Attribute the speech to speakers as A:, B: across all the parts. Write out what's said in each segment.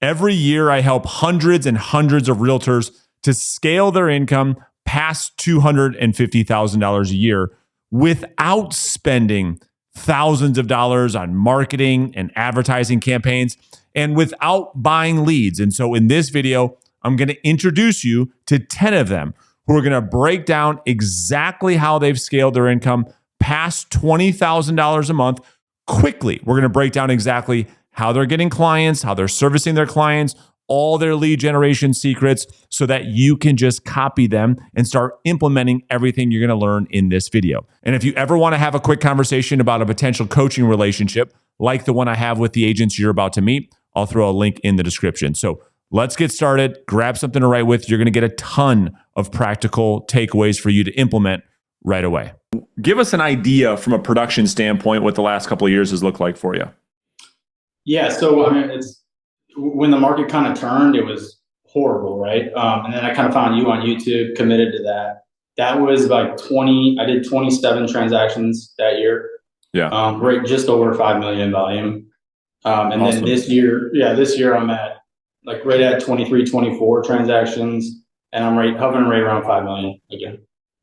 A: Every year, I help hundreds and hundreds of realtors to scale their income past $250,000 a year without spending thousands of dollars on marketing and advertising campaigns and without buying leads. And so in this video, I'm going to introduce you to 10 of them who are going to break down exactly how they've scaled their income past $20,000 a month quickly. We're going to break down exactly how they're getting clients, how they're servicing their clients, all their lead generation secrets, so that you can just copy them and start implementing everything you're going to learn in this video. And if you ever want to have a quick conversation about a potential coaching relationship like the one I have with the agents you're about to meet, I'll throw a link in the description. So let's get started. Grab something to write with. You're going to get a ton of practical takeaways for you to implement right away. Give us an idea from a production standpoint what the last couple of years has looked like for you.
B: Yeah, so I mean, it's when the market kind of turned, it was horrible, right? And then I kind of found you on YouTube, committed to that. That was like I did 27 transactions that year.
A: Yeah.
B: Right, just over 5 million volume. And
A: awesome.
B: Then this year I'm at like right at 23, 24 transactions, and I'm hovering right around 5 million again.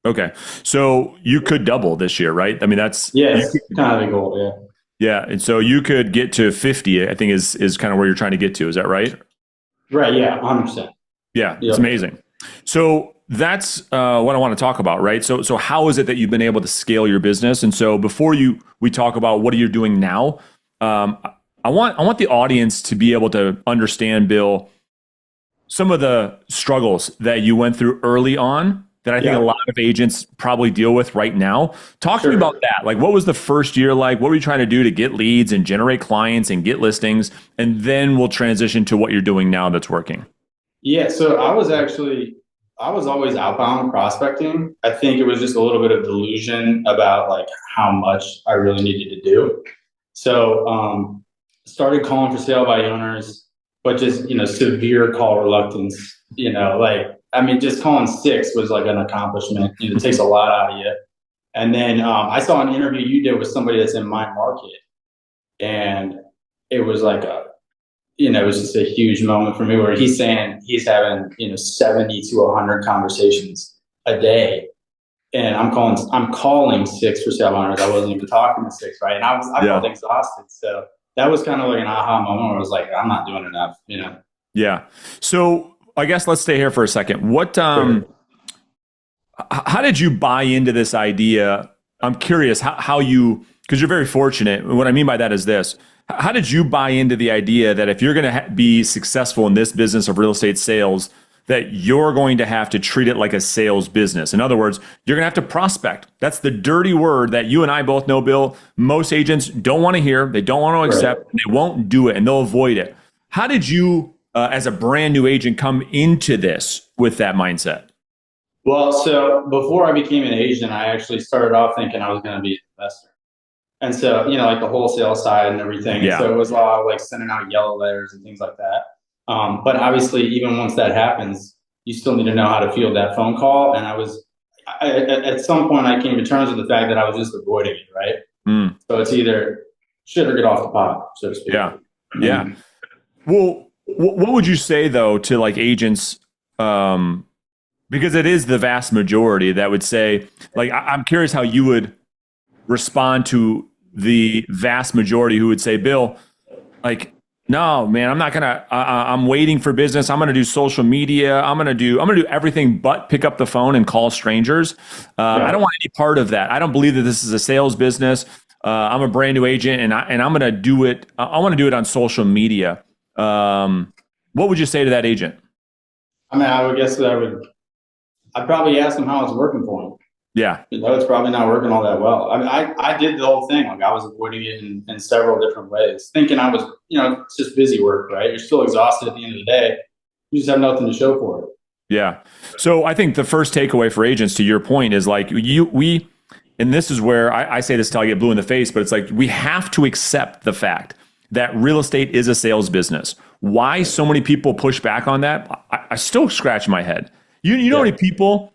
A: Okay. So you could double this year, right? I mean, that's
B: it's kind of the goal, yeah.
A: Yeah, and so you could get to 50, I think is kind of where you're trying to get to. Is that right?
B: Right, yeah, 100%.
A: Yeah, it's amazing. So that's what I want to talk about, right? So how is it that you've been able to scale your business? And so before we talk about what are you doing now, I want the audience to be able to understand, Bill, some of the struggles that you went through early on that I think a lot of agents probably deal with right now. Talk to me about that. Like, what was the first year like? What were you trying to do to get leads and generate clients and get listings? And then we'll transition to what you're doing now that's working.
B: Yeah, so I was always outbound prospecting. I think it was just a little bit of delusion about like how much I really needed to do. So started calling for sale by owners, but just, severe call reluctance, just calling 6 was like an accomplishment. It takes a lot out of you. And then I saw an interview you did with somebody that's in my market, and it was like it was just a huge moment for me where he's saying he's having 70 to 100 conversations a day, and I'm calling 6 for sale owners. I wasn't even talking to 6, right? And I felt exhausted. So that was kind of like an aha moment where I was like, I'm not doing enough,
A: Yeah. So I guess let's stay here for a second. What, how did you buy into this idea? I'm curious how you, because you're very fortunate. What I mean by that is this. How did you buy into the idea that if you're going to be successful in this business of real estate sales, that you're going to have to treat it like a sales business? In other words, you're going to have to prospect. That's the dirty word that you and I both know, Bill. Most agents don't want to hear, they don't want to accept, and they won't do it, and they'll avoid it. How did you, as a brand new agent, come into this with that mindset?
B: Well, so before I became an agent, I actually started off thinking I was going to be an investor. And so, like the wholesale side and everything. Yeah. So it was a lot of like sending out yellow letters and things like that. But obviously, even once that happens, you still need to know how to field that phone call. And at some point, I came to terms with the fact that I was just avoiding it, right? So it's either shit or get off the pot, so to speak.
A: Yeah. Yeah. Well, what would you say though to like agents, because it is the vast majority that would say, like, I'm curious how you would respond to the vast majority who would say, Bill, like, no, man, I'm not gonna, I'm waiting for business. I'm gonna do social media. I'm gonna do everything but pick up the phone and call strangers. I don't want any part of that. I don't believe that this is a sales business. I'm a brand new agent and I'm gonna do it. I want to do it on social media. What would you say to that agent?
B: I mean, I would guess that I'd probably ask them how it's working for them.
A: Yeah.
B: It's probably not working all that well. I mean, I did the whole thing. Like I was avoiding it in several different ways, thinking I was, it's just busy work, right? You're still exhausted at the end of the day. You just have nothing to show for it.
A: Yeah. So I think the first takeaway for agents, to your point, is like and this is where I say this till I get blue in the face, but it's like we have to accept the fact that real estate is a sales business. Why so many people push back on that? I still scratch my head. You know how many people,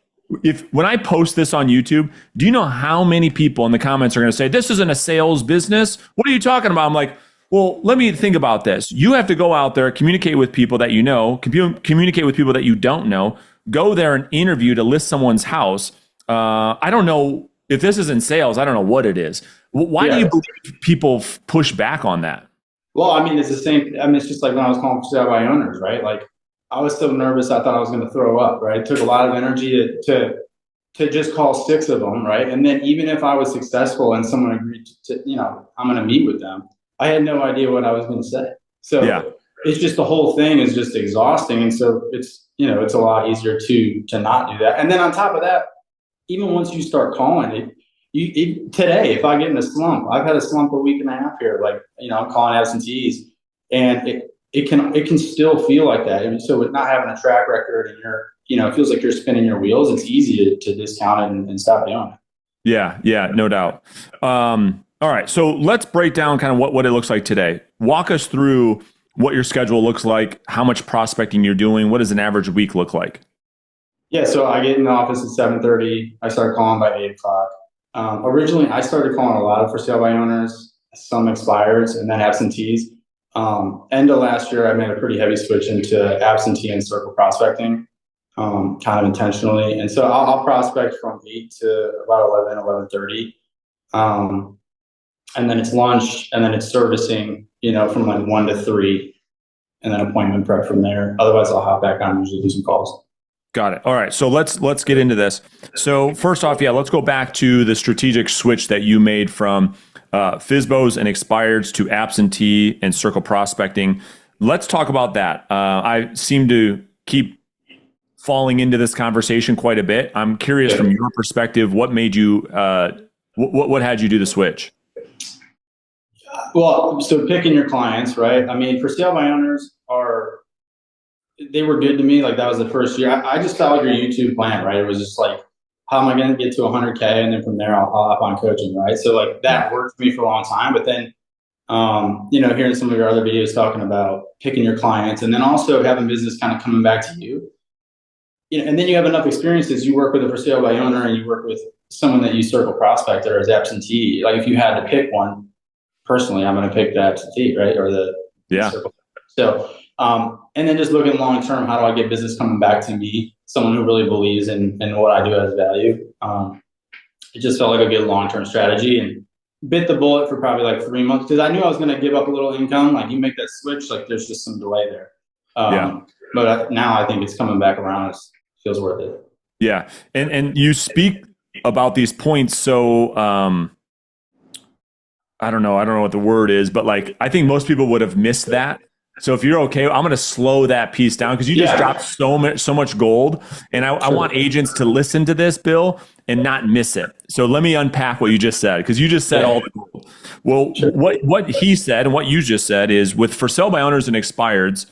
A: when I post this on YouTube, do you know how many people in the comments are going to say, this isn't a sales business? What are you talking about? I'm like, Well, let me think about this. You have to go out there, communicate with people that you know, communicate with people that you don't know, go there and interview to list someone's house. I don't know if this is in sales. I don't know what it is. Why do you
B: Yeah.
A: believe people push back on that?
B: Well, I mean, it's the same. I mean, it's just like when I was calling for sale by owners, right? Like, I was so nervous, I thought I was going to throw up, right? It took a lot of energy to just call six of them, right? And then even if I was successful and someone agreed to, I'm going to meet with them, I had no idea what I was going to say.
A: Yeah.
B: So it's just the whole thing is just exhausting, and so it's a lot easier to not do that. And then on top of that, even once you start calling it, today, if I get in a slump, I've had a slump a week and a half here. Like, I'm calling absentees, and it can still feel like that. And so with not having a track record, and it feels like you're spinning your wheels, it's easy to discount it and stop doing it.
A: Yeah. Yeah. No doubt. All right. So let's break down kind of what it looks like today. Walk us through what your schedule looks like, how much prospecting you're doing. What does an average week look like?
B: Yeah, so I get in the office at 7:30. I start calling by 8 o'clock. Originally, I started calling a lot of for sale by owners, some expireds, and then absentees. End of last year, I made a pretty heavy switch into absentee and circle prospecting, kind of intentionally. And so I'll prospect from 8 to about 11:30. Um, and then it's lunch, and then it's servicing, from like 1 to 3, and then appointment prep from there. Otherwise, I'll hop back on and usually do some calls.
A: Got it. All right. So let's get into this. So first off, let's go back to the strategic switch that you made from FSBOs and expireds to absentee and circle prospecting. Let's talk about that. I seem to keep falling into this conversation quite a bit. I'm curious from your perspective, what made you, what had you do the switch?
B: Well, so picking your clients, right? I mean, for sale by owners they were good to me. Like, that was the first year. I just followed your YouTube plan, right? It was just like, how am I going to get to 100K? And then from there, I'll hop on coaching, right? So like that worked for me for a long time. But then, hearing some of your other videos talking about picking your clients, and then also having business kind of coming back to you, and then you have enough experiences. You work with a for sale by owner, and you work with someone that you circle prospect or as absentee. Like, if you had to pick one, personally, I'm going to pick the absentee, right? Or the circle. So, and then just looking long term, how do I get business coming back to me? Someone who really believes in what I do as value. It just felt like a good long term strategy, and bit the bullet for probably like 3 months because I knew I was going to give up a little income. Like, you make that switch, like there's just some delay there. But now I think it's coming back around. It feels worth it.
A: Yeah, and you speak about these points so. I don't know what the word is, but like, I think most people would have missed that. So if you're okay, I'm going to slow that piece down because you just dropped so much gold. And I want agents to listen to this, Bill, and not miss it. So let me unpack what you just said, because you just said all the gold. Well, what he said and what you just said is, with for sale by owners and expireds,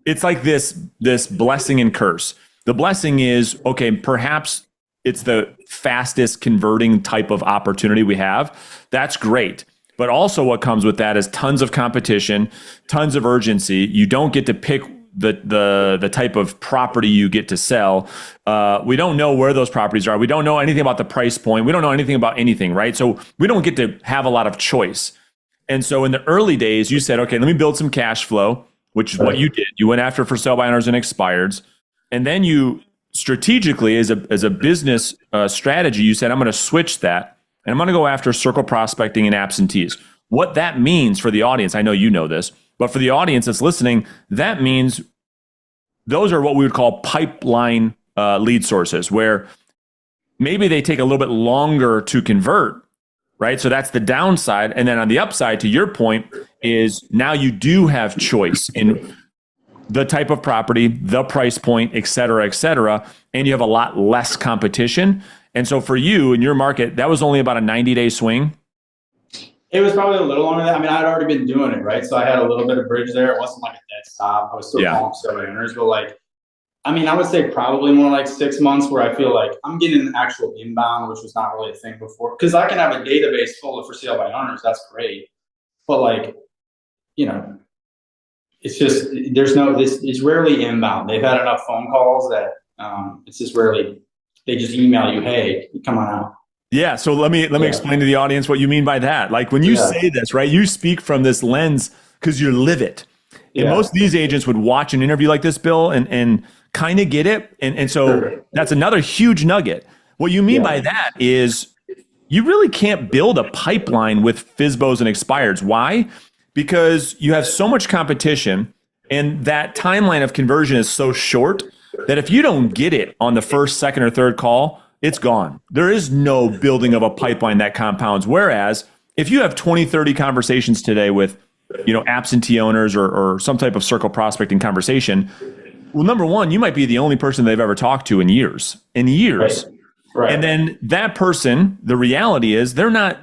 A: it's like this blessing and curse. The blessing is, okay, perhaps it's the fastest converting type of opportunity we have. That's great. But also what comes with that is tons of competition, tons of urgency. You don't get to pick the type of property you get to sell. We don't know where those properties are. We don't know anything about the price point. We don't know anything about anything, right? So we don't get to have a lot of choice. And so in the early days, you said, okay, let me build some cash flow, which is what you did. You went after for sale by owners and expireds. And then you strategically, as a business strategy, you said, I'm going to switch that. And I'm going to go after circle prospecting and absentees. What that means for the audience, I know you know this, but for the audience that's listening, that means those are what we would call pipeline lead sources, where maybe they take a little bit longer to convert, right? So that's the downside. And then on the upside, to your point, is now you do have choice in the type of property, the price point, et cetera, and you have a lot less competition. And so for you in your market, that was only about a 90-day swing.
B: It was probably a little longer than that. I mean, I'd already been doing it, right? So I had a little bit of bridge there. It wasn't like a dead stop. I was still calling several owners, but I would say probably more like 6 months where I feel like I'm getting an actual inbound, which was not really a thing before. Because I can have a database full of for sale by owners. That's great. But it's just, it's rarely inbound. They've had enough phone calls that it's just rarely, they just email you, hey, come on out.
A: Yeah. So let me
B: Yeah.
A: explain to the audience what you mean by that. Like when you
B: Yeah.
A: say this, right, you speak from this lens because you live it. And most
B: Yeah.
A: of these agents would watch an interview like this, Bill, and kind of get it. And so
B: Sure.
A: that's another huge nugget. What you mean by
B: Yeah.
A: that is you really can't build a pipeline with FISBOs and expireds. Why? Because you have so much competition and that timeline of conversion is so short that if you don't get it on the first, second, or third call, it's gone. There is no building of a pipeline that compounds. Whereas if you have 20, 30 conversations today with, absentee owners or some type of circle prospecting conversation, well, number one, you might be the only person they've ever talked to in years,
B: Right.
A: And
B: Right.
A: then that person, the reality is they're not,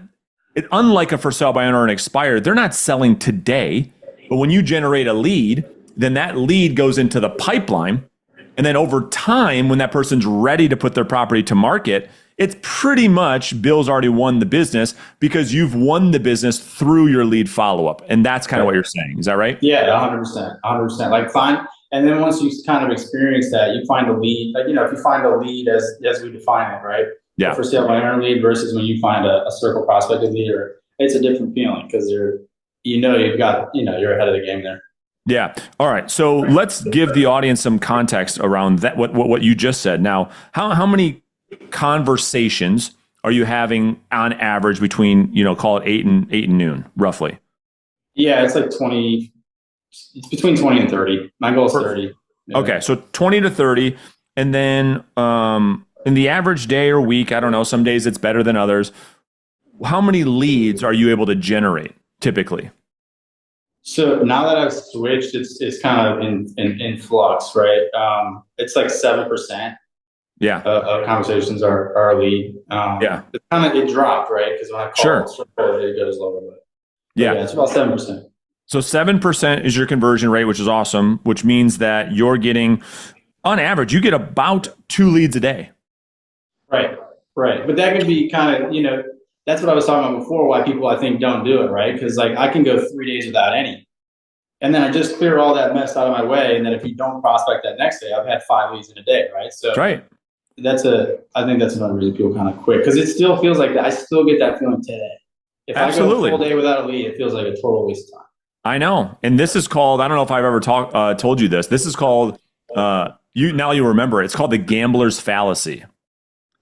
A: unlike a for sale by owner or an expired, they're not selling today. But when you generate a lead, then that lead goes into the pipeline. And then over time, when that person's ready to put their property to market, it's pretty much Bill's already won the business because you've won the business through your lead follow up. And that's kind of what
B: Right.
A: you're saying. Is that right?
B: Yeah, 100%, 100%. Like find, and then once you kind of experience that, you find a lead. Like if you find a lead as we define it, right? A
A: Yeah.
B: for sale by owner lead versus when you find a circle prospected lead, or it's a different feeling because you've got, you're ahead of the game there.
A: Yeah. All right. So let's give the audience some context around that. What you just said. Now, how many conversations are you having on average between call it 8 and noon roughly?
B: Yeah, it's like 20. It's between 20 and 30. My goal is 30. Yeah.
A: Okay, so 20 to 30, and then in the average day or week, I don't know. Some days it's better than others. How many leads are you able to generate typically?
B: So now that I've switched, it's kind of in flux, right? It's like 7%
A: Yeah.
B: of conversations are a lead.
A: Yeah.
B: It dropped, right? Because when I call
A: Sure.
B: it goes lower, but
A: Yeah.
B: yeah, it's about 7%.
A: So 7% is your conversion rate, which is awesome, which means that you're getting, on average, you get about 2 leads a day.
B: Right, right. But that could be kind of, that's what I was talking about before, why people I think don't do it, right? Because like I can go 3 days without any. And then I just clear all that mess out of my way. And then if you don't prospect that next day, I've had 5 leads in a day, right? So
A: That's right.
B: I think that's another reason people kind of quit, because it still feels like that. I still get that feeling today. If
A: Absolutely.
B: I go a full day without a lead, it feels like a total waste of time.
A: I know. And this is called, I don't know if I've ever told you this. This is called, you remember it. It's called the gambler's fallacy.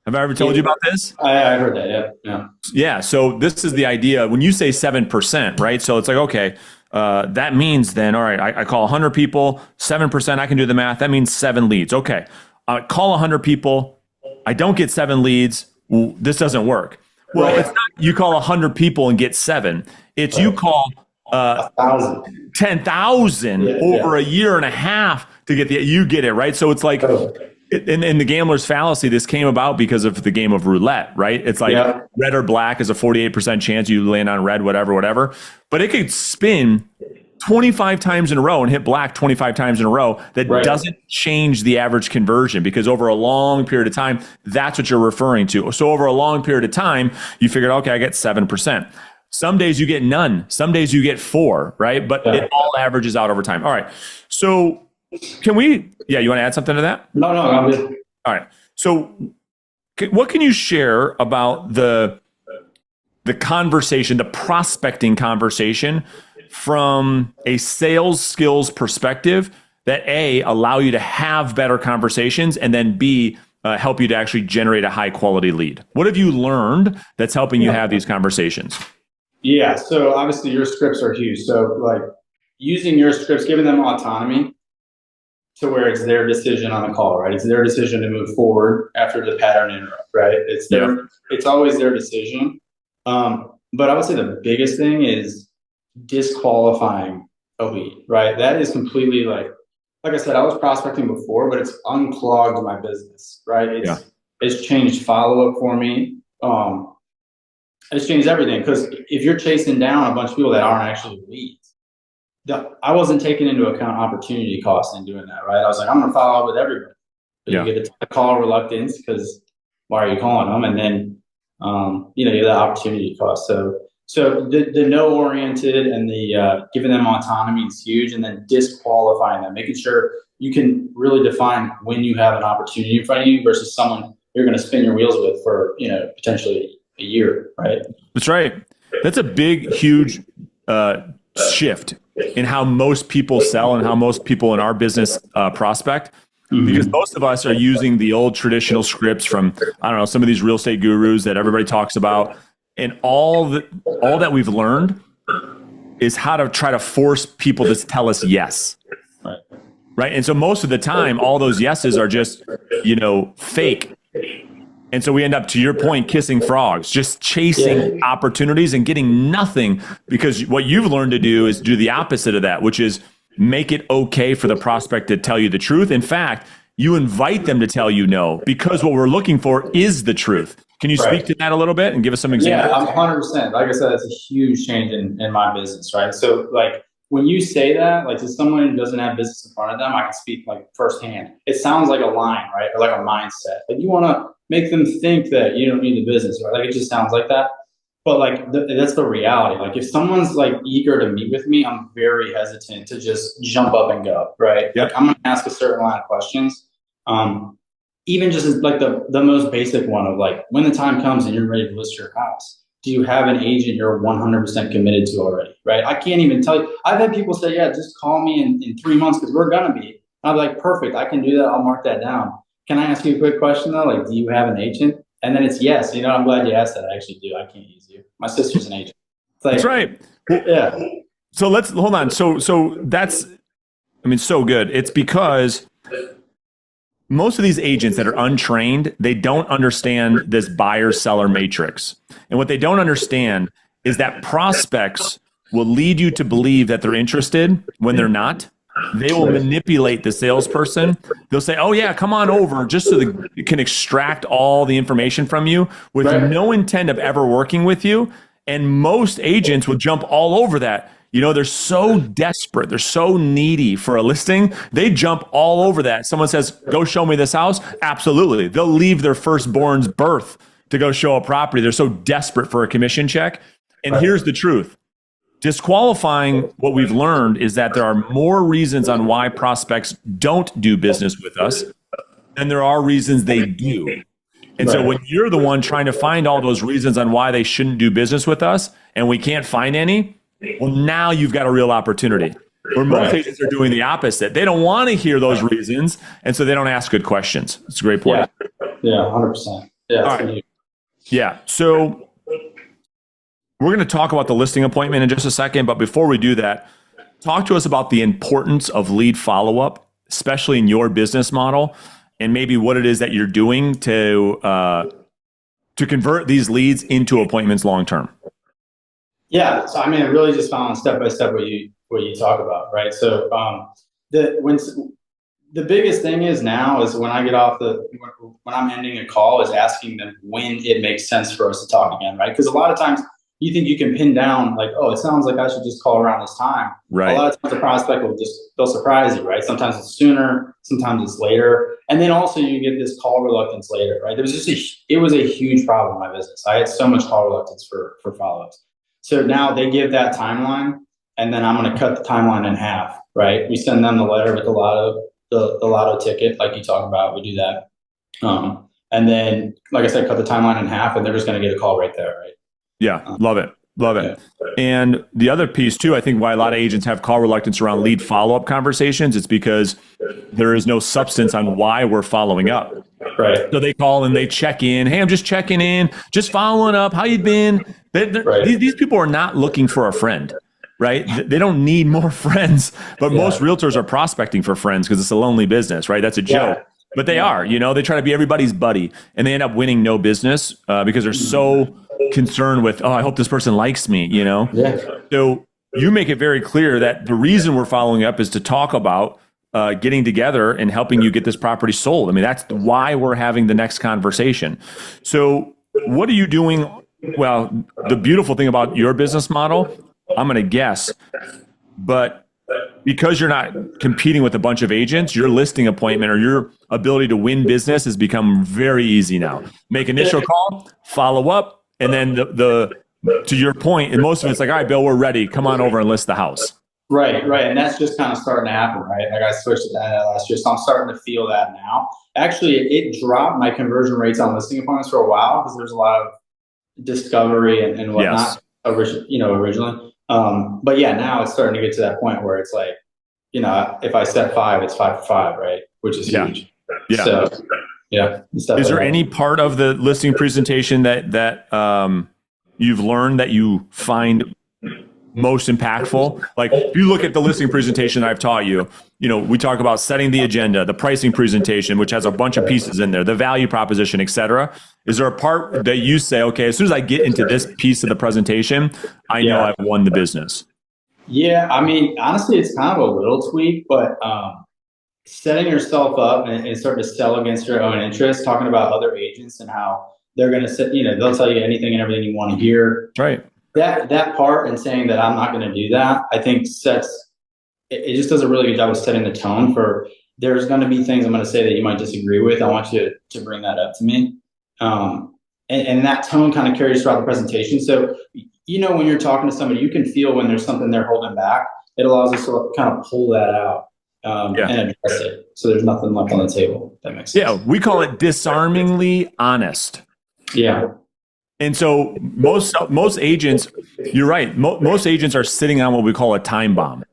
A: Have I ever told you about this?
B: I heard that. Yeah. Yeah.
A: Yeah. So this is the idea when you say 7%, right? So it's like, okay, that means then, all right, I call 100 people, 7%, I can do the math. That means 7 leads. Okay. Call 100 people. I don't get 7 leads. Well, this doesn't work. Well,
B: Right.
A: it's not you call 100 people and get 7. It's you call
B: 1,000.
A: 10,000 over a year and a half to get you get it, right? So it's like, in the gambler's fallacy, this came about because of the game of roulette, right? It's like red or black is a 48% chance you land on red, whatever. But it could spin 25 times in a row and hit black 25 times in a row. That doesn't change the average conversion, because over a long period of time, that's what you're referring to. So over a long period of time, you figured, okay, I get 7%. Some days you get none. Some days you get 4, right? But it all averages out over time. All right. So you want to add something to that?
B: No, I'm good.
A: All right. So what can you share about the conversation, the prospecting conversation from a sales skills perspective that A, allow you to have better conversations, and then B, help you to actually generate a high quality lead? What have you learned that's helping you have these conversations?
B: Yeah. So obviously your scripts are huge. So like using your scripts, giving them autonomy to where it's their decision on the call, right? It's their decision to move forward after the pattern interrupt, right? It's always their decision. But I would say the biggest thing is disqualifying a lead, right? That is completely like I said, I was prospecting before, but it's unclogged my business, right? It's changed follow-up for me. It's changed everything, because if you're chasing down a bunch of people that aren't actually leads, I wasn't taking into account opportunity cost in doing that, right? I was like, I'm going to follow up with everybody. But you get a call reluctance because why are you calling them? And then, you have that opportunity cost. So the no oriented and the giving them autonomy is huge, and then disqualifying them, making sure you can really define when you have an opportunity in front of you versus someone you're going to spin your wheels with for, potentially a year, right?
A: That's right. That's a big, huge shift in how most people sell and how most people in our business prospect. Because most of us are using the old traditional scripts from, I don't know, some of these real estate gurus that everybody talks about. And all that we've learned is how to try to force people to tell us yes. Right. And so most of the time, all those yeses are just, fake. And so we end up, to your point, kissing frogs, just chasing opportunities and getting nothing, because what you've learned to do is do the opposite of that, which is make it okay for the prospect to tell you the truth. In fact, you invite them to tell you no, because what we're looking for is the truth. Can you speak to that a little bit and give us some examples?
B: Yeah, I'm 100%. Like I said, that's a huge change in my business, right? So like when you say that, like to someone who doesn't have business in front of them, I can speak like firsthand. It sounds like a line, right? Or like a mindset. Like you want to make them think that you don't need the business, right? Like it just sounds like that. But like that's the reality. Like if someone's like eager to meet with me, I'm very hesitant to just jump up and go, right?
A: Yep.
B: Like I'm going to ask a certain line of questions. Even just like the most basic one of like, when the time comes and you're ready to list your house, do you have an agent you're 100% committed to already, right? I can't even tell you. I've had people say, yeah, just call me in 3 months because we're going to be. I'm like, perfect. I can do that. I'll mark that down. Can I ask you a quick question though? Like, do you have an agent? And then it's yes. I'm glad you asked that. I actually do. I can't use you. My sister's an agent. Like,
A: that's right.
B: Yeah.
A: So let's hold on. So that's, so good. It's because most of these agents that are untrained, they don't understand this buyer-seller matrix. And what they don't understand is that prospects will lead you to believe that they're interested when they're not. They will manipulate the salesperson. They'll say, oh yeah, come on over, just so they can extract all the information from you with no intent of ever working with you. And most agents will jump all over that. They're so desperate. They're so needy for a listing. They jump all over that. Someone says, go show me this house. Absolutely. They'll leave their firstborn's birth to go show a property. They're so desperate for a commission check. And here's the truth. Disqualifying what we've learned is that there are more reasons on why prospects don't do business with us than there are reasons they do. And so when you're the one trying to find all those reasons on why they shouldn't do business with us and we can't find any, well, now you've got a real opportunity. Where most agents are doing the opposite. They don't want to hear those reasons, and so they don't ask good questions. It's a great point.
B: Yeah, 100%. Yeah.
A: All right. Yeah. So we're going to talk about the listing appointment in just a second, but before we do that, talk to us about the importance of lead follow-up, especially in your business model, and maybe what it is that you're doing to convert these leads into appointments long-term.
B: Yeah, so I really just following step by step what you talk about, right? So the biggest thing is now is when I get off when I'm ending a call is asking them when it makes sense for us to talk again, right? Because a lot of times you think you can pin down like, oh, it sounds like I should just call around this time.
A: Right.
B: A lot of times the prospect they'll surprise you, right? Sometimes it's sooner, sometimes it's later, and then also you get this call reluctance later, right? It was a huge problem in my business. I had so much call reluctance for follow-ups. So now they give that timeline, and then I'm going to cut the timeline in half, right? We send them the letter with the lotto ticket, like you talk about. We do that. And then, like I said, cut the timeline in half, and they're just going to get a call right there, right?
A: Yeah, love it. Love it. Yeah. And the other piece too, I think why a lot of agents have call reluctance around lead follow-up conversations, it's because there is no substance on why we're following up.
B: Right.
A: So they call and they check in. Hey, I'm just checking in, just following up. How you been? These people are not looking for a friend, right? They don't need more friends, but most realtors are prospecting for friends because it's a lonely business, right? That's a joke. Yeah. But they are, they try to be everybody's buddy, and they end up winning no business because they're so concerned with, oh, I hope this person likes me, Yeah. So you make it very clear that the reason we're following up is to talk about getting together and helping you get this property sold. That's why we're having the next conversation. So what are you doing? Well, the beautiful thing about your business model, I'm going to guess, but because you're not competing with a bunch of agents, your listing appointment or your ability to win business has become very easy now. Make initial call, follow up, and then the to your point, and most of it's like, all right, Bill, we're ready. Come on over and list the house.
B: Right. And that's just kind of starting to happen, right? Like I switched to that last year. So I'm starting to feel that now. Actually, it dropped my conversion rates on listing appointments for a while because there's a lot of discovery and
A: Yes.
B: whatnot, originally. But yeah, now it's starting to get to that point where it's like, if I set five, it's 5 for 5, right? Which is
A: Yeah.
B: huge.
A: Yeah.
B: So yeah, stuff
A: Is
B: like
A: there
B: that.
A: any part of the listing presentation that you've learned that you find most impactful? Like if you look at the listing presentation I've taught you, we talk about setting the agenda, the pricing presentation, which has a bunch of pieces in there, the value proposition, et cetera. Is there a part that you say, okay, as soon as I get into this piece of the presentation, I know
B: Yeah.
A: I've won the business?
B: Yeah. I mean, honestly, it's kind of a little tweak, but setting yourself up and starting to sell against your own interests, talking about other agents and how they're going to sit, they'll tell you anything and everything you want to hear.
A: Right.
B: That part and saying that I'm not going to do that, I think it just does a really good job of setting the tone for there's going to be things I'm going to say that you might disagree with. I want you to bring that up to me. And that tone kind of carries throughout the presentation. So, when you're talking to somebody, you can feel when there's something they're holding back. It allows us to kind of pull that out and address it. So there's nothing left on the table. That makes sense.
A: Yeah. We call it disarmingly honest.
B: Yeah.
A: And so most agents, you're right. Most agents are sitting on what we call a time bomb.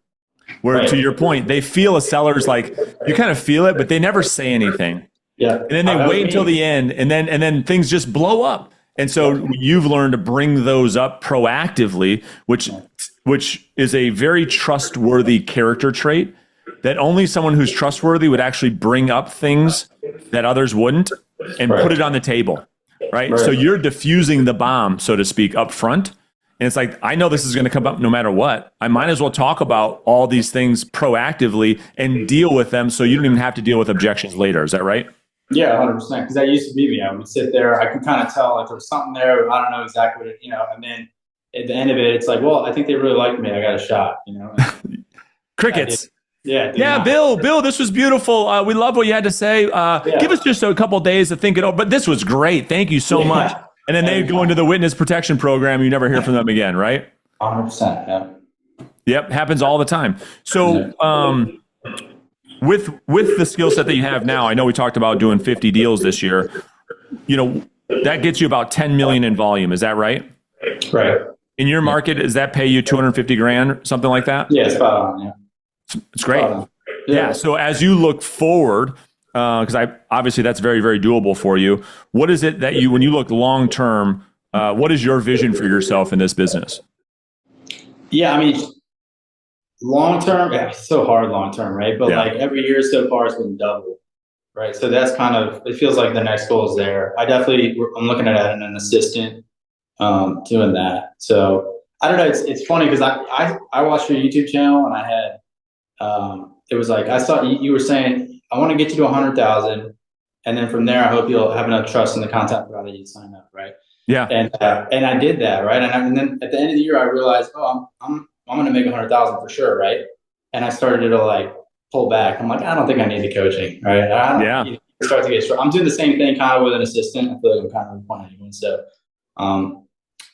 A: Where
B: Right.
A: to your point, they feel a seller's like, you kind of feel it, but they never say anything.
B: Yeah.
A: And then they wait until the end, and then things just blow up. And so you've learned to bring those up proactively, which is a very trustworthy character trait that only someone who's trustworthy would actually bring up things that others wouldn't and put it on the table. Right? So you're diffusing the bomb, so to speak, up front. And it's like, I know this is going to come up no matter what. I might as well talk about all these things proactively and deal with them so you don't even have to deal with objections later. Is that right?
B: Yeah, 100%. Because that used to be me. I would sit there. I could kind of tell like there was something there. But I don't know exactly what and then at the end of it, it's like, well, I think they really liked me. I got a shot.
A: Crickets.
B: Yeah.
A: Bill, this was beautiful. We love what you had to say. Give us just a couple of days to think it over. But this was great. Thank you so much. And then they go into the witness protection program. You never hear from them again, right?
B: 100%. Yeah.
A: Yep, happens all the time. So with the skill set that you have now, I know we talked about doing 50 deals this year. That gets you about 10 million in volume. Is that right?
B: Right.
A: In your market, does that pay you 250 grand, something like that?
B: Yeah, spot on. Yeah.
A: It's great. Yeah. So as you look forward, because obviously that's very, very doable for you. What is it that when you look long term, what is your vision for yourself in this business?
B: Yeah, I mean, long term, it's so hard long term, right? But like every year so far has been double, right? So that's kind of, it feels like the next goal is there. I'm looking at an assistant doing that. So I don't know. It's funny because I watched your YouTube channel and I had, it was like, I saw you were saying, I want to get you to 100,000. And then from there, I hope you'll have enough trust in the content provider you sign up. Right.
A: Yeah.
B: And I did that. Right. And then at the end of the year, I realized, I'm going to make 100,000 for sure. Right. And I started to like pull back. I'm like, I don't think I need the coaching. Right. Start to get strong. I'm doing the same thing kind of with an assistant. I feel like I'm kind of requiring. So,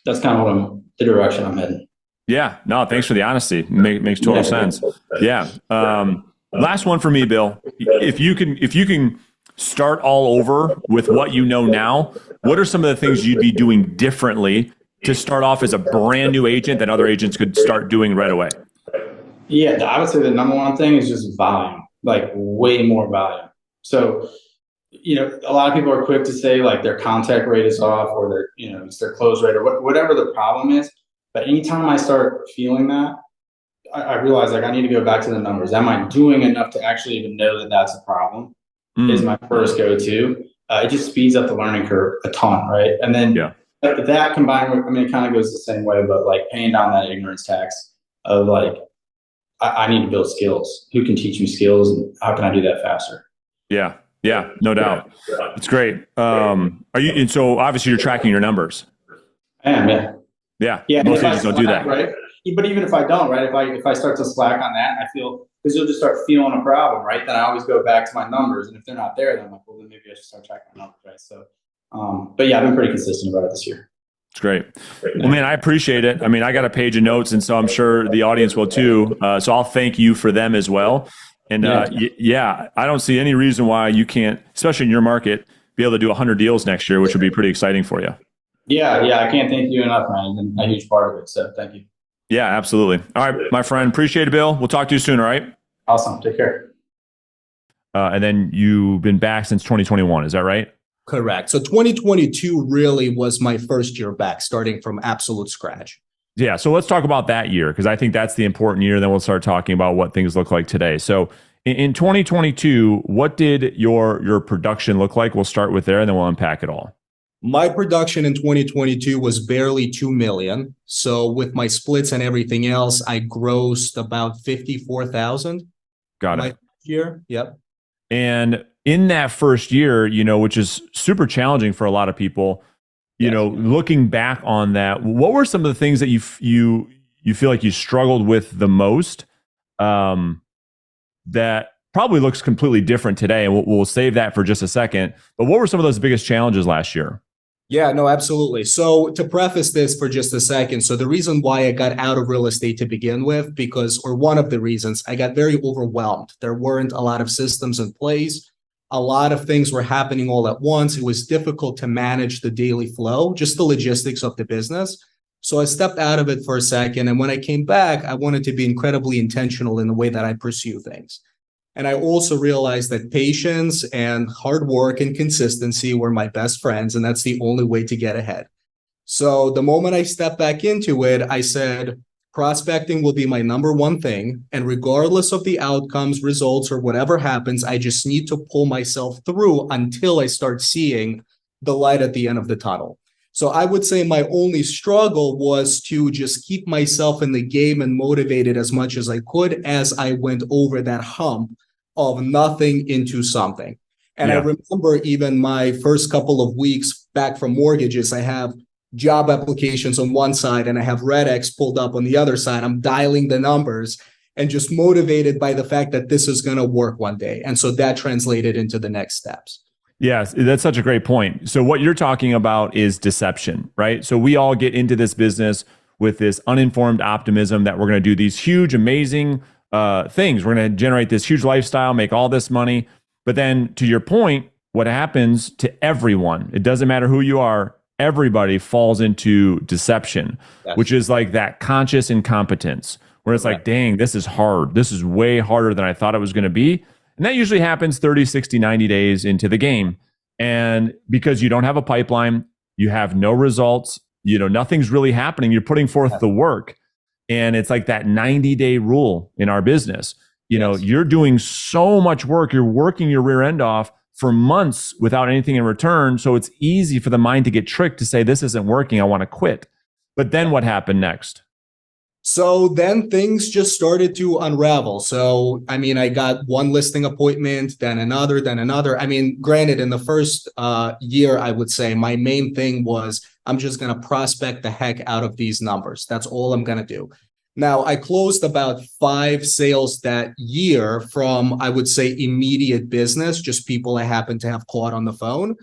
B: that's kind of the direction I'm heading.
A: Yeah. No, thanks for the honesty. Makes total sense. Yeah. Last one for me, Bill. If you can start all over with what you know now, what are some of the things you'd be doing differently to start off as a brand new agent that other agents could start doing right away?
B: Yeah, I would say the number one thing is just volume, like way more volume. So, a lot of people are quick to say like their contact rate is off or it's their close rate or whatever the problem is. But anytime I start feeling that, I realize like I need to go back to the numbers. Am I doing enough to actually even know that that's a problem? Is my first go-to. It just speeds up the learning curve a ton, right? And then that combined with, it kind of goes the same way, but like paying down that ignorance tax of like, I need to build skills. Who can teach me skills and how can I do that faster?
A: Yeah. Yeah, no doubt. It's great. And so obviously you're tracking your numbers.
B: I am, yeah.
A: Most agents don't do that.
B: Right. But even if I don't, right, if I start to slack on that, I feel, because you'll just start feeling a problem, right? Then I always go back to my numbers. And if they're not there, then I'm like, well, then maybe I should start tracking my numbers, right? So, but yeah, I've been pretty consistent about it this year.
A: It's great. Well, man, I appreciate it. I mean, I got a page of notes, and so I'm sure the audience will too. So I'll thank you for them as well. And yeah, I don't see any reason why you can't, especially in your market, be able to do 100 deals next year, which would be pretty exciting for you.
B: Yeah, I can't thank you enough, man. You've been a huge part of it. So thank you.
A: Yeah, absolutely. All right, my friend. Appreciate it, Bill. We'll talk to you soon, all right?
B: Awesome. Take care.
A: And then you've been back since 2021. Is that right?
C: Correct. So 2022 really was my first year back, starting from absolute scratch.
A: Yeah. So let's talk about that year, because I think that's the important year. Then we'll start talking about what things look like today. So in 2022, what did your production look like? We'll start with there, and then we'll unpack it all.
C: My production in 2022 was barely 2 million. So with my splits and everything else, I grossed about 54,000.
A: Got it.
C: My year. Yep.
A: And in that first year, which is super challenging for a lot of people, looking back on that, what were some of the things that you feel like you struggled with the most, that probably looks completely different today? And we'll save that for just a second. But what were some of those biggest challenges last year?
C: Yeah, no, absolutely. So to preface this for just a second, so the reason why I got out of real estate to begin with, one of the reasons, I got very overwhelmed. There weren't a lot of systems in place. A lot of things were happening all at once. It was difficult to manage the daily flow, just the logistics of the business. So I stepped out of it for a second. And when I came back, I wanted to be incredibly intentional in the way that I pursue things. And I also realized that patience and hard work and consistency were my best friends, and that's the only way to get ahead. So the moment I stepped back into it, I said, prospecting will be my number one thing. And regardless of the outcomes, results, or whatever happens, I just need to pull myself through until I start seeing the light at the end of the tunnel. So I would say my only struggle was to just keep myself in the game and motivated as much as I could as I went over that hump of nothing into something. And I remember even my first couple of weeks back from mortgages, I have job applications on one side and I have RedX pulled up on the other side. I'm dialing the numbers and just motivated by the fact that this is going to work one day. And so that translated into the next steps.
A: Yes, that's such a great point. So what you're talking about is deception, right? So we all get into this business with this uninformed optimism that we're going to do these huge, amazing things. We're going to generate this huge lifestyle, make all this money. But then to your point, what happens to everyone, it doesn't matter who you are, everybody falls into deception, which is like that conscious incompetence, where it's like, dang, this is hard. This is way harder than I thought it was going to be. And that usually happens 30, 60, 90 days into the game. And because you don't have a pipeline, you have no results, nothing's really happening. You're putting forth the work. And it's like that 90-day rule in our business. You're doing so much work. You're working your rear end off for months without anything in return. So it's easy for the mind to get tricked to say, this isn't working, I want to quit. But then what happened next?
C: So then things just started to unravel. So, I got one listing appointment, then another. Granted, in the first year, I would say my main thing was I'm just going to prospect the heck out of these numbers. That's all I'm going to do. Now, I closed about 5 sales that year from, I would say, immediate business, just people I happened to have caught on the phone.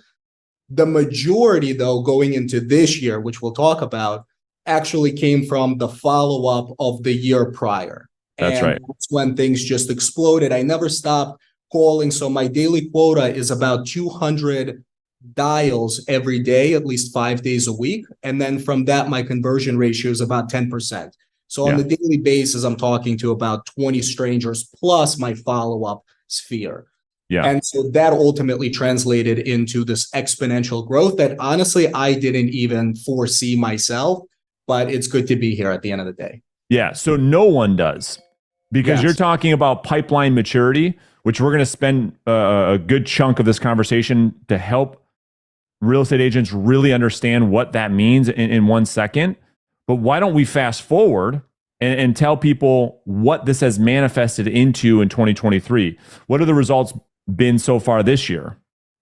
C: The majority, though, going into this year, which we'll talk about, actually came from the follow-up of the year prior.
A: That's right.
C: That's when things just exploded. I never stopped calling. So my daily quota is about 200 dials every day, at least 5 days a week. And then from that, my conversion ratio is about 10%. So on the daily basis, I'm talking to about 20 strangers plus my follow-up sphere. Yeah. And so that ultimately translated into this exponential growth that honestly, I didn't even foresee myself. But it's good to be here at the end of the day.
A: Yeah. So no one does, because you're talking about pipeline maturity, which we're going to spend a good chunk of this conversation to help real estate agents really understand what that means in 1 second. But why don't we fast forward and tell people what this has manifested into in 2023? What are the results been so far this year?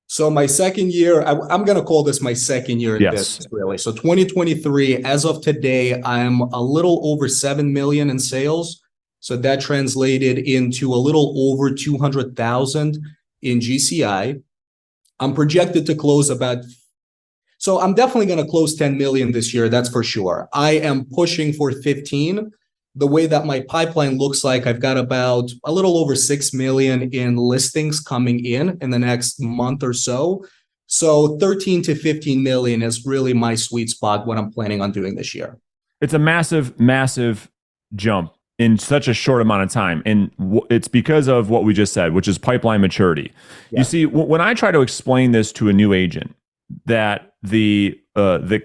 C: So my second year, I'm going to call this my second year in business, really. So 2023, as of today, I'm a little over 7 million in sales. So that translated into a little over 200,000 in GCI. I'm projected to close So I'm definitely going to close 10 million this year. That's for sure. I am pushing for 15. The way that my pipeline looks like, I've got about a little over 6 million in listings coming in the next month or so. So 13 to 15 million is really my sweet spot, what I'm planning on doing this year.
A: It's a massive, massive jump in such a short amount of time. And it's because of what we just said, which is pipeline maturity. Yeah. You see, when I try to explain this to a new agent, that the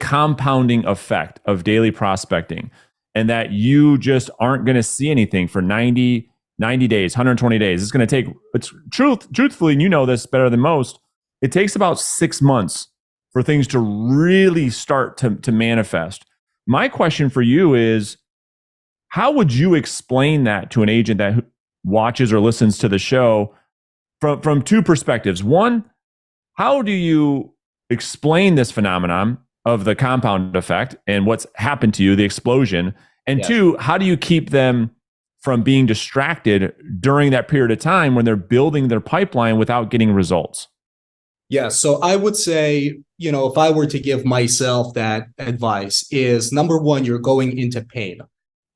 A: compounding effect of daily prospecting, and that you just aren't going to see anything for 90 days, 120 days. It's going to take, truthfully, and you know this better than most, it takes about 6 months for things to really start to manifest. My question for you is, how would you explain that to an agent that watches or listens to the show from two perspectives? One, how do you explain this phenomenon of the compound effect and what's happened to you, the explosion? And yes. Two, how do you keep them from being distracted during that period of time when they're building their pipeline without getting results?
C: Yeah, so I would say, if I were to give myself that advice, is number one, you're going into pain.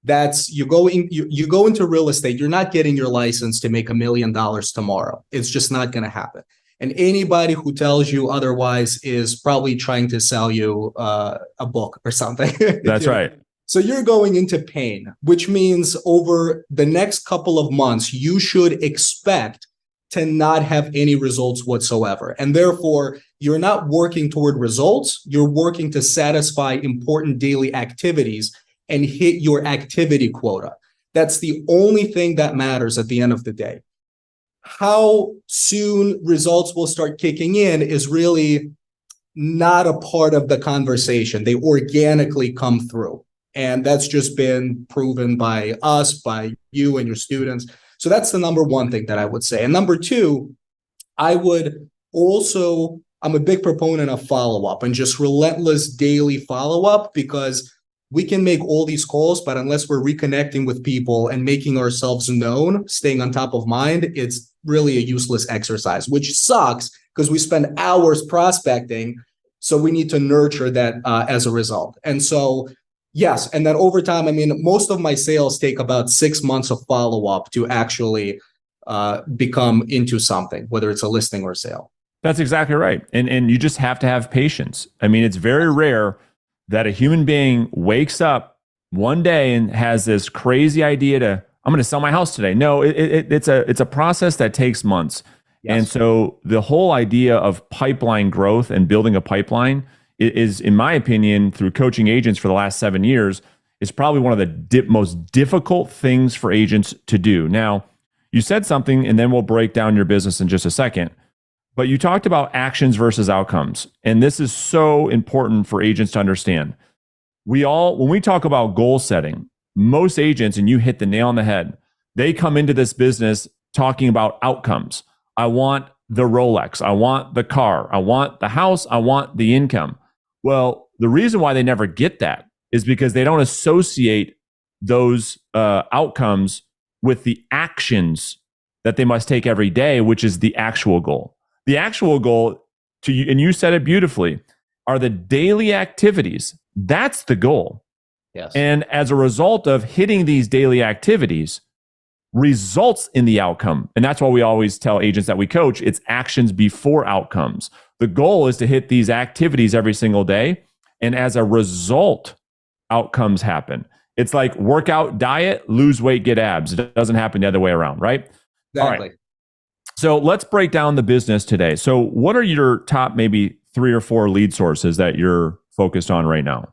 C: That's you go into real estate. You're not getting your license to make $1 million tomorrow. It's just not going to happen. And anybody who tells you otherwise is probably trying to sell you a book or something.
A: That's right.
C: So you're going into pain, which means over the next couple of months, you should expect to not have any results whatsoever. And therefore, you're not working toward results. You're working to satisfy important daily activities and hit your activity quota. That's the only thing that matters at the end of the day. How soon results will start kicking in is really not a part of the conversation. They organically come through. And that's just been proven by us, by you and your students. So that's the number one thing that I would say. And number two, I'm a big proponent of follow-up and just relentless daily follow-up, because we can make all these calls, but unless we're reconnecting with people and making ourselves known, staying on top of mind, it's really a useless exercise, which sucks because we spend hours prospecting. So we need to nurture that as a result. And so, yes. And then over time, most of my sales take about 6 months of follow-up to actually become into something, whether it's a listing or a sale.
A: That's exactly right. And you just have to have patience. It's very rare that a human being wakes up one day and has this crazy idea I'm going to sell my house today. No, it's a process that takes months. Yes. And so the whole idea of pipeline growth and building a pipeline is, in my opinion, through coaching agents for the last 7 years, is probably one of the most difficult things for agents to do. Now, you said something, and then we'll break down your business in just a second. But you talked about actions versus outcomes. And this is so important for agents to understand. When we talk about goal setting, most agents, and you hit the nail on the head, they come into this business talking about outcomes. I want the Rolex. I want the car. I want the house. I want the income. Well, the reason why they never get that is because they don't associate those outcomes with the actions that they must take every day, which is the actual goal. The actual goal, to you, and you said it beautifully, are the daily activities. That's the goal.
C: Yes.
A: And as a result of hitting these daily activities, results in the outcome. And that's why we always tell agents that we coach, it's actions before outcomes. The goal is to hit these activities every single day. And as a result, outcomes happen. It's like workout, diet, lose weight, get abs. It doesn't happen the other way around, right?
C: Exactly.
A: All right. So let's break down the business today. So what are your top maybe 3 or 4 lead sources that you're focused on right now?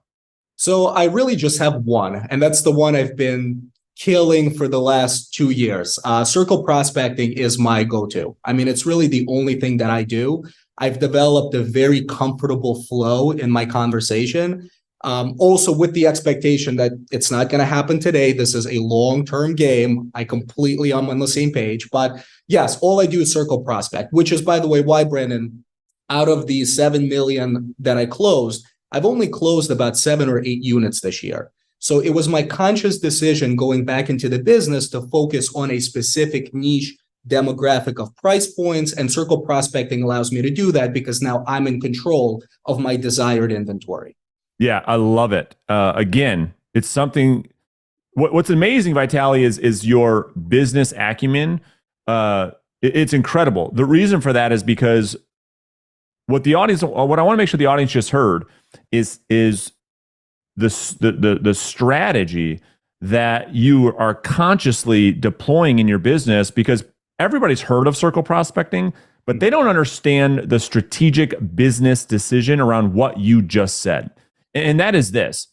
C: So I really just have one, and that's the one I've been killing for the last 2 years. Circle prospecting is my go-to. It's really the only thing that I do. I've developed a very comfortable flow in my conversation. Also with the expectation that it's not going to happen today. This is a long-term game. I'm on the same page. But yes, all I do is circle prospect, which is, by the way, why, Brandon, out of the 7 million that I closed, I've only closed about 7 or 8 units this year. So it was my conscious decision going back into the business to focus on a specific niche demographic of price points, and circle prospecting allows me to do that because now I'm in control of my desired inventory.
A: Yeah, I love it. Again, it's something. What's amazing, Vitaly, is your business acumen. It's incredible. The reason for that is because what I want to make sure the audience just heard is the strategy that you are consciously deploying in your business, because everybody's heard of circle prospecting, but they don't understand the strategic business decision around what you just said. And that is this.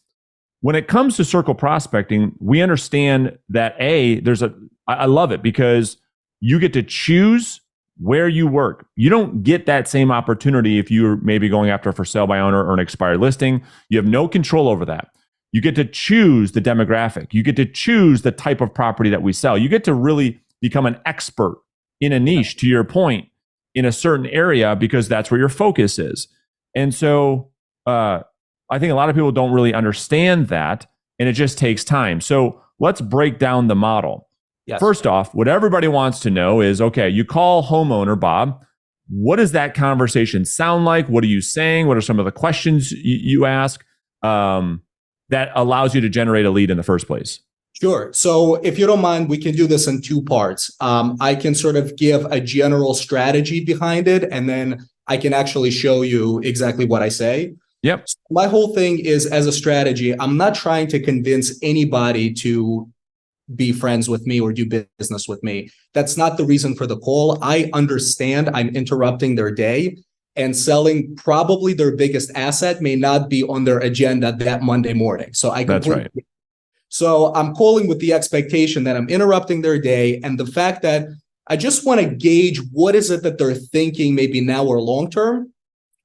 A: When it comes to circle prospecting, we understand that I love it because you get to choose where you work. You don't get that same opportunity if you're maybe going after a for sale by owner or an expired listing. You have no control over that. You get to choose the demographic. You get to choose the type of property that we sell. You get to really become an expert in a niche, to your point, in a certain area, because that's where your focus is. And so I think a lot of people don't really understand that, and it just takes time. So let's break down the model. Yes. First off, what everybody wants to know is, okay, you call homeowner Bob. What does that conversation sound like? What are you saying? What are some of the questions you ask that allows you to generate a lead in the first place?
C: Sure. So if you don't mind, we can do this in two parts. I can sort of give a general strategy behind it, and then I can actually show you exactly what I say.
A: Yep.
C: So my whole thing is, as a strategy, I'm not trying to convince anybody to be friends with me or do business with me. That's not the reason for the call. I understand I'm interrupting their day, and selling probably their biggest asset may not be on their agenda that Monday morning. So
A: that's right.
C: So I'm calling with the expectation that I'm interrupting their day, and the fact that I just want to gauge what is it that they're thinking, maybe now or long term.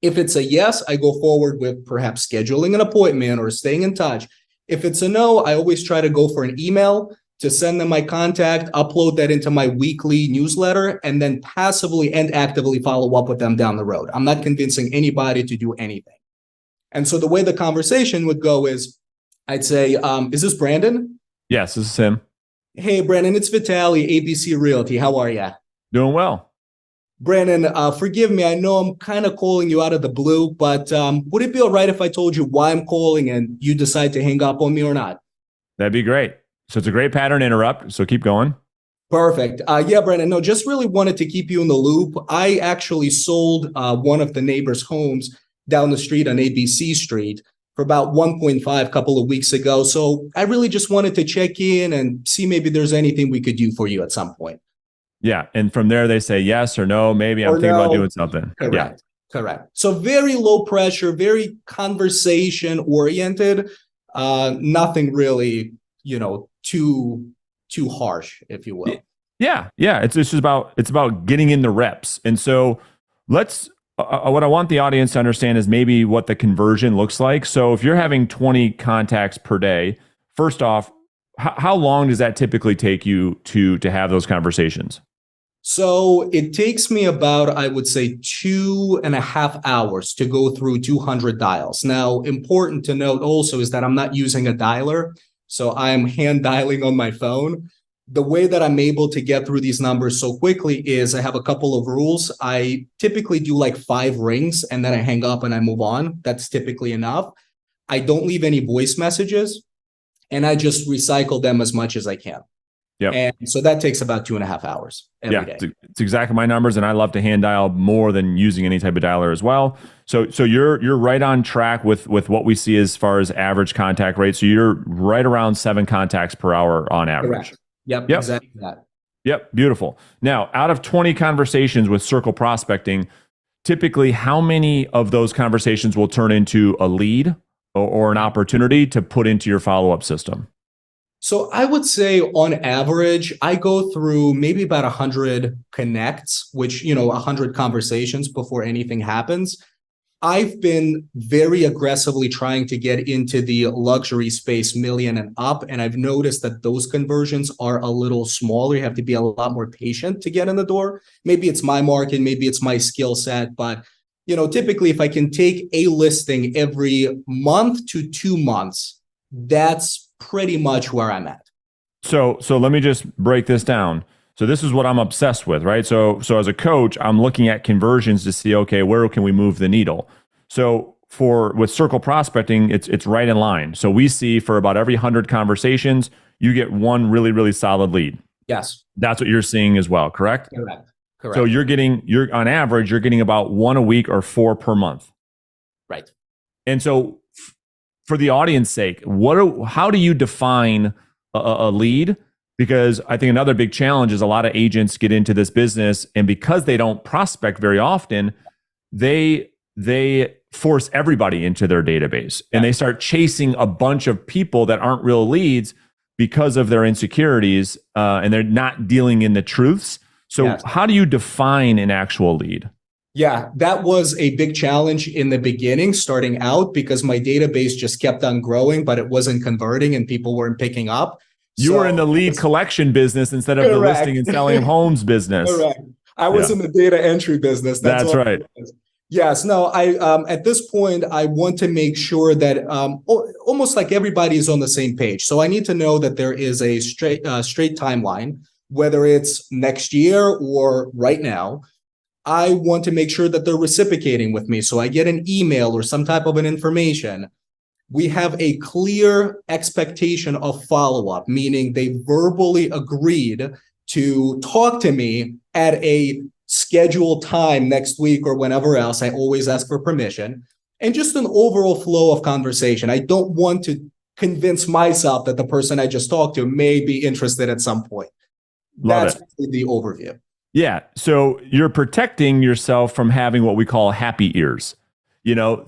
C: If it's a yes, I go forward with perhaps scheduling an appointment or staying in touch. If it's a no, I always try to go for an email to send them my contact, upload that into my weekly newsletter, and then passively and actively follow up with them down the road. I'm not convincing anybody to do anything. And so the way the conversation would go is, I'd say, is this Brandon?
A: Yes, this is him.
C: Hey, Brandon, it's Vitaly, ABC Realty. How are you?
A: Doing well.
C: Brandon, forgive me. I know I'm kind of calling you out of the blue, but would it be all right if I told you why I'm calling and you decide to hang up on me or not?
A: That'd be great. So it's a great pattern to interrupt. So keep going.
C: Perfect. Yeah, Brandon, no, just really wanted to keep you in the loop. I actually sold one of the neighbors' homes down the street on ABC Street for about 1.5 couple of weeks ago. So I really just wanted to check in and see maybe there's anything we could do for you at some point.
A: Yeah. And from there, they say yes or no. Maybe I'm thinking about doing something.
C: Correct.
A: Yeah.
C: Correct. So very low pressure, very conversation oriented. Nothing really, too harsh, if you will.
A: Yeah. It's just about getting in the reps. And so what I want the audience to understand is maybe what the conversion looks like. So if you're having 20 contacts per day, first off, how long does that typically take you to have those conversations?
C: So it takes me about, I would say, 2.5 hours to go through 200 dials. Now, important to note also is that I'm not using a dialer. So I'm hand dialing on my phone. The way that I'm able to get through these numbers so quickly is I have a couple of rules. I typically do like 5 rings and then I hang up and I move on. That's typically enough. I don't leave any voice messages and I just recycle them as much as I can.
A: Yep.
C: And so that takes about 2.5 hours every day.
A: It's exactly my numbers, and I love to hand dial more than using any type of dialer as well. So you're right on track with what we see as far as average contact rate. So you're right around 7 contacts per hour on average.
C: Correct. Yep. Exactly that.
A: Yep, beautiful. Now, out of 20 conversations with circle prospecting, typically how many of those conversations will turn into a lead or an opportunity to put into your follow-up system?
C: So I would say on average, I go through maybe about 100 connects, which, 100 conversations before anything happens. I've been very aggressively trying to get into the luxury space, million and up. And I've noticed that those conversions are a little smaller. You have to be a lot more patient to get in the door. Maybe it's my market, maybe it's my skill set, but typically if I can take a listing every month to 2 months, that's pretty much where I'm at.
A: So let me just break this down. So this is what I'm obsessed with, right? So as a coach, I'm looking at conversions to see, okay, where can we move the needle? So with circle prospecting, it's right in line. So we see for about every 100 conversations, you get one really, really solid lead.
C: Yes.
A: That's what you're seeing as well, correct?
C: Correct.
A: So you're on average, you're getting about one a week or 4 per month.
C: Right.
A: And so for the audience sake, how do you define a lead? Because I think another big challenge is a lot of agents get into this business, and because they don't prospect very often, they force everybody into their database, and they start chasing a bunch of people that aren't real leads because of their insecurities, and they're not dealing in the truths. So how do you define an actual lead?
C: Yeah, that was a big challenge in the beginning, starting out, because my database just kept on growing, but it wasn't converting and people weren't picking up.
A: You were in the lead collection business instead of the listing and selling homes business.
C: Correct. I was in the data entry business.
A: That's right.
C: Yes. No, at this point, I want to make sure that almost like everybody is on the same page. So I need to know that there is a straight timeline, whether it's next year or right now. I want to make sure that they're reciprocating with me. So I get an email or some type of an information. We have a clear expectation of follow-up, meaning they verbally agreed to talk to me at a scheduled time next week or whenever else. I always ask for permission, and just an overall flow of conversation. I don't want to convince myself that the person I just talked to may be interested at some point. That's the overview.
A: Yeah. So you're protecting yourself from having what we call happy ears.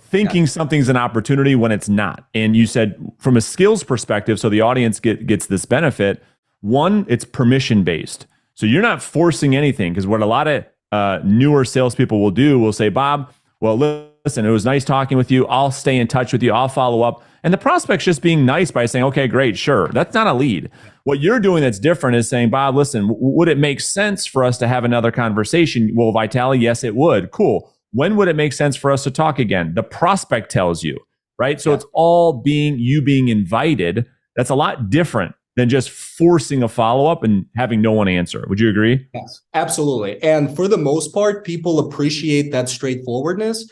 A: Thinking something's an opportunity when it's not. And you said from a skills perspective, so the audience gets this benefit. One, it's permission based. So you're not forcing anything, because what a lot of newer salespeople will say, Bob, well, listen, it was nice talking with you. I'll stay in touch with you. I'll follow up. And the prospect's just being nice by saying, okay, great, sure. That's not a lead. What you're doing that's different is saying, Bob, listen, would it make sense for us to have another conversation? Well, Vitaly, yes, it would. Cool. When would it make sense for us to talk again? The prospect tells you, right? So it's all being invited. That's a lot different than just forcing a follow-up and having no one answer. Would you agree?
C: Yes, absolutely. And for the most part, people appreciate that straightforwardness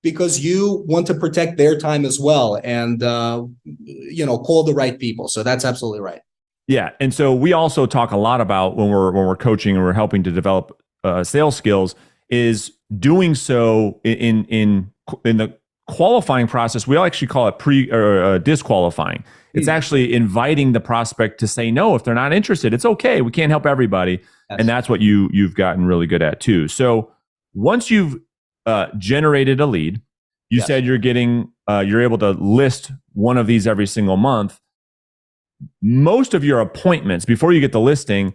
C: because you want to protect their time as well and, call the right people. So that's absolutely right.
A: Yeah. And so we also talk a lot about when we're coaching and we're helping to develop sales skills is doing so in the qualifying process. We actually call it disqualifying. It's actually inviting the prospect to say no if they're not interested. It's okay. We can't help everybody. Yes. And that's what you've gotten really good at too. So once you've generated a lead, you said you're able to list one of these every single month. Most of your appointments before you get the listing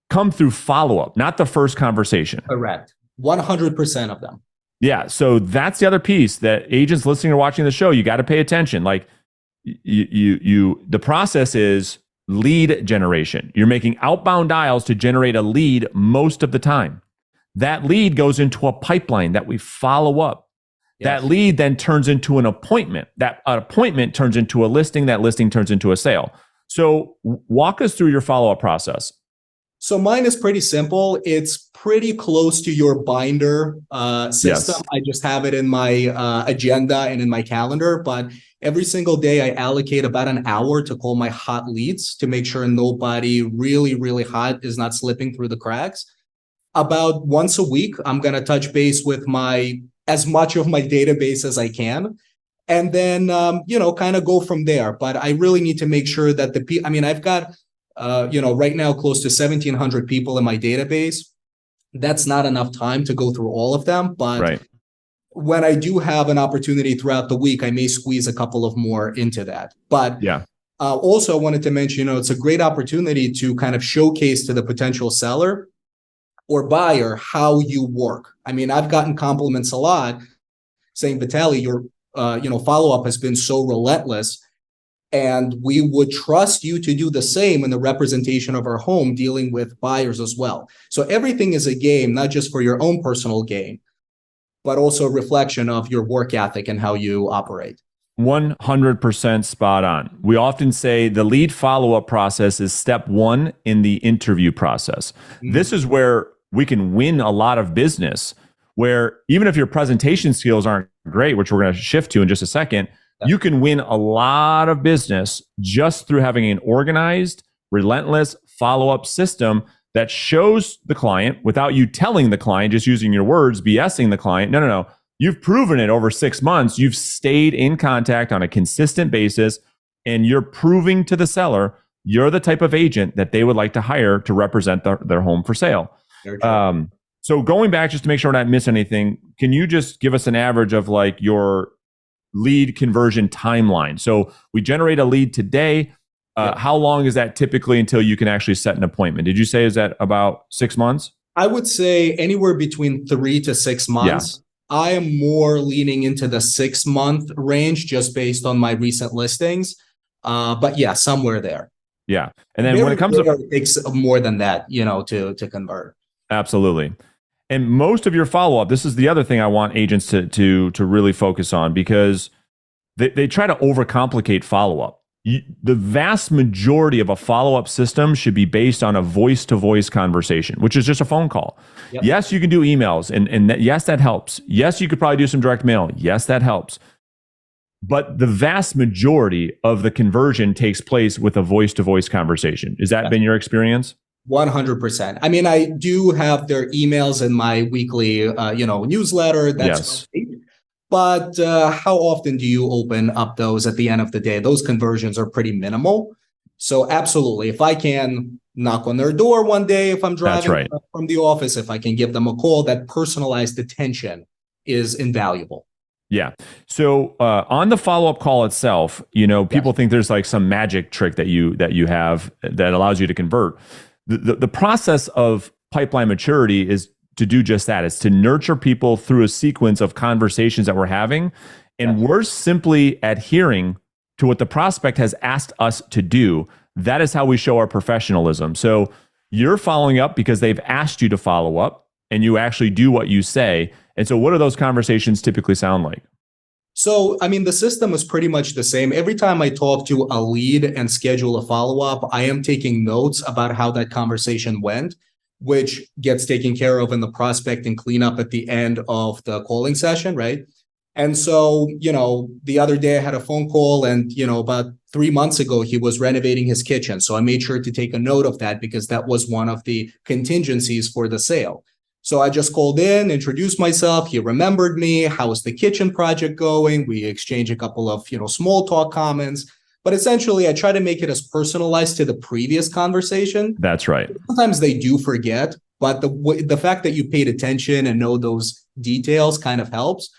A: come through follow-up, not the first conversation.
C: Correct. 100% of them.
A: Yeah. So that's the other piece that agents listening or watching the show, you got to pay attention. Like the process is lead generation. You're making outbound dials to generate a lead most of the time. That lead goes into a pipeline that we follow up. Yes. That lead then turns into an appointment. That appointment turns into a listing. That listing turns into a sale. So walk us through your follow-up process.
C: So mine is pretty simple. It's pretty close to your binder system. Yes. I just have it in my agenda and in my calendar, but every single day I allocate about an hour to call my hot leads to make sure nobody really, really hot is not slipping through the cracks. About once a week, I'm going to touch base with as much of my database as I can. And then, kind of go from there. But I really need to make sure that I've got, right now close to 1,700 people in my database. That's not enough time to go through all of them. But when I do have an opportunity throughout the week, I may squeeze a couple of more into that. But also I wanted to mention, it's a great opportunity to kind of showcase to the potential seller or buyer how you work. I mean, I've gotten compliments a lot saying, Vitaly, your follow-up has been so relentless. And we would trust you to do the same in the representation of our home, dealing with buyers as well. So everything is a game, not just for your own personal gain, but also a reflection of your work ethic and how you operate.
A: 100% spot on. We often say the lead follow-up process is step one in the interview process. This is where we can win a lot of business, where even if your presentation skills aren't great, which we're going to shift to in just a second, you can win a lot of business just through having an organized, relentless follow-up system that shows the client without you telling the client, just using your words, BSing the client. No. You've proven it over 6 months. You've stayed in contact on a consistent basis, and you're proving to the seller you're the type of agent that they would like to hire to represent their home for sale. So going back, just to make sure I don't miss anything, can you just give us an average of like your lead conversion timeline? So we generate a lead today. How long is that typically until you can actually set an appointment? Did you say is that about 6 months?
C: I would say anywhere between 3 to 6 months. Yeah. I am more leaning into the 6-month range just based on my recent listings. But yeah, somewhere there.
A: Yeah. And then when it comes to,
C: it takes more than that, to convert.
A: Absolutely. And most of your follow-up, this is the other thing I want agents to really focus on, because they try to overcomplicate follow-up. The vast majority of a follow-up system should be based on a voice-to-voice conversation, which is just a phone call. Yep. Yes, you can do emails, and yes, that helps. Yes, you could probably do some direct mail. Yes, that helps. But the vast majority of the conversion takes place with a voice-to-voice conversation. Has that been your experience?
C: 100%. I mean, I do have their emails in my weekly, newsletter. That's great. But how often do you open up those at the end of the day? Those conversions are pretty minimal. So absolutely, if I can knock on their door one day, if I'm driving from the office, if I can give them a call, that personalized attention is invaluable.
A: Yeah. So on the follow-up call itself, people think there's like some magic trick that you have that allows you to convert. The process of pipeline maturity is to do just that. It's to nurture people through a sequence of conversations that we're having. And we're simply adhering to what the prospect has asked us to do. That is how we show our professionalism. So you're following up because they've asked you to follow up, and you actually do what you say. And so what do those conversations typically sound like?
C: So, I mean, the system is pretty much the same. Every time I talk to a lead and schedule a follow-up, I am taking notes about how that conversation went, which gets taken care of in the prospecting cleanup at the end of the calling session, right? And so, the other day I had a phone call, and, about 3 months ago, he was renovating his kitchen. So I made sure to take a note of that because that was one of the contingencies for the sale. So I just called in, introduced myself. He remembered me. How's the kitchen project going? We exchanged a couple of, small talk comments. But essentially, I try to make it as personalized to the previous conversation.
A: That's right.
C: Sometimes they do forget, but the fact that you paid attention and know those details kind of helps.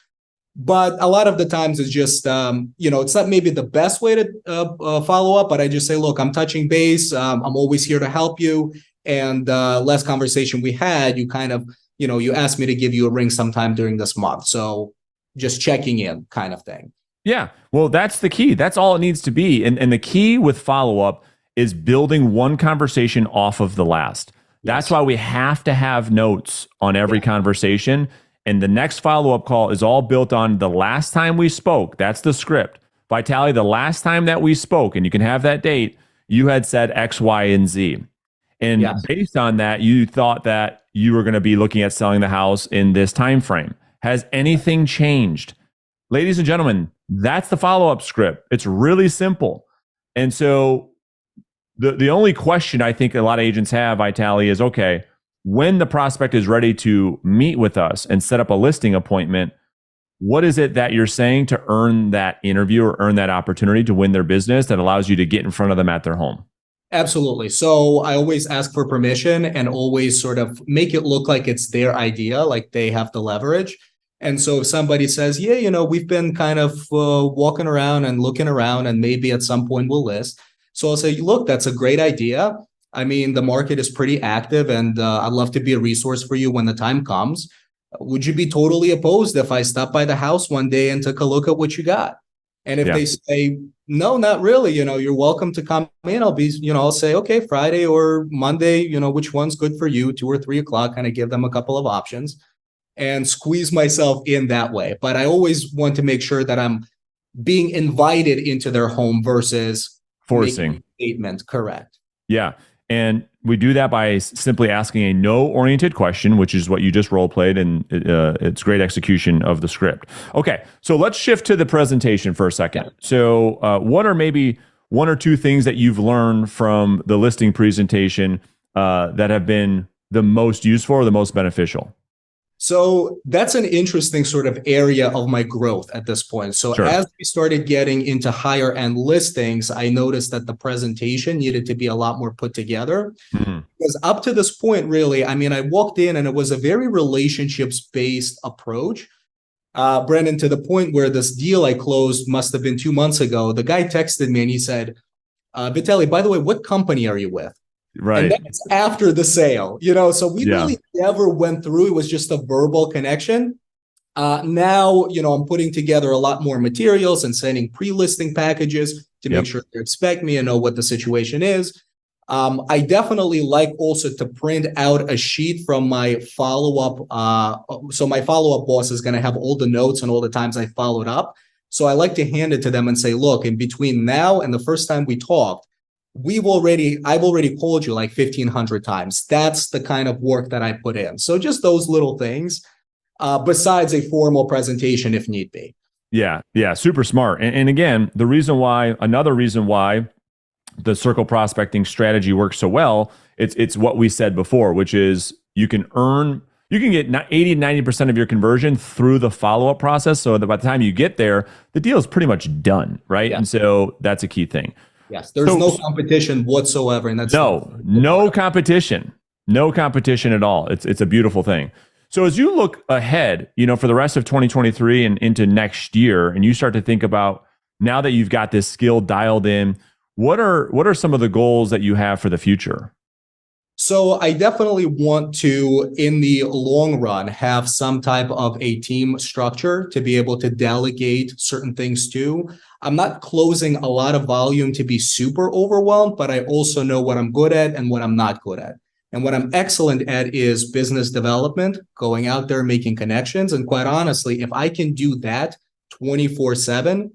C: But a lot of the times it's just, it's not maybe the best way to follow up, but I just say, look, I'm touching base. I'm always here to help you. And last conversation we had, you kind of, you asked me to give you a ring sometime during this month. So just checking in kind of thing.
A: Yeah. Well, that's the key. That's all it needs to be. And the key with follow-up is building one conversation off of the last. That's why we have to have notes on every conversation. And the next follow-up call is all built on the last time we spoke. That's the script. Vitaly, the last time that we spoke, and you can have that date, you had said X, Y, and Z. And based on that, you thought that you were going to be looking at selling the house in this time frame. Has anything changed? Ladies and gentlemen, that's the follow-up script. It's really simple. And so the only question I think a lot of agents have, Vitaly, is, okay, when the prospect is ready to meet with us and set up a listing appointment, what is it that you're saying to earn that interview or earn that opportunity to win their business that allows you to get in front of them at their home?
C: Absolutely. So I always ask for permission and always sort of make it look like it's their idea, like they have the leverage. And so if somebody says, yeah, we've been kind of walking around and looking around and maybe at some point we'll list. So I'll say, look, that's a great idea. I mean, the market is pretty active and I'd love to be a resource for you when the time comes. Would you be totally opposed if I stopped by the house one day and took a look at what you got? And if they say, no, not really, you're welcome to come in. I'll say, okay, Friday or Monday, which one's good for you, 2 or 3 o'clock, kind of give them a couple of options and squeeze myself in that way. But I always want to make sure that I'm being invited into their home versus
A: Forcing.
C: making a statement. Correct.
A: Yeah. And we do that by simply asking a no-oriented question, which is what you just role-played, and it's great execution of the script. Okay, so let's shift to the presentation for a second. So what are maybe one or two things that you've learned from the listing presentation that have been the most useful or the most beneficial?
C: So that's an interesting sort of area of my growth at this point. So
A: Sure.
C: as we started getting into higher end listings, I noticed that the presentation needed to be a lot more put together.
A: Mhm.
C: Because up to this point, really, I mean, I walked in and it was a very relationships-based approach. Brendan, to the point where this deal I closed must have been 2 months ago, the guy texted me and he said, Vitaly, by the way, what company are you with?
A: Right.
C: And that's after the sale, so we
A: Yeah.
C: really never went through. It was just a verbal connection. Now, I'm putting together a lot more materials and sending pre-listing packages to make sure they expect me and know what the situation is. I definitely like also to print out a sheet from my follow-up. So my follow-up boss is going to have all the notes and all the times I followed up. So I like to hand it to them and say, look, in between now and the first time we talked, I've already called you like 1,500 times. That's the kind of work that I put in. So just those little things, besides a formal presentation if need be.
A: Yeah. Super smart. And again, another reason why the circle prospecting strategy works so well, it's what we said before, which is you can get 80, 90% of your conversion through the follow-up process. So that by the time you get there, the deal is pretty much done, right? Yeah. And so that's a key thing.
C: Yes, there's no competition whatsoever. And that's
A: no competition at all. It's a beautiful thing. So as you look ahead, for the rest of 2023 and into next year, and you start to think about now that you've got this skill dialed in, what are some of the goals that you have for the future?
C: So I definitely want to, in the long run, have some type of a team structure to be able to delegate certain things to. I'm not closing a lot of volume to be super overwhelmed, but I also know what I'm good at and what I'm not good at. And what I'm excellent at is business development, going out there, making connections. And quite honestly, if I can do that 24/7,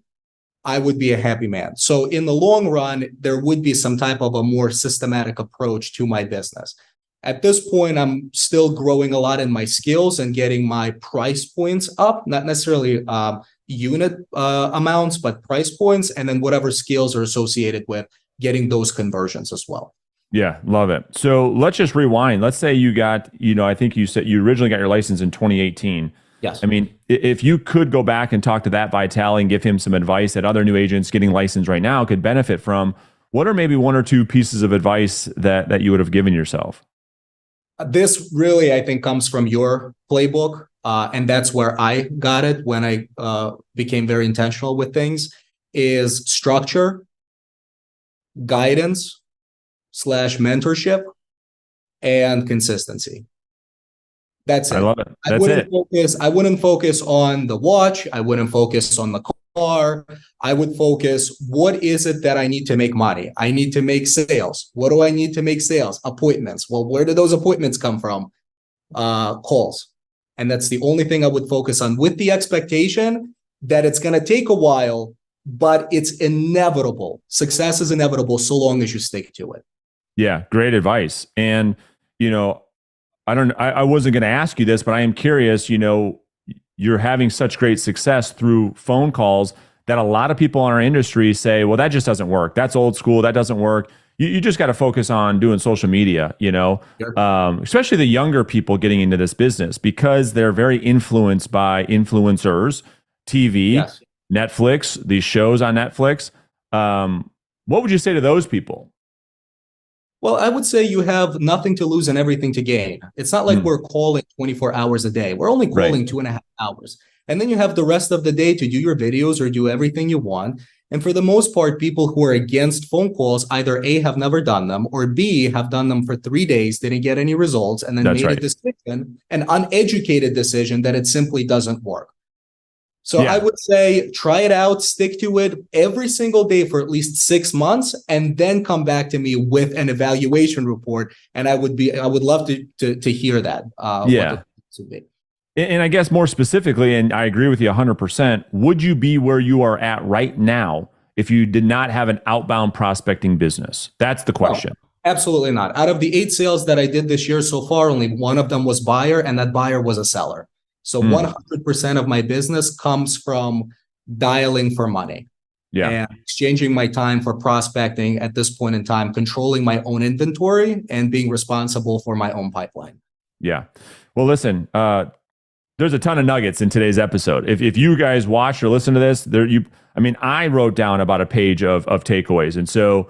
C: I would be a happy man. So in the long run, there would be some type of a more systematic approach to my business. At this point, I'm still growing a lot in my skills and getting my price points up, not necessarily unit amounts, but price points, and then whatever skills are associated with getting those conversions as well.
A: Yeah, love it. So let's just rewind. Let's say you got, I think you said you originally got your license in 2018.
C: Yes.
A: I mean, if you could go back and talk to that Vitaly and give him some advice that other new agents getting licensed right now could benefit from, what are maybe one or two pieces of advice that you would have given yourself?
C: This really, I think, comes from your playbook. And that's where I got it when I became very intentional with things, is structure, guidance / mentorship, and consistency. That's it.
A: I love it.
C: I wouldn't focus on the watch. I wouldn't focus on the car. I would focus, what is it that I need to make money? I need to make sales. What do I need to make sales? Appointments. Well, where do those appointments come from? Calls. And that's the only thing I would focus on, with the expectation that it's going to take a while, but it's inevitable. Success is inevitable so long as you stick to it.
A: Yeah, great advice. And, I wasn't going to ask you this, but I am curious, you're having such great success through phone calls that a lot of people in our industry say, well, that just doesn't work. That's old school. That doesn't work. You just got to focus on doing social media,
C: Sure.
A: Especially the younger people getting into this business, because they're very influenced by influencers, TV,
C: Yes.
A: Netflix, these shows on Netflix. What would you say to those people?
C: Well, I would say you have nothing to lose and everything to gain. It's not like we're calling 24 hours a day. We're only calling 2.5 hours. And then you have the rest of the day to do your videos or do everything you want. And for the most part, people who are against phone calls either A, have never done them, or B, have done them for 3 days, didn't get any results, and then made a decision, an uneducated decision, that it simply doesn't work. So I would say try it out, stick to it every single day for at least 6 months, and then come back to me with an evaluation report. And I would love to hear that.
A: Yeah.
C: What the
A: And I guess more specifically, and I agree with you 100%, would you be where you are at right now if you did not have an outbound prospecting business? That's the question.
C: No, absolutely not. Out of the 8 sales that I did this year so far, only one of them was buyer, and that buyer was a seller. So 100% of my business comes from dialing for money.
A: Yeah.
C: And exchanging my time for prospecting at this point in time, controlling my own inventory and being responsible for my own pipeline.
A: Yeah. Well, listen, there's a ton of nuggets in today's episode. If you guys watch or listen to this, I wrote down about a page of takeaways. And so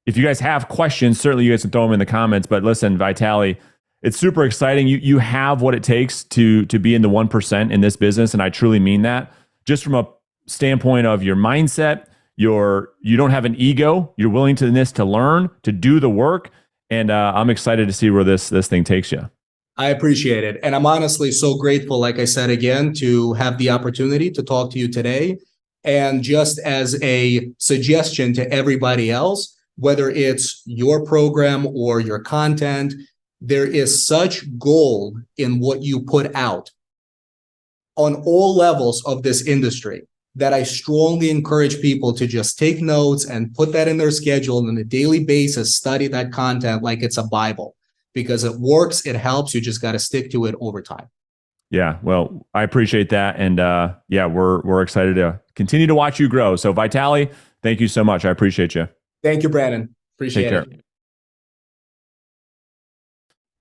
A: if you guys have questions, certainly you guys can throw them in the comments. But listen, Vitaly, it's super exciting. You have what it takes to be in the 1% in this business. And I truly mean that. Just from a standpoint of your mindset, you don't have an ego. You're willing to learn, to do the work. And I'm excited to see where this thing takes you.
C: I appreciate it. And I'm honestly so grateful, like I said again, to have the opportunity to talk to you today. And just as a suggestion to everybody else, whether it's your program or your content, there is such gold in what you put out on all levels of this industry that I strongly encourage people to just take notes and put that in their schedule and on a daily basis, study that content like it's a Bible, because it works, it helps. You just got to stick to it over time.
A: Yeah, well, I appreciate that. And we're excited to continue to watch you grow. So Vitaly, thank you so much. I appreciate you.
C: Thank you, Brandon. Appreciate it.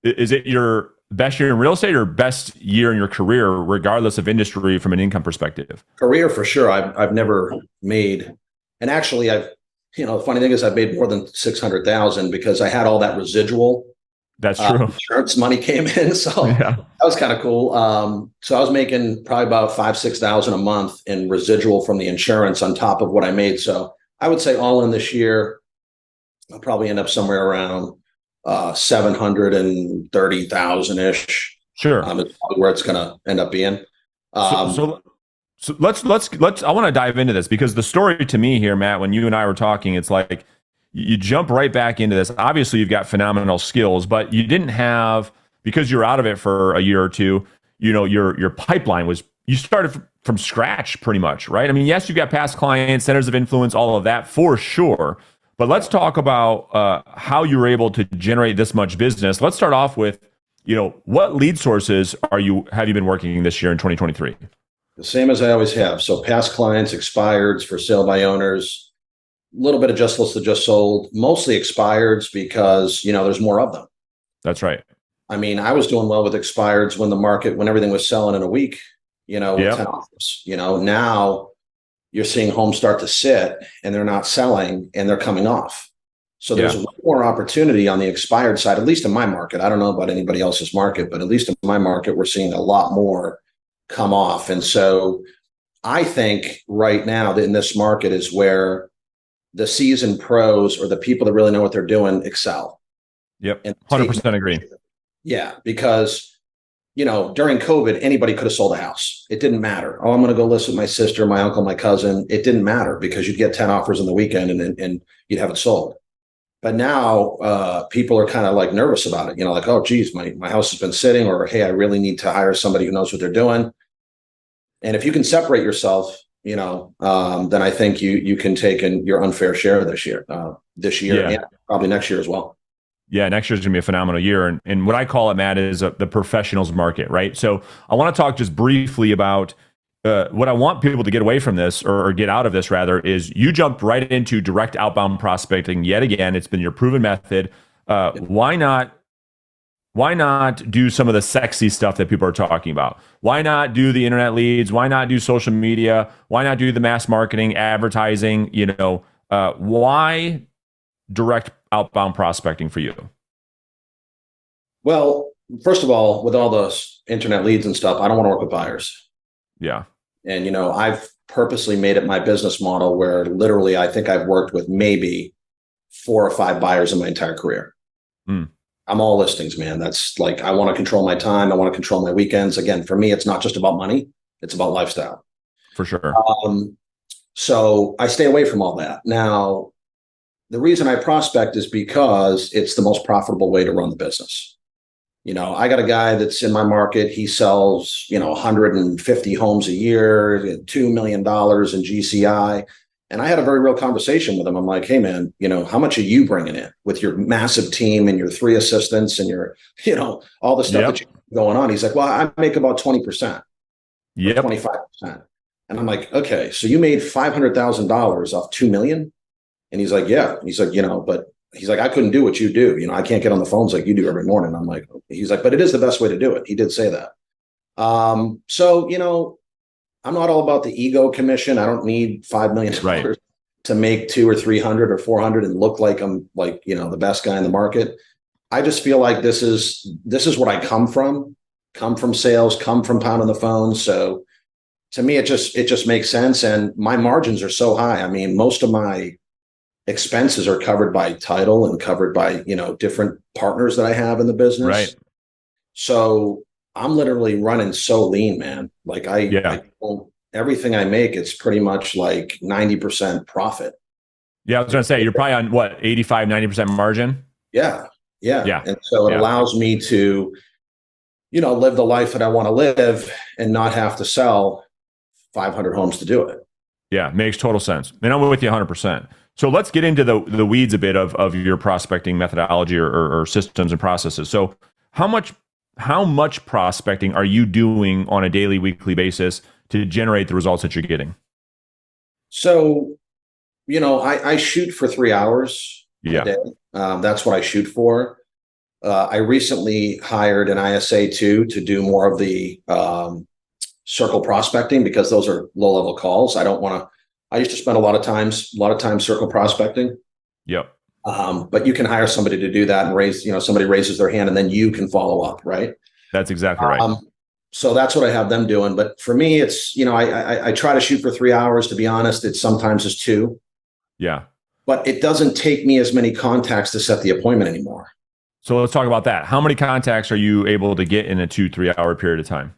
A: Is it your best year in real estate or best year in your career, regardless of industry from an income perspective?
D: Career for sure. I've never made, and actually the funny thing is I've made more than 600,000 because I had all that residual.
A: That's true.
D: Insurance money came in. So
A: yeah.
D: That was kind of cool. So I was making probably about 5,000-6,000 a month in residual from the insurance on top of what I made. So I would say all in this year, I'll probably end up somewhere around 730,000 ish.
A: Sure.
D: It's probably where it's going to end up being.
A: So let's I want to dive into this, because the story to me here, Matt, when you and I were talking, it's like you jump right back into this. Obviously you've got phenomenal skills, but you didn't have, because you're out of it for a year or two, your pipeline you started from scratch pretty much, right? I mean, yes, you've got past clients, centers of influence, all of that for sure. But let's talk about how you were able to generate this much business. Let's start off with, what lead sources have you been working this year in 2023?
D: The same as I always have. So past clients, expireds, for sale by owners, a little bit of just listed, just sold, mostly expireds because, there's more of them.
A: That's right.
D: I mean, I was doing well with expireds when everything was selling in a week, with 10 offers. Now you're seeing homes start to sit and they're not selling and they're coming off. So there's more opportunity on the expired side, at least in my market. I don't know about anybody else's market, but at least in my market, we're seeing a lot more come off. And so I think right now that in this market is where the seasoned pros or the people that really know what they're doing excel.
A: Yep. 100% agree.
D: Yeah. Because, during COVID, anybody could have sold a house. It didn't matter. Oh, I'm going to go list with my sister, my uncle, my cousin. It didn't matter because you'd get 10 offers in the weekend and you'd have it sold. But now people are kind of like nervous about it. Like, oh, geez, my house has been sitting, or, hey, I really need to hire somebody who knows what they're doing. And if you can separate yourself, then I think you can take in your unfair share this year and probably next year as well.
A: Yeah, next year's going to be a phenomenal year. And what I call it, Matt, is the professionals market, right? So I want to talk just briefly about what I want people to get away from this, or get out of this rather, is you jumped right into direct outbound prospecting yet again. It's been your proven method. Why not do some of the sexy stuff that people are talking about? Why not do the internet leads? Why not do social media? Why not do the mass marketing, advertising? Why direct outbound prospecting for you?
D: Well, first of all, with all those internet leads and stuff, I don't want to work with buyers.
A: Yeah.
D: And, I've purposely made it my business model where literally I think I've worked with maybe 4 or 5 buyers in my entire career. I'm all listings, man. That's like, I want to control my time. I want to control my weekends. Again, for me, it's not just about money. It's about lifestyle.
A: For sure.
D: So I stay away from all that. Now, the reason I prospect is because it's the most profitable way to run the business. I got a guy that's in my market. He sells, 150 homes a year, $2 million in GCI. And I had a very real conversation with him. I'm like, hey, man, how much are you bringing in with your massive team and your 3 assistants and your, all the stuff that you going on? He's like, well, I make about 20% or 25%. And I'm like, okay, so you made $500,000 off 2 million. And he's like, yeah. He's like, but he's like, I couldn't do what you do. I can't get on the phones like you do every morning. I'm like, he's like, but it is the best way to do it. He did say that. So, I'm not all about the ego commission. I don't need $5 million to make 200 or 300 or 400 and look like I'm like, the best guy in the market. I just feel like this is what I come from sales, come from pounding the phone. So to me, it just makes sense. And my margins are so high. I mean, most of my expenses are covered by title and covered by, different partners that I have in the business.
A: Right.
D: So I'm literally running so lean, man. Like everything I make, it's pretty much like 90% profit.
A: Yeah. I was going to say, you're probably on what, 85, 90% margin?
D: Yeah. And so it allows me to, live the life that I want to live and not have to sell 500 homes to do it.
A: Yeah. Makes total sense. And I'm with you 100%. So let's get into the weeds a bit of your prospecting methodology or systems and processes. So how much prospecting are you doing on a daily, weekly basis to generate the results that you're getting?
D: So, I shoot for 3 hours a day. That's what I shoot for. I recently hired an ISA to do more of the circle prospecting because those are low level calls. I used to spend a lot of time circle prospecting.
A: Yep.
D: But you can hire somebody to do that and somebody raises their hand and then you can follow up, right?
A: That's exactly right.
D: So that's what I have them doing. But for me, it's, I try to shoot for 3 hours. To be honest, it sometimes is 2.
A: Yeah.
D: But it doesn't take me as many contacts to set the appointment anymore.
A: So let's talk about that. How many contacts are you able to get in a 2-3 hour period of time?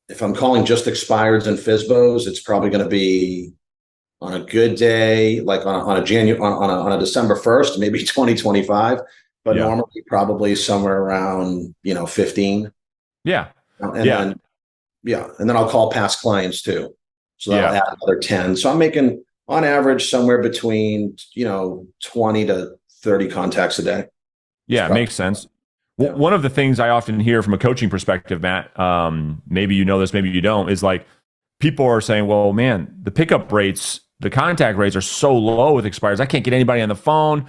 D: If I'm calling just expireds and FSBOs, it's probably going to be on a good day, like on a December 1st, maybe 2025, but normally probably somewhere around, 15.
A: Yeah.
D: And then I'll call past clients too. So that'll add another 10. So I'm making on average somewhere between, 20 to 30 contacts a day.
A: Yeah, makes sense. Yeah. One of the things I often hear from a coaching perspective, Matt, maybe you know this, maybe you don't, is like people are saying, well, man, the pickup rates, the contact rates are so low with expireds. I can't get anybody on the phone.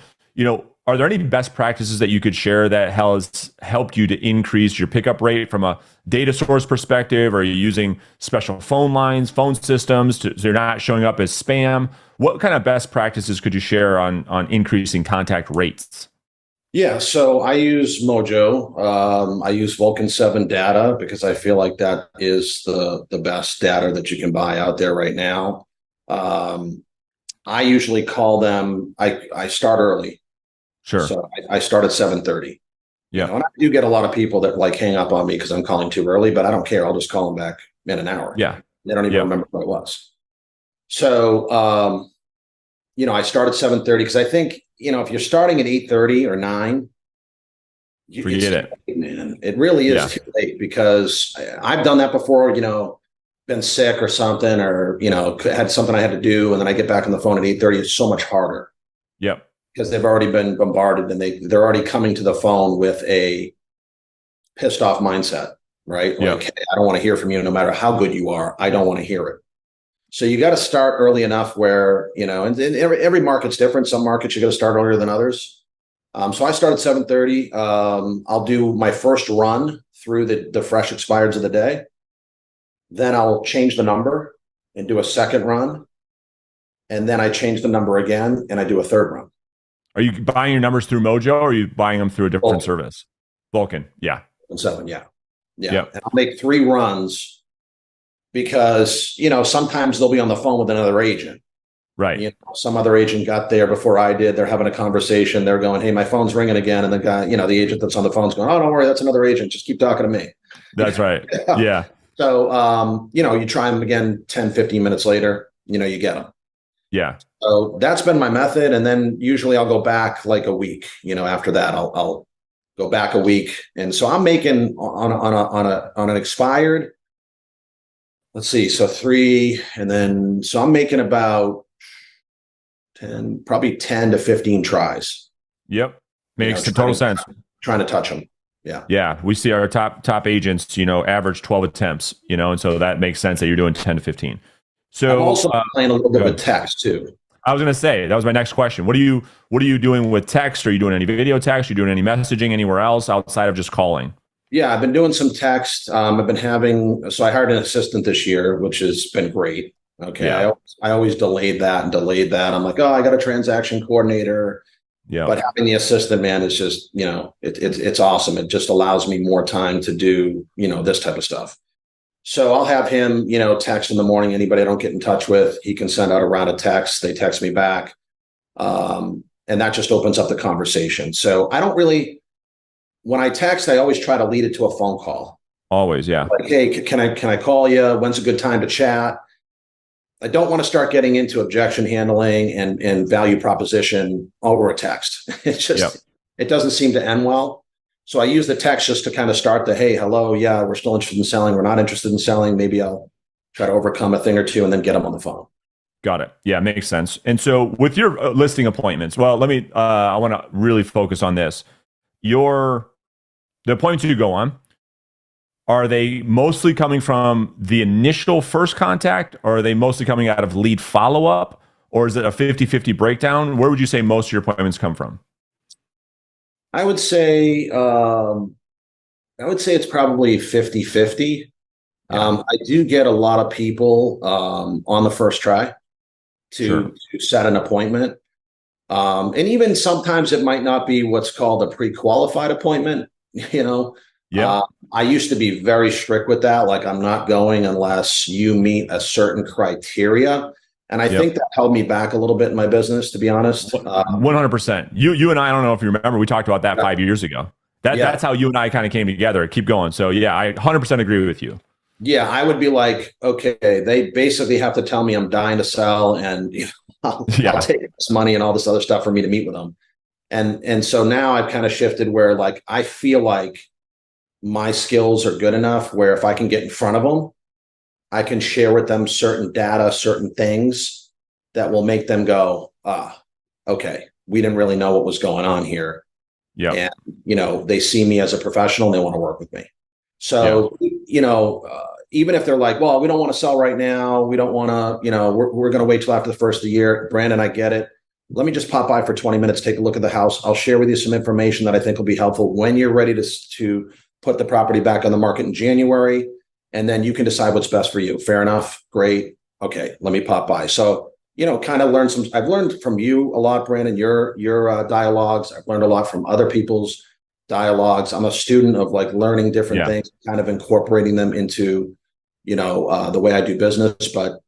A: Are there any best practices that you could share that has helped you to increase your pickup rate from a data source perspective? Are you using special phone lines, phone systems so you're not showing up as spam? What kind of best practices could you share on increasing contact rates?
D: Yeah, so I use Mojo. I use Vulcan 7 data because I feel like that is the best data that you can buy out there right now. I usually call them, I start early.
A: Sure.
D: So I start at 7:30.
A: Yeah.
D: And I do get a lot of people that like hang up on me because I'm calling too early, but I don't care. I'll just call them back in an hour.
A: Yeah.
D: They don't even remember what it was. So, I start at 7:30 because I think, if you're starting at 8:30 or 9,
A: forget it.
D: Man, it really is too late because I've done that before, been sick or something, or, had something I had to do. And then I get back on the phone at 8:30. It's so much harder.
A: Yep.
D: Because they've already been bombarded and they're already coming to the phone with a pissed off mindset, right? Like, hey, I don't want to hear from you no matter how good you are. I don't want to hear it. So you got to start early enough where, and every market's different. Some markets you got to start earlier than others. So I start at 7:30. I'll do my first run through the fresh expireds of the day. Then I'll change the number and do a second run. And then I change the number again and I do a third run.
A: Are you buying your numbers through Mojo or are you buying them through a different service? Vulcan. Yeah.
D: 7. Yeah. Yep. And I'll make 3 runs because, sometimes they'll be on the phone with another agent.
A: Right.
D: Some other agent got there before I did. They're having a conversation. They're going, hey, my phone's ringing again. And the guy, the agent that's on the phone's going, oh, don't worry. That's another agent. Just keep talking to me.
A: That's right. Yeah.
D: So, you try them again, 10, 15 minutes later, you get them.
A: Yeah.
D: So that's been my method. And then usually I'll go back like a week, after that, I'll go back a week. And so I'm making on an expired, let's see, so 3, and then, so I'm making about probably 10 to 15 tries.
A: Yep. Makes total sense.
D: Trying to touch them. Yeah.
A: Yeah. We see our top agents, average 12 attempts, and so that makes sense that you're doing 10 to 15. So
D: I'm also playing a little bit with text too.
A: I was going to say, that was my next question. What are you doing with text? Are you doing any video text? Are you doing any messaging anywhere else outside of just calling?
D: Yeah, I've been doing some text. I've been so I hired an assistant this year, which has been great. Okay.
A: Yeah.
D: I always delayed that. I'm like, oh, I got a transaction coordinator.
A: Yeah.
D: But having the assistant, man, is just, it's awesome. It just allows me more time to do, this type of stuff. So I'll have him, text in the morning. Anybody I don't get in touch with, he can send out a round of texts. They text me back. And that just opens up the conversation. So I don't really, when I text, I always try to lead it to a phone call.
A: Always. Yeah.
D: Like, hey, can I call you? When's a good time to chat? I don't want to start getting into objection handling and value proposition over a text. It's just, It doesn't seem to end well. So I use the text just to kind of start the, hey, hello, yeah, we're still interested in selling. We're not interested in selling. Maybe I'll try to overcome a thing or two and then get them on the phone.
A: Got it. Yeah, makes sense. And so with your listing appointments, well, I want to really focus on this. The appointments you go on, are they mostly coming from the initial first contact, or are they mostly coming out of lead follow-up, or is it a 50-50 breakdown? Where would you say most of your appointments come from?
D: I would say it's probably 50-50. I do get a lot of people on the first try to set an appointment. And even sometimes it might not be what's called a pre-qualified appointment, I used to be very strict with that. Like, I'm not going unless you meet a certain criteria. And I think that held me back a little bit in my business, to be honest.
A: 100%. You and I don't know if you remember, we talked about that 5 years ago. That's how you and I kind of came together. Keep going. So yeah, I 100% agree with you.
D: Yeah, I would be like, okay, they basically have to tell me I'm dying to sell, and I'll take this money and all this other stuff for me to meet with them. And so now I've kind of shifted where, like, I feel like my skills are good enough where if I can get in front of them, I can share with them certain data, certain things that will make them go, okay, we didn't really know what was going on here.
A: Yeah.
D: And, they see me as a professional and they want to work with me. So, even if they're like, well, we don't want to sell right now, we don't want to, we're going to wait till after the first of the year. Brandon, I get it. Let me just pop by for 20 minutes, take a look at the house. I'll share with you some information that I think will be helpful when you're ready to put the property back on the market in January. And then you can decide what's best for you. Fair enough. Great. Okay. Let me pop by. So, kind of I've learned from you a lot, Brandon, your dialogues. I've learned a lot from other people's dialogues. I'm a student of like learning different things, kind of incorporating them into, the way I do business. But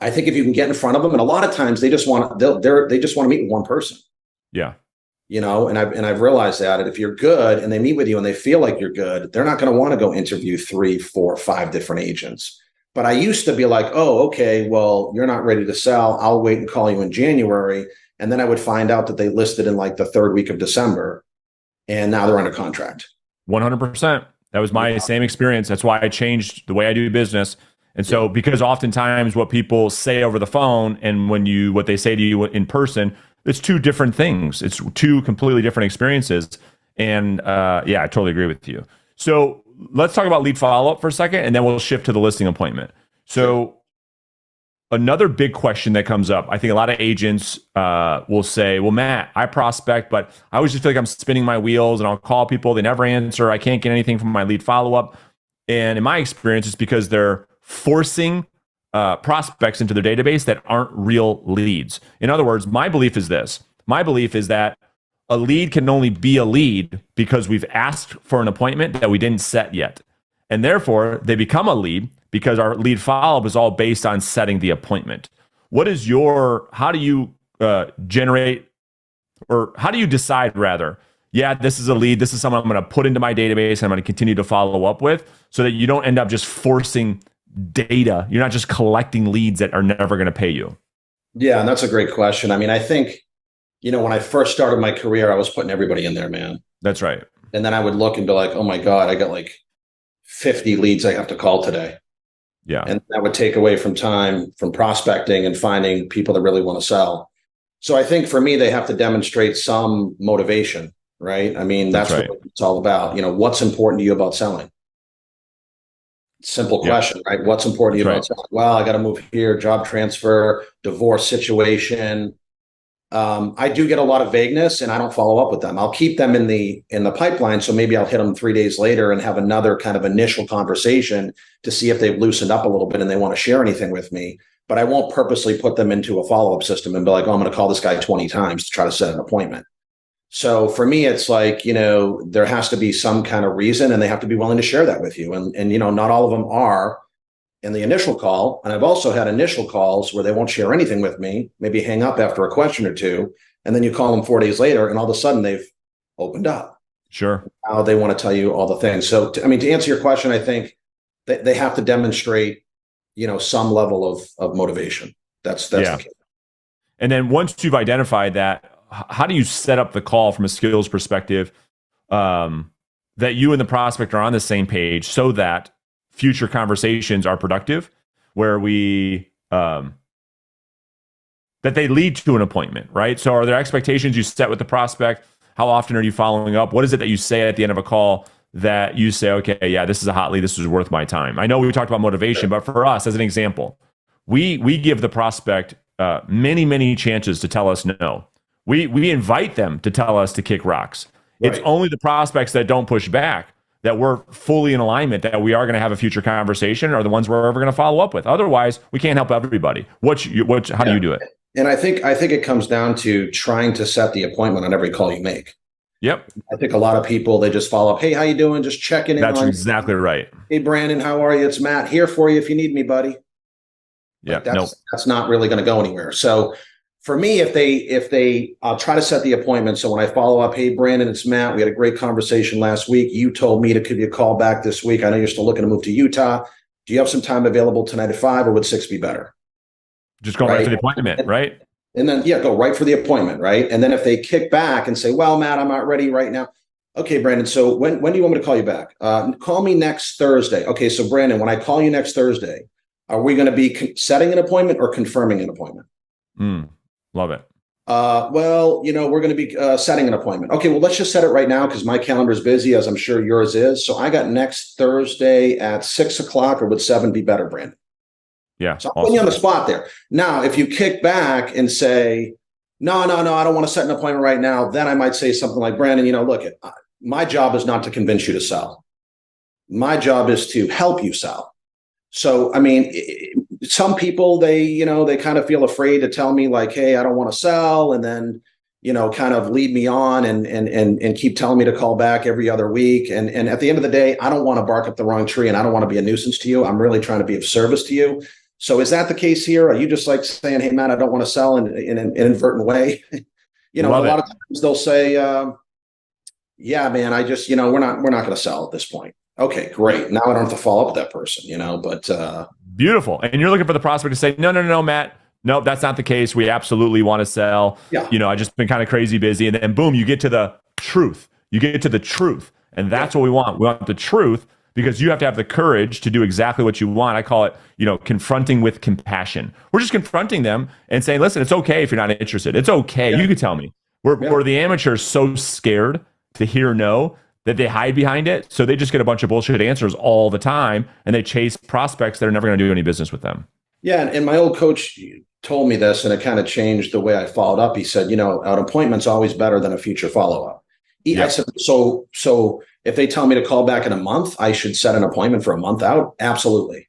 D: I think if you can get in front of them, and a lot of times they just want to meet with one person.
A: Yeah.
D: And I've realized that if you're good and they meet with you and they feel like you're good, they're not going to want to go interview 3, 4, 5 different agents. But I used to be like, oh, okay, well, you're not ready to sell. I'll wait and call you in January. And then I would find out that they listed in like the 3rd week of December, and now they're under contract.
A: 100%. That was my same experience. That's why I changed the way I do business. And so, because oftentimes what people say over the phone and what they say to you in person, it's 2 different things. It's 2 completely different experiences. And I totally agree with you. So let's talk about lead follow-up for a second, and then we'll shift to the listing appointment. So another big question that comes up, I think a lot of agents will say, well, Matt, I prospect, but I always just feel like I'm spinning my wheels and I'll call people. They never answer. I can't get anything from my lead follow-up. And in my experience, it's because they're forcing prospects into their database that aren't real leads. In other words, my belief is this. My belief is that a lead can only be a lead because we've asked for an appointment that we didn't set yet. And therefore, they become a lead because our lead follow-up is all based on setting the appointment. How do you generate, or how do you decide rather, this is a lead, this is someone I'm going to put into my database and I'm going to continue to follow up with, so that you don't end up just forcing data. You're not just collecting leads that are never going to pay you.
D: Yeah, and that's a great question. I mean, I think, when I first started my career, I was putting everybody in there, man.
A: That's right.
D: And then I would look and be like, oh my God, I got like 50 leads I have to call today.
A: Yeah.
D: And that would take away from time from prospecting and finding people that really want to sell. So I think for me, they have to demonstrate some motivation, right? I mean, that's
A: right.
D: what it's all about. You know, what's important to you about selling? Simple question, right? What's important to you about selling? Well, I got to move here, job transfer, divorce situation. I do get a lot of vagueness and I don't follow up with them. I'll keep them in the pipeline. So maybe I'll hit them 3 days later and have another kind of initial conversation to see if they've loosened up a little bit and they want to share anything with me. But I won't purposely put them into a follow-up system and be like, oh, I'm going to call this guy 20 times to try to set an appointment. So for me, it's like, you know, there has to be some kind of reason and they have to be willing to share that with you. And you know, not all of them are in the initial call. And I've also had initial calls where they won't share anything with me, maybe hang up after a question or two. And then you call them 4 days later and all of a sudden they've opened up.
A: Sure.
D: Now they want to tell you all the things. So, I mean, to answer your question, I think they have to demonstrate, you know, some level of motivation. That's the key.
A: And then once you've identified that, how do you set up the call from a skills perspective that you and the prospect are on the same page so that future conversations are productive, where we that they lead to an appointment, right? So are there expectations you set with the prospect? How often are you following up? What is it that you say at the end of a call that you say, okay, yeah, this is a hot lead, this is worth my time? I know we talked about motivation, but for us, as an example, we give the prospect many chances to tell us no. We invite them to tell us to kick rocks. Right. It's only the prospects that don't push back, that we're fully in alignment, that we are going to have a future conversation, are the ones we're ever going to follow up with. Otherwise, we can't help everybody. How do you do it?
D: And I think it comes down to trying to set the appointment on every call you make.
A: Yep.
D: I think a lot of people, they just follow up. Hey, how you doing? Just checking in.
A: That's exactly right.
D: Hey, Brandon, how are you? It's Matt here for you if you need me, buddy.
A: Yeah.
D: That's not really going to go anywhere. So for me, I'll try to set the appointment. So when I follow up, hey, Brandon, it's Matt. We had a great conversation last week. You told me to give you a call back this week. I know you're still looking to move to Utah. Do you have some time available tonight at 5 or would 6 be better?
A: Just go right for the appointment, right?
D: And then, go right for the appointment, right? And then if they kick back and say, well, Matt, I'm not ready right now. Okay, Brandon, so when do you want me to call you back? Call me next Thursday. Okay, so Brandon, when I call you next Thursday, are we going to be setting an appointment or confirming an appointment?
A: Love it.
D: Well, we're going to be setting an appointment. Okay, well, let's just set it right now because my calendar is busy, as I'm sure yours is. So I got next Thursday at 6 o'clock, or would 7 be better, Brandon?
A: Yeah.
D: So I'm putting you on the spot there. Now, if you kick back and say, no, I don't want to set an appointment right now, then I might say something like, Brandon, look, my job is not to convince you to sell. My job is to help you sell. So, I mean, some people, they kind of feel afraid to tell me like, hey, I don't want to sell. And then, kind of lead me on and keep telling me to call back every other week. And at the end of the day, I don't want to bark up the wrong tree and I don't want to be a nuisance to you. I'm really trying to be of service to you. So is that the case here? Are you just like saying, hey, Matt, I don't want to sell in an inadvertent way? A lot of times they'll say, yeah, man, I just, we're not going to sell at this point. Okay, great. Now I don't have to follow up with that person, but.
A: Beautiful. And you're looking for the prospect to say, no, Matt, no, that's not the case. We absolutely want to sell. Yeah. I just been kind of crazy busy. And then boom, you get to the truth. And that's what we want. We want the truth because you have to have the courage to do exactly what you want. I call it, confronting with compassion. We're just confronting them and saying, listen, it's okay if you're not interested. It's okay. Yeah. You can tell me. We're the amateurs so scared to hear no that they hide behind it. So they just get a bunch of bullshit answers all the time and they chase prospects that are never going to do any business with them. Yeah.
D: And my old coach told me this and it kind of changed the way I followed up. He said, an appointment's always better than a future follow-up. I said, so if they tell me to call back in a month, I should set an appointment for a month out? Absolutely.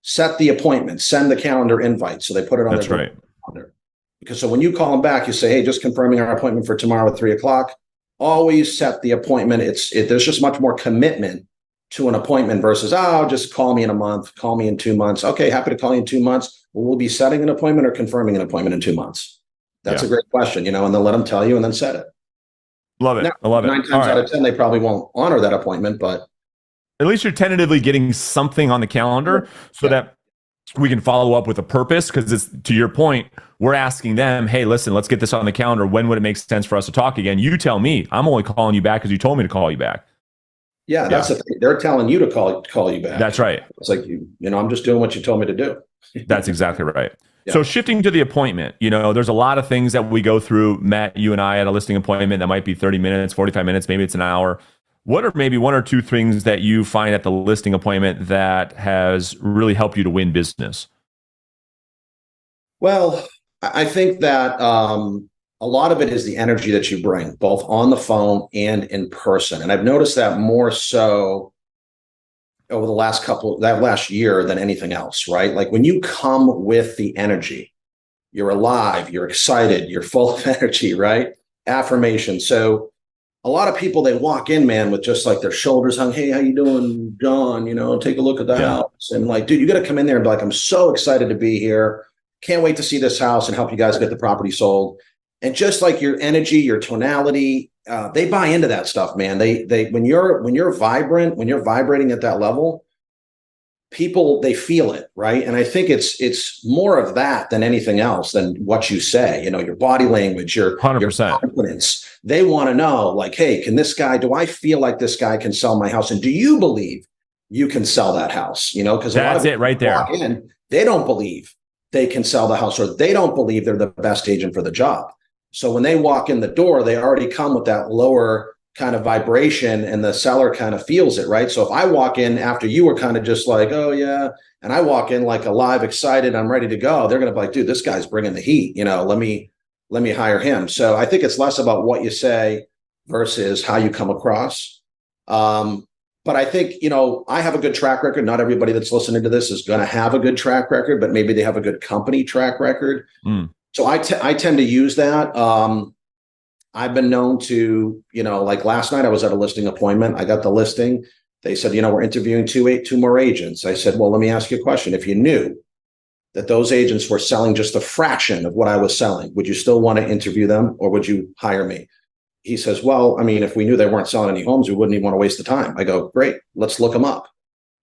D: Set the appointment, send the calendar invite. So they put it on their calendar. Because so when you call them back, you say, hey, just confirming our appointment for tomorrow at 3 o'clock. Always set the appointment. There's just much more commitment to an appointment versus, just call me in a month, call me in 2 months. Okay, happy to call you in 2 months. Well, we'll be setting an appointment or confirming an appointment in 2 months. That's a great question, and then let them tell you and then set it.
A: Love it. Now, I love it.
D: 9 times out of 10, they probably won't honor that appointment, but
A: at least you're tentatively getting something on the calendar so that we can follow up with a purpose, because it's, to your point, we're asking them, hey, listen, let's get this on the calendar. When would it make sense for us to talk again? You tell me. I'm only calling you back because you told me to call you back.
D: Yeah, that's the thing. They're telling you to call you back.
A: That's right.
D: It's like, I'm just doing what you told me to do.
A: That's exactly right.
D: Yeah.
A: So shifting to the appointment, there's a lot of things that we go through, Matt, you and I, at a listing appointment that might be 30 minutes, 45 minutes, maybe it's an hour. What are maybe one or two things that you find at the listing appointment that has really helped you to win business?
D: Well, I think that a lot of it is the energy that you bring, both on the phone and in person. And I've noticed that more so over that last year than anything else, right? Like when you come with the energy, you're alive, you're excited, you're full of energy, right? Affirmation. So a lot of people, they walk in, man, with just like their shoulders hung. Hey, how you doing, John? Take a look at the house. And like, dude, you got to come in there and be like, I'm so excited to be here. Can't wait to see this house and help you guys get the property sold. And just like your energy, your tonality, they buy into that stuff, man. They when you're vibrant, when you're vibrating at that level, people, they feel it, right? And I think it's more of that than anything else, than what you say. Your body language, your
A: 100%.
D: confidence. They want to know, like, hey, do I feel like this guy can sell my house? And do you believe you can sell that house? Because
A: that's it right there.
D: They don't believe they can sell the house, or they don't believe they're the best agent for the job. So when they walk in the door, they already come with that lower kind of vibration, and the seller kind of feels it, right? So if I walk in after you were kind of just like, oh yeah, and I walk in like alive, excited, I'm ready to go, they're going to be like, dude, this guy's bringing the heat, let me hire him. So I think it's less about what you say versus how you come across. But I think, I have a good track record. Not everybody that's listening to this is going to have a good track record, but maybe they have a good company track record. So I tend to use that. I've been known to, like last night I was at a listing appointment. I got the listing. They said, we're interviewing two more agents. I said, well, let me ask you a question. If you knew that those agents were selling just a fraction of what I was selling, would you still want to interview them, or would you hire me? He says, well, I mean, if we knew they weren't selling any homes, we wouldn't even want to waste the time. I go, great, let's look them up.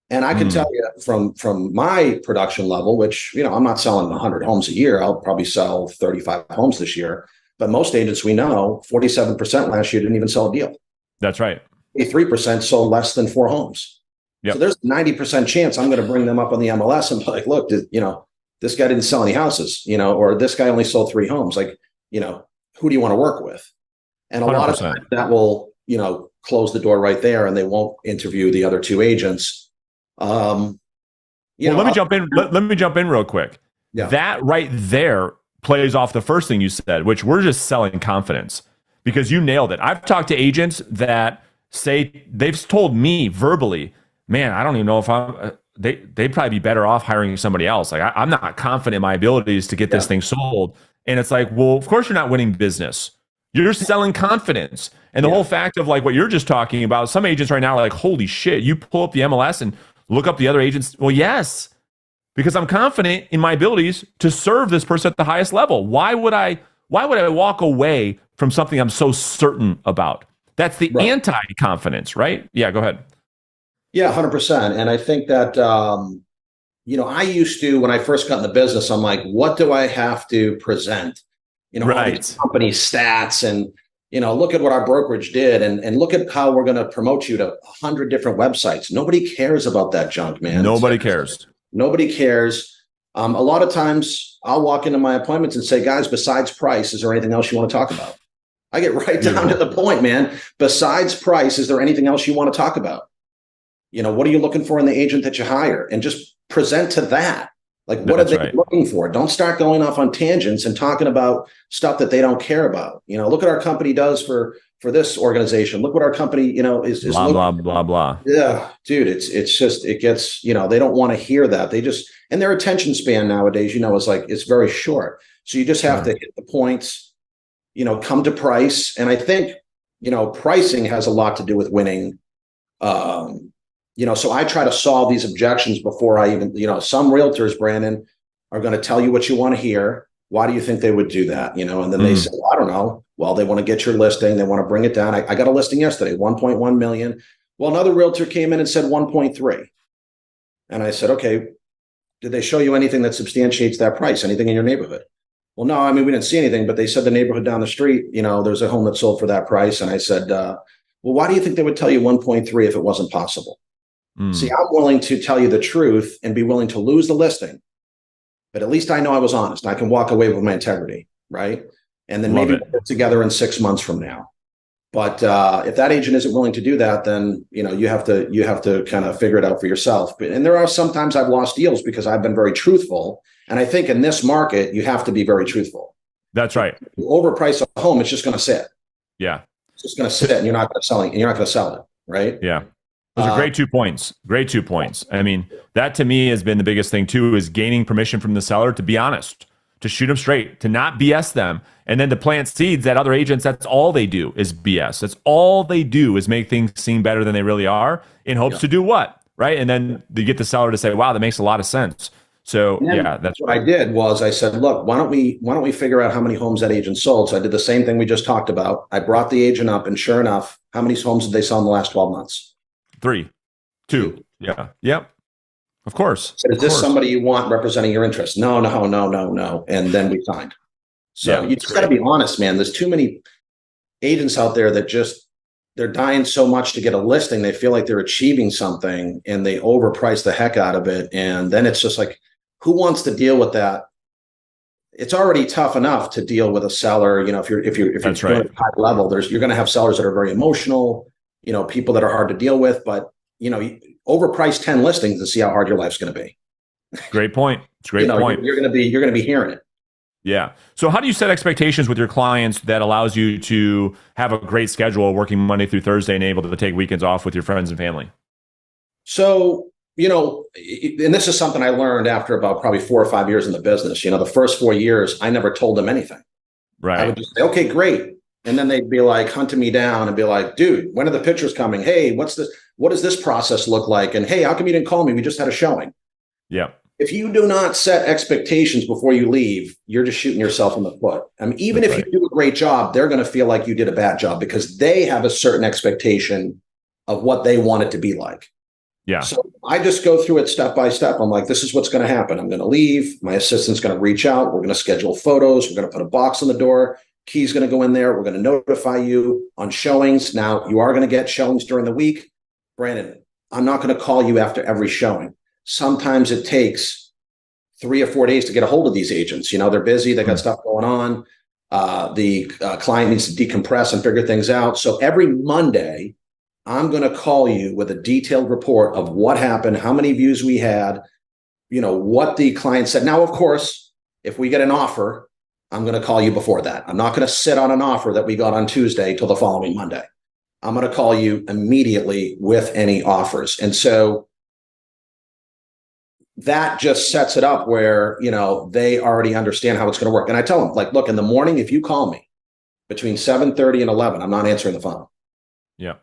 D: And I can tell you from my production level, which, I'm not selling 100 homes a year. I'll probably sell 35 homes this year. But most agents we know, 47% last year didn't even sell a deal.
A: That's right.
D: 83% sold less than 4 homes. Yep. So there's a 90% chance I'm going to bring them up on the MLS and be like, look, this guy didn't sell any houses, or this guy only sold 3 homes. Like, who do you want to work with? And a 100%. Lot of times that will, close the door right there, and they won't interview the other 2 agents.
A: Let me jump in. Let me jump in real quick.
D: Yeah.
A: That right there plays off the first thing you said, which we're just selling confidence, because you nailed it. I've talked to agents that say, they've told me verbally, man, I don't even know if they'd probably be better off hiring somebody else. Like I'm not confident in my abilities to get this thing sold. And it's like, well, of course you're not winning business. You're selling confidence. And the whole fact of like what you're just talking about, some agents right now are like, holy shit, you pull up the MLS and look up the other agents. Well, yes, because I'm confident in my abilities to serve this person at the highest level. Why would I walk away from something I'm so certain about? That's the anti-confidence, right? Yeah, go ahead.
D: Yeah, 100%. And I think that, I used to, when I first got in the business, I'm like, what do I have to present? All these company stats, and, look at what our brokerage did, and look at how we're going to promote you to 100 different websites. Nobody cares about that junk, man.
A: Nobody cares.
D: Nobody cares. A lot of times I'll walk into my appointments and say, guys, besides price, is there anything else you want to talk about? I get right down to the point, man. Besides price, is there anything else you want to talk about? What are you looking for in the agent that you hire? And just present to that. Like, what are they looking for? Don't start going off on tangents and talking about stuff that they don't care about. Look what our company does for this organization. Look what our company, is
A: blah, blah, blah, blah.
D: Yeah, dude, it gets, they don't want to hear that. They just, and their attention span nowadays, is like, it's very short. So you just have to hit the points, come to price. And I think, pricing has a lot to do with winning. So I try to solve these objections before I even, some realtors, Brandon, are going to tell you what you want to hear. Why do you think they would do that? And then they say, well, I don't know. Well, they want to get your listing. They want to bring it down. I got a listing yesterday, 1.1 million. Well, another realtor came in and said 1.3. And I said, okay, did they show you anything that substantiates that price? Anything in your neighborhood? Well, no, I mean, we didn't see anything, but they said the neighborhood down the street, there's a home that sold for that price. And I said, well, why do you think they would tell you 1.3 if it wasn't possible? See, I'm willing to tell you the truth and be willing to lose the listing, but at least I know I was honest. I can walk away with my integrity, right? And then maybe we'll get together in 6 months from now. But if that agent isn't willing to do that, then you have to kind of figure it out for yourself. And there are sometimes I've lost deals because I've been very truthful. And I think in this market, you have to be very truthful. That's right. If you overprice a home, it's just going to sit. Yeah, it's just going to sit, and you're not going to sell it. And you're not going to sell it, right? Yeah. Those are great 2 points. Great 2 points. I mean, that to me has been the biggest thing too, is gaining permission from the seller to be honest, to shoot them straight, to not BS them, and then to plant seeds that other agents, that's all they do is BS. That's all they do is make things seem better than they really are in hopes to do what, right? And then they get the seller to say, wow, that makes a lot of sense. So yeah, that's what I did was I said, look, why don't we figure out how many homes that agent sold? So I did the same thing we just talked about. I brought the agent up, and sure enough, how many homes did they sell in the last 12 months? 3, 2. Yeah. Yep. Of course. So is this somebody you want representing your interest? No. And then we signed. So you just got to be honest, man. There's too many agents out there that they're dying so much to get a listing. They feel like they're achieving something and they overprice the heck out of it. And then it's just like, who wants to deal with that? It's already tough enough to deal with a seller. If you're doing at a high level, you're going to have sellers that are very emotional, people that are hard to deal with, but overprice 10 listings and see how hard your life's going to be. Great point. It's a great point. You're going to be hearing it. Yeah. So how do you set expectations with your clients that allows you to have a great schedule working Monday through Thursday and able to take weekends off with your friends and family? So, and this is something I learned after about probably 4 or 5 years in the business. The first 4 years, I never told them anything. Right. I would just say, okay, great. And then they'd be like hunting me down and be like, dude, when are the pictures coming? Hey, what's this? What does this process look like? And hey, how come you didn't call me? We just had a showing. Yeah. If you do not set expectations before you leave, you're just shooting yourself in the foot. I mean, even if you do a great job, they're going to feel like you did a bad job because they have a certain expectation of what they want it to be like. Yeah. So I just go through it step by step. I'm like, this is what's going to happen. I'm going to leave. My assistant's going to reach out. We're going to schedule photos. We're going to put a box on the door. Key's going to go in there. We're going to notify you on showings. Now, you are going to get showings during the week. Brandon, I'm not going to call you after every showing. Sometimes it takes 3 or 4 days to get a hold of these agents. They're busy. They got stuff going on. The client needs to decompress and figure things out. So every Monday, I'm going to call you with a detailed report of what happened, how many views we had, what the client said. Now, of course, if we get an offer, I'm going to call you before that. I'm not going to sit on an offer that we got on Tuesday till the following Monday. I'm going to call you immediately with any offers. And so that just sets it up where, they already understand how it's going to work. And I tell them, like, look, in the morning, if you call me between 7:30 and 11, I'm not answering the phone. Yeah.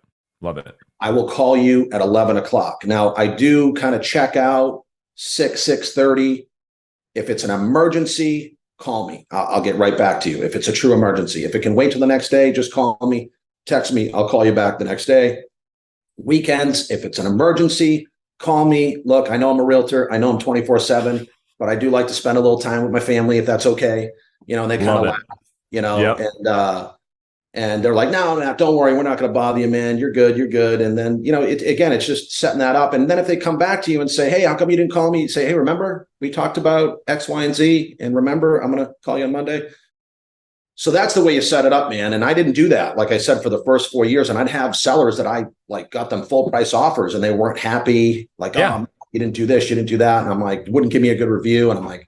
D: Love it. I will call you at 11 o'clock. Now, I do kind of check out 6:30. If it's an emergency, call me. I'll get right back to you. If it's a true emergency, if it can wait till the next day, just call me, text me. I'll call you back the next day. Weekends, if it's an emergency, call me. Look, I know I'm a realtor. I know I'm 24/7, but I do like to spend a little time with my family if that's okay. And they kind of laugh, and they're like, no, don't worry. We're not going to bother you, man. You're good. You're good. And then, it's just setting that up. And then if they come back to you and say, hey, how come you didn't call me? You say, hey, remember we talked about X, Y, and Z, and remember, I'm going to call you on Monday. So that's the way you set it up, man. And I didn't do that, like I said, for the first 4 years. And I'd have sellers that I got them full price offers and they weren't happy. Like, oh, you didn't do this, you didn't do that. And I'm like, wouldn't give me a good review. And I'm like,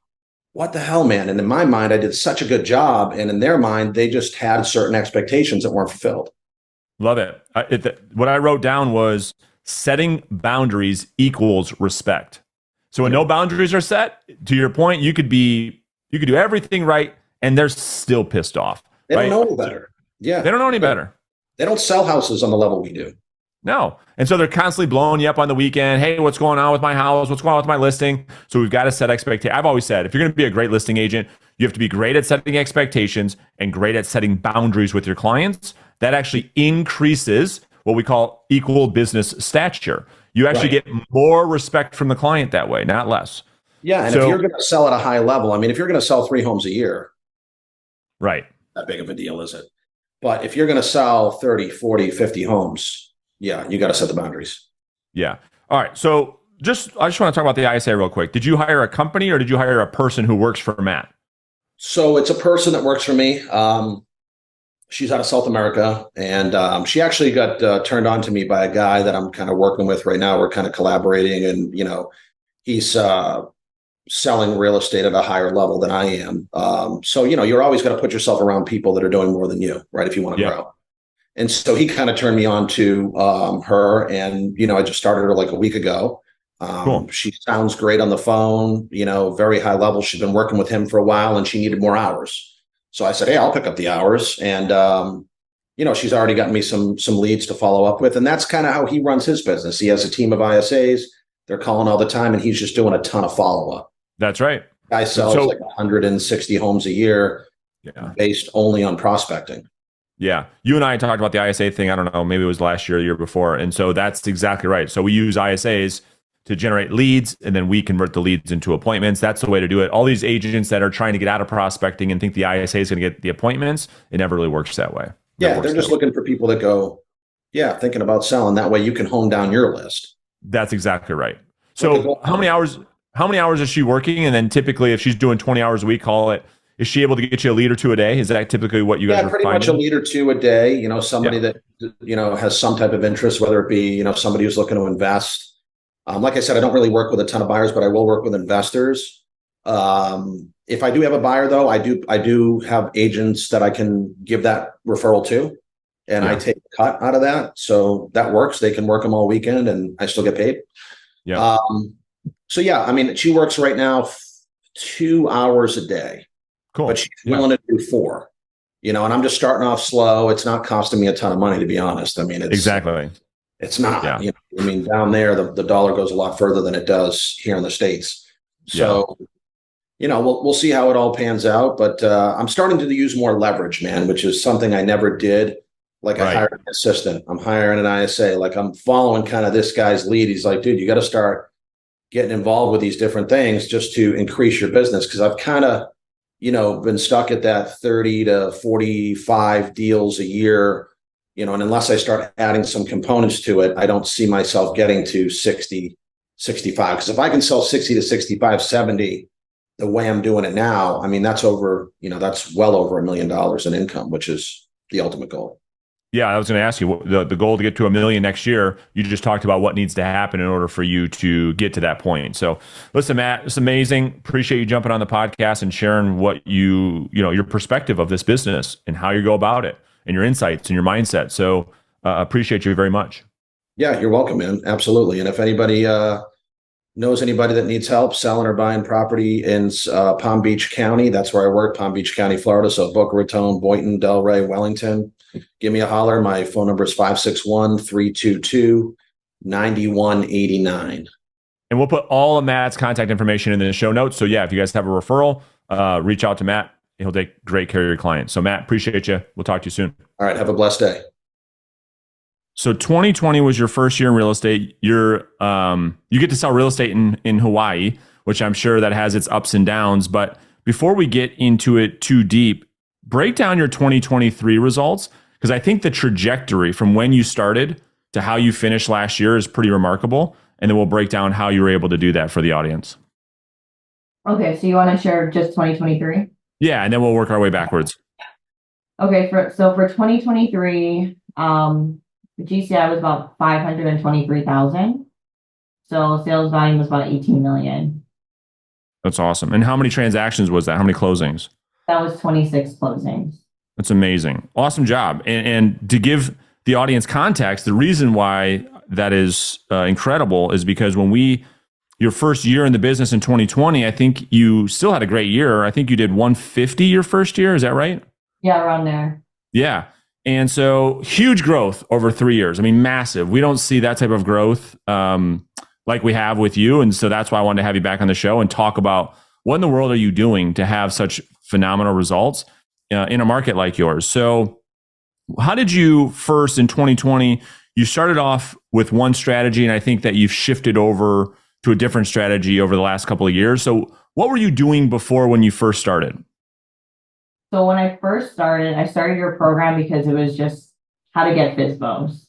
D: what the hell, man? And in my mind, I did such a good job. And in their mind, they just had certain expectations that weren't fulfilled. Love it. What I wrote down was setting boundaries equals respect. So when no boundaries are set, to your point, you could do everything right and they're still pissed off. They don't know any better. Yeah. They don't know any better. They don't sell houses on the level we do. No. And so they're constantly blowing you up on the weekend. Hey, what's going on with my house? What's going on with my listing? So we've got to set expectations. I've always said, if you're going to be a great listing agent, you have to be great at setting expectations and great at setting boundaries with your clients. That actually increases what we call equal business stature. You actually get more respect from the client that way, not less. Yeah. And if
A: So,
D: you're going to sell at a high level, I mean, if you're going to sell 3 homes a year,
A: right.
D: that big of a deal, is it? But if you're going to sell 30, 40, 50 homes, yeah, you got to set the boundaries.
A: Yeah. All right. So I just want to talk about the ISA real quick. Did you hire a company or did you hire a person who works for Matt?
D: So it's a person that works for me. She's out of South America, and she actually got turned on to me by a guy that I'm kind of working with right now. We're kind of collaborating, and he's selling real estate at a higher level than I am. So you're always going to put yourself around people that are doing more than you, right? If you want to grow. And so he kind of turned me on to her, and I just started her like a week ago.
A: Cool.
D: She sounds great on the phone, very high level. She's been working with him for a while, and she needed more hours. So I said, hey, I'll pick up the hours. And, she's already gotten me some leads to follow up with. And that's kind of how he runs his business. He has a team of ISAs. They're calling all the time, and he's just doing a ton of follow up.
A: That's right.
D: Guy sells like 160 homes a year based only on prospecting.
A: Yeah. You and I talked about the ISA thing. I don't know, maybe it was last year or the year before. And so that's exactly right. So we use ISAs to generate leads, and then we convert the leads into appointments. That's the way to do it. All these agents that are trying to get out of prospecting and think the ISA is going to get the appointments, it never really works that way.
D: Yeah, they're just looking for people that go, thinking about selling. That way you can hone down your list.
A: That's exactly right. So how many hours is she working? And then typically if she's doing 20 hours a week, is she able to get you a lead or two a day? Is that typically what you guys are
D: pretty
A: finding?
D: much a lead or two a day. Somebody that, has some type of interest, whether it be, somebody who's looking to invest. Like I said, I don't really work with a ton of buyers, but I will work with investors. If I do have a buyer, though, I do have agents that I can give that referral to, and I take a cut out of that. So that works. They can work them all weekend, and I still get paid.
A: Yeah.
D: I mean, she works right now 2 hours a day.
A: Cool.
D: But she's willing to do 4. And I'm just starting off slow. It's not costing me a ton of money, to be honest. I mean,
A: exactly.
D: It's not, down there, the dollar goes a lot further than it does here in the States. So, we'll see how it all pans out, but I'm starting to use more leverage, man, which is something I never did. Like I hired an assistant, I'm hiring an ISA, like I'm following kind of this guy's lead. He's like, dude, you got to start getting involved with these different things just to increase your business. Cause I've kind of, been stuck at that 30 to 45 deals a year. And unless I start adding some components to it, I don't see myself getting to 60, 65. Because if I can sell 60 to 65, 70, the way I'm doing it now, I mean, that's that's well over $1 million in income, which is the ultimate goal.
A: Yeah, I was going to ask you the goal to get to $1 million next year. You just talked about what needs to happen in order for you to get to that point. So listen, Matt, it's amazing. Appreciate you jumping on the podcast and sharing what your perspective of this business and how you go about it and your insights and your mindset. So appreciate you very much.
D: Yeah, you're welcome, man. Absolutely. And if anybody knows anybody that needs help selling or buying property in Palm Beach County, that's where I work, Palm Beach County, Florida. So Boca Raton, Boynton, Delray, Wellington. Give me a holler. My phone number is 561-322-9189.
A: And we'll put all of Matt's contact information in the show notes. So yeah, if you guys have a referral, reach out to Matt. He'll take great care of your clients. So Matt, appreciate you. We'll talk to you soon.
D: All right. Have a blessed day.
A: So 2020 was your first year in real estate. You get to sell real estate in Hawaii, which I'm sure that has its ups and downs. But before we get into it too deep, break down your 2023 results, because I think the trajectory from when you started to how you finished last year is pretty remarkable. And then we'll break down how you were able to do that for the audience.
E: Okay, so you want to share just 2023?
A: Yeah, and then we'll work our way backwards.
E: Okay, for 2023, the GCI was about 523,000. So sales volume was about 18 million.
A: That's awesome. And how many transactions was that? How many closings?
E: That was 26 closings.
A: That's amazing. Awesome job. And to give the audience context, the reason why that is incredible is because your first year in the business in 2020, I think you still had a great year. I think you did 150 your first year. Is that right?
E: Yeah, around there.
A: Yeah. And so huge growth over 3 years. I mean, massive. We don't see that type of growth like we have with you. And so that's why I wanted to have you back on the show and talk about what in the world are you doing to have such phenomenal results in a market like yours. So how did you first in 2020, you started off with one strategy, and I think that you've shifted over to a different strategy over the last couple of years. So what were you doing before when you first started?
E: So when I first started, I started your program because it was just how to get FSBOs.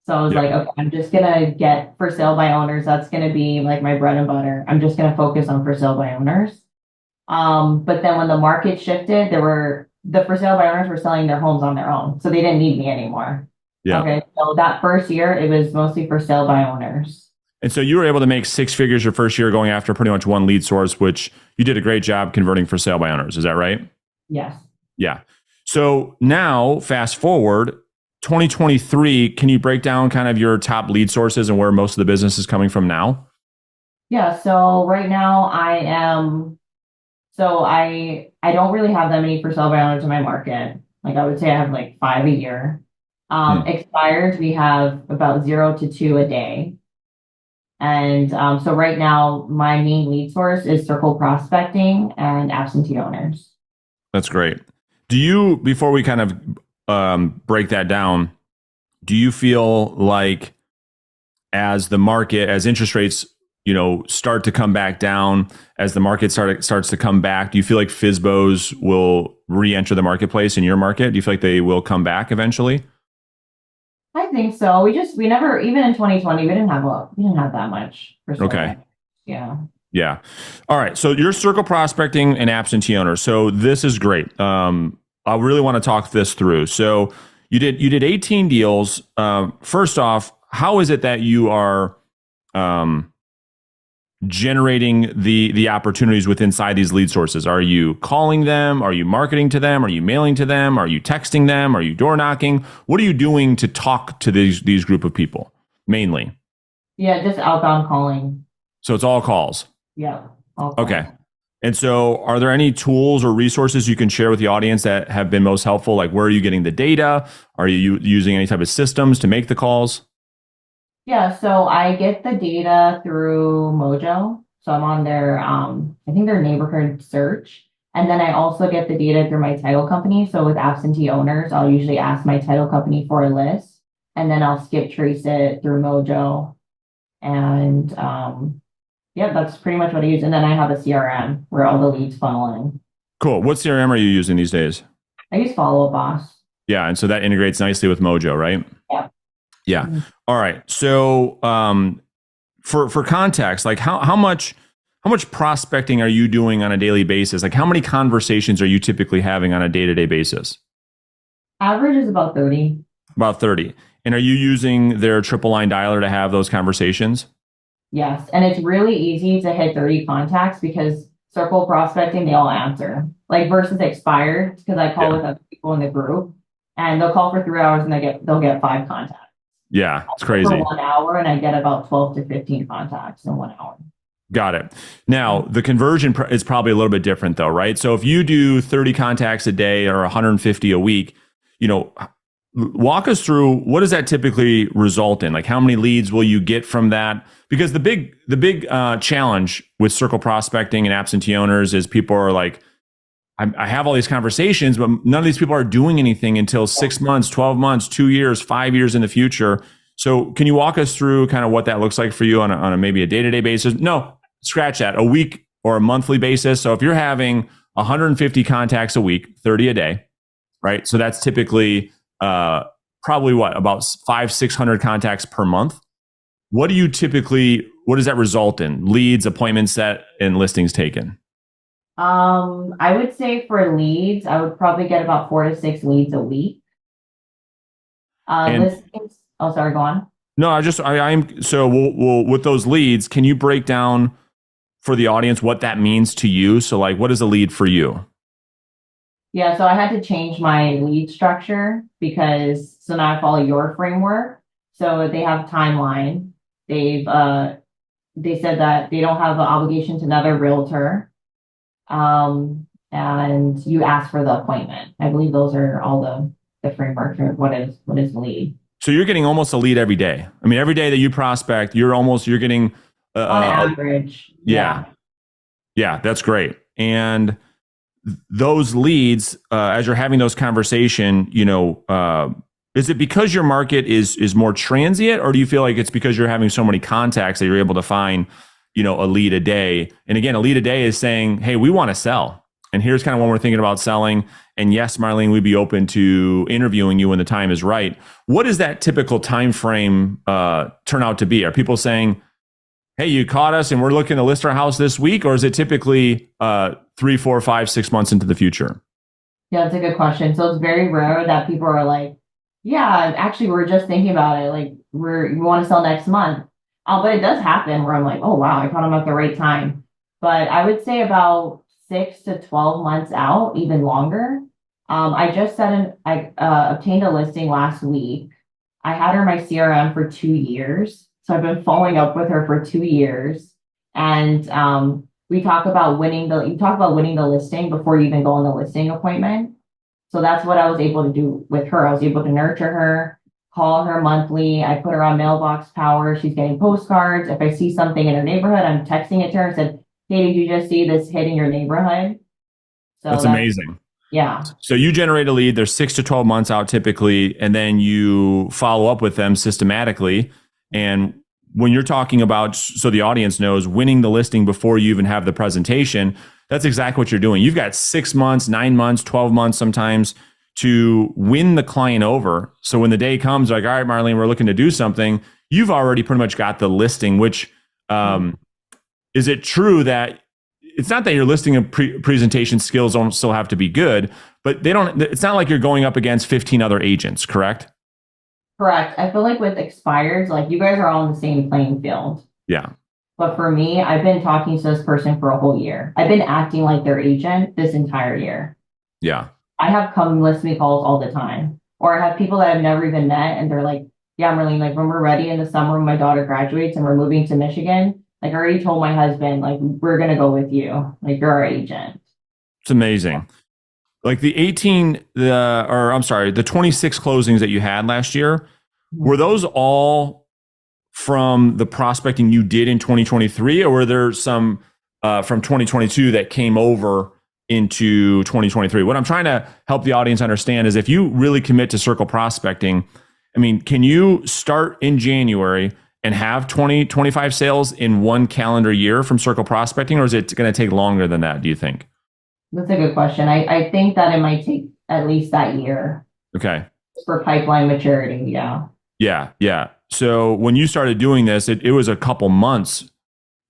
E: So I was
A: Yeah.
E: like, okay, I'm just gonna get for sale by owners. That's gonna be like my bread and butter. I'm just gonna focus on for sale by owners. But then when the market shifted, the for sale by owners were selling their homes on their own, so they didn't need me anymore.
A: Yeah.
E: Okay, so that first year, it was mostly for sale by owners.
A: And so you were able to make six figures your first year going after pretty much one lead source, which you did a great job converting for sale by owners. Is that right?
E: Yes.
A: Yeah. So now fast forward 2023, can you break down kind of your top lead sources and where most of the business is coming from now?
E: Yeah. So right now I don't really have that many for sale by owners in my market. Like I would say I have like 5 a year. Expired, we have about 0 to 2 a day. And so right now, my main lead source is circle prospecting and absentee owners.
A: That's great. Do you, before we kind of break that down, do you feel like as interest rates, start to come back down, as the market starts to come back, do you feel like FSBOs will re-enter the marketplace in your market? Do you feel like they will come back eventually?
E: I think so. We never, even in 2020, we didn't have that much.
A: Okay.
E: Yeah.
A: Yeah. All right. So you're circle prospecting and absentee owners. So this is great. I really want to talk this through. So you did 18 deals. First off, how is it that you are generating the opportunities with inside these lead sources? Are you calling them? Are you marketing to them? Are you mailing to them? Are you texting them? Are you door knocking? What are you doing to talk to these group of people mainly?
E: Yeah, just outbound calling.
A: So it's all calls.
E: Yeah.
A: Okay. And so are there any tools or resources you can share with the audience that have been most helpful? Like, where are you getting the data? Are you using any type of systems to make the calls?
E: Yeah, so I get the data through Mojo. So I'm on their, I think their neighborhood search. And then I also get the data through my title company. So with absentee owners, I'll usually ask my title company for a list, and then I'll skip trace it through Mojo. And yeah, that's pretty much what I use. And then I have a CRM where all the leads funnel in.
A: Cool. What CRM are you using these days?
E: I use Follow Up Boss.
A: Yeah. And so that integrates nicely with Mojo, right?
E: Yeah.
A: Yeah.
E: Mhm.
A: All right. So for context, like how much prospecting are you doing on a daily basis? Like how many conversations are you typically having on a day-to-day basis?
E: Average is about 30.
A: About 30. And are you using their triple line dialer to have those conversations?
E: Yes. And it's really easy to hit 30 contacts because circle prospecting, they all answer. Like versus expired, because I call with other people in the group and they'll call for 3 hours and they'll get 5 contacts.
A: Yeah, it's crazy.
E: For 1 hour, and I get about 12 to 15 contacts in 1 hour.
A: Got it. Now, the conversion is probably a little bit different though, right? So if you do 30 contacts a day or 150 a week, walk us through, what does that typically result in? Like how many leads will you get from that? Because the big challenge with circle prospecting and absentee owners is people are like, I have all these conversations, but none of these people are doing anything until 6 months, 12 months, 2 years, 5 years in the future. So can you walk us through kind of what that looks like for you on a maybe a day-to-day basis? No, scratch that, a week or a monthly basis. So if you're having 150 contacts a week, 30 a day, right? So that's typically probably about 500-600 contacts per month. What does that result in? Leads, appointments set, and listings taken?
E: I would say for leads, I would probably get about 4 to 6 leads a week. Listings. Oh, sorry, go on.
A: No, we'll with those leads, can you break down for the audience what that means to you? So like, what is a lead for you?
E: Yeah, so I had to change my lead structure because so now I follow your framework. So they have timeline. They said that they don't have an obligation to another realtor. And you ask for the appointment. I believe those are all the framework for what is lead.
A: So you're getting almost a lead every day. I mean, every day that you prospect, you're getting
E: on average.
A: Yeah, that's great. And those leads, as you're having those conversation, Is it because your market is more transient, or do you feel like it's because you're having so many contacts that you're able to find, a lead a day? And again, a lead a day is saying, hey, we want to sell. And here's kind of when we're thinking about selling. And yes, Marlene, we'd be open to interviewing you when the time is right. What does that typical time frame turn out to be? Are people saying, hey, you caught us and we're looking to list our house this week? Or is it typically 3, 4, 5, 6 months into the future?
E: Yeah, that's a good question. So it's very rare that people are like, yeah, actually, we're just thinking about it. Like, we want to sell next month. But it does happen where I'm like, oh, wow, I caught them at the right time. But I would say about 6 to 12 months out, even longer. I just I obtained a listing last week. I had her in my CRM for 2 years. So I've been following up with her for 2 years. And you talk about winning the listing before you even go on the listing appointment. So that's what I was able to do with her. I was able to nurture her, call her monthly. I put her on mailbox power. She's getting postcards. If I see something in her neighborhood, I'm texting it to her and said, hey, did you just see this hit in your neighborhood? So
A: that's amazing.
E: Yeah.
A: So you generate a lead, they're 6 to 12 months out typically, and then you follow up with them systematically. And when you're talking about, so the audience knows, winning the listing before you even have the presentation, that's exactly what you're doing. You've got 6 months, 9 months, 12 months sometimes to win the client over. So when the day comes, like, all right, Marlene, we're looking to do something, you've already pretty much got the listing, which is it true that it's not that your listing and presentation skills don't still have to be good, but it's not like you're going up against 15 other agents, correct?
E: Correct. I feel like with expireds, like you guys are all in the same playing field.
A: Yeah.
E: But for me, I've been talking to this person for a whole year. I've been acting like their agent this entire year.
A: Yeah.
E: I have come list me calls all the time. Or I have people that I've never even met and they're like, yeah, Marlene, like when we're ready in the summer when my daughter graduates and we're moving to Michigan, like I already told my husband, like we're going to go with you. Like you're our agent.
A: It's amazing. Like the 26 closings that you had last year, were those all from the prospecting you did in 2023, or were there some from 2022 that came over into 2023? What I'm trying to help the audience understand is if you really commit to circle prospecting, I mean, can you start in January and have 20, 25 sales in one calendar year from circle prospecting, or is it going to take longer than that, do you think?
E: That's a good question. I think that it might take at least that year.
A: Okay.
E: For pipeline maturity, yeah.
A: Yeah. So when you started doing this, it was a couple months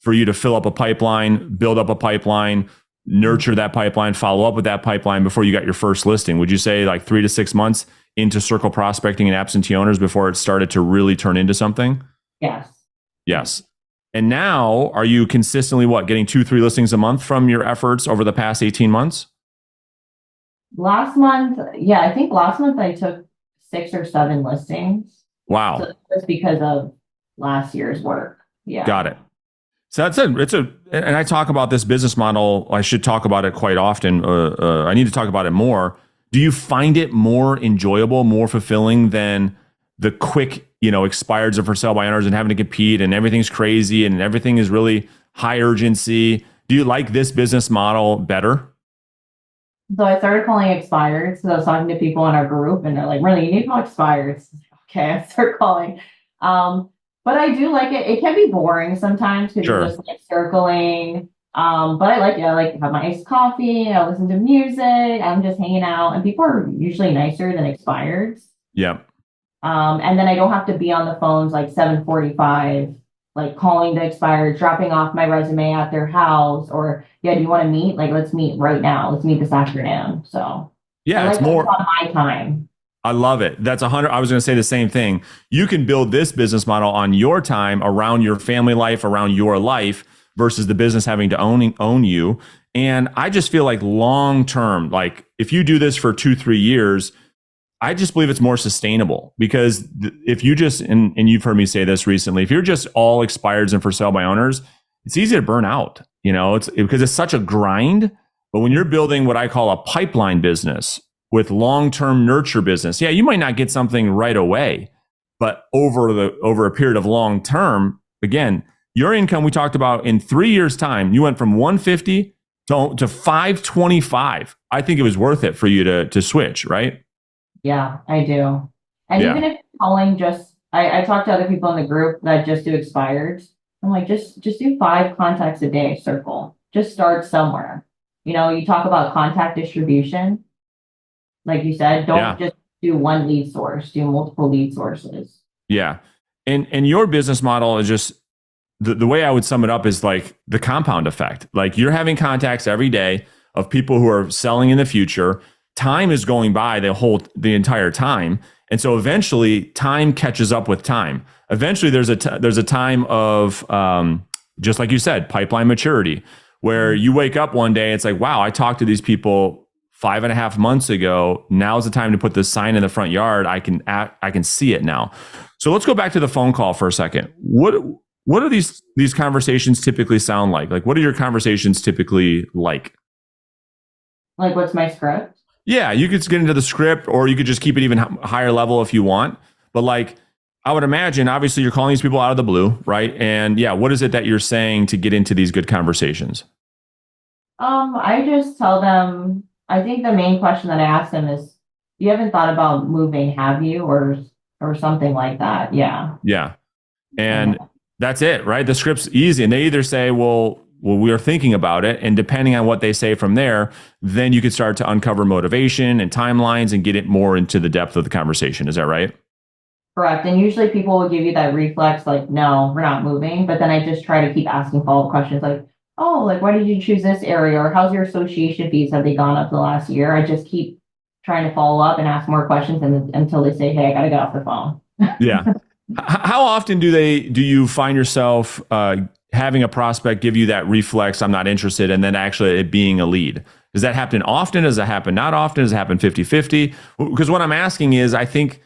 A: for you to fill up a pipeline, build up a pipeline, nurture that pipeline, follow up with that pipeline before you got your first listing. Would you say like 3 to 6 months into circle prospecting and absentee owners before it started to really turn into something?
E: Yes.
A: And now are you consistently getting 2-3 listings a month from your efforts over the past 18 months?
E: Last month, I think last month I took 6 or 7 listings.
A: Wow.
E: So that's because of last year's work. Yeah.
A: Got it. So and I talk about this business model. I should talk about it quite often. I need to talk about it more. Do you find it more enjoyable, more fulfilling than the quick, expireds or for sale by owners and having to compete and everything's crazy and everything is really high urgency? Do you like this business model better?
E: So I started calling expireds. So I was talking to people in our group and they're like, really, you need to call expireds. Okay, I start calling. But I do like it. It can be boring sometimes because you're just like circling. But I like it. I like to have my iced coffee. I listen to music. I'm just hanging out. And people are usually nicer than expireds.
A: Yeah.
E: And then I don't have to be on the phones like 7:45, like calling the expireds, dropping off my resume at their house, or do you want to meet? Like, let's meet right now. Let's meet this afternoon. So
A: it's more
E: on my time.
A: I love it. That's 100. I was going to say the same thing. You can build this business model on your time, around your family life, around your life, versus the business having to own you. And I just feel like long term, like if you do this for 2-3 years, I just believe it's more sustainable, because if you just, and you've heard me say this recently, if you're just all expireds and for sale by owners, it's easy to burn out, it's because it's such a grind. But when you're building what I call a pipeline business with long-term nurture business, you might not get something right away, but over a period of long term, again, your income, we talked about, in 3 years time, you went from 150 to 525. I think it was worth it for you to switch, right?
E: Yeah, I do. And
A: Yeah.
E: even if you're calling just, I talk to other people in the group that just do expireds. I'm like, just do 5 contacts a day, circle. Just start somewhere. You know, you talk about contact distribution. Like you said, don't just do one lead source, do multiple lead sources.
A: Yeah. And your business model is just the way I would sum it up is like the compound effect. Like you're having contacts every day of people who are selling in the future. Time is going by the entire time. And so eventually time catches up with time. Eventually there's a time of just like you said, pipeline maturity, where you wake up one day, it's like, wow, I talked to these people 5.5 months ago. Now's the time to put this sign in the front yard. I can see it now. So let's go back to the phone call for a second. What are these conversations typically sound like? Like, what are your conversations typically like?
E: Like, what's my script?
A: Yeah, you could get into the script, or you could just keep it even higher level if you want. But like, I would imagine, obviously, you're calling these people out of the blue, right? And yeah, what is it that you're saying to get into these good conversations?
E: I just tell them, I think the main question that I ask them is, you haven't thought about moving, have you? Or something like that. Yeah.
A: Yeah. And that's it, right? The script's easy. And they either say, well, we are thinking about it. And depending on what they say from there, then you could start to uncover motivation and timelines and get it more into the depth of the conversation. Is that right?
E: Correct. And usually people will give you that reflex, like, no, we're not moving. But then I just try to keep asking follow-up questions like, oh, like, why did you choose this area? Or how's your association fees? Have they gone up the last year? I just keep trying to follow up and ask more questions until they say, hey, I got to get off the phone.
A: Yeah. How often do you find yourself having a prospect give you that reflex, I'm not interested, and then actually it being a lead? Does that happen often? Does that happen not often? Does it happen 50-50? Because what I'm asking is, I think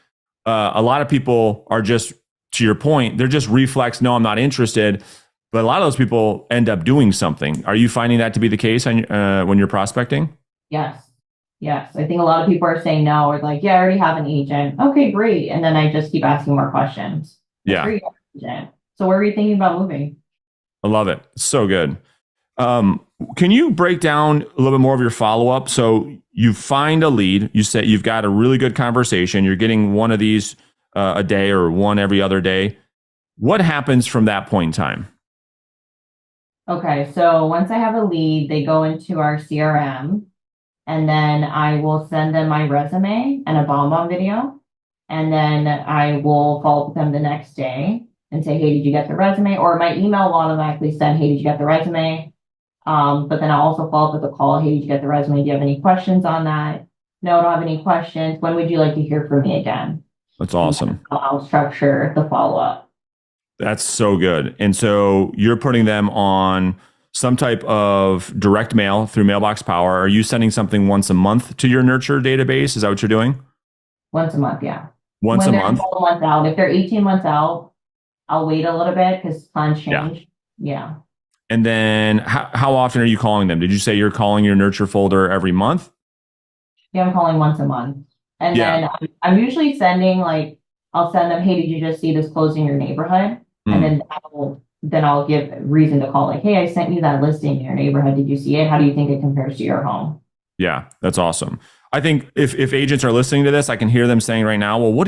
A: a lot of people are just, to your point, they're just reflex, no, I'm not interested. But a lot of those people end up doing something. Are you finding that to be the case when you're prospecting?
E: Yes. Yes. I think a lot of people are saying no, or like, yeah, I already have an agent. Okay, great. And then I just keep asking more questions.
A: Yeah.
E: Agent. So where are you thinking about moving?
A: I love it. So good. Can you break down a little bit more of your follow-up? So you find a lead, you say you've got a really good conversation, you're getting one of these a day or one every other day. What happens from that point in time?
E: Okay, so once I have a lead, they go into our CRM, and then I will send them my resume and a BombBomb video. And then I will follow up with them the next day and say, hey, did you get the resume? Or my email will automatically send, hey, did you get the resume? But then I'll also follow up with a call, hey, did you get the resume? Do you have any questions on that? No, I don't have any questions. When would you like to hear from me again?
A: That's awesome.
E: I'll structure the follow-up.
A: That's so good. And so you're putting them on some type of direct mail through Mailbox Power. Are you sending something once a month to your nurture database? Is that what you're doing?
E: Once a month, yeah.
A: Once a month?
E: 12 months out. If they're 18 months out, I'll wait a little bit because plans change. Yeah.
A: And then how often are you calling them? Did you say you're calling your nurture folder every month?
E: Yeah, I'm calling once a month. And then I'm usually sending I'll send them, hey, did you just see this closing in your neighborhood? And then I'll give reason to call, like, hey, I sent you that listing in your neighborhood. Did you see it? How do you think it compares to your home?
A: Yeah, that's awesome. I think if agents are listening to this, I can hear them saying right now, well,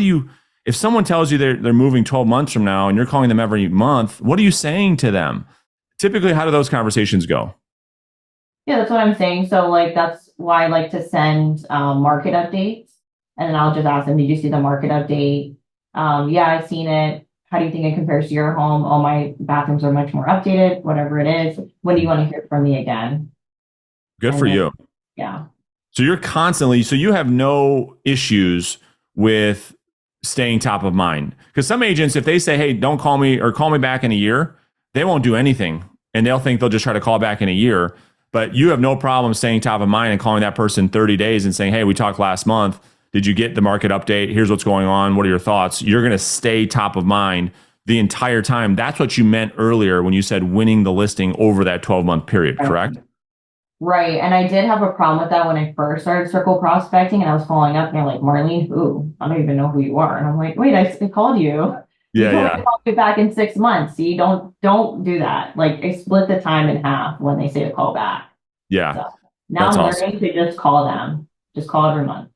A: if someone tells you they're moving 12 months from now and you're calling them every month, what are you saying to them? Typically, how do those conversations go?
E: Yeah, that's what I'm saying. So that's why I like to send market updates. And then I'll just ask them, did you see the market update? Yeah, I've seen it. How do you think it compares to your home? All my bathrooms are much more updated, whatever it is. When do you want to hear from me again?
A: Good for you.
E: Yeah.
A: So you have no issues with staying top of mind. Because some agents, if they say, hey, don't call me or call me back in a year, they won't do anything. And they'll think they'll just try to call back in a year. But you have no problem staying top of mind and calling that person 30 days and saying, hey, we talked last month. Did you get the market update? Here's what's going on. What are your thoughts? You're going to stay top of mind the entire time. That's what you meant earlier when you said winning the listing over that 12-month period, correct?
E: Right. And I did have a problem with that when I first started circle prospecting, and I was following up and they're like, Marlene, who? I don't even know who you are. And I'm like, wait, I called you.
A: Yeah,
E: you told me to call me back in 6 months. See, don't do that. Like, I split the time in half when they say to call back.
A: Yeah.
E: So now I'm learning to just call them. Just call every month.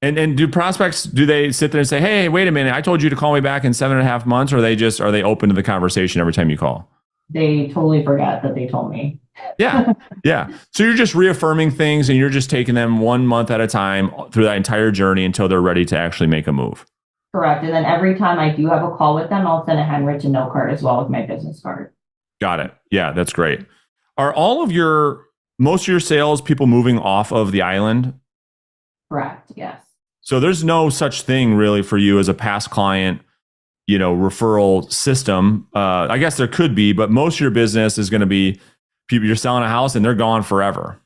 A: And do prospects, do they sit there and say, hey, wait a minute, I told you to call me back in 7.5 months, or are they open to the conversation every time you call?
E: They totally forget that they told me.
A: Yeah. Yeah. So you're just reaffirming things and you're just taking them 1 month at a time through that entire journey until they're ready to actually make a move.
E: Correct. And then every time I do have a call with them, I'll send a handwritten note card as well with my business card.
A: Got it. Yeah, that's great. Are most of your sales people moving off of the island?
E: Correct. Yes.
A: So there's no such thing really for you as a past client, referral system. I guess there could be, but most of your business is going to be people, you're selling a house and they're gone forever.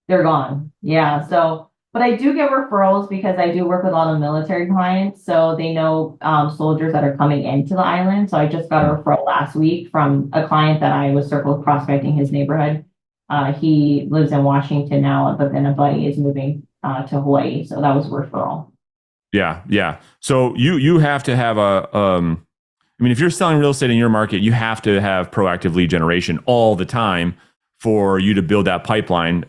E: They're gone. Yeah. So, but I do get referrals because I do work with a lot of military clients. So they know soldiers that are coming into the island. So I just got a referral last week from a client that I was circle prospecting his neighborhood. He lives in Washington now, but then a buddy is moving to Hawaii. So that was a referral.
A: Yeah. Yeah. So you have to have if you're selling real estate in your market, you have to have proactive lead generation all the time for you to build that pipeline.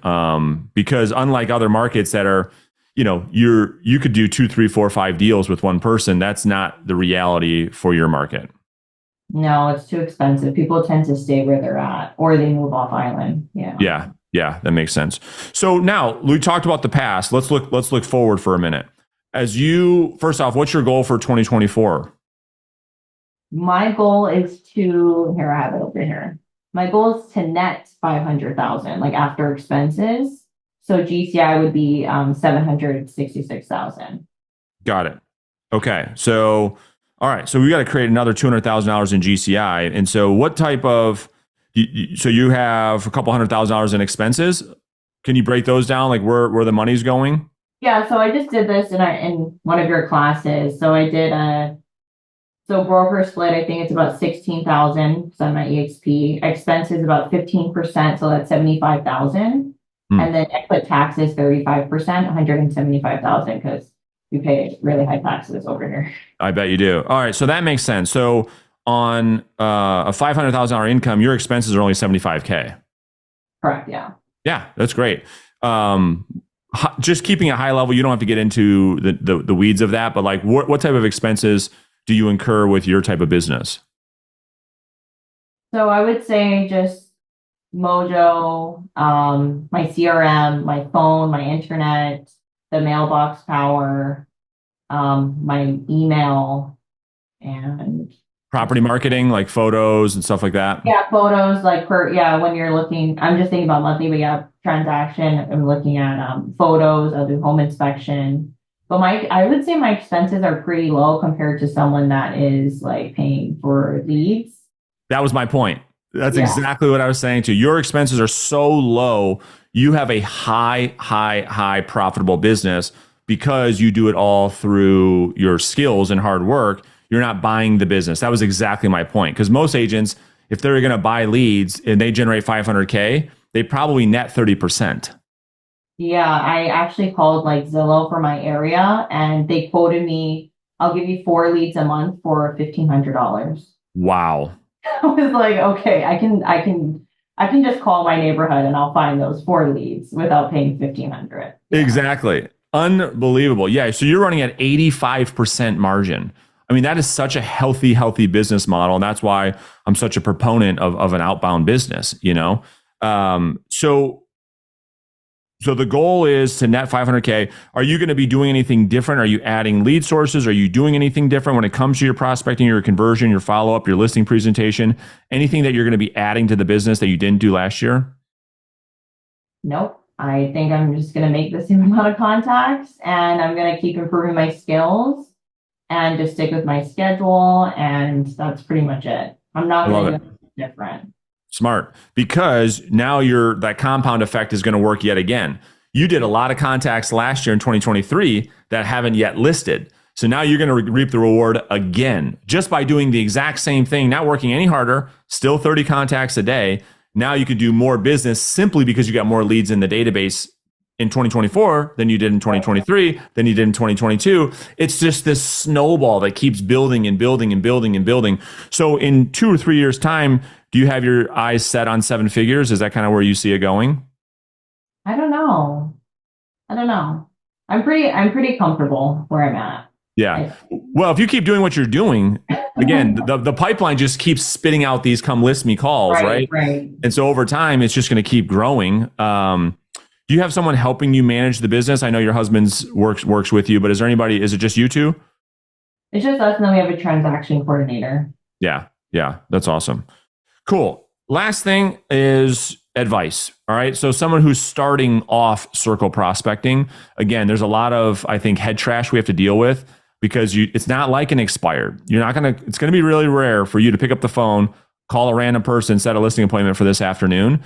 A: Because unlike other markets that are, you could do 2, 3, 4, 5 deals with one person. That's not the reality for your market.
E: No, it's too expensive. People tend to stay where they're at or they move off island. Yeah.
A: Yeah. Yeah. That makes sense. So now we talked about the past. Let's look forward for a minute. First off, what's your goal for 2024?
E: My goal is here I have it over here. My goal is to net 500,000, like after expenses. So GCI would be 766,000.
A: Got it. Okay. So, all right. So we got to create another $200,000 in GCI. And so what type of, so you have a couple $100,000 in expenses. Can you break those down? Like where the money's going?
E: Yeah. So I just did this in one of your classes. So I did so broker split, I think it's about 16,000. So my EXP expenses about 15%. So that's 75,000. And then I put taxes 35%, 175,000 because we pay really high taxes over here.
A: I bet you do. All right. So that makes sense. So on a $500,000 income, your expenses are only $75K.
E: Correct. Yeah.
A: Yeah, that's great. Just keeping it high level, you don't have to get into the weeds of that, but like what type of expenses do you incur with your type of business?
E: So I would say just Mojo, my CRM, my phone, my internet, the mailbox power, my email, and
A: property marketing, like photos and stuff like that.
E: Yeah, photos when you're looking, I'm just thinking about monthly, but yeah, transaction, I'm looking at photos, I'll do home inspection. But I would say my expenses are pretty low compared to someone that is like paying for leads.
A: That was my point. That's exactly what I was saying to you. Your expenses are so low. You have a high profitable business because you do it all through your skills and hard work. You're not buying the business. That was exactly my point. Because most agents, if they're going to buy leads and they generate 500K, they probably net 30%.
E: Yeah, I actually called like Zillow for my area and they quoted me, I'll give you 4 leads a month for $1,500.
A: Wow.
E: I was like, okay, I can just call my neighborhood and I'll find those 4 leads without paying $1,500. Yeah.
A: Exactly. Unbelievable. Yeah. So you're running at 85% margin. I mean, that is such a healthy business model. And that's why I'm such a proponent of an outbound business, So the goal is to net 500K. Are you going to be doing anything different? Are you adding lead sources? Are you doing anything different when it comes to your prospecting, your conversion, your follow-up, your listing presentation? Anything that you're going to be adding to the business that you didn't do last year?
E: Nope. I think I'm just going to make the same amount of contacts and I'm going to keep improving my skills and just stick with my schedule. And that's pretty much it. I'm not going to do anything different.
A: Smart, because now that compound effect is going to work yet again. You did a lot of contacts last year in 2023 that haven't yet listed. So now you're going to reap the reward again, just by doing the exact same thing, not working any harder, still 30 contacts a day. Now you could do more business simply because you got more leads in the database in 2024 than you did in 2023, than you did in 2022. It's just this snowball that keeps building and building and building and building. So in 2 or 3 years' time, do you have your eyes set on 7 figures? Is that kind of where you see it going?
E: I don't know. I'm pretty comfortable where I'm at.
A: Yeah. Well, if you keep doing what you're doing, again, the pipeline just keeps spitting out these come list me calls, right?
E: Right.
A: And so over time, it's just going to keep growing. Do you have someone helping you manage the business? I know your husband's works with you, but is it just you two?
E: It's just us, and then we have a transaction coordinator.
A: Yeah. Yeah. That's awesome. Cool. Last thing is advice. All right. So someone who's starting off circle prospecting, again, there's a lot of, I think, head trash we have to deal with because it's not like an expired. It's going to be really rare for you to pick up the phone, call a random person, set a listing appointment for this afternoon.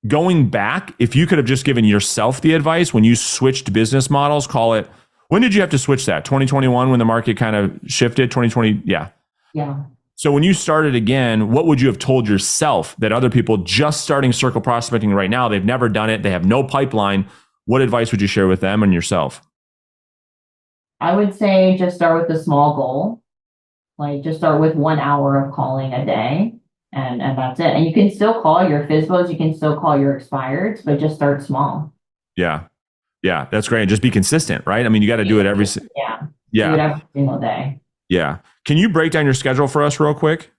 A: Going back, if you could have just given yourself the advice when you switched business models, when did you have to switch that? 2021 when the market kind of shifted? 2020? Yeah.
E: Yeah.
A: So when you started again, what would you have told yourself that other people just starting circle prospecting right now, they've never done it, they have no pipeline? What advice would you share with them and yourself?
E: I would say just start with a small goal. Like just start with 1 hour of calling a day and that's it. And you can still call your FISBOs, you can still call your expireds, but just start small.
A: Yeah. Yeah, that's great. Just be consistent, right? I mean, you got to do it every
E: Do it
A: Yeah.
E: every single day.
A: Yeah. Can you break down your schedule for us real quick?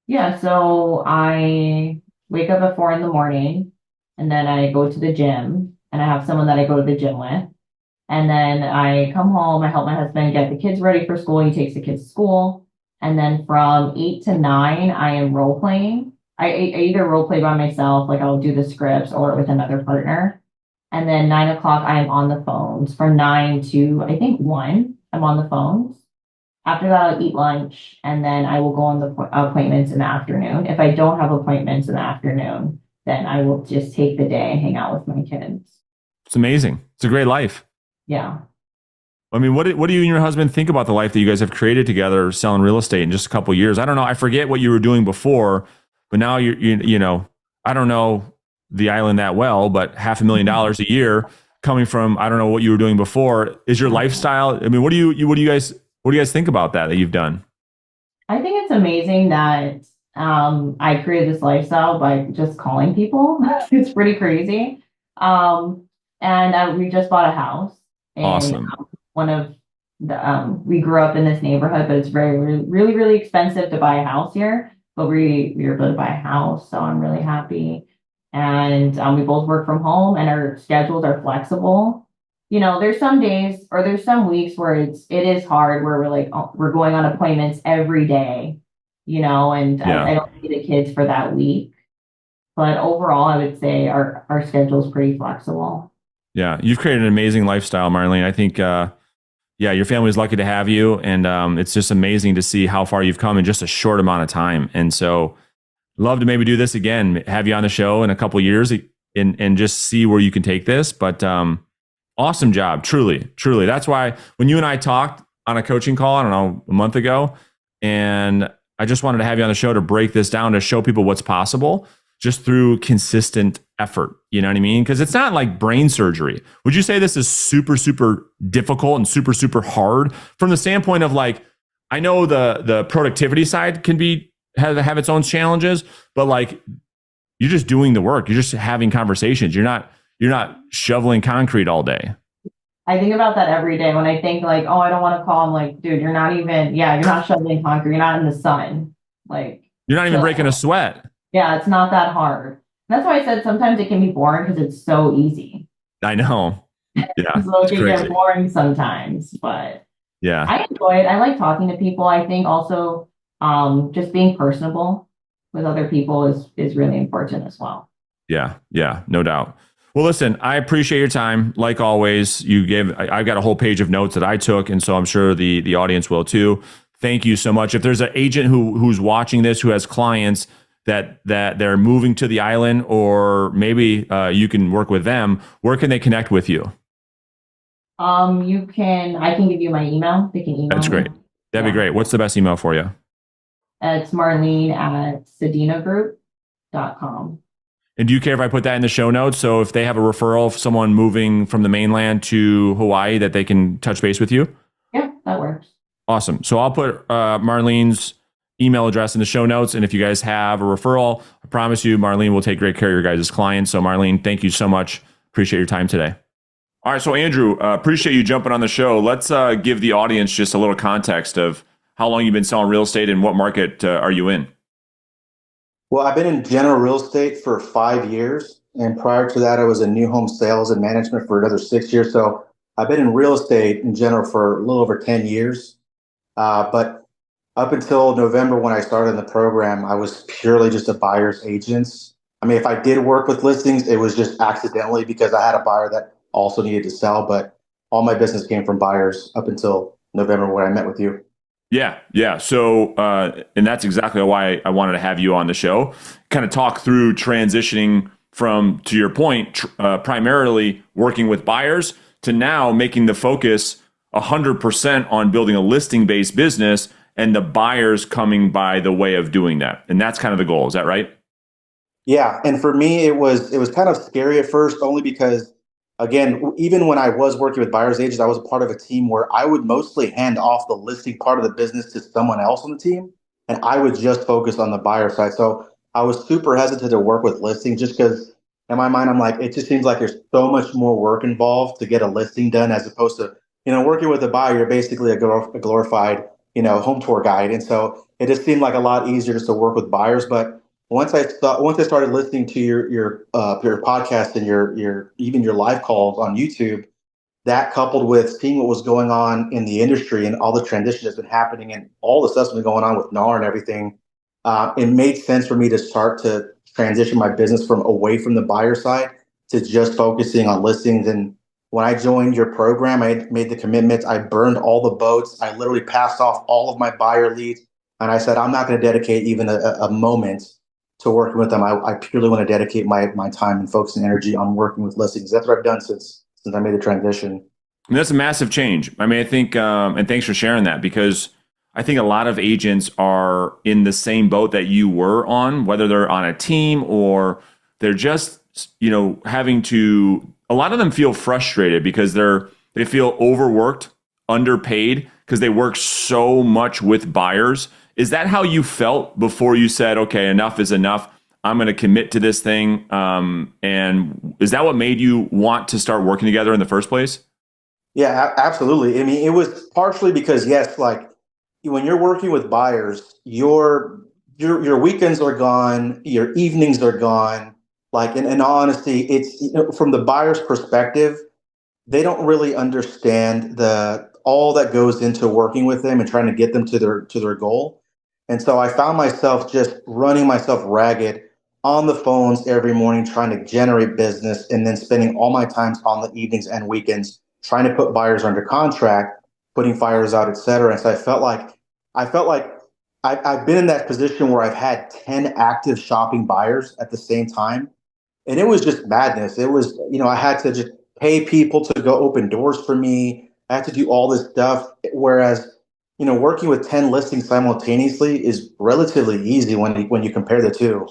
E: Yeah, so I wake up at 4 in the morning and then I go to the gym and I have someone that I go to the gym with. And then I come home, I help my husband get the kids ready for school. He takes the kids to school. And then from 8 to 9, I am role playing. I either role play by myself, like I'll do the scripts or with another partner. And then 9 o'clock, I am on the phones. From 9 to I think 1, I'm on the phones. After that, I'll eat lunch and then I will go on the appointments in the afternoon. If I don't have appointments in the afternoon, then I will just take the day and hang out with my kids.
A: It's amazing. It's a great life.
E: Yeah.
A: I mean, what do you and your husband think about the life that you guys have created together selling real estate in just a couple of years? I don't know. I forget what you were doing before, but now I don't know the island that well, but $500,000 a year coming from, I don't know what you were doing before. Is your lifestyle, I mean, what do you guys think about that you've done?
E: I think it's amazing that I created this lifestyle by just calling people. It's pretty crazy. And we just bought a house. And
A: Awesome.
E: One of the we grew up in this neighborhood, but it's really, really expensive to buy a house here. But we were able to buy a house, so I'm really happy. And we both work from home, and our schedules are flexible. There's some days or there's some weeks where it is hard where we're like, oh, we're going on appointments every day, and
A: Yeah.
E: I don't see the kids for that week. But overall, I would say our schedule is pretty flexible.
A: Yeah. You've created an amazing lifestyle, Marlene. I think, your family is lucky to have you. And it's just amazing to see how far you've come in just a short amount of time. And so love to maybe do this again, have you on the show in a couple of years and just see where you can take this. But, awesome job. Truly, truly. That's why when you and I talked on a coaching call, I don't know, a month ago, and I just wanted to have you on the show to break this down, to show people what's possible just through consistent effort. You know what I mean? Because it's not like brain surgery. Would you say this is super, super difficult and super, super hard from the standpoint of like, I know the productivity side can have its own challenges, but like you're just doing the work. You're just having conversations. You're not shoveling concrete all day.
E: I think about that every day when I think like, oh, I don't want to call. I'm like, dude, you're not shoveling concrete. You're not in the sun. Like,
A: you're not even breaking a sweat.
E: Yeah, it's not that hard. That's why I said sometimes it can be boring because it's so easy.
A: I know. Yeah.
E: So it can get boring sometimes, but
A: yeah,
E: I enjoy it. I like talking to people. I think also just being personable with other people is really important as well.
A: Yeah. Yeah. No doubt. Well, listen, I appreciate your time. Like always, I've got a whole page of notes that I took, and so I'm sure the audience will too. Thank you so much. If there's an agent who's watching this who has clients that they're moving to the island, or maybe you can work with them, where can they connect with you?
E: I can give you my email. They can email
A: That's great. That'd be great. What's the best email for you?
E: It's marlene@sedinagroup.com.
A: And do you care if I put that in the show notes? So if they have a referral of someone moving from the mainland to Hawaii, that they can touch base with you?
E: Yeah, that works.
A: Awesome. So I'll put Marlene's email address in the show notes. And if you guys have a referral, I promise you, Marlene will take great care of your guys' clients. So Marlene, thank you so much. Appreciate your time today. All right, so Andrew, appreciate you jumping on the show. Let's give the audience just a little context of how long you've been selling real estate and what market are you in?
F: Well, I've been in general real estate for 5 years. And prior to that, I was in new home sales and management for another 6 years. So I've been in real estate in general for a little over 10 years. But up until November, when I started in the program, I was purely just a buyer's agent. I mean, if I did work with listings, it was just accidentally because I had a buyer that also needed to sell. But all my business came from buyers up until November when I met with you.
A: Yeah, yeah. So, and that's exactly why I wanted to have you on the show. Kind of talk through transitioning from, to your point, primarily working with buyers to now making the focus 100% on building a listing-based business and the buyers coming by the way of doing that. And that's kind of the goal. Is that right?
F: Yeah, and for me, it was kind of scary at first, only because, again, even when I was working with buyers agents, I was a part of a team where I would mostly hand off the listing part of the business to someone else on the team, and I would just focus on the buyer side. So I was super hesitant to work with listings just because, in my mind, I'm like, it just seems like there's so much more work involved to get a listing done as opposed to, working with a buyer. You're basically a glorified, home tour guide, and so it just seemed like a lot easier just to work with buyers, but once I started listening to your podcast and your even your live calls on YouTube, that coupled with seeing what was going on in the industry and all the transition that's been happening and all the stuff's been going on with NAR and everything, it made sense for me to start to transition my business from away from the buyer side to just focusing on listings. And when I joined your program, I had made the commitment. I burned all the boats. I literally passed off all of my buyer leads, and I said I'm not going to dedicate even a moment to working with them. I purely want to dedicate my time and focus and energy on working with listings. That's what I've done since I made the transition.
A: And that's a massive change. I mean, I think, and thanks for sharing that, because I think a lot of agents are in the same boat that you were on, whether they're on a team or they're just, having to, a lot of them feel frustrated because they feel overworked, underpaid, because they work so much with buyers. Is that how you felt before you said, okay, enough is enough? I'm going to commit to this thing. And is that what made you want to start working together in the first place?
F: Yeah, absolutely. I mean, it was partially because yes, like when you're working with buyers, your weekends are gone, your evenings are gone. Like in all honesty, it's from the buyer's perspective, they don't really understand the all that goes into working with them and trying to get them to their goal. And so I found myself just running myself ragged on the phones every morning trying to generate business and then spending all my times on the evenings and weekends trying to put buyers under contract, putting fires out, et cetera. And so I felt like I've been in that position where I've had 10 active shopping buyers at the same time, and it was just madness. It was, I had to just pay people to go open doors for me. I had to do all this stuff. Whereas, working with 10 listings simultaneously is relatively easy when you compare the two.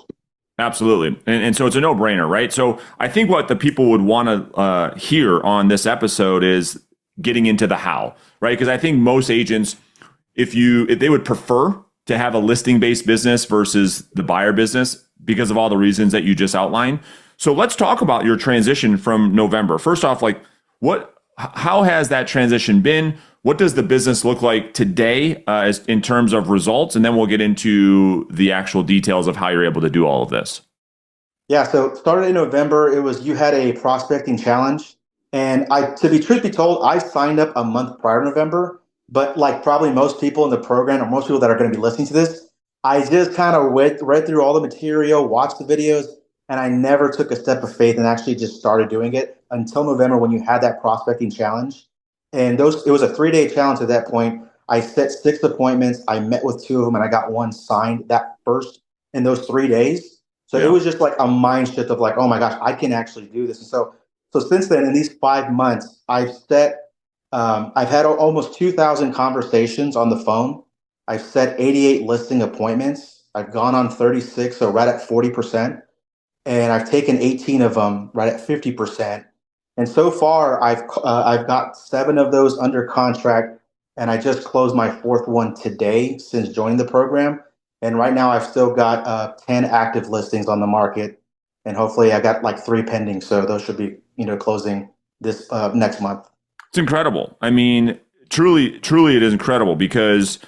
A: Absolutely. And so it's a no-brainer, right? So I think what the people would want to hear on this episode is getting into the how, right? Because I think most agents, if they would prefer to have a listing-based business versus the buyer business because of all the reasons that you just outlined. So let's talk about your transition from November. First off, like how has that transition been? What does the business look like today as in terms of results? And then we'll get into the actual details of how you're able to do all of this.
F: Yeah, so it started in November. You had a prospecting challenge. And to be truth be told, I signed up a month prior to November, but like probably most people in the program or most people that are going to be listening to this, I just kind of read through all the material, watched the videos, and I never took a step of faith and actually just started doing it until November when you had that prospecting challenge. And it was a 3-day challenge at that point. I set 6 appointments. I met with 2 of them and I got 1 signed that first in those 3 days. So it
A: Yeah.
F: was just like a mind shift of like, oh my gosh, I can actually do this. And so since then, in these 5 months, I've had almost 2,000 conversations on the phone. I've set 88 listing appointments. I've gone on 36, so right at 40%. And I've taken 18 of them right at 50%. And so far, I've got 7 of those under contract, and I just closed my 4th one today since joining the program. And right now, I've still got 10 active listings on the market, and hopefully, I got like 3 pending. So those should be closing this next month.
A: It's incredible. I mean, truly, it is incredible because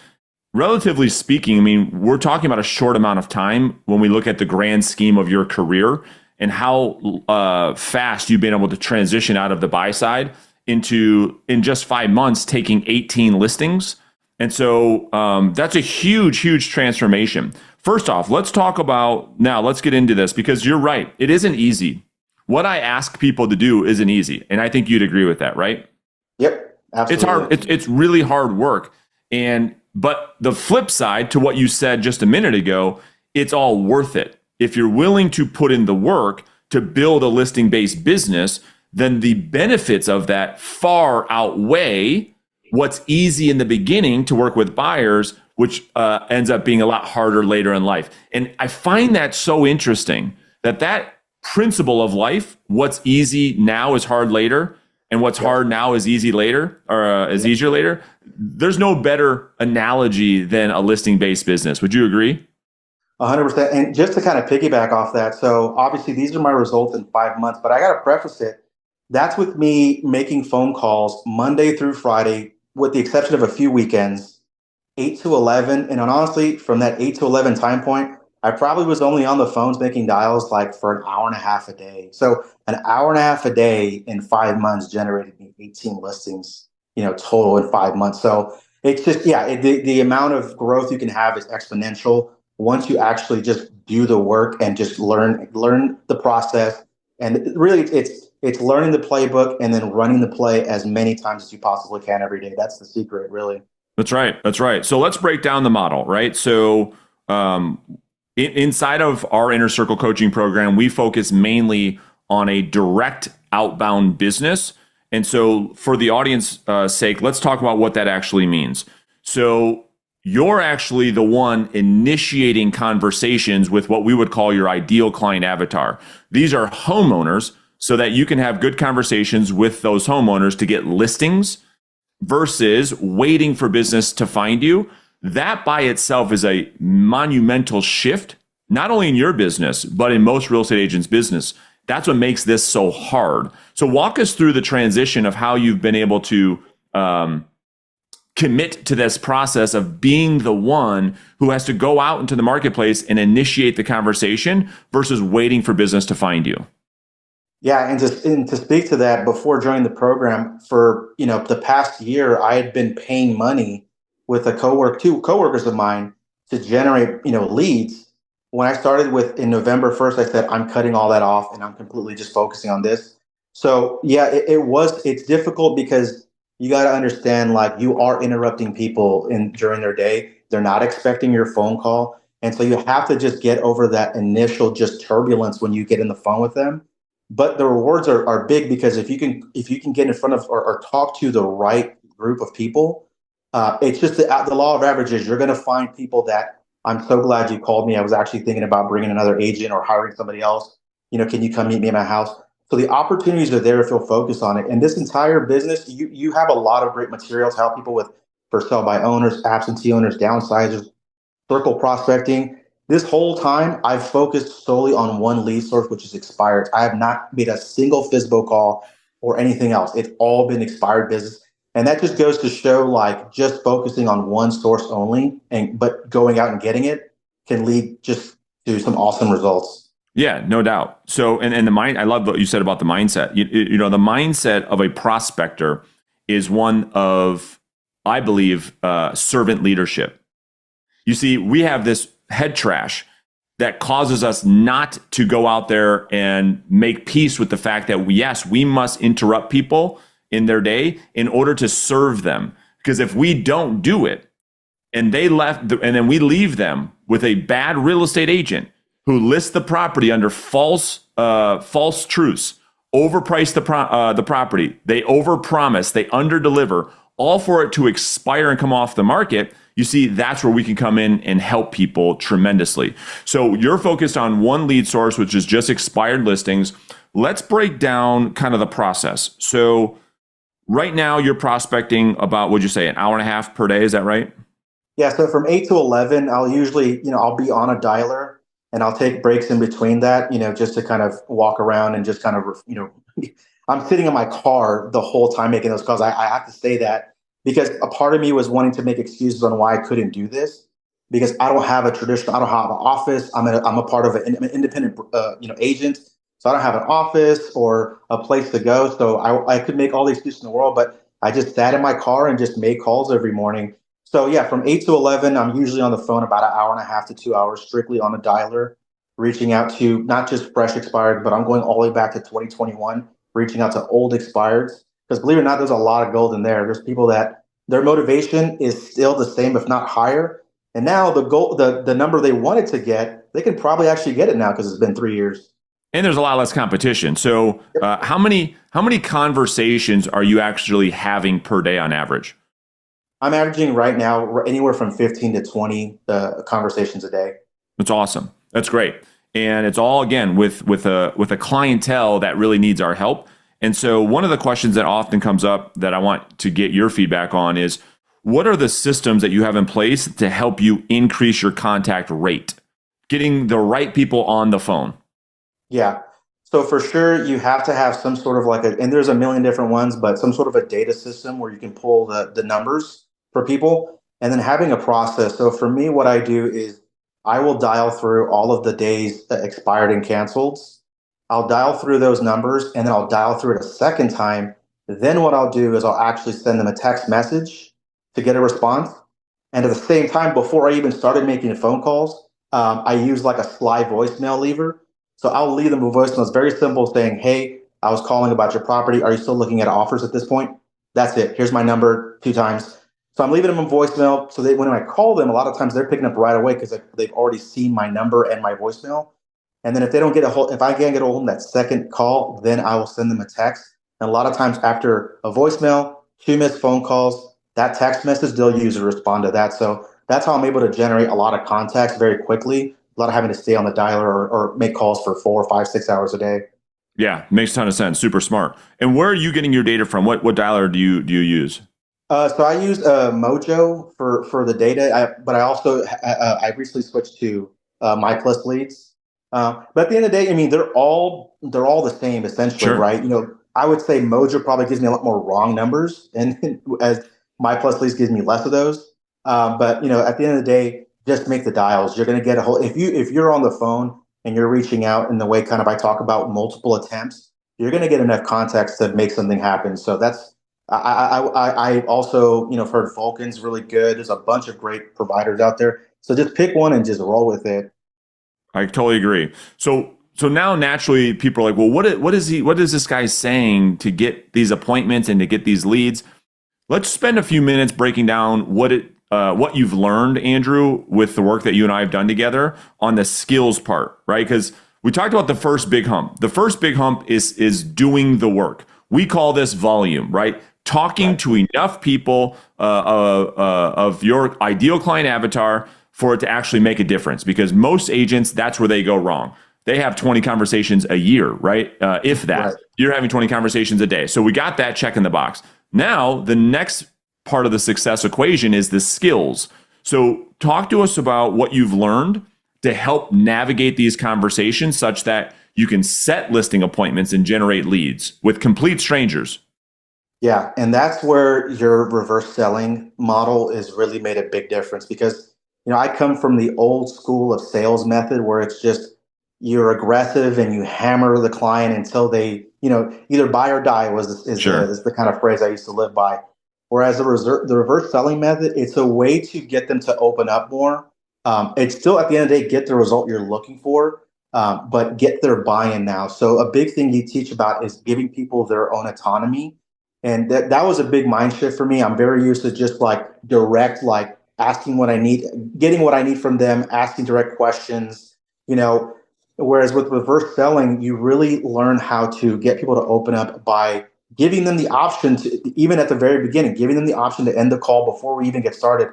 A: relatively speaking, I mean, we're talking about a short amount of time when we look at the grand scheme of your career and how fast you've been able to transition out of the buy side into, in just 5 months, taking 18 listings. And so that's a huge transformation. First off, let's get into this because you're right. It isn't easy. What I ask people to do isn't easy. And I think you'd agree with that, right?
F: Yep, absolutely.
A: It's hard. It's really hard work. But the flip side to what you said just a minute ago, it's all worth it. If you're willing to put in the work to build a listing-based business, then the benefits of that far outweigh what's easy in the beginning to work with buyers, which ends up being a lot harder later in life. And I find that so interesting that principle of life, what's easy now is hard later, and what's hard now is easy later, or is easier later. There's no better analogy than a listing-based business. Would you agree?
F: 100%. And just to kind of piggyback off that, so obviously these are my results in 5 months, but I got to preface it. That's with me making phone calls Monday through Friday, with the exception of a few weekends, 8 to 11. And honestly, from that 8 to 11 time point, I probably was only on the phones making dials like for an hour and a half a day. So an hour and a half a day in 5 months generated me 18 listings, total in 5 months. So it's just, the amount of growth you can have is exponential once you actually just do the work and just learn the process. And really it's learning the playbook and then running the play as many times as you possibly can every day. That's the secret, really.
A: That's right. So let's break down the model, right? So inside of our Inner Circle coaching program, we focus mainly on a direct outbound business. And so for the audience sake, let's talk about what that actually means. So you're actually the one initiating conversations with what we would call your ideal client avatar. These are homeowners so that you can have good conversations with those homeowners to get listings versus waiting for business to find you. That by itself is a monumental shift, not only in your business, but in most real estate agents' business. That's what makes this so hard. So walk us through the transition of how you've been able to commit to this process of being the one who has to go out into the marketplace and initiate the conversation versus waiting for business to find you.
F: Yeah, and to speak to that, before joining the program for the past year, I had been paying money with two coworkers of mine to generate leads. When I started in November 1st, I said I'm cutting all that off and I'm completely just focusing on this. So yeah, it's difficult because you got to understand, like, you are interrupting people during their day. They're not expecting your phone call, and so you have to just get over that initial just turbulence when you get in the phone with them. But the rewards are big because if you can get in front of or talk to the right group of people, it's just the law of averages. You're going to find people that, I'm so glad you called me. I was actually thinking about bringing another agent or hiring somebody else. Can you come meet me at my house? So the opportunities are there if you'll focus on it. And this entire business, you have a lot of great material to help people with for sell by owners, absentee owners, downsizers, circle prospecting. This whole time, I've focused solely on one lead source, which is expired. I have not made a single FSBO call or anything else. It's all been expired business. And that just goes to show, like, just focusing on one source only, but going out and getting it can lead just to some awesome results.
A: Yeah, no doubt. So, and the mind, I love what you said about the mindset. The mindset of a prospector is one of, I believe, servant leadership. You see, we have this head trash that causes us not to go out there and make peace with the fact that we must interrupt people in their day in order to serve them. Because if we don't do it and they left, and then we leave them with a bad real estate agent who lists the property under false truths, overprice the property, they overpromise, they underdeliver, all for it to expire and come off the market. You see, that's where we can come in and help people tremendously. So you're focused on one lead source, which is just expired listings. Let's break down kind of the process. So right now you're prospecting about, what'd you say, an hour and a half per day? Is that right?
F: Yeah. So from 8 to 11, I'll usually, I'll be on a dialer and I'll take breaks in between that, just to kind of walk around and just kind of, I'm sitting in my car the whole time making those calls. I have to say that because a part of me was wanting to make excuses on why I couldn't do this because I don't have a traditional, I don't have an office. I'm a part of an independent, agent. So I don't have an office or a place to go. So I could make all the excuses in the world, but I just sat in my car and just made calls every morning. So yeah, from 8 to 11, I'm usually on the phone about an hour and a half to 2 hours, strictly on the dialer, reaching out to not just fresh expired, but I'm going all the way back to 2021, reaching out to old expireds. Because believe it or not, there's a lot of gold in there. There's people that their motivation is still the same, if not higher. And now the goal, the number they wanted to get, they can probably actually get it now because it's been 3 years.
A: And there's a lot less competition. So how many conversations are you actually having per day on average?
F: I'm averaging right now anywhere from 15 to 20 conversations a day.
A: That's awesome. That's great. And it's all, again, with a clientele that really needs our help. And so one of the questions that often comes up that I want to get your feedback on is, what are the systems that you have in place to help you increase your contact rate, getting the right people on the phone?
F: Yeah. So for sure, you have to have some sort of and there's a million different ones, but some sort of a data system where you can pull the numbers for people and then having a process. So for me, what I do is I will dial through all of the days that expired and canceled. I'll dial through those numbers and then I'll dial through it a second time. Then what I'll do is I'll actually send them a text message to get a response. And at the same time, before I even started making phone calls, I use like a sly voicemail lever. So I'll leave them a voicemail. It's very simple saying, hey, I was calling about your property. Are you still looking at offers at this point? That's it. Here's my number 2 times. So I'm leaving them a voicemail. So when I call them, a lot of times they're picking up right away because they've already seen my number and my voicemail. And then if they don't get if I can't get a hold of them that second call, then I will send them a text. And a lot of times after a voicemail, 2 missed phone calls, that text message, they'll use to respond to that. So that's how I'm able to generate a lot of contacts very quickly, a lot of having to stay on the dialer or make calls for 4 or 5, 6 hours a day.
A: Yeah, makes a ton of sense. Super smart. And where are you getting your data from? What dialer do you use?
F: So I use Mojo for the data, but I also I recently switched to My Plus Leads. But at the end of the day, I mean, they're all the same essentially,
A: Sure.
F: right? I would say Mojo probably gives me a lot more wrong numbers, and as My Plus Leads gives me less of those. But at the end of the day, just make the dials. You're going to get a whole. If you're on the phone and you're reaching out in the way kind of I talk about multiple attempts, you're going to get enough context to make something happen. So that's. I also have heard Vulcan's really good. There's a bunch of great providers out there. So just pick one and just roll with it.
A: I totally agree. So now naturally people are like, well, what is this guy saying to get these appointments and to get these leads? Let's spend a few minutes breaking down what you've learned, Andrew, with the work that you and I have done together on the skills part, right? Because we talked about the first big hump. The first big hump is doing the work. We call this volume, right? Talking to enough people of your ideal client avatar for it to actually make a difference. Because most agents, that's where they go wrong. They have 20 conversations a year, right? If that. Right. You're having 20 conversations a day. So we got that check in the box. Now, the next part of the success equation is the skills. So talk to us about what you've learned to help navigate these conversations such that you can set listing appointments and generate leads with complete strangers.
F: Yeah, and that's where your reverse selling model has really made a big difference because, I come from the old school of sales method where it's just you're aggressive and you hammer the client until they, either buy or die is the kind of phrase I used to live by. Whereas the reverse selling method, it's a way to get them to open up more. It's still at the end of the day, get the result you're looking for, but get their buy-in now. So a big thing you teach about is giving people their own autonomy. And that was a big mind shift for me. I'm very used to just direct, asking what I need, getting what I need from them, asking direct questions, whereas with reverse selling, you really learn how to get people to open up by giving them the option to, even at the very beginning, giving them the option to end the call before we even get started.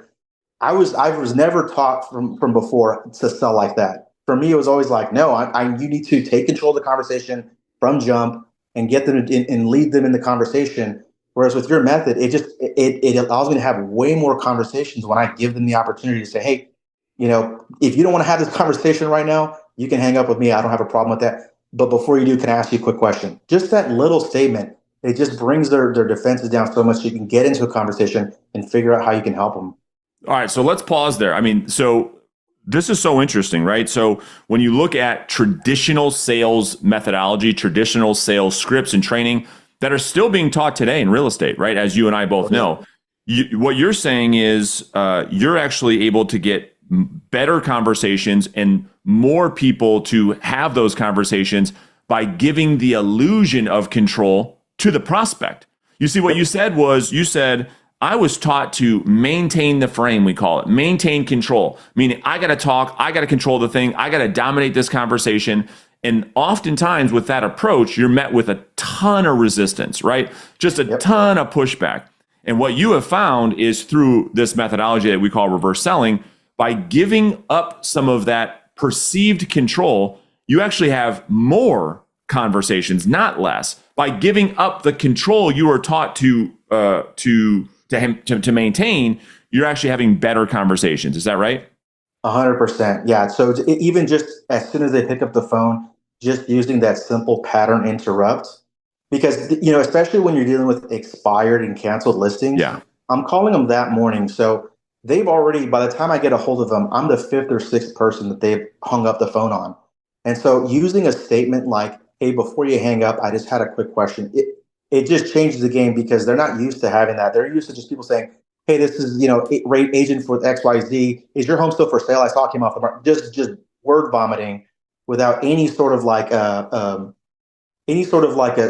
F: I was never taught from before to sell like that. For me, it was always like, no, you need to take control of the conversation from jump and get them and lead them in the conversation. Whereas with your method, it allows me to have way more conversations when I give them the opportunity to say, hey, if you don't want to have this conversation right now, you can hang up with me. I don't have a problem with that. but before you do, can I ask you a quick question? Just that little statement, it just brings their defenses down so much you can get into a conversation and figure out how you can help them.
A: All right, so let's pause there. I mean, so this is so interesting, right? So when you look at traditional sales methodology, traditional sales scripts and training that are still being taught today in real estate, right? As you and I both know, what you're saying is you're actually able to get better conversations and more people to have those conversations by giving the illusion of control to the prospect. You see, what you said was, you said, I was taught to maintain the frame, we call it, maintain control, meaning I got to talk, I got to control the thing, I got to dominate this conversation. And oftentimes with that approach, you're met with a ton of resistance, right? Just a ton of pushback. And what you have found is through this methodology that we call reverse selling, by giving up some of that perceived control, you actually have more conversations, not less. By giving up the control you were taught to maintain, you're actually having better conversations. Is that right?
F: 100%. Yeah. So even just as soon as they pick up the phone, just using that simple pattern interrupt, because, especially when you're dealing with expired and canceled listings, I'm calling them that morning. So they've already, by the time I get a hold of them, I'm the fifth or sixth person that they've hung up the phone on. And so using a statement like, hey, before you hang up, I just had a quick question. It just changes the game because they're not used to having that. They're used to just people saying, hey, this is, rate agent for XYZ. Is your home still for sale? I saw it came off the market. Just word vomiting without any sort of like a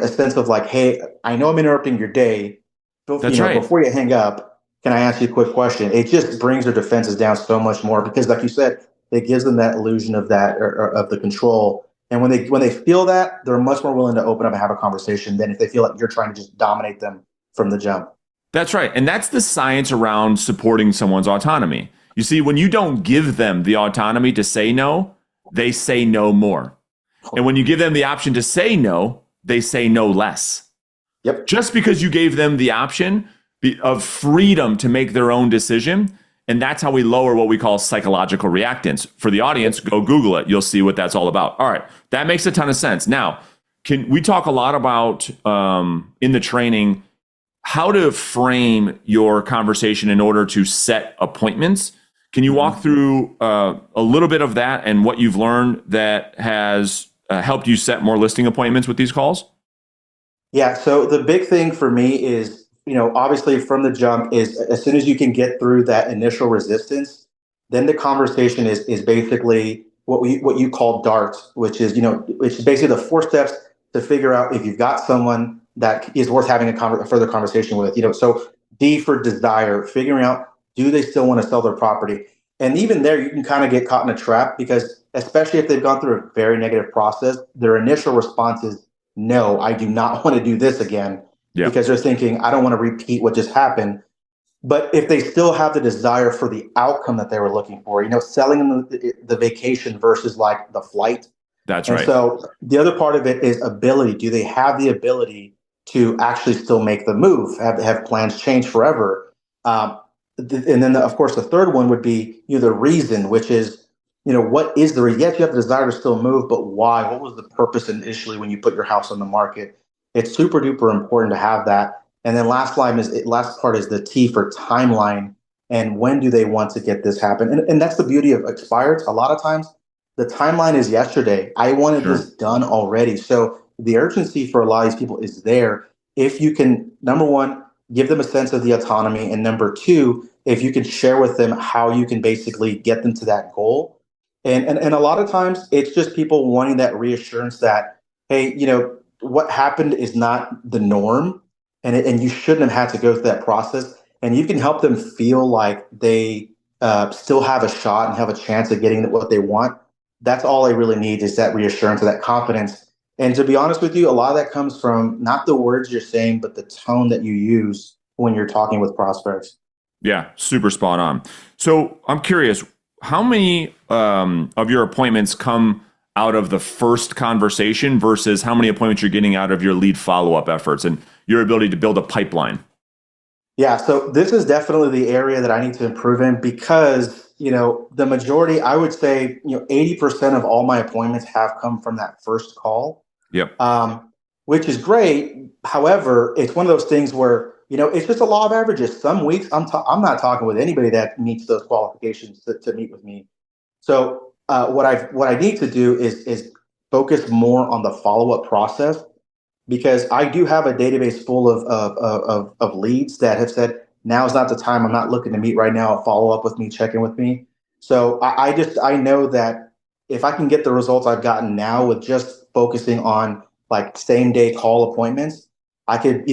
F: sense of like, hey, I know I'm interrupting your day.
A: That's right.
F: Before you hang up, can I ask you a quick question? It just brings their defenses down so much more because, like you said, it gives them that illusion of that or of the control. And when they feel that, they're much more willing to open up and have a conversation than if they feel like you're trying to just dominate them from the jump.
A: That's right. And that's the science around supporting someone's autonomy. You see, when you don't give them the autonomy to say no, they say no more. And when you give them the option to say no, they say no less.
F: Yep.
A: Just because you gave them the option of freedom to make their own decision. And that's how we lower what we call psychological reactance. For the audience, go Google it. You'll see what that's all about. All right. That makes a ton of sense. Now, we talk a lot about in the training how to frame your conversation in order to set appointments. Can you walk through a little bit of that and what you've learned that has helped you set more listing appointments with these calls?
F: Yeah. So the big thing for me is, obviously from the jump is as soon as you can get through that initial resistance, then the conversation is basically what you call DART, which is, which is basically the 4 steps to figure out if you've got someone that is worth having a further conversation with. So D for desire, figuring out, do they still want to sell their property? And even there, you can kind of get caught in a trap because especially if they've gone through a very negative process, their initial response is, no, I do not want to do this again. Yeah. Because they're thinking, I don't want to repeat what just happened. But if they still have the desire for the outcome that they were looking for, selling them the vacation versus like the flight.
A: That's right.
F: So the other part of it is ability. Do they have the ability to actually still make the move? Have plans change forever? And then, of course, the third one would be the reason, which is, what is the reason? Yes, you have the desire to still move, but why? What was the purpose initially when you put your house on the market? It's super duper important to have that. And then last part is the T for timeline. And when do they want to get this happen? And that's the beauty of expireds. A lot of times the timeline is yesterday. I wanted this done already. So the urgency for a lot of these people is there. If you can, number one, give them a sense of the autonomy. And number two, if you can share with them how you can basically get them to that goal. And a lot of times it's just people wanting that reassurance that, hey, what happened is not the norm. And you shouldn't have had to go through that process. And you can help them feel like they still have a shot and have a chance of getting what they want. That's all they really need is that reassurance or that confidence. And to be honest with you, a lot of that comes from not the words you're saying, but the tone that you use when you're talking with prospects.
A: Yeah, super spot on. So I'm curious, how many of your appointments come out of the first conversation versus how many appointments you're getting out of your lead follow-up efforts and your ability to build a pipeline?
F: Yeah, so this is definitely the area that I need to improve in because the majority, I would say, 80% of all my appointments have come from that first call.
A: Yep.
F: Which is great. However, it's one of those things where, it's just a law of averages. Some weeks I'm not talking with anybody that meets those qualifications to meet with me. So what I need to do is focus more on the follow-up process, because I do have a database full of leads that have said, now is not the time. I'm not looking to meet right now. Follow up with me, check in with me. So I know that if I can get the results I've gotten now with just focusing on like same day call appointments, I could,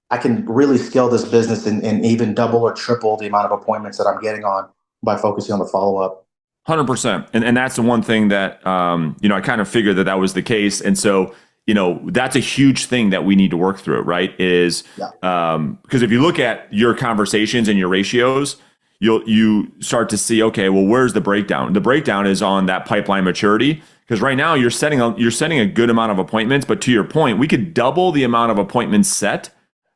F: I can really scale this business and even double or triple the amount of appointments that I'm getting on by focusing on the follow up.
A: 100%. And that's the one thing that, I kind of figured that was the case. And so, that's a huge thing that we need to work through, right? Is, because if you look at your conversations and your ratios, you start to see, okay, well, where's the breakdown? The breakdown is on that pipeline maturity. Because right now you're setting a good amount of appointments, but to your point, we could double the amount of appointments set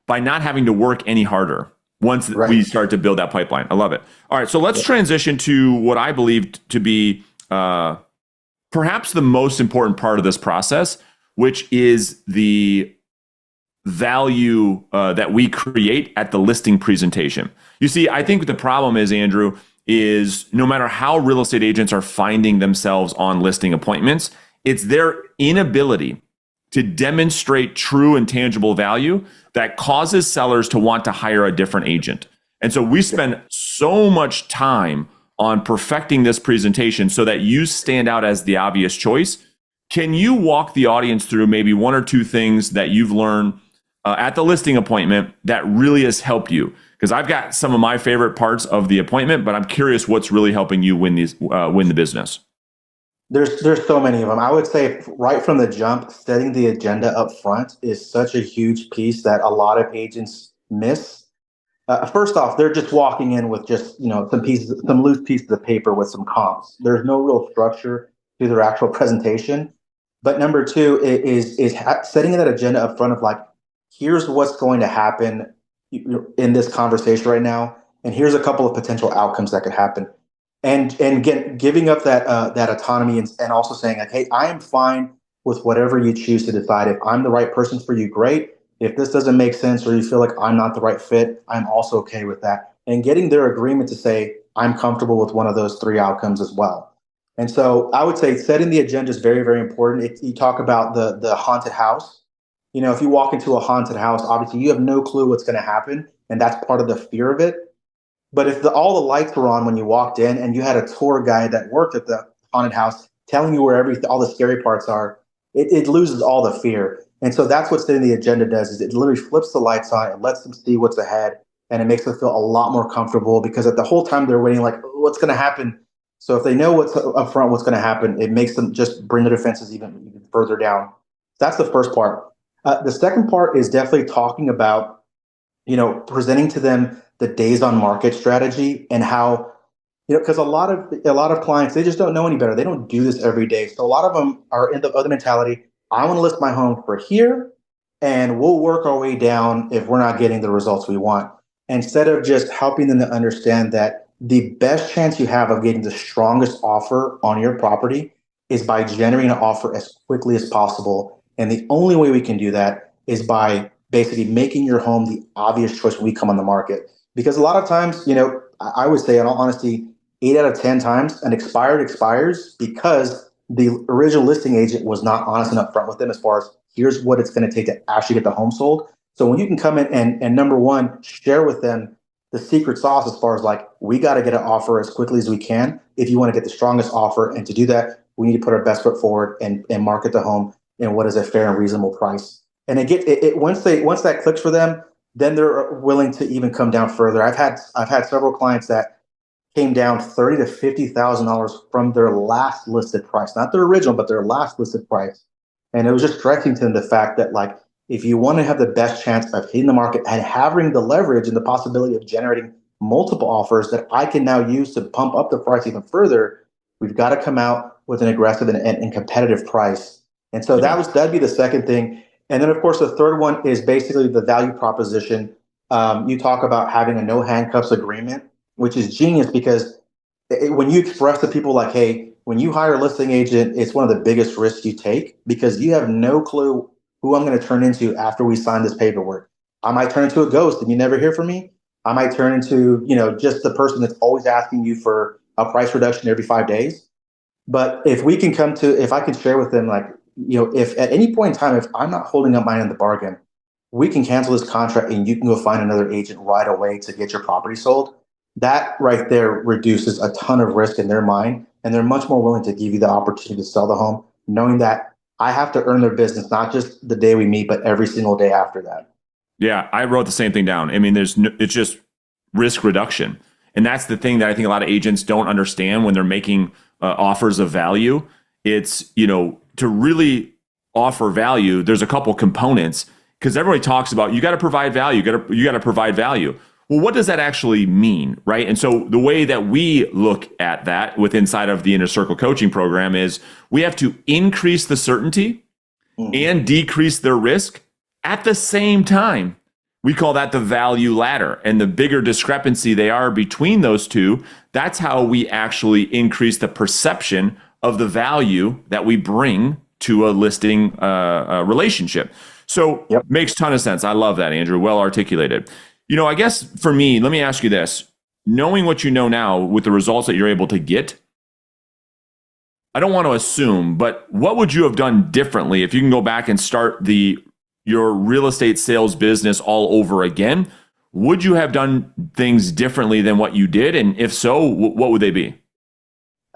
A: by not having to work any harder once we start to build that pipeline. I love it. All right, so let's transition to what I believe to be perhaps the most important part of this process, which is the value that we create at the listing presentation. You see, I think the problem is, Andrew, is no matter how real estate agents are finding themselves on listing appointments, it's their inability to demonstrate true and tangible value that causes sellers to want to hire a different agent. And so we spend so much time on perfecting this presentation so that you stand out as the obvious choice. Can you walk the audience through maybe one or two things that you've learned at the listing appointment that really has helped you? Because I've got some of my favorite parts of the appointment, but I'm curious what's really helping you win the business.
F: There's so many of them. I would say right from the jump, setting the agenda up front is such a huge piece that a lot of agents miss. First off, they're just walking in with just some loose pieces of paper with some comps. There's no real structure to their actual presentation. But number two is setting that agenda up front of like, here's what's going to happen in this conversation right now, and here's a couple of potential outcomes that could happen, and giving up that autonomy and also saying like, hey, I am fine with whatever you choose to decide. If I'm the right person for you, great. If this doesn't make sense or you feel like I'm not the right fit, I'm also okay with that. And getting their agreement to say, I'm comfortable with one of those three outcomes as well. And so I would say setting the agenda is very, very important. You talk about the haunted house. If you walk into a haunted house, obviously you have no clue what's going to happen. And that's part of the fear of it. But if all the lights were on when you walked in and you had a tour guide that worked at the haunted house telling you where all the scary parts are, it loses all the fear. And so that's what setting the agenda does, is it literally flips the lights on, it lets them see what's ahead, and it makes them feel a lot more comfortable, because at the whole time they're waiting like, what's going to happen? So if they know what's up front, what's going to happen, it makes them just bring the defenses even further down. That's the first part. The second part is definitely talking about, presenting to them the days on market strategy, and how, because a lot of clients, they just don't know any better. They don't do this every day. So a lot of them are in the other mentality. I want to list my home for here, and we'll work our way down if we're not getting the results we want. Instead of just helping them to understand that the best chance you have of getting the strongest offer on your property is by generating an offer as quickly as possible. And the only way we can do that is by basically making your home the obvious choice when we come on the market. Because a lot of times, I would say in all honesty, 8 out of 10 times an expired expires because the original listing agent was not honest and upfront with them as far as here's what it's going to take to actually get the home sold. So when you can come in and number one, share with them the secret sauce as far as like, we got to get an offer as quickly as we can if you want to get the strongest offer. And to do that, we need to put our best foot forward and market the home in what is a fair and reasonable price. And once that clicks for them, then they're willing to even come down further. I've had several clients that came down $30,000 to $50,000 from their last listed price, not their original, but their last listed price. And it was just directing to them the fact that, like, if you want to have the best chance of hitting the market and having the leverage and the possibility of generating multiple offers that I can now use to pump up the price even further, we've got to come out with an aggressive and competitive price. And so that'd be the second thing. And then, of course, the third one is basically the value proposition. You talk about having a no handcuffs agreement, which is genius, because when you express to people like, hey, when you hire a listing agent, it's one of the biggest risks you take because you have no clue who I'm going to turn into after we sign this paperwork. I might turn into a ghost and you never hear from me. I might turn into, just the person that's always asking you for a price reduction every 5 days. But if I can share with them, like, if at any point in time, if I'm not holding up my end of the bargain, we can cancel this contract and you can go find another agent right away to get your property sold. That right there reduces a ton of risk in their mind. And they're much more willing to give you the opportunity to sell the home, knowing that I have to earn their business, not just the day we meet, but every single day after that.
A: Yeah, I wrote the same thing down. I mean, it's just risk reduction. And that's the thing that I think a lot of agents don't understand when they're making offers of value. It's, to really offer value, there's a couple components because everybody talks about you got to provide value, you got to provide value. Well, what does that actually mean, right? And so the way that we look at that with inside of the Inner Circle coaching program is we have to increase the certainty and decrease their risk at the same time. We call that the value ladder. And the bigger discrepancy they are between those two, that's how we actually increase the perception of the value that we bring to a listing relationship. So Makes ton of sense. I love that, Andrew. Well articulated. I guess for me, let me ask you this. Knowing what you know now with the results that you're able to get, I don't want to assume, but what would you have done differently if you can go back and start your real estate sales business all over again? Would you have done things differently than what you did? And if so, what would they be?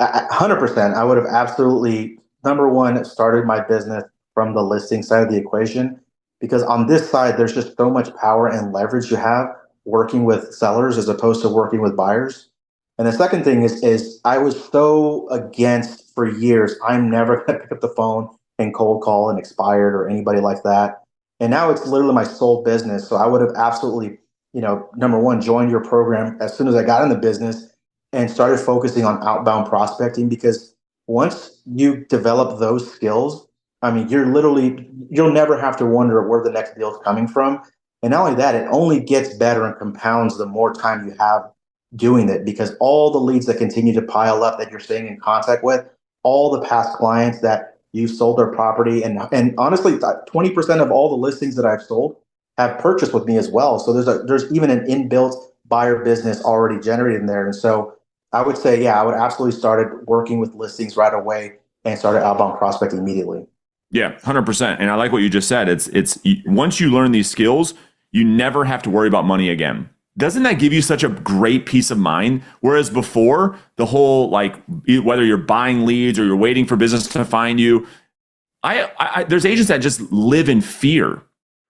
F: 100%. I would have absolutely, number one, started my business from the listing side of the equation, because on this side, there's just so much power and leverage you have working with sellers as opposed to working with buyers. And the second thing is I was so against for years, I'm never going to pick up the phone and cold call an expired or anybody like that. And now it's literally my sole business. So I would have absolutely, number one, joined your program as soon as I got in the business and started focusing on outbound prospecting, because once you develop those skills, I mean, you'll never have to wonder where the next deal is coming from. And not only that, it only gets better and compounds the more time you have doing it, because all the leads that continue to pile up that you're staying in contact with, all the past clients that you've sold their property, and honestly, 20% of all the listings that I've sold have purchased with me as well. So there's even an inbuilt buyer business already generated in there. And so I would say, yeah, I would absolutely started working with listings right away and started outbound prospecting immediately.
A: Yeah, 100%. And I like what you just said. It's once you learn these skills, you never have to worry about money again. Doesn't that give you such a great peace of mind? Whereas before, the whole, like, whether you're buying leads or you're waiting for business to find you, there's agents that just live in fear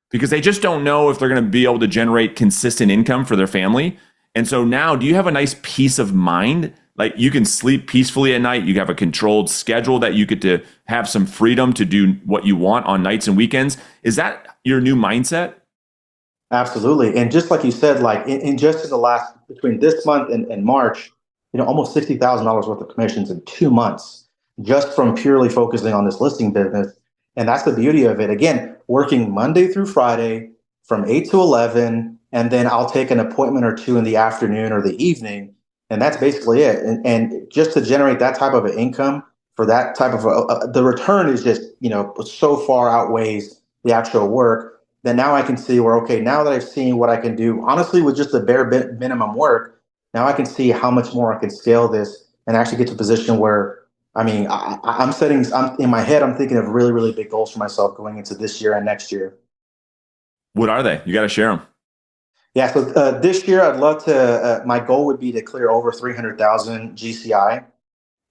A: because they just don't know if they're going to be able to generate consistent income for their family. And so now, do you have a nice peace of mind? Like, you can sleep peacefully at night. You have a controlled schedule that you get to have some freedom to do what you want on nights and weekends. Is that your new mindset?
F: Absolutely. And just like you said, like in just in the last, between this month and March, almost $60,000 worth of commissions in 2 months, just from purely focusing on this listing business. And that's the beauty of it. Again, working Monday through Friday from 8 to 11, and then I'll take an appointment or two in the afternoon or the evening. And that's basically it. And just to generate that type of an income for that type of the return is just, so far outweighs the actual work. Then now I can see where, okay, now that I've seen what I can do, honestly, with just the bare minimum work, now I can see how much more I can scale this and actually get to a position where, I mean, I'm in my head, I'm thinking of really, really big goals for myself going into this year and next year.
A: What are they? You got to share them.
F: Yeah, so this year I'd love to, my goal would be to clear over 300,000 GCI.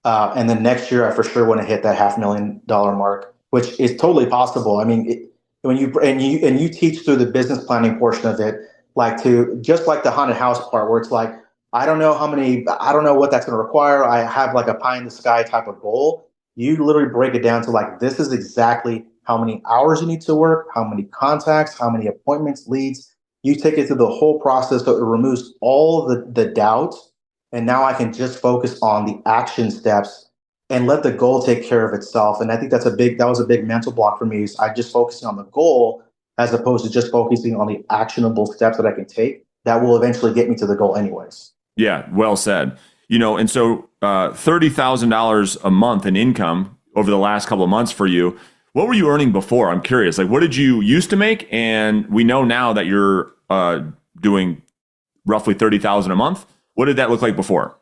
F: And then next year I for sure want to hit that $500,000 mark, which is totally possible. I mean, when you teach through the business planning portion of it, just like the haunted house part where it's like, I don't know what that's going to require. I have like a pie in the sky type of goal. You literally break it down to like, this is exactly how many hours you need to work, how many contacts, how many appointments, leads. You take it through the whole process, so it removes all the doubt. And now I can just focus on the action steps and let the goal take care of itself. And I think that was a big mental block for me. Is I just focusing on the goal as opposed to just focusing on the actionable steps that I can take that will eventually get me to the goal anyways.
A: Yeah, well said. And so $30,000 a month in income over the last couple of months for you. What were you earning before? I'm curious. Like, what did you used to make? And we know now that you're doing roughly 30,000 a month. What did that look like before?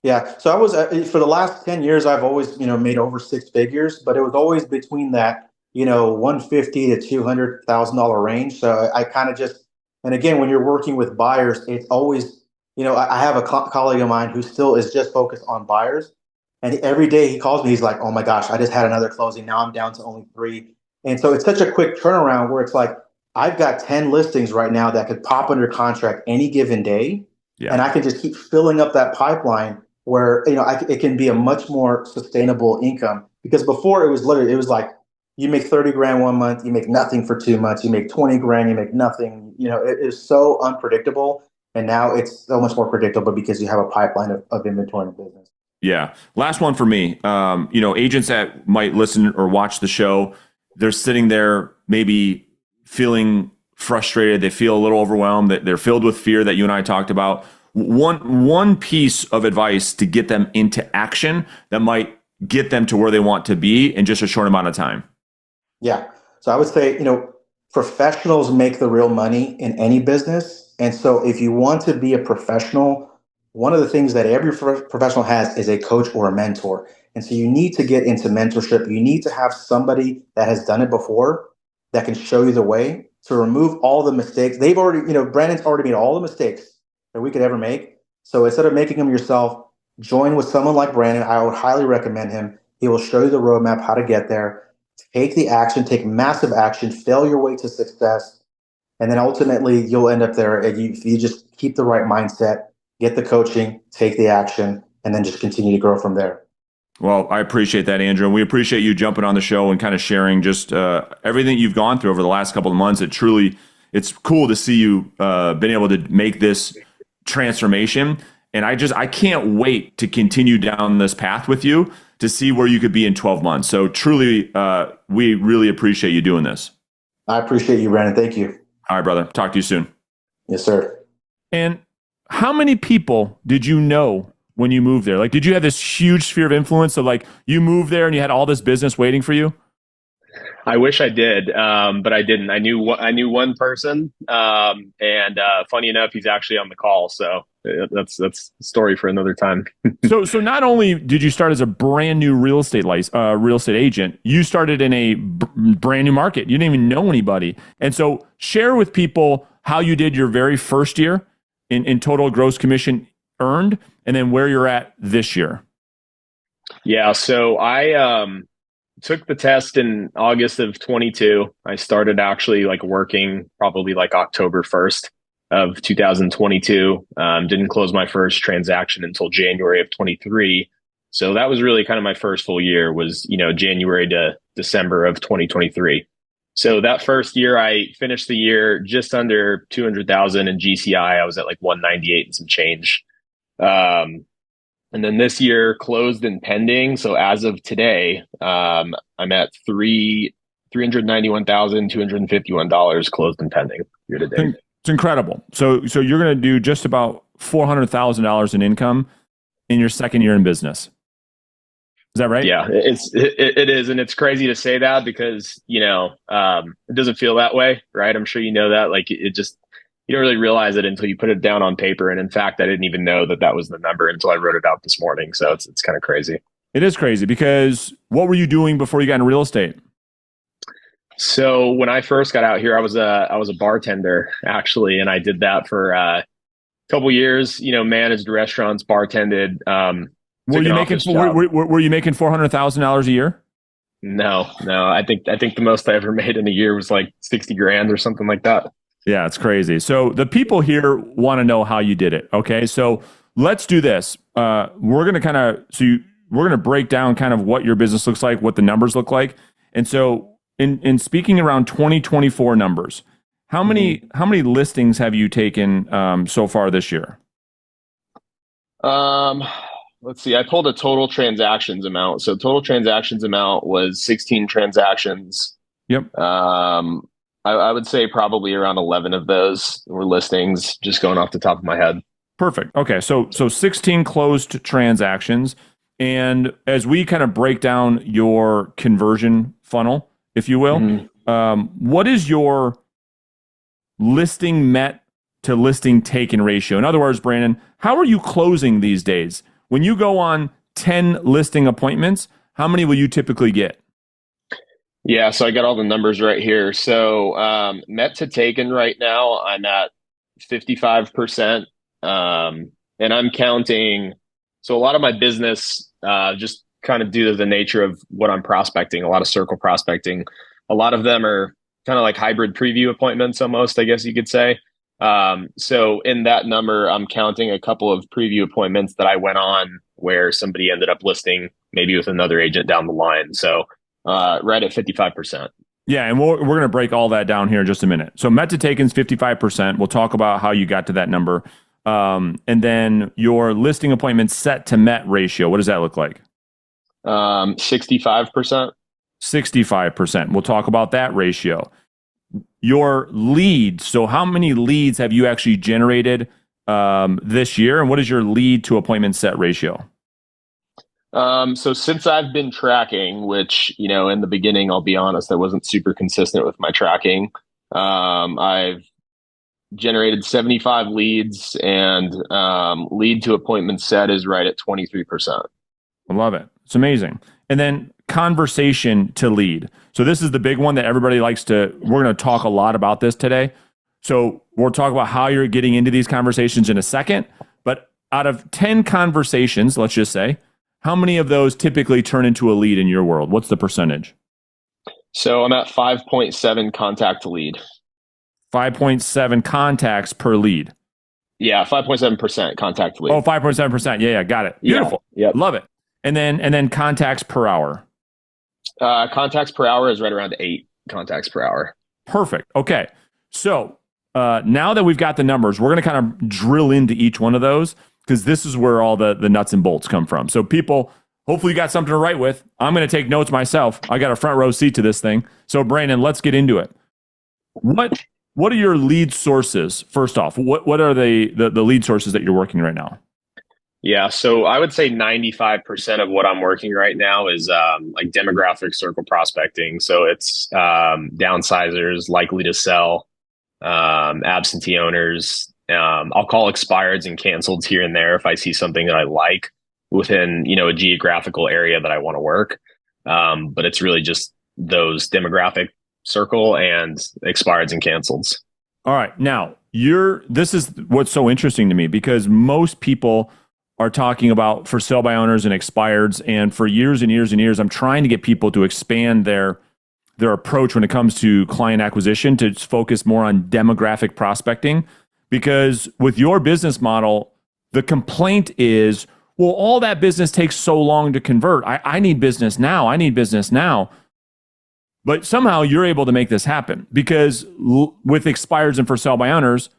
F: Yeah. So I was for the last 10 years, I've always, made over six figures, but it was always between that, 150 to $200,000 range. So I kind of just, and again, when you're working with buyers, it's always, I have a colleague of mine who still is just focused on buyers. And every day he calls me, he's like, oh my gosh, I just had another closing. Now I'm down to only three. And so it's such a quick turnaround where it's like, I've got 10 listings right now that could pop under contract any given day.
A: Yeah.
F: And I can just keep filling up that pipeline where, it can be a much more sustainable income, because before it was like, you make 30 grand 1 month, you make nothing for 2 months, you make 20 grand, you make nothing, it is so unpredictable. And now it's so much more predictable because you have a pipeline of inventory in the business.
A: Yeah. Last one for me. Agents that might listen or watch the show, they're sitting there maybe feeling frustrated. They feel a little overwhelmed. They're filled with fear that you and I talked about. One piece of advice to get them into action that might get them to where they want to be in just a short amount of time.
F: Yeah. So I would say, professionals make the real money in any business. And so if you want to be a professional, one of the things that every professional has is a coach or a mentor. And so you need to get into mentorship. You need to have somebody that has done it before that can show you the way to remove all the mistakes. They've already, Brandon's already made all the mistakes that we could ever make. So instead of making them yourself, join with someone like Brandon. I would highly recommend him. He will show you the roadmap, how to get there. Take the action, take massive action, fail your way to success. And then ultimately you'll end up there. And you just keep the right mindset, get the coaching, take the action, and then just continue to grow from there.
A: Well, I appreciate that, Andrew. And we appreciate you jumping on the show and kind of sharing just everything you've gone through over the last couple of months. It's cool to see you been able to make this transformation. And I can't wait to continue down this path with you to see where you could be in 12 months. So truly, we really appreciate you doing this.
F: I appreciate you, Brandon. Thank you.
A: All right, brother. Talk to you soon.
F: Yes, sir.
A: And how many people did you know when you moved there? Like, did you have this huge sphere of influence? So like you moved there and you had all this business waiting for you?
G: I wish I did, but I didn't. I knew one person, and funny enough, he's actually on the call. So that's a story for another time.
A: So not only did you start as a brand new real estate agent, you started in a brand new market. You didn't even know anybody, and so share with people how you did your very first year in total gross commission earned, and then where you're at this year.
G: Yeah, so I took the test in August of 22. I started actually working probably October 1st of 2022. Didn't close my first transaction until January of 23. So that was really kind of my first full year was, January to December of 2023. So that first year I finished the year just under 200,000 in GCI. I was at 198 and some change. And then this year closed and pending. So as of today, I'm at $391,251 closed and pending year to date.
A: It's incredible. So you're going to do just about $400,000 in income in your second year in business. Is that right?
G: Yeah, it is. And it's crazy to say that because, it doesn't feel that way, right? I'm sure you know that. You don't really realize it until you put it down on paper. And in fact, I didn't even know that was the number until I wrote it out this morning. So it's kind of crazy.
A: It is crazy because what were you doing before you got into real estate?
G: So when I first got out here, I was a bartender actually. And I did that for a couple years, managed restaurants, bartended.
A: Were you making $400,000 a year?
G: No. I think the most I ever made in a year was 60 grand or something like that.
A: Yeah, it's crazy. So the people here want to know how you did it. Okay, so let's do this. We're going to break down kind of what your business looks like, what the numbers look like. And so in speaking around 2024 numbers, how many listings have you taken so far this year?
G: Let's see. I pulled a total transactions amount. So total transactions amount was 16 transactions.
A: Yep.
G: I would say probably around 11 of those were listings, just going off the top of my head.
A: Perfect. Okay. So 16 closed transactions. And as we kind of break down your conversion funnel, if you will, what is your listing met to listing taken ratio? In other words, Brandon, how are you closing these days? When you go on 10 listing appointments, how many will you typically get?
G: Yeah, so I got all the numbers right here. So met to taken right now, I'm at 55%. And I'm counting. So a lot of my business, just kind of due to the nature of what I'm prospecting, a lot of circle prospecting, a lot of them are kind of like hybrid preview appointments almost, I guess you could say. So in that number, I'm counting a couple of preview appointments that I went on where somebody ended up listing maybe with another agent down the line. So right at 55%.
A: Yeah, and we're going to break all that down here in just a minute. So met to taken's 55%. We'll talk about how you got to that number. And then your listing appointment set to met ratio, what does that look like?
G: 65%.
A: 65%. We'll talk about that ratio. Your leads. So how many leads have you actually generated this year? And what is your lead to appointment set ratio?
G: So since I've been tracking, which, in the beginning, I'll be honest, I wasn't super consistent with my tracking. I've generated 75 leads, and lead to appointment set is right at 23%.
A: I love it. It's amazing. And then conversation to lead. So this is the big one that everybody likes to, we're going to talk a lot about this today. So we'll talk about how you're getting into these conversations in a second. But out of 10 conversations, let's just say, how many of those typically turn into a lead in your world? What's the percentage?
G: So I'm at 5.7 contact to lead.
A: 5.7 contacts per lead.
G: Yeah, 5.7% contact to lead.
A: Oh, 5.7%. Yeah, got it. Beautiful.
G: Yeah. Yep.
A: Love it. And then contacts per hour.
G: Contacts per hour is right around 8 contacts per hour.
A: Perfect. Okay. So now that we've got the numbers, we're going to kind of drill into each one of those, because this is where all the nuts and bolts come from. So people, hopefully you got something to write with. I'm going to take notes myself. I got a front row seat to this thing. So Brandon, let's get into it. What are your lead sources? First off, what are the lead sources that you're working right now?
G: Yeah, so I would say 95% of what I'm working right now is like demographic circle prospecting. So it's downsizers, likely to sell, absentee owners. I'll call expireds and canceleds here and there if I see something that I like within, a geographical area that I want to work. But it's really just those demographic circle and expireds and canceleds.
A: All right. Now, this is what's so interesting to me, because most people are talking about for sale by owners and expireds. And for years and years and years, I'm trying to get people to expand their approach when it comes to client acquisition, to focus more on demographic prospecting. Because with your business model, the complaint is, well, all that business takes so long to convert. I need business now. I need business now. But somehow you're able to make this happen, because with expireds and for sale by owners,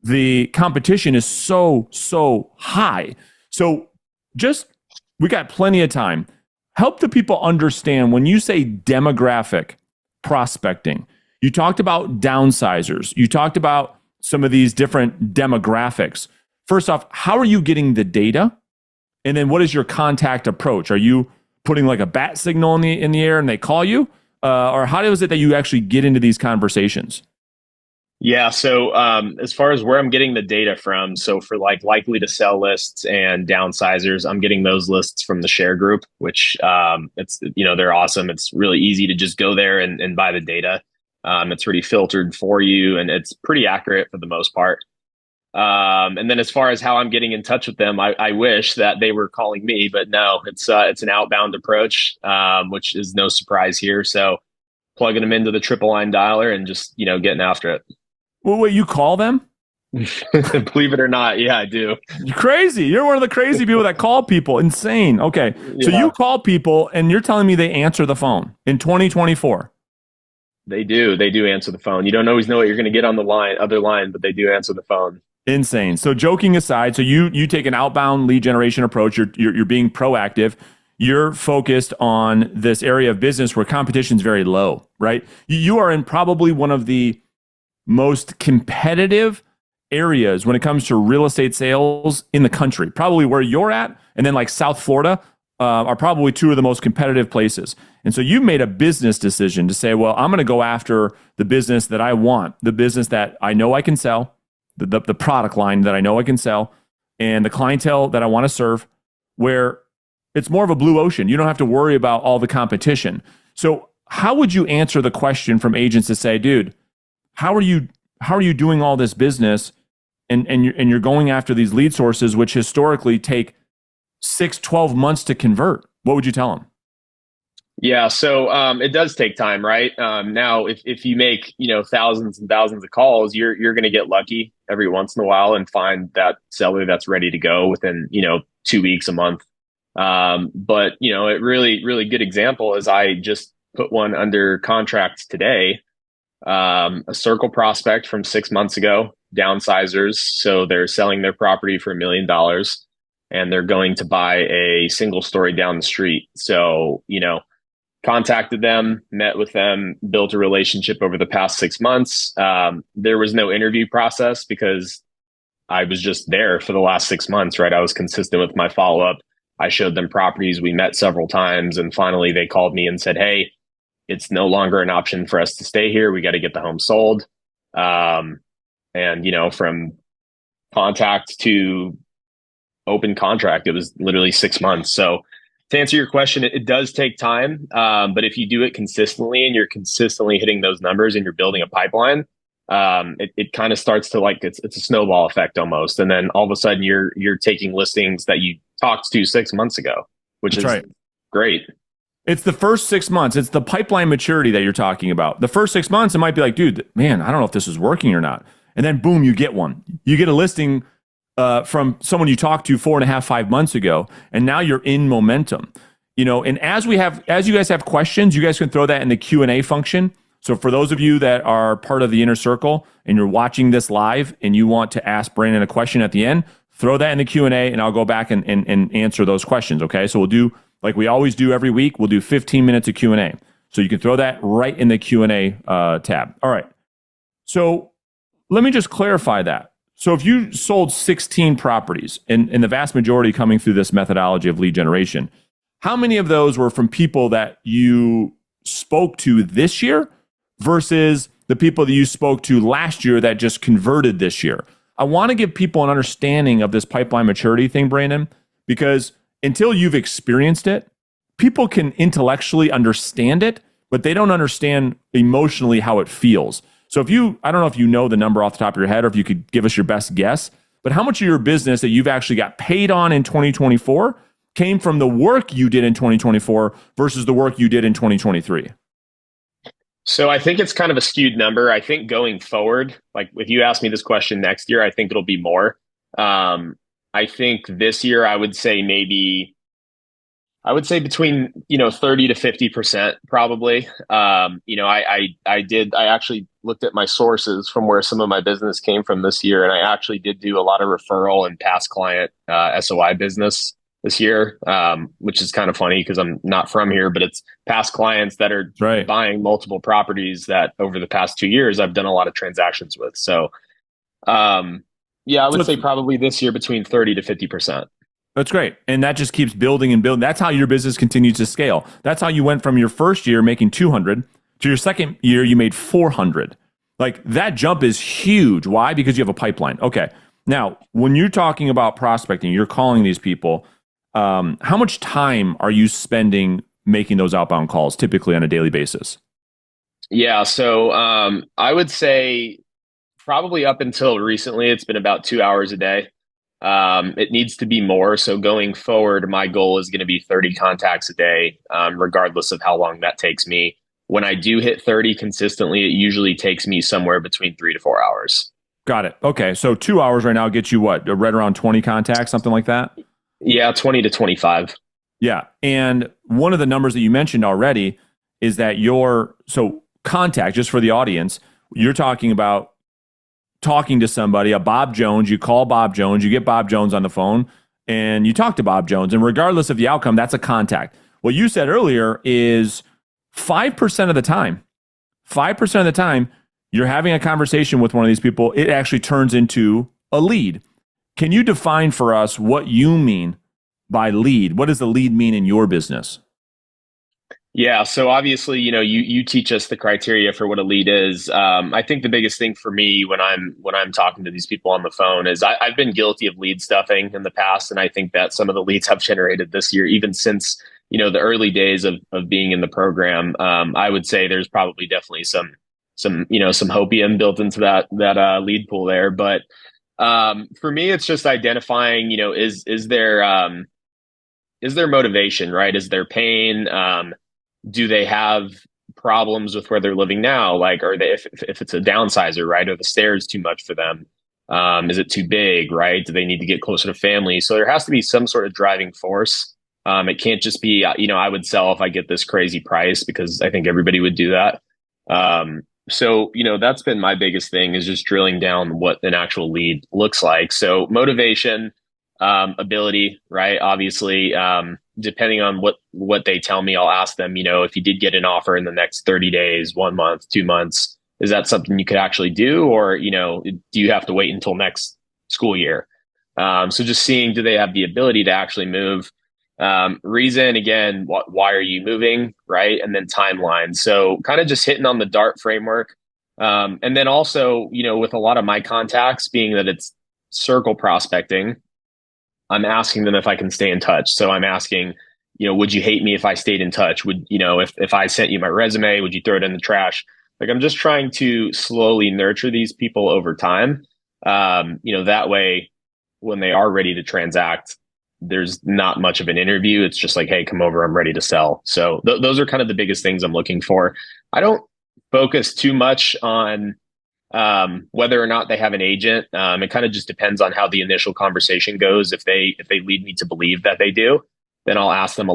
A: the competition is so high. So we got plenty of time. Help the people understand, when you say demographic prospecting, you talked about downsizers. You talked about some of these different demographics. First off, how are you getting the data? And then what is your contact approach? Are you putting like a bat signal in the air and they call you? Or how is it that you actually get into these conversations?
G: Yeah. So as far as where I'm getting the data from, so for like likely to sell lists and downsizers, I'm getting those lists from the share group, which it's, they're awesome. It's really easy to just go there and buy the data. It's already filtered for you, and it's pretty accurate for the most part. And then as far as how I'm getting in touch with them, I wish that they were calling me, but no, it's an outbound approach, which is no surprise here. So plugging them into the triple line dialer and just, getting after it.
A: Well, wait, you call them?
G: Believe it or not. Yeah, I do.
A: You're crazy. You're one of the crazy people that call people. Insane. Okay. So you call people and you're telling me they answer the phone in 2024.
G: They do. They do answer the phone. You don't always know what you're going to get on the other line, but they do answer the phone.
A: Insane. So joking aside, so you take an outbound lead generation approach. You're being proactive. You're focused on this area of business where competition is very low, right? You are in probably one of the most competitive areas when it comes to real estate sales in the country. Probably where you're at, and then like South Florida are probably two of the most competitive places. And so you made a business decision to say, well, I'm going to go after the business that I want, the business that I know I can sell, the product line that I know I can sell, and the clientele that I want to serve, where it's more of a blue ocean. You don't have to worry about all the competition. So how would you answer the question from agents to say, dude, how are you doing all this business and you're going after these lead sources, which historically take 6-12 months to convert? What would you tell them?
G: Yeah, so it does take time, right? Now, if you make thousands and thousands of calls, you're going to get lucky every once in a while and find that seller that's ready to go within 2 weeks, a month. But a really good example is I just put one under contract today, a circle prospect from 6 months ago, downsizers. So they're selling their property for $1 million and they're going to buy a single story down the street. So, contacted them, met with them, built a relationship over the past 6 months. There was no interview process because I was just there for the last 6 months, right? I was consistent with my follow-up. I showed them properties. We met several times. And finally, they called me and said, hey, it's no longer an option for us to stay here. We got to get the home sold. And, from contact to open contract, it was literally 6 months. So to answer your question, it does take time. But if you do it consistently and you're consistently hitting those numbers and you're building a pipeline, it kind of starts to it's a snowball effect almost. And then all of a sudden you're taking listings that you talked to 6 months ago, which
A: That's
G: is
A: right.
G: Great.
A: It's the first 6 months. It's the pipeline maturity that you're talking about. The first 6 months, it might be like, dude, man, I don't know if this is working or not. And then boom, you get one. You get a listing from someone you talked to 4.5, 5 months ago, and now you're in momentum. And as you guys have questions, you guys can throw that in the Q&A function. So for those of you that are part of the inner circle and you're watching this live and you want to ask Brandon a question at the end, throw that in the Q&A and I'll go back and answer those questions. Okay. So we'll do like we always do every week. We'll do 15 minutes of Q&A. So you can throw that right in the Q&A tab. All right. So let me just clarify that. So if you sold 16 properties and the vast majority coming through this methodology of lead generation, how many of those were from people that you spoke to this year versus the people that you spoke to last year that just converted this year? I want to give people an understanding of this pipeline maturity thing, Brandon, because until you've experienced it, people can intellectually understand it, but they don't understand emotionally how it feels. So I don't know if you know the number off the top of your head or if you could give us your best guess, but how much of your business that you've actually got paid on in 2024 came from the work you did in 2024 versus the work you did in 2023?
G: So I think it's kind of a skewed number. I think going forward, like if you ask me this question next year, I think it'll be more. I think this year I would say between 30 to 50% probably. I actually looked at my sources from where some of my business came from this year, and I actually did do a lot of referral and past client SOI business this year, which is kind of funny because I'm not from here, but it's past clients that are buying multiple properties that over the past 2 years I've done a lot of transactions with. So I would say probably this year between 30 to 50%.
A: That's great. And that just keeps building and building. That's how your business continues to scale. That's how you went from your first year making 200 to your second year, you made 400. Like that jump is huge. Why? Because you have a pipeline. Okay. Now, when you're talking about prospecting, you're calling these people, how much time are you spending making those outbound calls typically on a daily basis?
G: Yeah. So I would say probably up until recently, it's been about 2 hours a day. It needs to be more. So going forward, my goal is going to be 30 contacts a day, regardless of how long that takes me. When I do hit 30 consistently, it usually takes me somewhere between 3 to 4 hours.
A: Got it. Okay. So 2 hours right now gets you what? Right around 20 contacts, something like that?
G: Yeah, 20 to 25.
A: Yeah. And one of the numbers that you mentioned already is that so contact, just for the audience, you're talking about talking to somebody, a Bob Jones, you call Bob Jones, you get Bob Jones on the phone and you talk to Bob Jones. And regardless of the outcome, that's a contact. What you said earlier is 5% of the time, You're having a conversation with one of these people. It actually turns into a lead. Can you define for us what you mean by lead? What does the lead mean in your business?
G: Yeah, so obviously, you teach us the criteria for what a lead is. I think the biggest thing for me when I'm talking to these people on the phone is I've been guilty of lead stuffing in the past, and I think that some of the leads I've generated this year, even since the early days of being in the program, I would say there's probably definitely some hopium built into that lead pool there. But for me, it's just identifying, is there motivation, right? Is there pain? Do they have problems with where they're living now? Like, are they, if it's a downsizer, right? Are the stairs too much for them? Is it too big, right? Do they need to get closer to family? So there has to be some sort of driving force. It can't just be, I would sell if I get this crazy price, because I think everybody would do that. So, that's been my biggest thing, is just drilling down what an actual lead looks like. So motivation, ability, right? Obviously, depending on what they tell me, I'll ask them, if you did get an offer in the next 30 days, 1 month, 2 months, is that something you could actually do? Or, do you have to wait until next school year? So just seeing, do they have the ability to actually move? Reason, again, why are you moving, right? And then timeline. So kind of just hitting on the DART framework. And then also, with a lot of my contacts, being that it's circle prospecting, I'm asking them if I can stay in touch. So I'm asking, would you hate me if I stayed in touch? Would, if I sent you my resume, would you throw it in the trash? Like, I'm just trying to slowly nurture these people over time. That way, when they are ready to transact, there's not much of an interview. It's just like, hey, come over, I'm ready to sell. So those are kind of the biggest things I'm looking for. I don't focus too much on whether or not they have an agent. It kind of just depends on how the initial conversation goes. If they lead me to believe that they do, then I'll ask them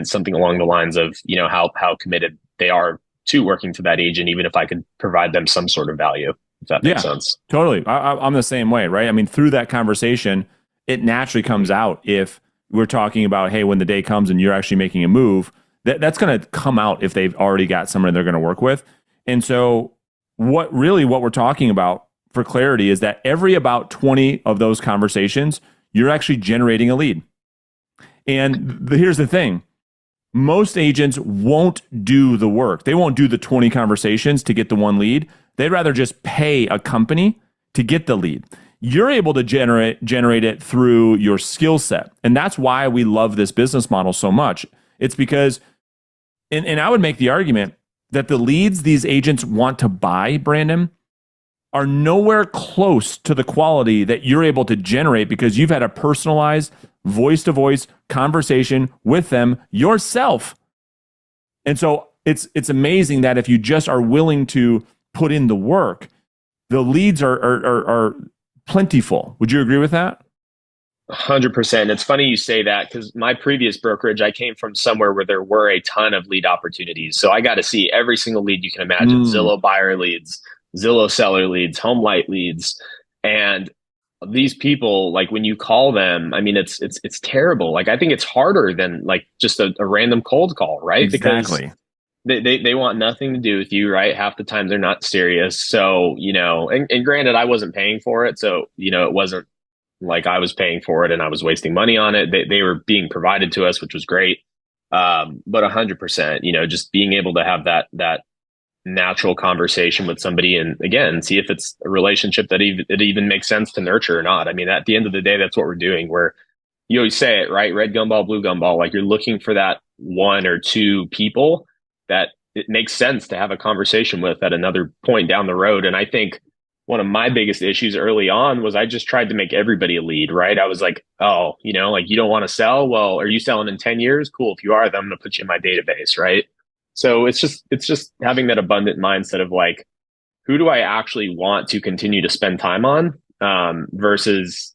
G: something along the lines of, how committed they are to working for that agent, even if I could provide them some sort of value, if that makes sense.
A: Totally. I'm the same way, right? I mean, through that conversation, it naturally comes out. If we're talking about, hey, when the day comes and you're actually making a move, that's going to come out if they've already got somebody they're going to work with. And so what we're talking about, for clarity, is that every about 20 of those conversations, you're actually generating a lead. And here's the thing. Most agents won't do the work. They won't do the 20 conversations to get the one lead. They'd rather just pay a company to get the lead. You're able to generate it through your skill set. And that's why we love this business model so much. It's because, and I would make the argument that the leads these agents want to buy, Brandon, are nowhere close to the quality that you're able to generate, because you've had a personalized voice-to-voice conversation with them yourself. And so it's amazing that if you just are willing to put in the work, the leads are plentiful. Would you agree with that?
G: 100%. It's funny you say that, because my previous brokerage, I came from somewhere where there were a ton of lead opportunities. So I got to see every single lead you can imagine: Zillow buyer leads, Zillow seller leads, home light leads. And these people, like, when you call them, I mean, it's terrible. Like, I think it's harder than like just a random cold call, right?
A: Exactly.
G: Because they want nothing to do with you, right? Half the time they're not serious. So, and granted, I wasn't paying for it. So, it wasn't like I was paying for it and I was wasting money on it. They were being provided to us, which was great. But 100%, just being able to have that natural conversation with somebody, and again, see if it's a relationship that it even makes sense to nurture or not. I mean, at the end of the day, that's what we're doing. Where you always say it, right? Red gumball, blue gumball. Like, you're looking for that one or two people that it makes sense to have a conversation with at another point down the road. And I think one of my biggest issues early on was I just tried to make everybody a lead, right? I was like, oh, like, you don't want to sell? Well, are you selling in 10 years? Cool. If you are, then I'm going to put you in my database, right? So it's just having that abundant mindset of like, who do I actually want to continue to spend time on? Versus,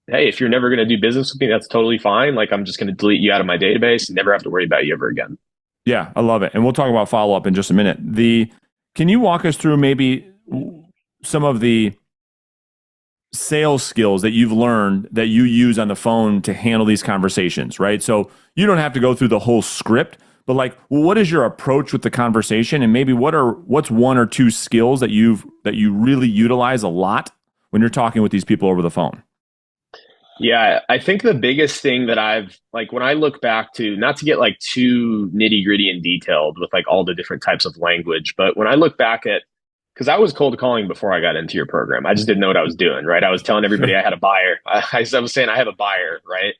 G: hey, if you're never going to do business with me, that's totally fine. Like, I'm just going to delete you out of my database and never have to worry about you ever again.
A: Yeah, I love it. And we'll talk about follow-up in just a minute. Can you walk us through maybe some of the sales skills that you've learned that you use on the phone to handle these conversations, right? So you don't have to go through the whole script, but like, well, what is your approach with the conversation? And maybe what's one or two skills that you really utilize a lot when you're talking with these people over the phone?
G: Yeah, I think the biggest thing that I've like when I look back to, not to get like too nitty gritty and detailed with like all the different types of language, but when I look back at, because I was cold calling before I got into your program, I just didn't know what I was doing, right? I was telling everybody I had a buyer. I was saying I have a buyer, right?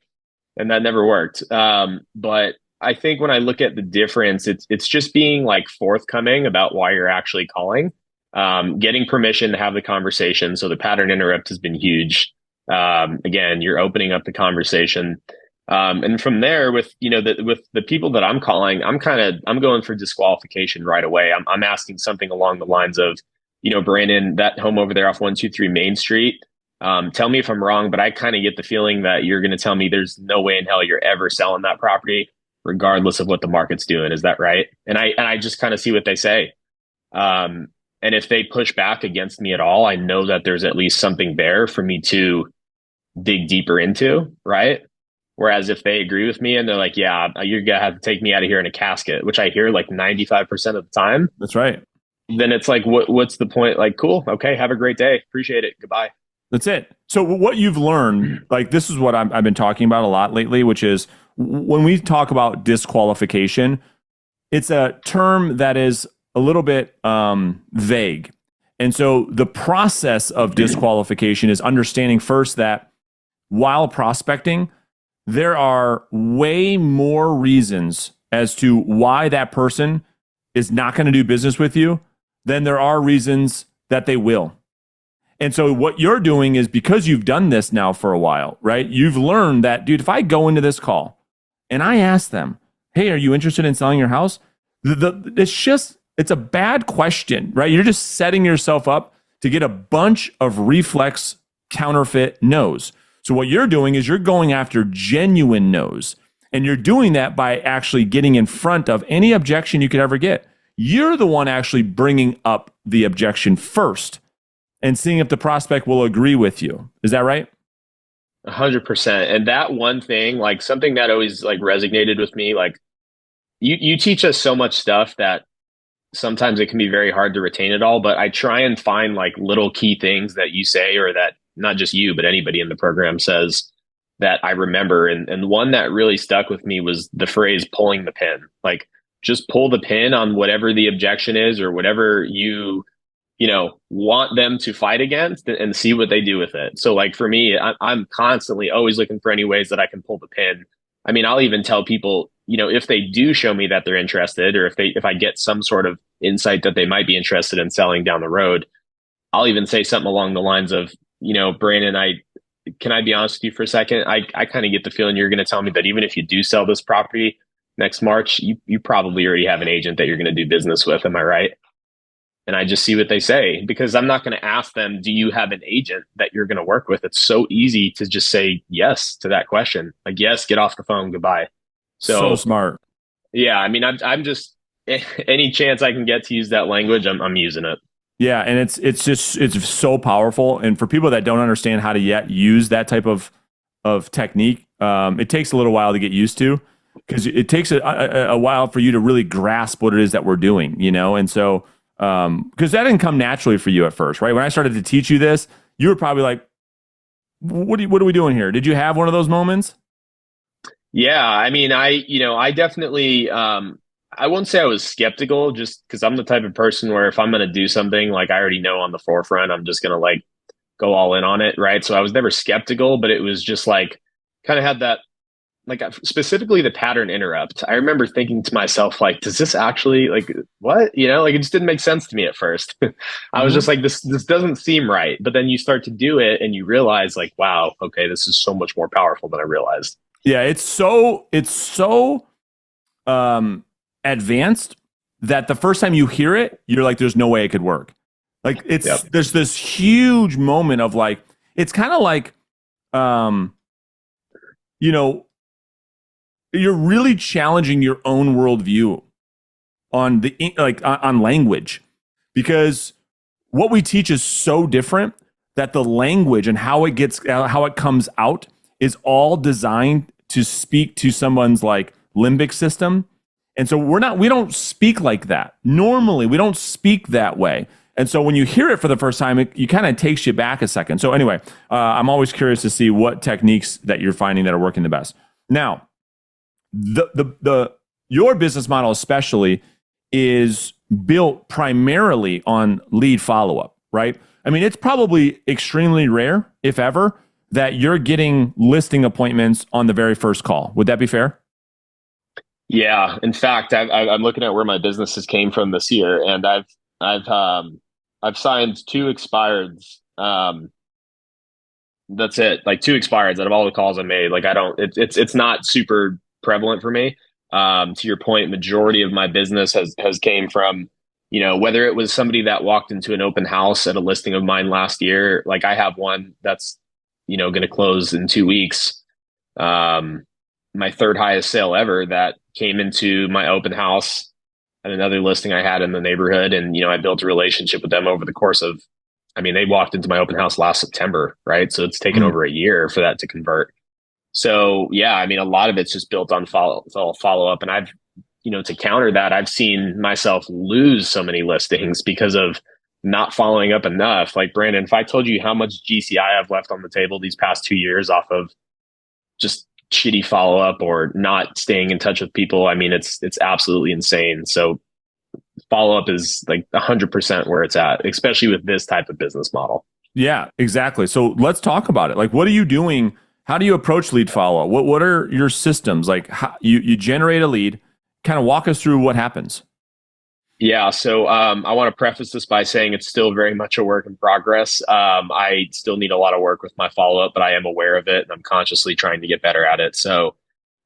G: And that never worked. But I think when I look at the difference, it's just being like forthcoming about why you're actually calling, getting permission to have the conversation. So the pattern interrupt has been huge. Again, you're opening up the conversation. And from there, with with the people that I'm calling, I'm going for disqualification right away. I'm asking something along the lines of, Brandon, that home over there off 123 Main Street. Tell me if I'm wrong, but I kind of get the feeling that you're going to tell me there's no way in hell you're ever selling that property, regardless of what the market's doing. Is that right? And I just kind of see what they say. And if they push back against me at all, I know that there's at least something there for me to dig deeper into, right? Whereas if they agree with me and they're like, yeah, you're going to have to take me out of here in a casket, which I hear like 95% of the time.
A: That's right.
G: Then it's like, what's the point? Like, cool. Okay. Have a great day. Appreciate it. Goodbye.
A: That's it. So what you've learned, like this is what I've been talking about a lot lately, which is when we talk about disqualification, it's a term that is a little bit vague. And so the process of disqualification is understanding first that while prospecting, there are way more reasons as to why that person is not going to do business with you than there are reasons that they will. And so what you're doing is, because you've done this now for a while, right? You've learned that, dude, if I go into this call and I ask them, hey, are you interested in selling your house? It's a bad question, right? You're just setting yourself up to get a bunch of reflex counterfeit no's. So what you're doing is you're going after genuine no's. And you're doing that by actually getting in front of any objection you could ever get. You're the one actually bringing up the objection first and seeing if the prospect will agree with you. Is that right?
G: 100%. And that one thing, like something that always like resonated with me, like you teach us so much stuff that sometimes it can be very hard to retain it all, but I try and find like little key things that you say, or that not just you, but anybody in the program says that I remember. And one that really stuck with me was the phrase pulling the pin. Like, just pull the pin on whatever the objection is, or whatever you want them to fight against, and see what they do with it. So like for me, I'm constantly always looking for any ways that I can pull the pin. I mean, I'll even tell people, if they do show me that they're interested, or if I get some sort of insight that they might be interested in selling down the road, I'll even say something along the lines of, Brandon, can I be honest with you for a second? I kind of get the feeling you're going to tell me that even if you do sell this property next March, you probably already have an agent that you're going to do business with. Am I right? And I just see what they say, because I'm not going to ask them, do you have an agent that you're going to work with? It's so easy to just say yes to that question. Like, yes, get off the phone. Goodbye.
A: So smart.
G: Yeah. I mean, I'm just, any chance I can get to use that language, I'm using it.
A: Yeah. And it's so powerful. And for people that don't understand how to yet use that type of technique, it takes a little while to get used to, because it takes a while for you to really grasp what it is that we're doing, And so, because that didn't come naturally for you at first, right? When I started to teach you this, you were probably like, what are we doing here? Did you have one of those moments?
G: Yeah. I mean, I definitely, I won't say I was skeptical, just because I'm the type of person where if I'm going to do something, like I already know on the forefront, I'm just going to like go all in on it. Right. So I was never skeptical, but it was just like, kind of had that, like specifically the pattern interrupt. I remember thinking to myself, like, does this actually, like, what? Like it just didn't make sense to me at first. I was just like, this doesn't seem right. But then you start to do it and you realize like, wow, okay, this is so much more powerful than I realized.
A: Yeah, it's so advanced that the first time you hear it, you're like, there's no way it could work. Like there's this huge moment of like, it's kind of like, you're really challenging your own worldview on on language, because what we teach is so different that the language and how it comes out is all designed to speak to someone's like limbic system And so we don't speak like that. Normally, we don't speak that way. And so when you hear it for the first time, it kind of takes you back a second. So anyway, I'm always curious to see what techniques that you're finding that are working the best. Now, your business model especially is built primarily on lead follow-up, right? I mean, it's probably extremely rare, if ever, that you're getting listing appointments on the very first call. Would that be fair?
G: Yeah. In fact, I'm looking at where my businesses came from this year, and I've signed 2 expireds. That's it, like 2 expireds out of all the calls I made. Like it's not super prevalent for me. To your point, majority of my business has came from, whether it was somebody that walked into an open house at a listing of mine last year. Like I have one that's, going to close in 2 weeks. My 3rd highest sale ever that came into my open house at another listing I had in the neighborhood. And, I built a relationship with them over the course of, they walked into my open house last September, right? So it's taken over a year for that to convert. So yeah, a lot of it's just built on follow up. And I've, to counter that, I've seen myself lose so many listings because of not following up enough. Like Brandon, if I told you how much GCI I've left on the table these past 2 years off of just shitty follow up or not staying in touch with people, it's absolutely insane. So follow up is like 100% where it's at, especially with this type of business model.
A: Yeah, exactly. So let's talk about it. Like, what are you doing? How do you approach lead follow up? What are your systems? Like, how you generate a lead? Kind of walk us through what happens.
G: Yeah. So I want to preface this by saying it's still very much a work in progress. I still need a lot of work with my follow-up, but I am aware of it and I'm consciously trying to get better at it. So,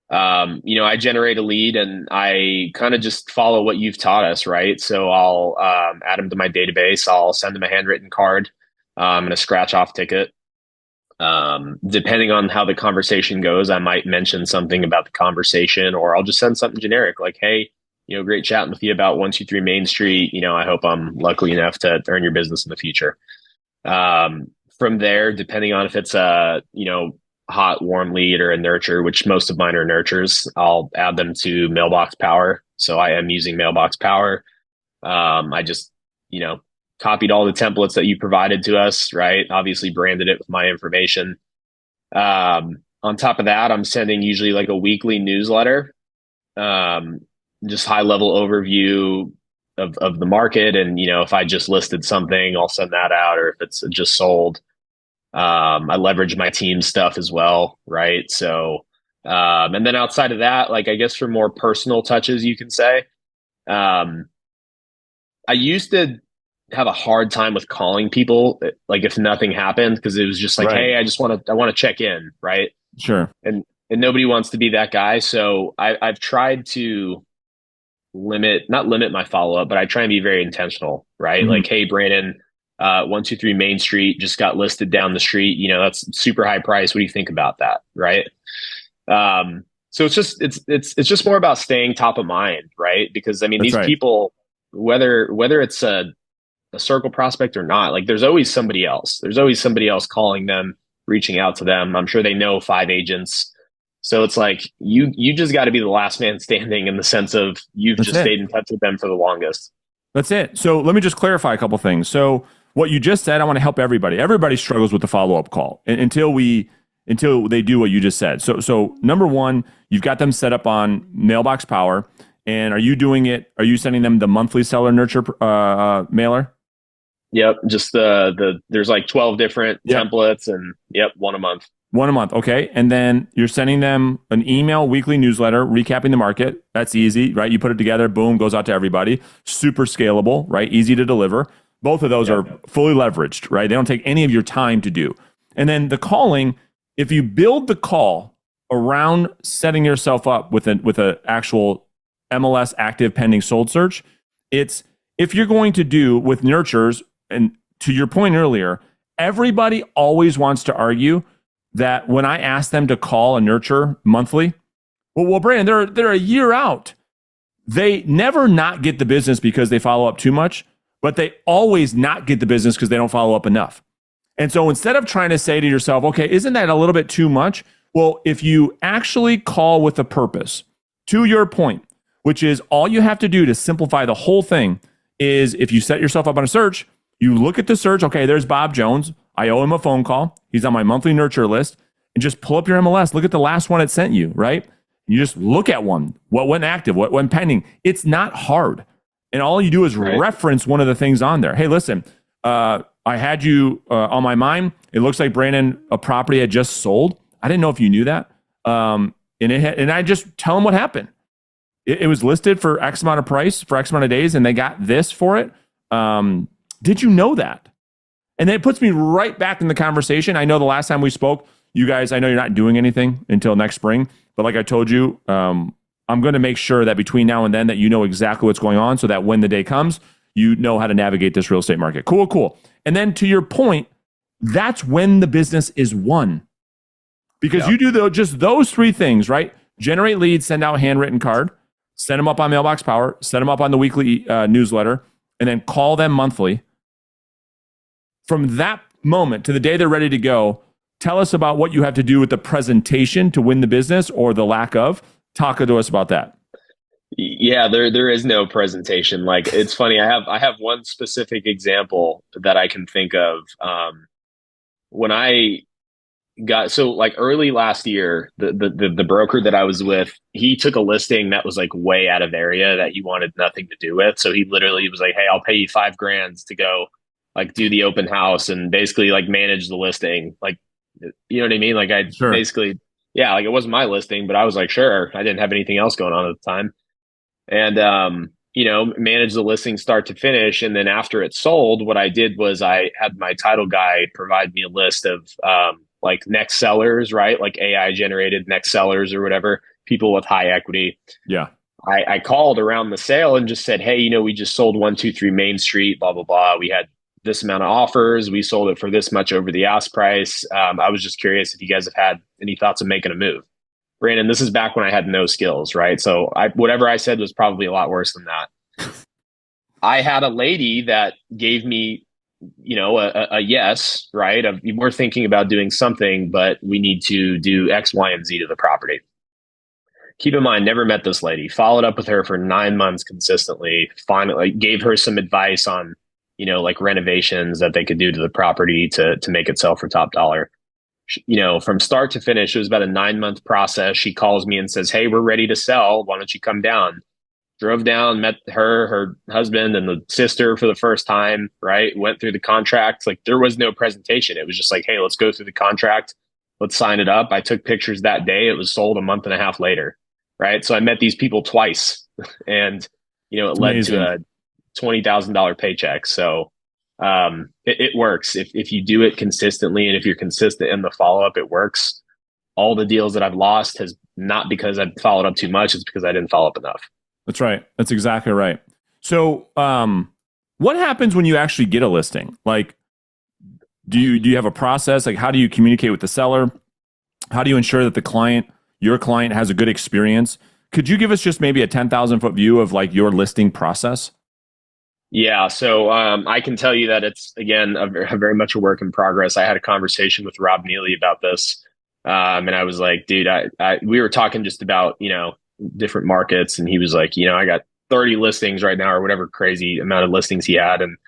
G: I generate a lead and I kind of just follow what you've taught us, right? So I'll add them to my database. I'll send them a handwritten card and a scratch-off ticket. Depending on how the conversation goes, I might mention something about the conversation, or I'll just send something generic like, hey, great chatting with you about 123 Main Street. I hope I'm lucky enough to earn your business in the future. From there, depending on if it's a, hot, warm lead or a nurture, which most of mine are nurtures, I'll add them to Mailbox Power. So I am using Mailbox Power. I just, copied all the templates that you provided to us, right? Obviously branded it with my information. On top of that, I'm sending usually like a weekly newsletter. Just high level overview of the market. And, if I just listed something, I'll send that out, or if it's just sold. I leverage my team stuff as well. Right. So, and then outside of that, like, I guess for more personal touches, you can say, I used to have a hard time with calling people, like if nothing happened, because it was just like, hey, I want to check in. Right.
A: Sure.
G: And nobody wants to be that guy. So I've tried to not limit my follow-up, but I try and be very intentional, right? Mm-hmm. Like, hey, Brandon, 123 Main Street just got listed down the street. That's super high price. What do you think about that? Right. So it's just more about staying top of mind, right? Because these people, whether it's a circle prospect or not, like there's always somebody else. There's always somebody else calling them, reaching out to them. I'm sure they know 5 agents. So it's like you just got to be the last man standing in the sense of you've just stayed in touch with them for the longest. That's it.
A: So let me just clarify a couple things. So what you just said, I want to help everybody. Everybody struggles with the follow-up call until they do what you just said. So number one, you've got them set up on Mailbox Power. And are you sending them the monthly seller nurture mailer?
G: Yep. Just there's like 12 different templates and one a month.
A: One a month. Okay. And then you're sending them an email, weekly newsletter, recapping the market. That's easy, right? You put it together, boom, goes out to everybody. Super scalable, right? Easy to deliver. Both of those are fully leveraged, right? They don't take any of your time to do. And then the calling, if you build the call around setting yourself up with an actual MLS active pending sold search, it's, if you're going to do with nurtures, and to your point earlier, everybody always wants to argue that when I ask them to call a nurture monthly, well, Brandon, they're a year out. They never not get the business because they follow up too much, but they always not get the business because they don't follow up enough. And so instead of trying to say to yourself, okay, isn't that a little bit too much? Well, if you actually call with a purpose, to your point, which is all you have to do to simplify the whole thing is if you set yourself up on a search, you look at the search. Okay, there's Bob Jones. I owe him a phone call. He's on my monthly nurture list. And just pull up your MLS. Look at the last one it sent you, right? You just look at one. What went active? What went pending? It's not hard. And all you do is reference one of the things on there. Hey, listen, I had you on my mind. It looks like Brandon, a property had just sold. I didn't know if you knew that. And I just tell them what happened. It was listed for X amount of price for X amount of days, and they got this for it. Did you know that? And then it puts me right back in the conversation. I know the last time we spoke, you guys, I know you're not doing anything until next spring, but like I told you, I'm going to make sure that between now and then that you know exactly what's going on so that when the day comes, you know how to navigate this real estate market. Cool. And then to your point, that's when the business is won. Because you do just those three things, right? Generate leads, send out a handwritten card, set them up on Mailbox Power, set them up on the weekly newsletter, and then call them monthly. From that moment to the day they're ready to go, tell us about what you have to do with the presentation to win the business or the lack of. Talk to us about that.
G: Yeah, there is no presentation. Like, it's funny. I have one specific example that I can think of. When I got, so like early last year, the broker that I was with, he took a listing that was like way out of area that he wanted nothing to do with. So he literally was like, "Hey, I'll pay you $5,000 to go like do the open house and basically like manage the listing." Like, you know what I mean? Like basically, yeah, like it wasn't my listing, but I was like, sure. I didn't have anything else going on at the time. And, manage the listing start to finish. And then after it sold, what I did was I had my title guy provide me a list of, like next sellers, right? Like AI generated next sellers or whatever, people with high equity.
A: Yeah.
G: I called around the sale and just said, "Hey, we just sold 123 Main Street, blah, blah, blah. We had this amount of offers. We sold it for this much over the ask price. I was just curious if you guys have had any thoughts of making a move." Brandon, this is back when I had no skills, right? So whatever I said was probably a lot worse than that. I had a lady that gave me, a yes, right? We're thinking about doing something, but we need to do X, Y, and Z to the property. Keep in mind, never met this lady. Followed up with her for 9 months consistently. Finally, gave her some advice on, like renovations that they could do to the property to make it sell for top dollar. From start to finish, it was about a 9-month process. She calls me and says, "Hey, we're ready to sell. Why don't you come down?" Drove down, met her husband and the sister for the first time, right? Went through the contract. Like, there was no presentation. It was just like, "Hey, let's go through the contract. Let's sign it up." I took pictures that day. It was sold a month and a half later, right? So I met these people twice and, it led to a $20,000 paycheck. So it works. If you do it consistently and if you're consistent in the follow-up, it works. All the deals that I've lost has not because I followed up too much. It's because I didn't follow up enough.
A: That's right. That's exactly right. So what happens when you actually get a listing? Like, do you have a process? Like, how do you communicate with the seller? How do you ensure that your client has a good experience? Could you give us just maybe a 10,000-foot view of like your listing process?
G: Yeah. So I can tell you that it's, again, a very much a work in progress. I had a conversation with Rob Neely about this. And I was like, "Dude, we were talking just about, different markets." And he was like, "I got 30 listings right now," or whatever crazy amount of listings he had. And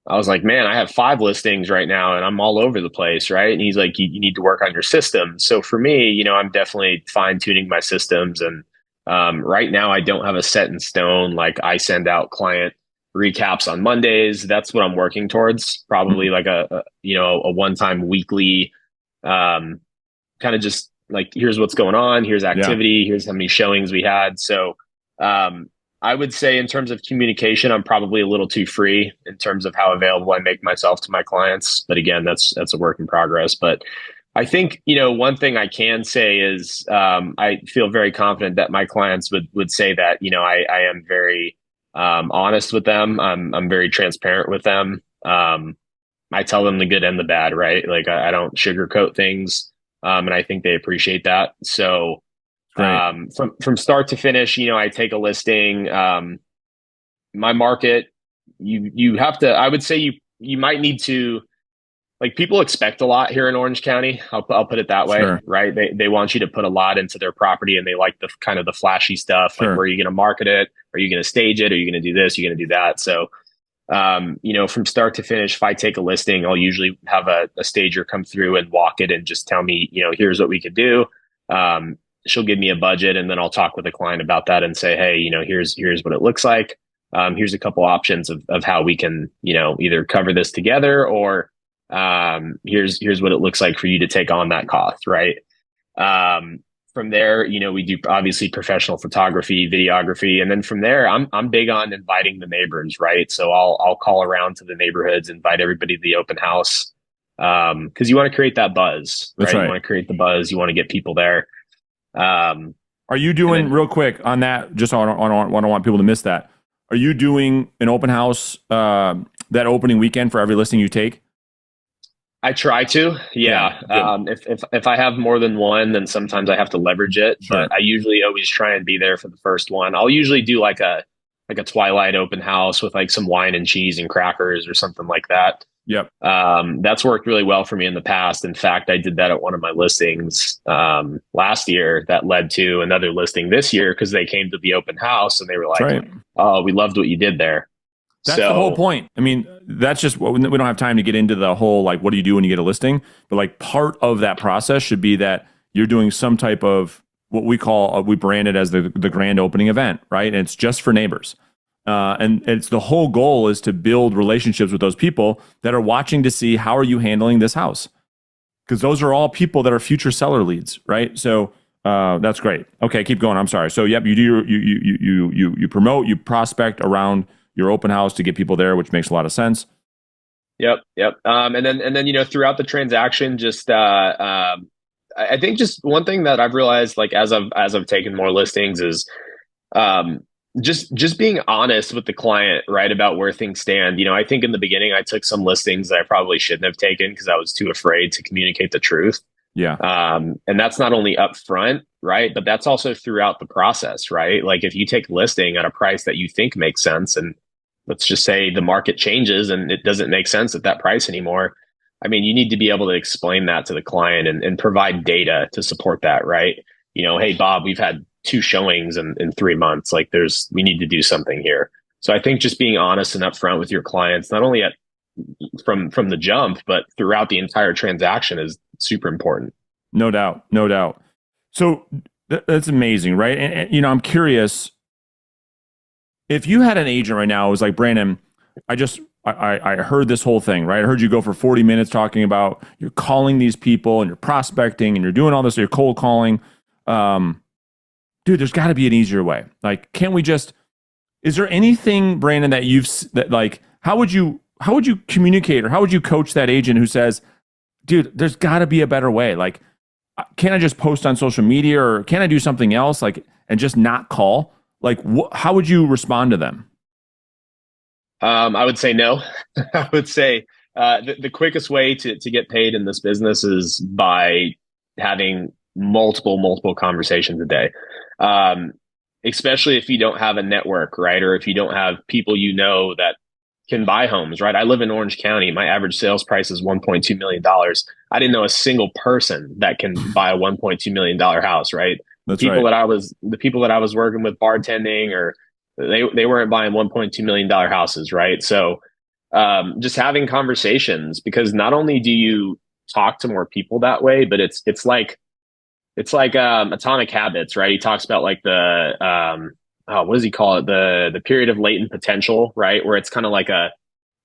G: I was like, "Man, I have 5 listings right now and I'm all over the place." Right. And he's like, you need to work on your system. So for me, I'm definitely fine tuning my systems. And right now I don't have a set in stone. Like, I send out client recaps on Mondays. That's what I'm working towards. Probably like a one-time weekly, kind of just like, here's what's going on. Here's activity. Here's how many showings we had. So, I would say in terms of communication, I'm probably a little too free in terms of how available I make myself to my clients. But again, that's a work in progress. But I think, one thing I can say is, I feel very confident that my clients would say that, I am very, honest with them. I'm very transparent with them. I tell them the good and the bad, right? Like, I don't sugarcoat things. And I think they appreciate that. So, from start to finish, I take a listing, my market, you have to, I would say you might need to like people expect a lot here in Orange County. I'll put it that way,
A: Sure.
G: right? They want you to put a lot into their property, and they like the kind of the flashy stuff. Like,
A: Sure.
G: where are you going to market it? Are you going to stage it? Are you going to do this? Are you going to do that? So, from start to finish, if I take a listing, I'll usually have a stager come through and walk it and just tell me, here's what we could do. She'll give me a budget, and then I'll talk with the client about that and say, hey, here's what it looks like. Here's a couple options of how we can, either cover this together, or here's what it looks like for you to take on that cost, right? From there, we do obviously professional photography, videography, and then from there, I'm big on inviting the neighbors, right? So I'll call around to the neighborhoods, invite everybody to the open house, because you want to create that buzz, right?
A: That's right.
G: You want to create the buzz, you want to get people there.
A: Are you doing real quick on that? Just I don't want people to miss that. Are you doing an open house that opening weekend for every listing you take?
G: I try to, yeah. If I have more than one, then sometimes I have to leverage it.
A: Sure.
G: But I usually always try and be there for the first one. I'll usually do like a twilight open house with like some wine and cheese and crackers or something like that.
A: Yep.
G: That's worked really well for me in the past. In fact, I did that at one of my listings last year. That led to another listing this year because they came to the open house and they were like,
A: right.
G: "Oh, we loved what you did there."
A: That's the whole point. I mean, that's just what we don't have time to get into the whole, like, what do you do when you get a listing? But like part of that process should be that you're doing some type of what we call, we brand it as the grand opening event, right? And it's just for neighbors. And it's the whole goal is to build relationships with those people that are watching to see how are you handling this house? Because those are all people that are future seller leads, right? So that's great. Okay, keep going. I'm sorry. So yep, you do you promote, you prospect around your open house to get people there, which makes a lot of sense.
G: Yep. And then throughout the transaction, just I think just one thing that I've realized, like as I've taken more listings, is just being honest with the client, right, about where things stand. I think in the beginning I took some listings that I probably shouldn't have taken because I was too afraid to communicate the truth.
A: Yeah.
G: And that's not only up front, right, but that's also throughout the process, right? Like if you take a listing at a price that you think makes sense, and let's just say the market changes and it doesn't make sense at that price anymore. I mean, you need to be able to explain that to the client and provide data to support that, right? Hey, Bob, we've had 2 showings in 3 months. Like we need to do something here. So I think just being honest and upfront with your clients, not only from the jump, but throughout the entire transaction is super important.
A: No doubt. So that's amazing, right? And I'm curious, if you had an agent right now, it was like, Brandon, I heard this whole thing, right? I heard you go for 40 minutes talking about you're calling these people and you're prospecting and you're doing all this, you're cold calling. Dude, there's got to be an easier way. Like, is there anything, Brandon, how would you communicate or how would you coach that agent who says, dude, there's got to be a better way? Like, can I just post on social media or can I do something else, like, and just not call? Like, how would you respond to them?
G: I would say no. I would say the quickest way to get paid in this business is by having multiple conversations a day. Especially if you don't have a network, right? Or if you don't have people that can buy homes, right? I live in Orange County. My average sales price is $1.2 million. I didn't know a single person that can buy a $1.2 million house, right?
A: That's
G: the people
A: right.
G: that I was working with bartending, or they weren't buying $1.2 million houses, right? So just having conversations, because not only do you talk to more people that way, but it's like Atomic Habits, right? He talks about like the what does he call it? The period of latent potential, right? Where it's kind of like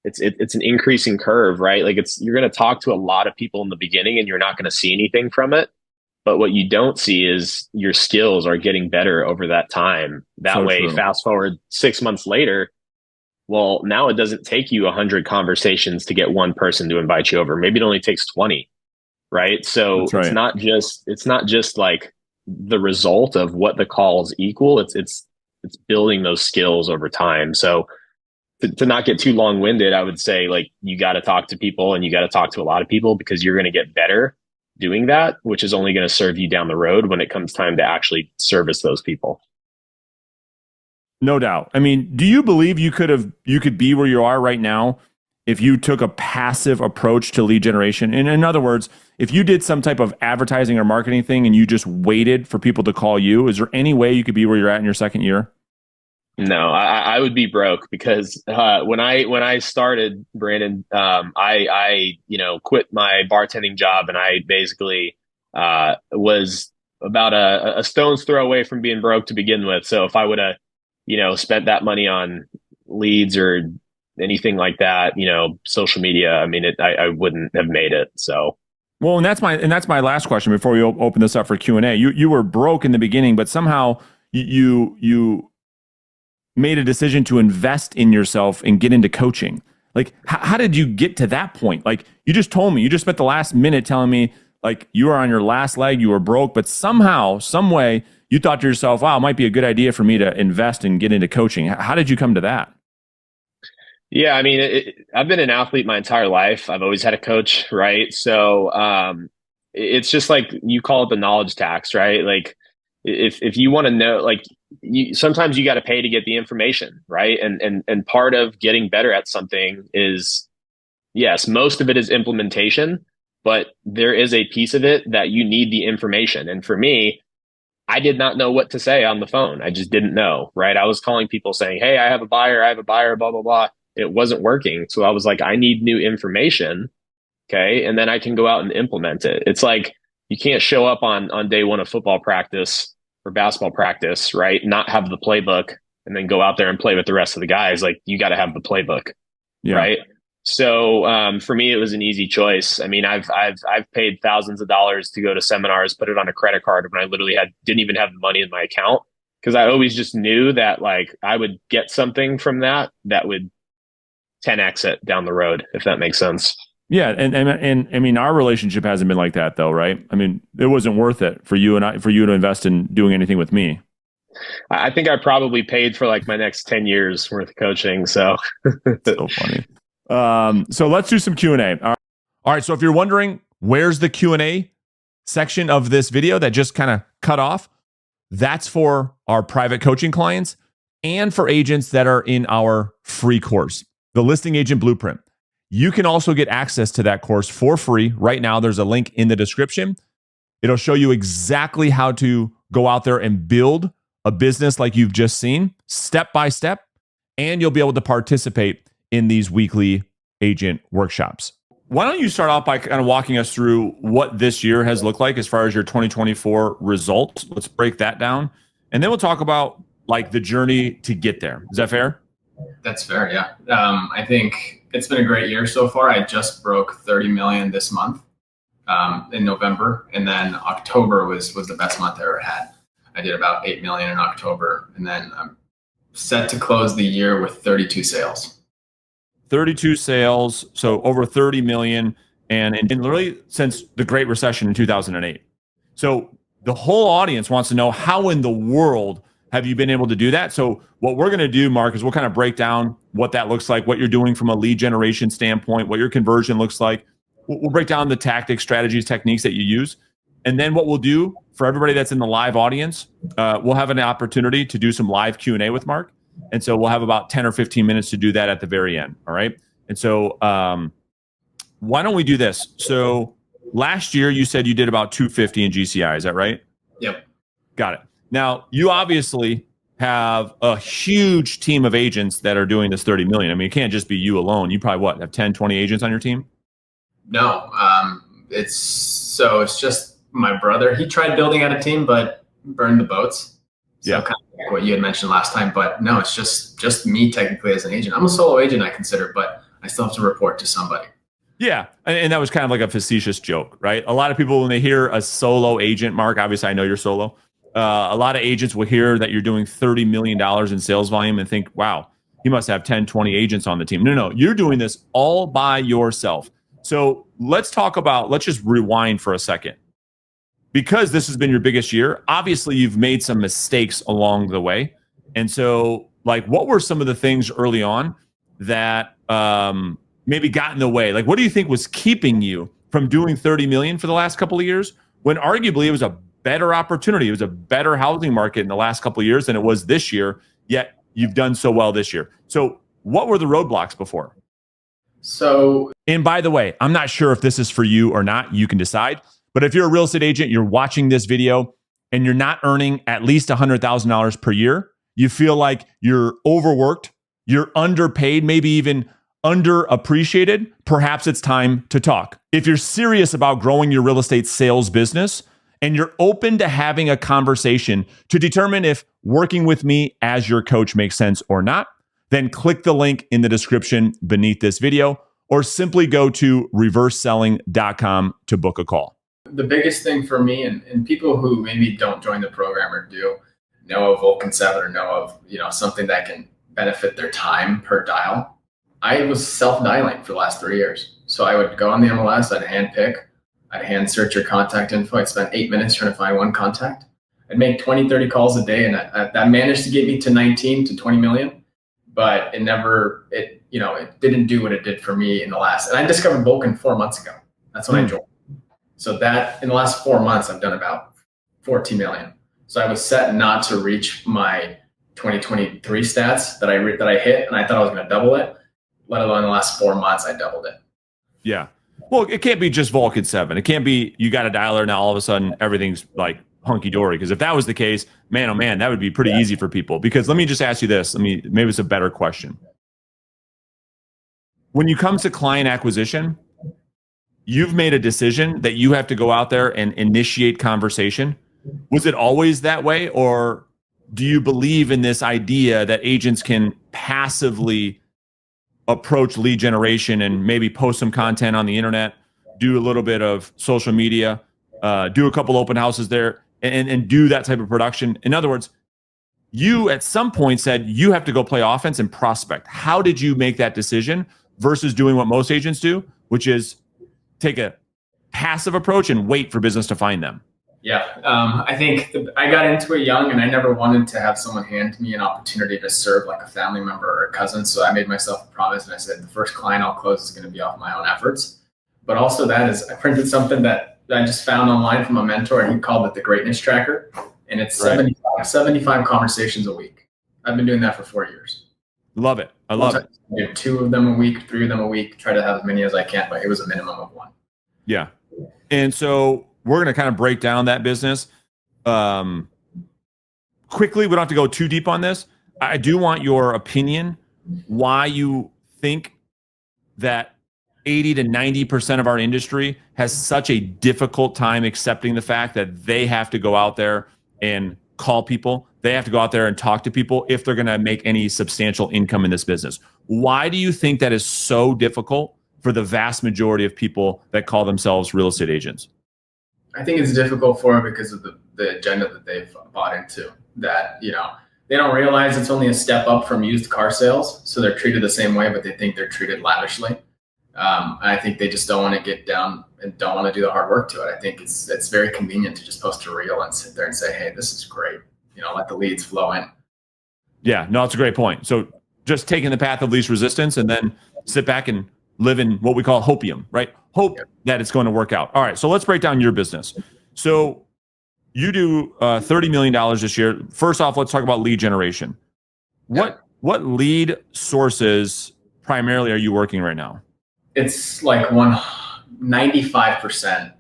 G: it's an increasing curve, right? Like you're going to talk to a lot of people in the beginning and you're not going to see anything from it. But what you don't see is your skills are getting better over that time. That way,
A: true.
G: Fast forward 6 months later, well, now it doesn't take you 100 conversations to get one person to invite you over. Maybe it only takes 20, right? So
A: That's right.
G: It's not just like the result of what the calls equal. It's building those skills over time. So to not get too long-winded, I would say, like, you got to talk to people and you got to talk to a lot of people, because you're going to get better doing that, which is only going to serve you down the road when it comes time to actually service those people.
A: No doubt. I mean, do you believe you could be where you are right now if you took a passive approach to lead generation? And in other words, if you did some type of advertising or marketing thing and you just waited for people to call you, is there any way you could be where you're at in your second year?
G: No, I would be broke because when I started, Brandon, I quit my bartending job, and I basically was about a stone's throw away from being broke to begin with. So if I would have spent that money on leads or anything like that, social media, I mean, I wouldn't have made it. So.
A: Well, and that's my last question before we open this up for Q&A. You were broke in the beginning, but somehow you made a decision to invest in yourself and get into coaching. Like, how did you get to that point? Like, you just told me, you just spent the last minute telling me, like, you were on your last leg, you were broke, but somehow, some way, you thought to yourself, wow, it might be a good idea for me to invest and get into coaching. How did you come to that?
G: Yeah, I mean, I've been an athlete my entire life. I've always had a coach, right? So it's just like you call it the knowledge tax, right? Like, if you want to know, like, sometimes you got to pay to get the information, right? And part of getting better at something is, yes, most of it is implementation, but there is a piece of it that you need the information. And for me, I did not know what to say on the phone. I just didn't know, right? I was calling people saying, hey, I have a buyer, blah, blah, blah. It wasn't working. So I was like, I need new information. Okay. And then I can go out and implement it. It's like, you can't show up on day one of football practice or basketball practice, right? Not have the playbook and then go out there and play with the rest of the guys. Like, you got to have the playbook. Yeah. Right. So for me, it was an easy choice. I mean, I've paid thousands of dollars to go to seminars, put it on a credit card when I literally didn't even have the money in my account, because I always just knew that, like, I would get something from that would 10x it down the road, if that makes sense.
A: Yeah, and I mean, our relationship hasn't been like that, though, right? I mean, it wasn't worth it for you to invest in doing anything with me.
G: I think I probably paid for like my next 10 years worth of coaching. So
A: so funny. So let's do some Q&A. All right. So if you're wondering, where's the Q&A section of this video that just kind of cut off? That's for our private coaching clients and for agents that are in our free course, the Listing Agent Blueprint. You can also get access to that course for free. Right now, there's a link in the description. It'll show you exactly how to go out there and build a business like you've just seen, step by step, and you'll be able to participate in these weekly agent workshops. Why don't you start off by kind of walking us through what this year has looked like as far as your 2024 results? Let's break that down. And then we'll talk about like the journey to get there. Is that fair?
H: That's fair, yeah. I think it's been a great year so far. I just broke 30 million this month in November. And then October was the best month I ever had. I did about 8 million in October. And then I'm set to close the year with 32 sales.
A: 32 sales, so over 30 million, and literally since the Great Recession in 2008. So the whole audience wants to know, how in the world have you been able to do that? So what we're going to do, Mark, is we'll kind of break down what that looks like, what you're doing from a lead generation standpoint, what your conversion looks like. We'll break down the tactics, strategies, techniques that you use. And then what we'll do for everybody that's in the live audience, we'll have an opportunity to do some live Q&A with Mark. And so we'll have about 10 or 15 minutes to do that at the very end. All right. And so why don't we do this? So last year you said you did about 250 in GCI. Is that right?
H: Yep.
A: Got it. Now you obviously have a huge team of agents that are doing this 30 million. I mean, it can't just be you alone. You probably have 10, 20 agents on your team?
H: No, it's just my brother. He tried building out a team, but burned the boats. So yeah. Kind of like what you had mentioned last time, but no, it's just me technically as an agent. I'm a solo agent, I consider, but I still have to report to somebody.
A: Yeah. And that was kind of like a facetious joke, right? A lot of people, when they hear a solo agent, Mark, obviously I know you're solo. A lot of agents will hear that you're doing $30 million in sales volume and think, wow, he must have 10, 20 agents on the team. No, you're doing this all by yourself. So let's just rewind for a second. Because this has been your biggest year, obviously you've made some mistakes along the way. And so, like, what were some of the things early on that maybe got in the way? Like, what do you think was keeping you from doing 30 million for the last couple of years, when arguably it was a better opportunity? It was a better housing market in the last couple of years than it was this year, yet you've done so well this year. So what were the roadblocks before?
H: So
A: And by the way, I'm not sure if this is for you or not. You can decide. But if you're a real estate agent, you're watching this video and you're not earning at least $100,000 per year, you feel like you're overworked, you're underpaid, maybe even underappreciated, perhaps it's time to talk. If you're serious about growing your real estate sales business and you're open to having a conversation to determine if working with me as your coach makes sense or not, then click the link in the description beneath this video or simply go to reverseselling.com to book a call.
H: the biggest thing for me and people who maybe don't join the program or do know of Vulcan 7 or know of, something that can benefit their time per dial. I was self-dialing for the last 3 years. So I would go on the MLS, I'd hand pick, I'd hand search your contact info. I'd spend 8 minutes trying to find one contact. I'd make 20, 30 calls a day, and that managed to get me to 19 to 20 million, but it didn't do what it did for me in the last, and I discovered Vulcan 4 months ago. That's when I joined. So that in the last 4 months, I've done about 14 million. So I was set not to reach my 2023 stats that I hit, and I thought I was going to double it, let alone in the last 4 months, I doubled it.
A: Yeah. Well, it can't be just Vulcan 7. It can't be you got a dialer now all of a sudden everything's like hunky dory. Because if that was the case, man, oh man, that would be pretty easy for people. Because let me just ask you this. Maybe it's a better question. When you come to client acquisition, you've made a decision that you have to go out there and initiate conversation. Was it always that way? Or do you believe in this idea that agents can passively approach lead generation and maybe post some content on the internet, do a little bit of social media, do a couple open houses there, and do that type of production? In other words, you at some point said you have to go play offense and prospect. How did you make that decision versus doing what most agents do, which is take a passive approach and wait for business to find them?
H: Yeah, I think I got into it young, and I never wanted to have someone hand me an opportunity to serve like a family member or a cousin. So I made myself a promise, and I said the first client I'll close is going to be off my own efforts. But also that is, I printed something that I just found online from a mentor, and he called it the Greatness Tracker, and it's 75 conversations a week. I've been doing that for 4 years.
A: Love it. I love it.
H: I do 2 of them a week, 3 of them a week. Try to have as many as I can, but it was a minimum of 1.
A: Yeah, and so we're going to kind of break down that business quickly. We don't have to go too deep on this. I do want your opinion why you think that 80 to 90% of our industry has such a difficult time accepting the fact that they have to go out there and call people. They have to go out there and talk to people if they're going to make any substantial income in this business. Why do you think that is so difficult for the vast majority of people that call themselves real estate agents?
H: I think it's difficult for them because of the agenda that they've bought into, that, they don't realize it's only a step up from used car sales. So they're treated the same way, but they think they're treated lavishly. And I think they just don't want to get down and don't want to do the hard work to it. I think it's very convenient to just post a reel and sit there and say, hey, this is great. Let the leads flow in.
A: Yeah, no, it's a great point. So just taking the path of least resistance and then sit back and live in what we call hopium, right? Hope that it's going to work out. All right, so let's break down your business. So you do $30 million this year. First off, let's talk about lead generation. What lead sources primarily are you working right now?
H: It's like 95%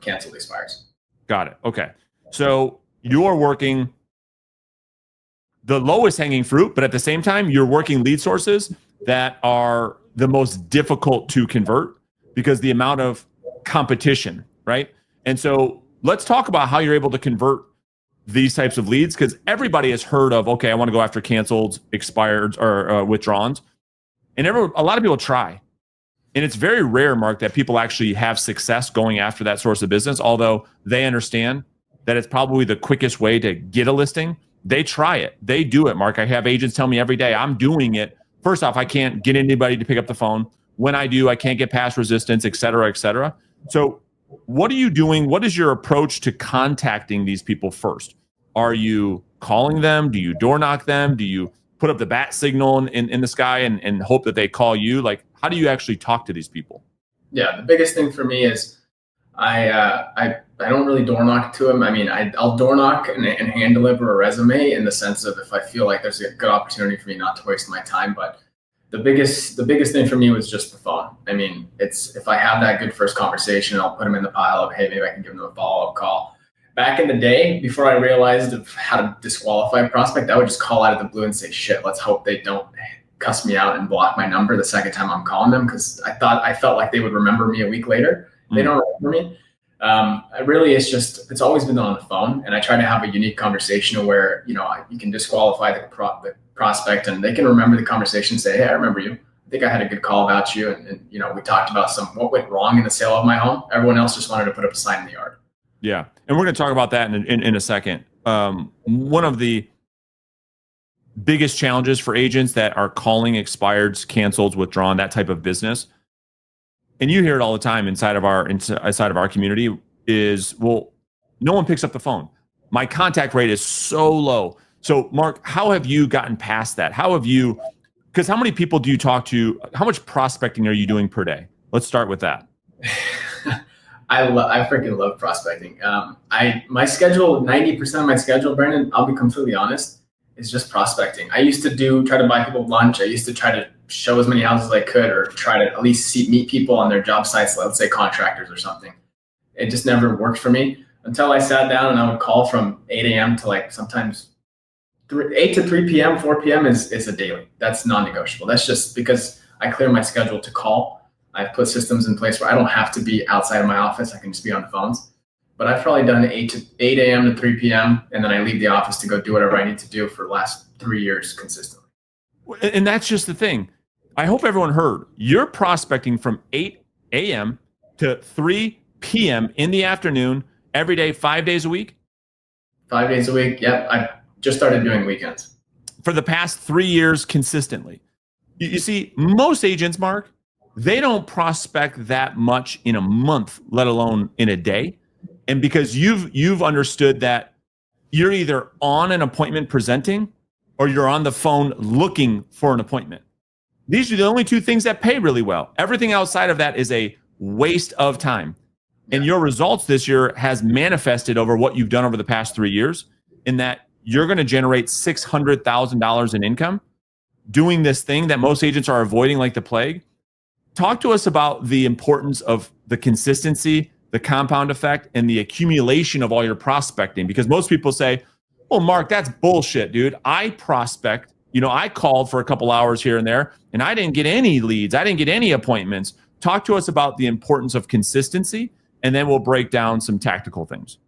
H: canceled expires.
A: Got it. Okay. So you're working the lowest hanging fruit, but at the same time, you're working lead sources that are the most difficult to convert because the amount of competition, right? And so let's talk about how you're able to convert these types of leads, because everybody has heard of, okay, I want to go after canceled, expired, or withdrawns. And a lot of people try. And it's very rare, Mark, that people actually have success going after that source of business, although they understand that it's probably the quickest way to get a listing. They try it. They do it, Mark. I have agents tell me every day, I'm doing it. First off, I can't get anybody to pick up the phone. When I do, I can't get past resistance, et cetera, et cetera. So what are you doing? What is your approach to contacting these people first? Are you calling them? Do you door knock them? Do you put up the bat signal in the sky and hope that they call you? Like, how do you actually talk to these people?
H: Yeah, the biggest thing for me is I don't really door knock to them. I mean, I'll door knock and hand deliver a resume in the sense of if I feel like there's a good opportunity for me not to waste my time. But the biggest thing for me was just the phone. I mean, if I have that good first conversation, I'll put them in the pile of, hey, maybe I can give them a follow-up call. Back in the day, before I realized of how to disqualify a prospect, I would just call out of the blue and say, shit, let's hope they don't cuss me out and block my number the second time I'm calling them, because I felt like they would remember me a week later. They don't remember me. It's always been on the phone, and I try to have a unique conversation where, you can disqualify the prospect and they can remember the conversation and say, hey, I remember you. I think I had a good call about you. And we talked about what went wrong in the sale of my home. Everyone else just wanted to put up a sign in the yard.
A: Yeah. And we're going to talk about that in a second. One of the biggest challenges for agents that are calling expireds, canceled, withdrawn, that type of business, and you hear it all the time inside of our community, is, well, no one picks up the phone. My contact rate is so low. So Mark, how have you gotten past that? Because how many people do you talk to? How much prospecting are you doing per day? Let's start with that.
H: I freaking love prospecting. My schedule, 90% of my schedule, Brandon, I'll be completely honest, is just prospecting. I used to try to buy people lunch. I used to try to show as many houses as I could, or try to at least meet people on their job sites, let's say contractors or something. It just never worked for me until I sat down and I would call from 8 a.m. to like sometimes 8 to 3 p.m., 4 p.m. is a daily. That's non-negotiable. That's just because I clear my schedule to call. I've put systems in place where I don't have to be outside of my office. I can just be on the phones. But I've probably done 8 a.m. to 3 p.m. and then I leave the office to go do whatever I need to do for the last 3 years consistently.
A: And that's just the thing. I hope everyone heard. You're prospecting from 8 a.m. to 3 p.m. in the afternoon every day, 5 days a week?
H: 5 days a week. Yep. I just started doing weekends.
A: For the past 3 years consistently. You see, most agents, Mark, they don't prospect that much in a month, let alone in a day. And because you've understood that you're either on an appointment presenting or you're on the phone looking for an appointment. These are the only two things that pay really well. Everything outside of that is a waste of time. And your results this year has manifested over what you've done over the past 3 years, in that you're going to generate $600,000 in income doing this thing that most agents are avoiding like the plague. Talk to us about the importance of the consistency, the compound effect, and the accumulation of all your prospecting. Because most people say, well, Mark, that's bullshit, dude. I prospect, I called for a couple hours here and there, and I didn't get any leads. I didn't get any appointments. Talk to us about the importance of consistency, and then we'll break down some tactical things.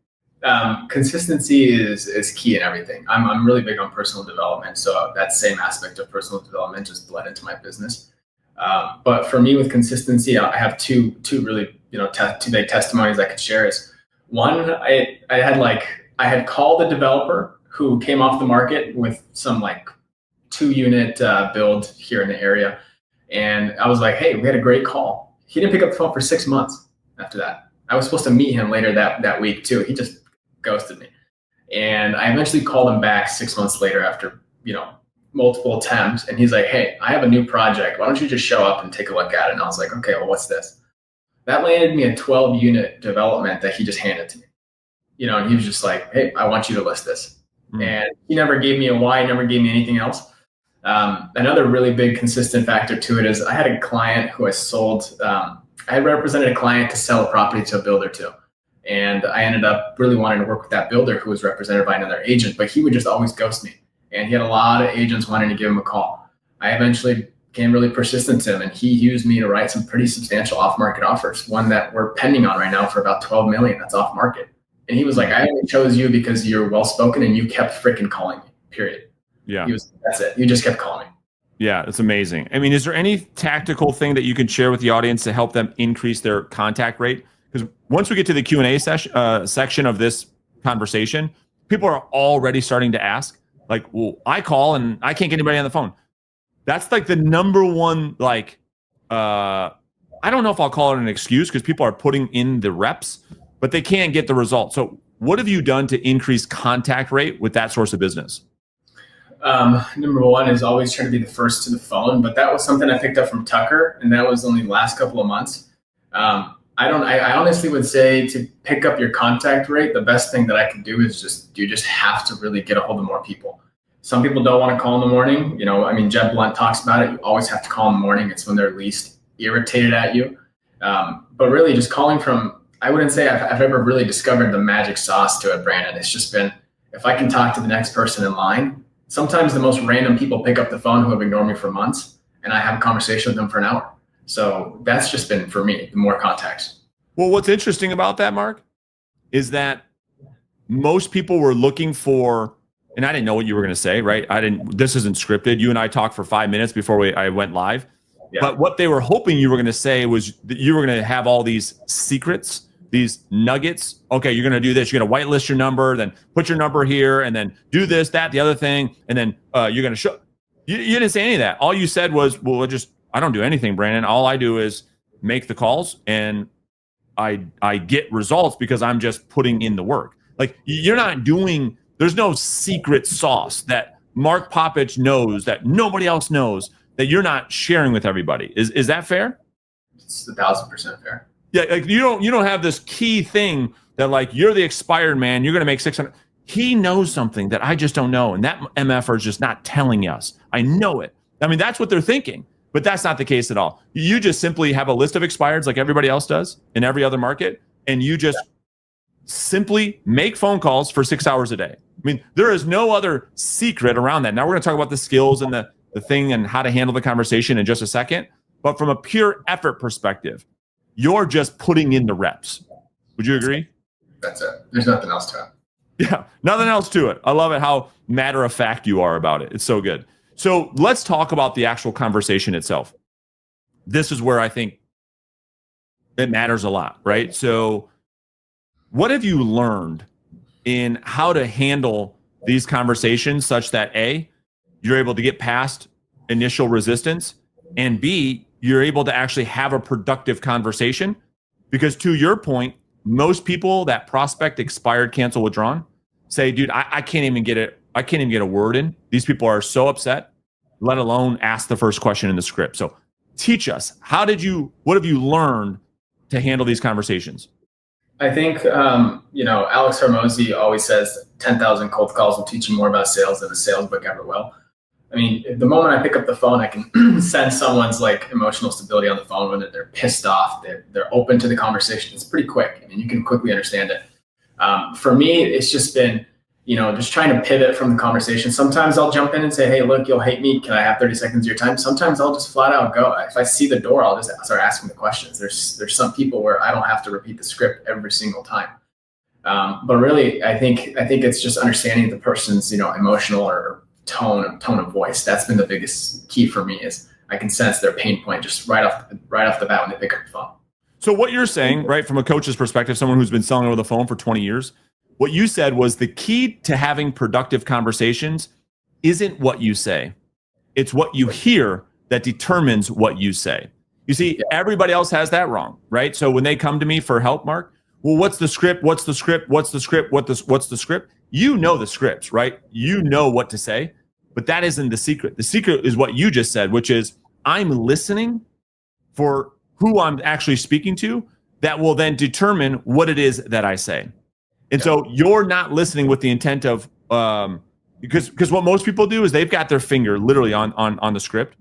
H: Consistency is key in everything. I'm really big on personal development. So that same aspect of personal development just bled into my business. But for me with consistency, I have two really, two big testimonies I could share. Is one, I had called a developer who came off the market with some like 2-unit build here in the area. And I was like, hey, we had a great call. He didn't pick up the phone for 6 months after that. I was supposed to meet him later that week too. He just ghosted me. And I eventually called him back 6 months later after, multiple attempts. And he's like, hey, I have a new project. Why don't you just show up and take a look at it? And I was like, okay, well, what's this? That landed me a 12-unit development that he just handed to me. And he was just like, hey, I want you to list this. And he never gave me a why, never gave me anything else. Another really big consistent factor to it is I had a client who I sold, I had represented a client to sell a property to a builder too. And I ended up really wanting to work with that builder who was represented by another agent, but he would just always ghost me. And he had a lot of agents wanting to give him a call. I eventually became really persistent to him, and he used me to write some pretty substantial off-market offers, one that we're pending on right now for about $12 million. That's off market. And he was like, I only chose you because you're well-spoken and you kept freaking calling me, period.
A: Yeah.
H: That's it. You just kept calling me.
A: Yeah, it's amazing. I mean, is there any tactical thing that you can share with the audience to help them increase their contact rate? Because once we get to the Q&A section of this conversation, people are already starting to ask, like, well, I call and I can't get anybody on the phone. That's like the number one, I don't know if I'll call it an excuse, because people are putting in the reps, but they can't get the results. So what have you done to increase contact rate with that source of business?
H: Number one is always try to be the first to the phone, but that was something I picked up from Tucker, and that was only the last couple of months. I honestly would say to pick up your contact rate, the best thing that I can do is you just have to really get a hold of more people. Some people don't want to call in the morning. I mean, Jeb Blunt talks about it. You always have to call in the morning. It's when they're least irritated at you. But really just calling from, I wouldn't say I've ever really discovered the magic sauce to it, Brandon. It's just been, if I can talk to the next person in line, sometimes the most random people pick up the phone who have ignored me for months, and I have a conversation with them for an hour. So that's just been, for me, the more contacts.
A: Well, what's interesting about that, Mark, is that most people were looking for, and I didn't know what you were going to say, right? This isn't scripted. You and I talked for 5 minutes before I went live. Yeah. But what they were hoping you were going to say was that you were going to have all these secrets, these nuggets. Okay, you're going to do this. You're going to whitelist your number, then put your number here, and then do this, that, the other thing. And then you're going to show. You didn't say any of that. All you said was, well, I don't do anything, Brandon. All I do is make the calls, and I get results because I'm just putting in the work. Like, you're not doing, there's no secret sauce that Mark Popovich knows that nobody else knows that you're not sharing with everybody. Is that fair?
H: It's 1,000% fair.
A: Yeah, like you don't have this key thing that, like, you're the expired man, you're going to make 600. He knows something that I just don't know, and that MFer is just not telling us. I know it. I mean, that's what they're thinking, but that's not the case at all. You just simply have a list of expireds like everybody else does in every other market, and you just simply make phone calls for 6 hours a day. I mean, there is no other secret around that. Now we're going to talk about the skills and the thing and how to handle the conversation in just a second. But from a pure effort perspective, you're just putting in the reps. Would you agree?
H: That's it. There's nothing else to it.
A: Yeah, nothing else to it. I love it how matter of fact you are about it. It's so good. So let's talk about the actual conversation itself. This is where I think it matters a lot, right? So what have you learned in how to handle these conversations such that A, you're able to get past initial resistance, and B, you're able to actually have a productive conversation? Because to your point, most people that prospect expired, cancel, withdrawn say, dude, I can't even get it. I can't even get a word in. These people are so upset, let alone ask the first question in the script. So teach us, what have you learned to handle these conversations?
H: I think, Alex Hormozy always says 10,000 cold calls will teach you more about sales than a sales book ever will. I mean, the moment I pick up the phone, I can sense someone's like emotional stability on the phone when they're pissed off. They're open to the conversation. It's pretty quick. I mean, you can quickly understand it. For me, it's just been, just trying to pivot from the conversation. Sometimes I'll jump in and say, hey, look, you'll hate me. Can I have 30 seconds of your time? Sometimes I'll just flat out go. If I see the door, I'll just start asking the questions. There's some people where I don't have to repeat the script every single time. But really, I think it's just understanding the person's, emotional or tone of voice. That's been the biggest key for me, is I can sense their pain point just right off the bat when they pick up the phone.
A: So what you're saying, right, from a coach's perspective, someone who's been selling over the phone for 20 years, what you said was the key to having productive conversations isn't what you say. It's what you hear that determines what you say. You see, everybody else has that wrong, right? So when they come to me for help, Mark, well, what's the script? What's the script? What's the script? What's the script? You know the scripts, right? You know what to say, but that isn't the secret. The secret is what you just said, which is I'm listening for who I'm actually speaking to. That will then determine what it is that I say. And so you're not listening with the intent of, because what most people do is they've got their finger literally on the script,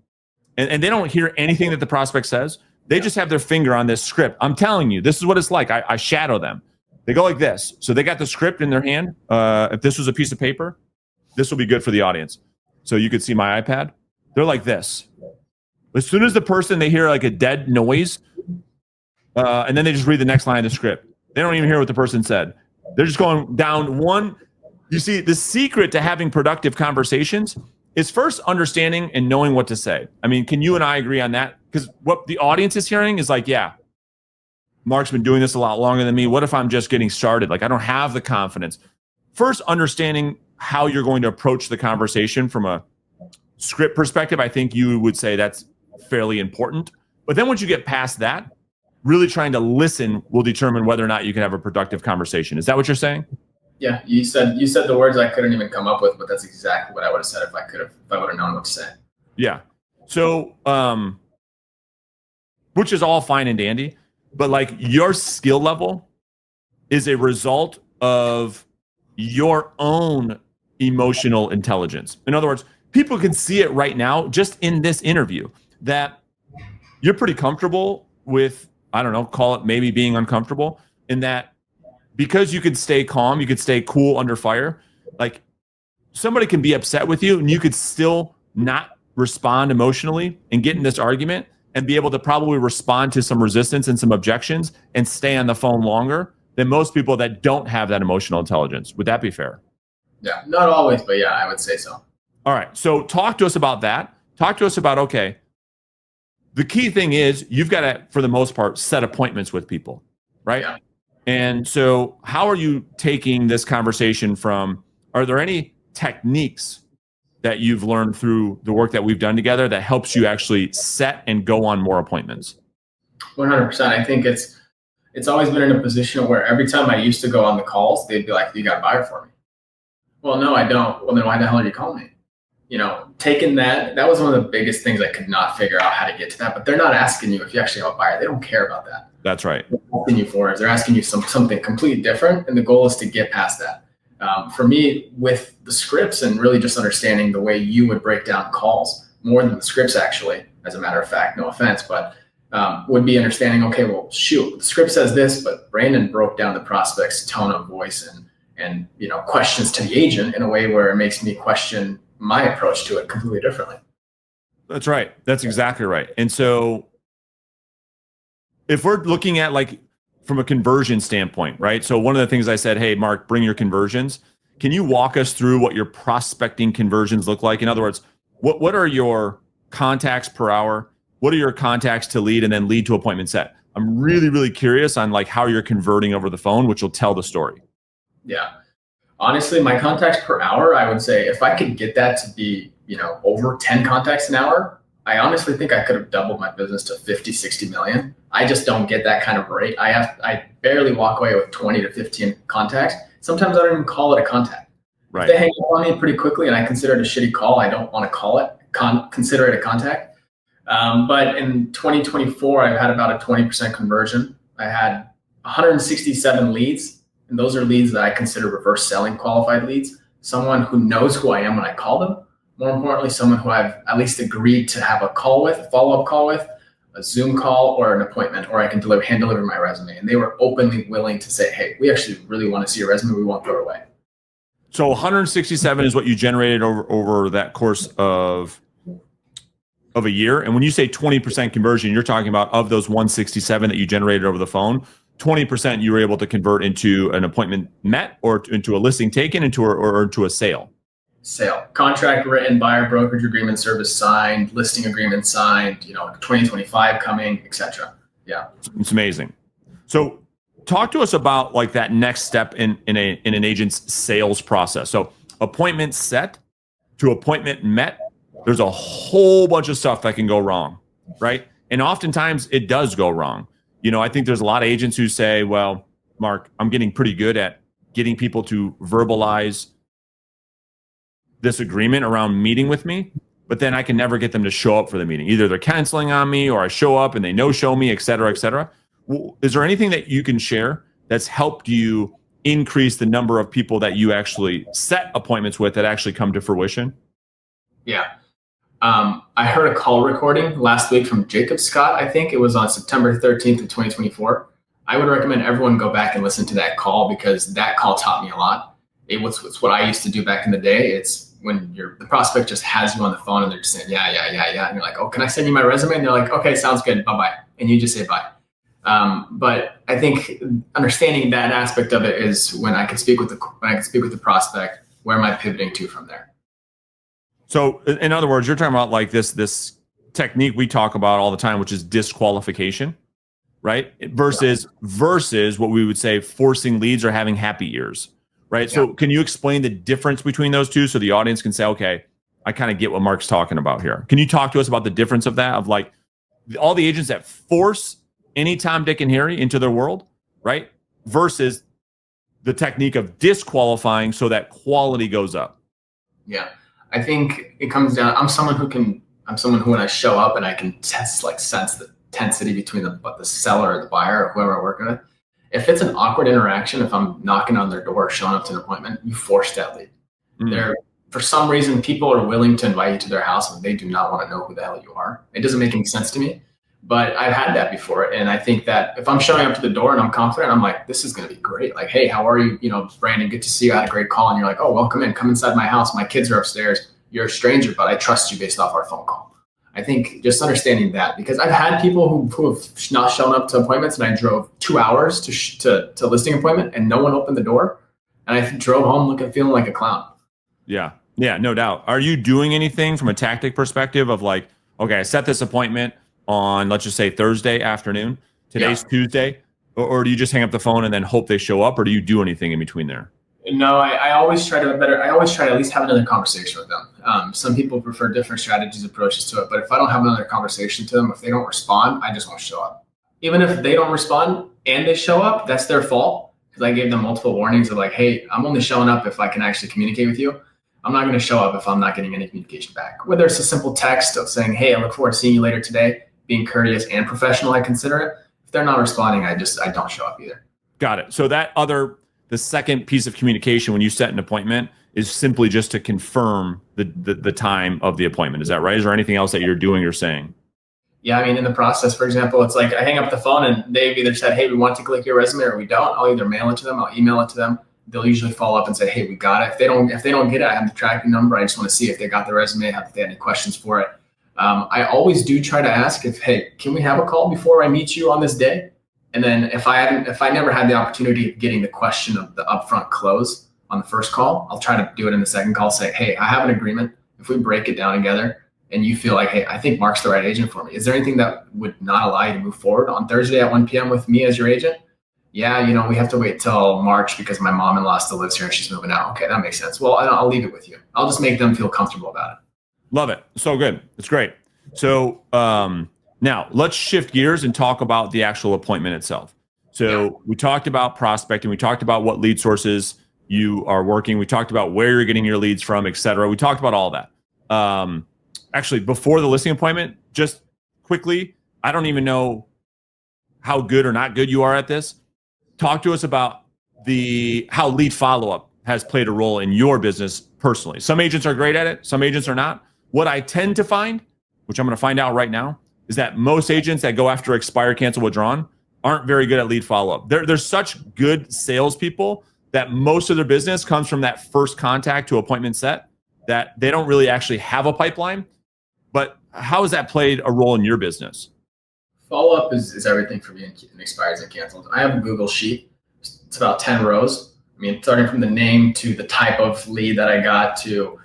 A: and they don't hear anything that the prospect says. They just have their finger on this script. I'm telling you, this is what it's like. I shadow them. They go like this. So they got the script in their hand. If this was a piece of paper, this will be good for the audience. So you could see my iPad. They're like this. As soon as they hear like a dead noise, and then they just read the next line of the script. They don't even hear what the person said. They're just going down one. You see, the secret to having productive conversations is first understanding and knowing what to say. I mean, can you and I agree on that? Because what the audience is hearing is like, yeah, Mark's been doing this a lot longer than me. What if I'm just getting started? Like, I don't have the confidence. First, understanding how you're going to approach the conversation from a script perspective, I think you would say that's fairly important. But then once you get past that, really trying to listen will determine whether or not you can have a productive conversation. Is that what you're saying?
H: Yeah, you said the words I couldn't even come up with, but that's exactly what I would have said if I would have known what to say.
A: Yeah. So, which is all fine and dandy, but like your skill level is a result of your own emotional intelligence. In other words, people can see it right now, just in this interview, that you're pretty comfortable with, I don't know, call it maybe being uncomfortable, in that because you could stay calm, you could stay cool under fire. Like, somebody can be upset with you and you could still not respond emotionally and get in this argument and be able to probably respond to some resistance and some objections and stay on the phone longer than most people that don't have that emotional intelligence. Would that be fair?
H: Yeah, not always, but yeah, I would say so.
A: All right. So talk to us about that. Talk to us about, okay, the key thing is you've got to, for the most part, set appointments with people, right?
H: Yeah.
A: And so how are you taking this conversation from, are there any techniques that you've learned through the work that we've done together that helps you actually set and go on more appointments?
H: 100%. I think it's always been in a position where every time I used to go on the calls, they'd be like, "You got a buyer for me?" Well, no, I don't. Well, then why the hell are you calling me? You know, taking that was one of the biggest things I could not figure out how to get to that. But they're not asking you if you actually have a buyer. They don't care about that.
A: That's right.
H: What they're asking you for is they're asking you something completely different. And the goal is to get past that. For me, with the scripts and really just understanding the way you would break down calls, more than the scripts actually, as a matter of fact, no offense, but would be understanding, okay, well, shoot, the script says this, but Brandon broke down the prospect's tone of voice and you know, questions to the agent in a way where it makes me question my approach to it completely differently.
A: That's right. That's exactly right. And so if we're looking at, like, from a conversion standpoint, right? So one of the things I said, hey, Mark, bring your conversions. Can you walk us through what your prospecting conversions look like? In other words, what are your contacts per hour? What are your contacts to lead and then lead to appointment set? I'm really, really curious on, like, how you're converting over the phone, which will tell the story.
H: Yeah. Honestly, my contacts per hour, I would say if I could get that to be, you know, over 10 contacts an hour, I honestly think I could have doubled my business to 50, 60 million. I just don't get that kind of rate. I barely walk away with 20 to 15 contacts. Sometimes I don't even call it a contact.
A: Right.
H: If they hang up on me pretty quickly and I consider it a shitty call, I don't want to call it, consider it a contact. But in 2024, I've had about a 20% conversion. I had 167 leads, and those are leads that I consider reverse selling qualified leads. Someone who knows who I am when I call them. More importantly, someone who I've at least agreed to have a call with, a follow-up call with, a Zoom call or an appointment, or I can hand deliver my resume. And they were openly willing to say, hey, we actually really want to see your resume. We won't throw it away.
A: So 167 is what you generated over that course of a year. And when you say 20% conversion, you're talking about, of those 167 that you generated over the phone, 20% you were able to convert into an appointment met, or into a listing taken, or into a sale.
H: Sale, contract written, buyer brokerage agreement service signed, listing agreement signed, you know, 2025 coming, etc. Yeah.
A: It's amazing. So talk to us about, like, that next step in an agent's sales process. So appointment set to appointment met, there's a whole bunch of stuff that can go wrong, right? And oftentimes it does go wrong. You know, I think there's a lot of agents who say, well, Mark, I'm getting pretty good at getting people to verbalize this agreement around meeting with me, but then I can never get them to show up for the meeting. Either they're canceling on me, or I show up and they no-show me, et cetera, et cetera. Is there anything that you can share that's helped you increase the number of people that you actually set appointments with that actually come to fruition?
H: Yeah. I heard a call recording last week from Jacob Scott. I think it was on September 13th of 2024. I would recommend everyone go back and listen to that call, because that call taught me a lot. It's what I used to do back in the day. It's when the prospect just has you on the phone and they're just saying, yeah. And you're like, oh, can I send you my resume? And they're like, okay, sounds good. Bye-bye. And you just say bye. But I think understanding that aspect of it is when I can speak with the prospect, where am I pivoting to from there?
A: So in other words, you're talking about, like, this technique we talk about all the time, which is disqualification, right? Versus what we would say forcing leads or having happy ears, right? Yeah. So can you explain the difference between those two so the audience can say, okay, I kind of get what Mark's talking about here. Can you talk to us about the difference of that, of, like, all the agents that force any Tom, Dick, and Harry into their world, right? Versus the technique of disqualifying so that quality goes up?
H: Yeah. I think it comes down, I'm someone who when I show up and I can sense the intensity between the seller or the buyer or whoever I'm working with. If it's an awkward interaction, if I'm knocking on their door, showing up to an appointment, you force that lead. For some reason, people are willing to invite you to their house and they do not want to know who the hell you are. It doesn't make any sense to me, but I've had that before. And I think that if I'm showing up to the door and I'm confident, I'm like, this is going to be great. Like, hey, how are you? You know, Brandon, good to see you. I had a great call. And you're like, oh, welcome in, come inside my house. My kids are upstairs. You're a stranger, but I trust you based off our phone call. I think just understanding that, because I've had people who have not shown up to appointments, and I drove 2 hours to listing appointment and no one opened the door. And I drove home feeling like a clown.
A: Yeah. Yeah, no doubt. Are you doing anything from a tactic perspective of like, okay, I set this appointment on, let's just say Thursday afternoon, today's Tuesday, or do you just hang up the phone and then hope they show up, or do you do anything in between there?
H: No, I always try to at least have another conversation with them. Some people prefer different strategies, approaches to it, but if I don't have another conversation to them, if they don't respond, I just won't show up. Even if they don't respond and they show up, that's their fault, because I gave them multiple warnings of like, hey, I'm only showing up if I can actually communicate with you. I'm not going to show up if I'm not getting any communication back. Whether it's a simple text of saying, hey, I look forward to seeing you later today, being courteous and professional, I consider it. If they're not responding, I don't show up either.
A: Got it. So the second piece of communication when you set an appointment is simply just to confirm the time of the appointment. Is that right? Is there anything else that you're doing or saying?
H: Yeah, I mean, in the process, for example, it's like I hang up the phone and they've either said, hey, we want to click your resume, or we don't. I'll either mail it to them, I'll email it to them. They'll usually follow up and say, hey, we got it. If they don't get it, I have the tracking number. I just want to see if they got the resume, if they had any questions for it. I always do try to ask hey, can we have a call before I meet you on this day? And then if I never had the opportunity of getting the question of the upfront close on the first call, I'll try to do it in the second call. Say, hey, I have an agreement. If we break it down together and you feel like, hey, I think Mark's the right agent for me, is there anything that would not allow you to move forward on Thursday at 1 p.m. with me as your agent? Yeah, we have to wait till March because my mom-in-law still lives here and she's moving out. Okay, that makes sense. Well, I'll leave it with you. I'll just make them feel comfortable about it.
A: Love it. So good. It's great. So now let's shift gears and talk about the actual appointment itself. So we talked about prospecting. We talked about what lead sources you are working. We talked about where you're getting your leads from, et cetera. We talked about all that. Actually, before the listing appointment, just quickly, I don't even know how good or not good you are at this. Talk to us about how lead follow-up has played a role in your business personally. Some agents are great at it. Some agents are not. What I tend to find, which I'm going to find out right now, is that most agents that go after expire, cancel, withdrawn aren't very good at lead follow-up. They're such good salespeople that most of their business comes from that first contact to appointment set, that they don't really actually have a pipeline. But how has that played a role in your business?
H: Follow-up is everything for me in expires and cancels. I have a Google sheet. It's about 10 rows. I mean, starting from the name to the type of lead that I got to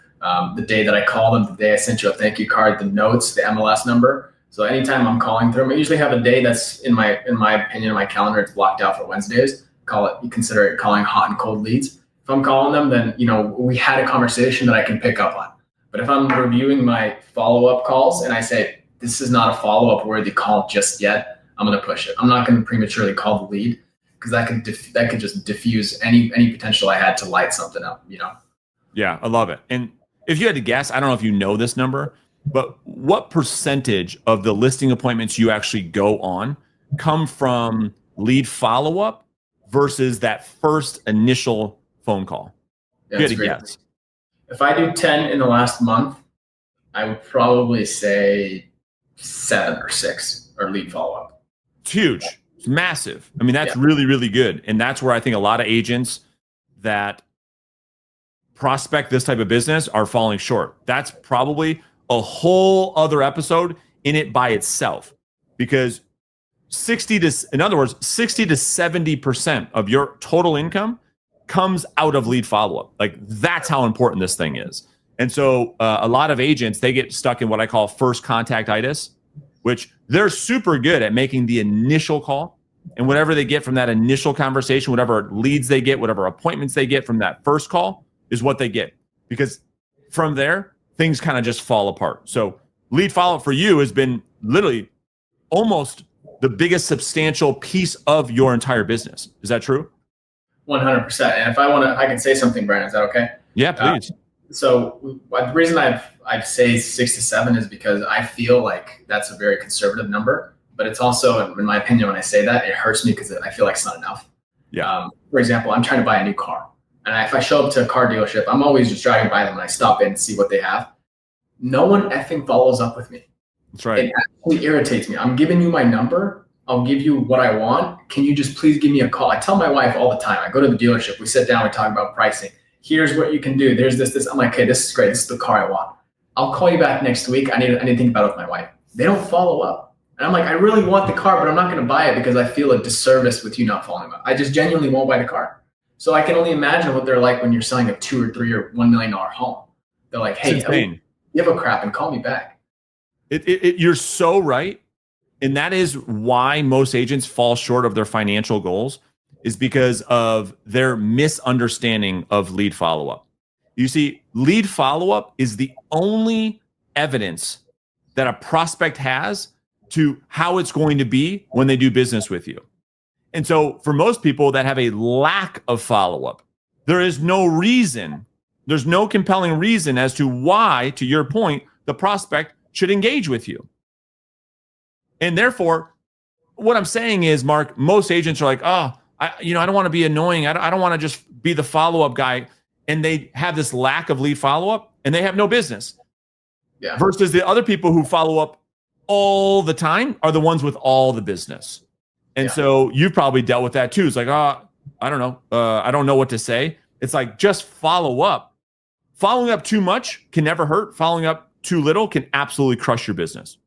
H: the day that I called them, the day I sent you a thank you card, the notes, the MLS number. So anytime I'm calling through them, I usually have a day that's in my opinion, in my calendar, it's blocked out for Wednesdays. You consider it calling hot and cold leads. If I'm calling them, then, we had a conversation that I can pick up on. But if I'm reviewing my follow-up calls and I say, this is not a follow-up worthy call just yet, I'm going to push it. I'm not going to prematurely call the lead, because that could just diffuse any potential I had to light something up,
A: Yeah, I love it. And if you had to guess, I don't know if you know this number, but what percentage of the listing appointments you actually go on come from lead follow-up versus that first initial phone call?
H: Yeah,
A: if you had to guess.
H: If I do 10 in the last month, I would probably say 7 or 6 are lead follow-up.
A: It's huge. It's massive. I mean, that's really, really good. And that's where I think a lot of agents that prospect this type of business are falling short. That's probably a whole other episode in it by itself, because 60 to 70% of your total income comes out of lead follow-up. Like, that's how important this thing is. And so a lot of agents, they get stuck in what I call first contact-itis, which they're super good at making the initial call, and whatever they get from that initial conversation, whatever leads they get, whatever appointments they get from that first call is what they get, because from there, things kind of just fall apart. So lead follow-up for you has been literally almost the biggest substantial piece of your entire business. Is that true?
H: 100%. And if I can say something, Brandon, is that okay?
A: Yeah, please.
H: So the reason I've say 6 to 7 is because I feel like that's a very conservative number, but it's also, in my opinion, when I say that, it hurts me because I feel like it's not enough.
A: Yeah.
H: For example, I'm trying to buy a new car. And if I show up to a car dealership, I'm always just driving by them and I stop in and see what they have. No one effing follows up with me.
A: That's right.
H: It actually irritates me. I'm giving you my number. I'll give you what I want. Can you just please give me a call? I tell my wife all the time. I go to the dealership. We sit down. We talk about pricing. Here's what you can do. There's this. I'm like, okay, this is great. This is the car I want. I'll call you back next week. I need to think about it with my wife. They don't follow up. And I'm like, I really want the car, but I'm not going to buy it because I feel a disservice with you not following up. I just genuinely won't buy the car. So I can only imagine what they're like when you're selling a $2 or $3 or $1 million home. They're like, hey, give a crap and call me back.
A: You're so right. And that is why most agents fall short of their financial goals, is because of their misunderstanding of lead follow-up. You see, lead follow-up is the only evidence that a prospect has to how it's going to be when they do business with you. And so for most people that have a lack of follow-up, there is no reason, there's no compelling reason as to why, to your point, the prospect should engage with you. And therefore, what I'm saying is, Mark, most agents are like, oh, I don't want to be annoying. I don't want to just be the follow-up guy. And they have this lack of lead follow-up and they have no business.
H: Yeah.
A: Versus the other people who follow up all the time are the ones with all the business. And so you've probably dealt with that too. It's like, oh, I don't know. I don't know what to say. It's like, just follow up. Following up too much can never hurt. Following up too little can absolutely crush your business.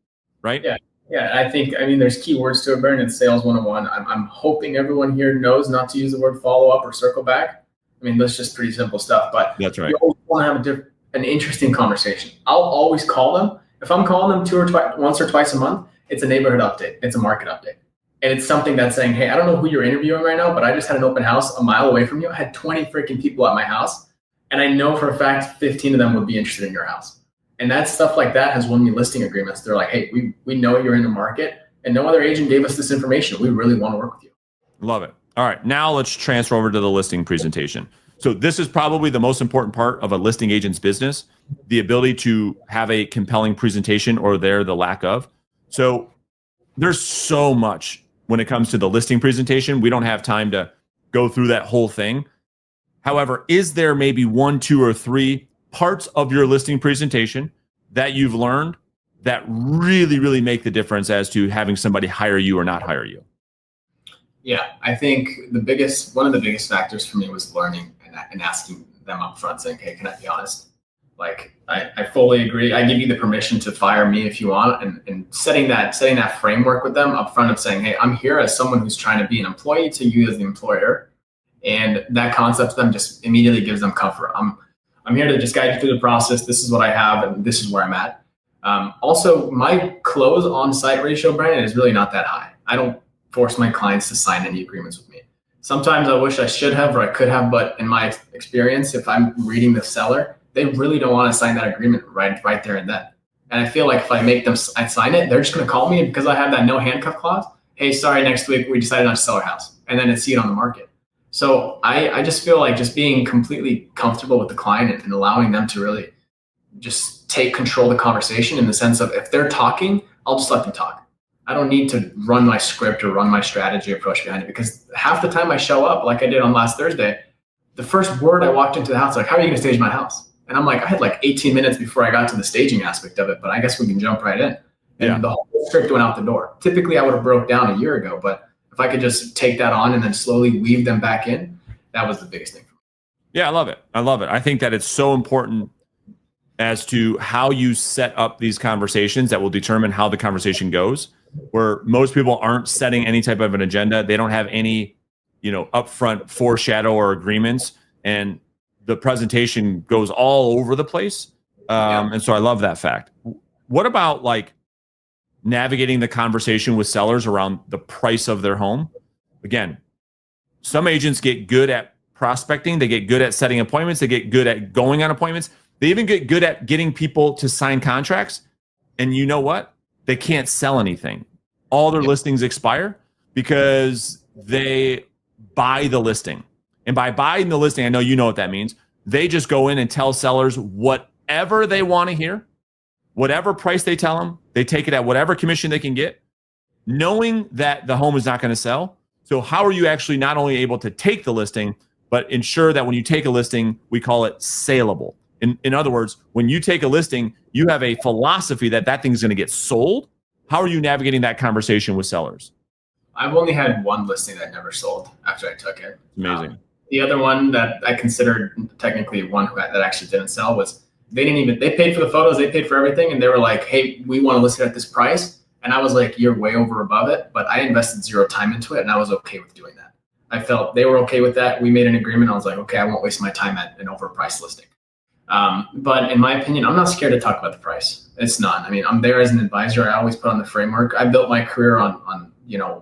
A: Right?
H: Yeah. Yeah, I mean, there's key words to it, Baron. It's sales 101. I'm hoping everyone here knows not to use the word follow up or circle back. I mean, that's just pretty simple stuff. But
A: that's right.
H: You always want to have an interesting conversation. I'll always call them. If I'm calling them once or twice a month, it's a neighborhood update. It's a market update. And it's something that's saying, hey, I don't know who you're interviewing right now, but I just had an open house a mile away from you. I had 20 freaking people at my house. And I know for a fact 15 of them would be interested in your house. And that stuff like that has won me listing agreements. They're like, hey, we know you're in the market and no other agent gave us this information. We really want to work with you.
A: Love it. All right. Now let's transfer over to the listing presentation. So this is probably the most important part of a listing agent's business, the ability to have a compelling presentation or the lack of. So there's so much when it comes to the listing presentation. We don't have time to go through that whole thing. However, is there maybe 1, 2, or 3 parts of your listing presentation that you've learned that really, really make the difference as to having somebody hire you or not hire you?
H: Yeah, I think one of the biggest factors for me was learning and asking them up front, saying, hey, can I be honest? Like, I fully agree. I give you the permission to fire me if you want, and setting that framework with them up front of saying, hey, I'm here as someone who's trying to be an employee to you as the employer. And that concept to them just immediately gives them comfort. I'm here to just guide you through the process. This is what I have, and this is where I'm at. Also, my close on-site ratio, Brandon, is really not that high. I don't force my clients to sign any agreements with me. Sometimes I wish I should have or I could have, but in my experience, if I'm reading the seller, they really don't want to sign that agreement right there and then. And I feel like if I make them sign it, they're just going to call me because I have that no handcuff clause. Hey, sorry, next week we decided not to sell our house, and then see it on the market. So I just feel like just being completely comfortable with the client and allowing them to really just take control of the conversation in the sense of if they're talking, I'll just let them talk. I don't need to run my script or run my strategy approach behind it, because half the time I show up, like I did on last Thursday, the first word I walked into the house, like, how are you going to stage my house? And I'm like, I had like 18 minutes before I got to the staging aspect of it, but I guess we can jump right in. And the whole script went out the door. Typically I would have broke down a year ago, but if I could just take that on and then slowly weave them back in, that was the biggest thing for me.
A: Yeah, I love it. I think that it's so important as to how you set up these conversations that will determine how the conversation goes, where most people aren't setting any type of an agenda. They don't have any, upfront foreshadow or agreements, and the presentation goes all over the place. And so I love that fact. What about like navigating the conversation with sellers around the price of their home? Again, some agents get good at prospecting. They get good at setting appointments. They get good at going on appointments. They even get good at getting people to sign contracts. And you know what? They can't sell anything. All their listings expire because they buy the listing. And by buying the listing, I know you know what that means. They just go in and tell sellers whatever they want to hear, whatever price they tell them. They take it at whatever commission they can get, knowing that the home is not going to sell. So how are you actually not only able to take the listing, but ensure that when you take a listing, we call it saleable. In other words, when you take a listing, you have a philosophy that that thing's going to get sold. How are you navigating that conversation with sellers?
H: I've only had one listing that never sold after I took it.
A: Amazing.
H: The other one that I considered technically one that actually didn't sell was they paid for the photos, they paid for everything. And they were like, hey, we want to list it at this price. And I was like, you're way over above it, but I invested zero time into it. And I was okay with doing that. I felt they were okay with that. We made an agreement. I was like, okay, I won't waste my time at an overpriced listing. But in my opinion, I'm not scared to talk about the price. It's none. I mean, I'm there as an advisor. I always put on the framework. I built my career on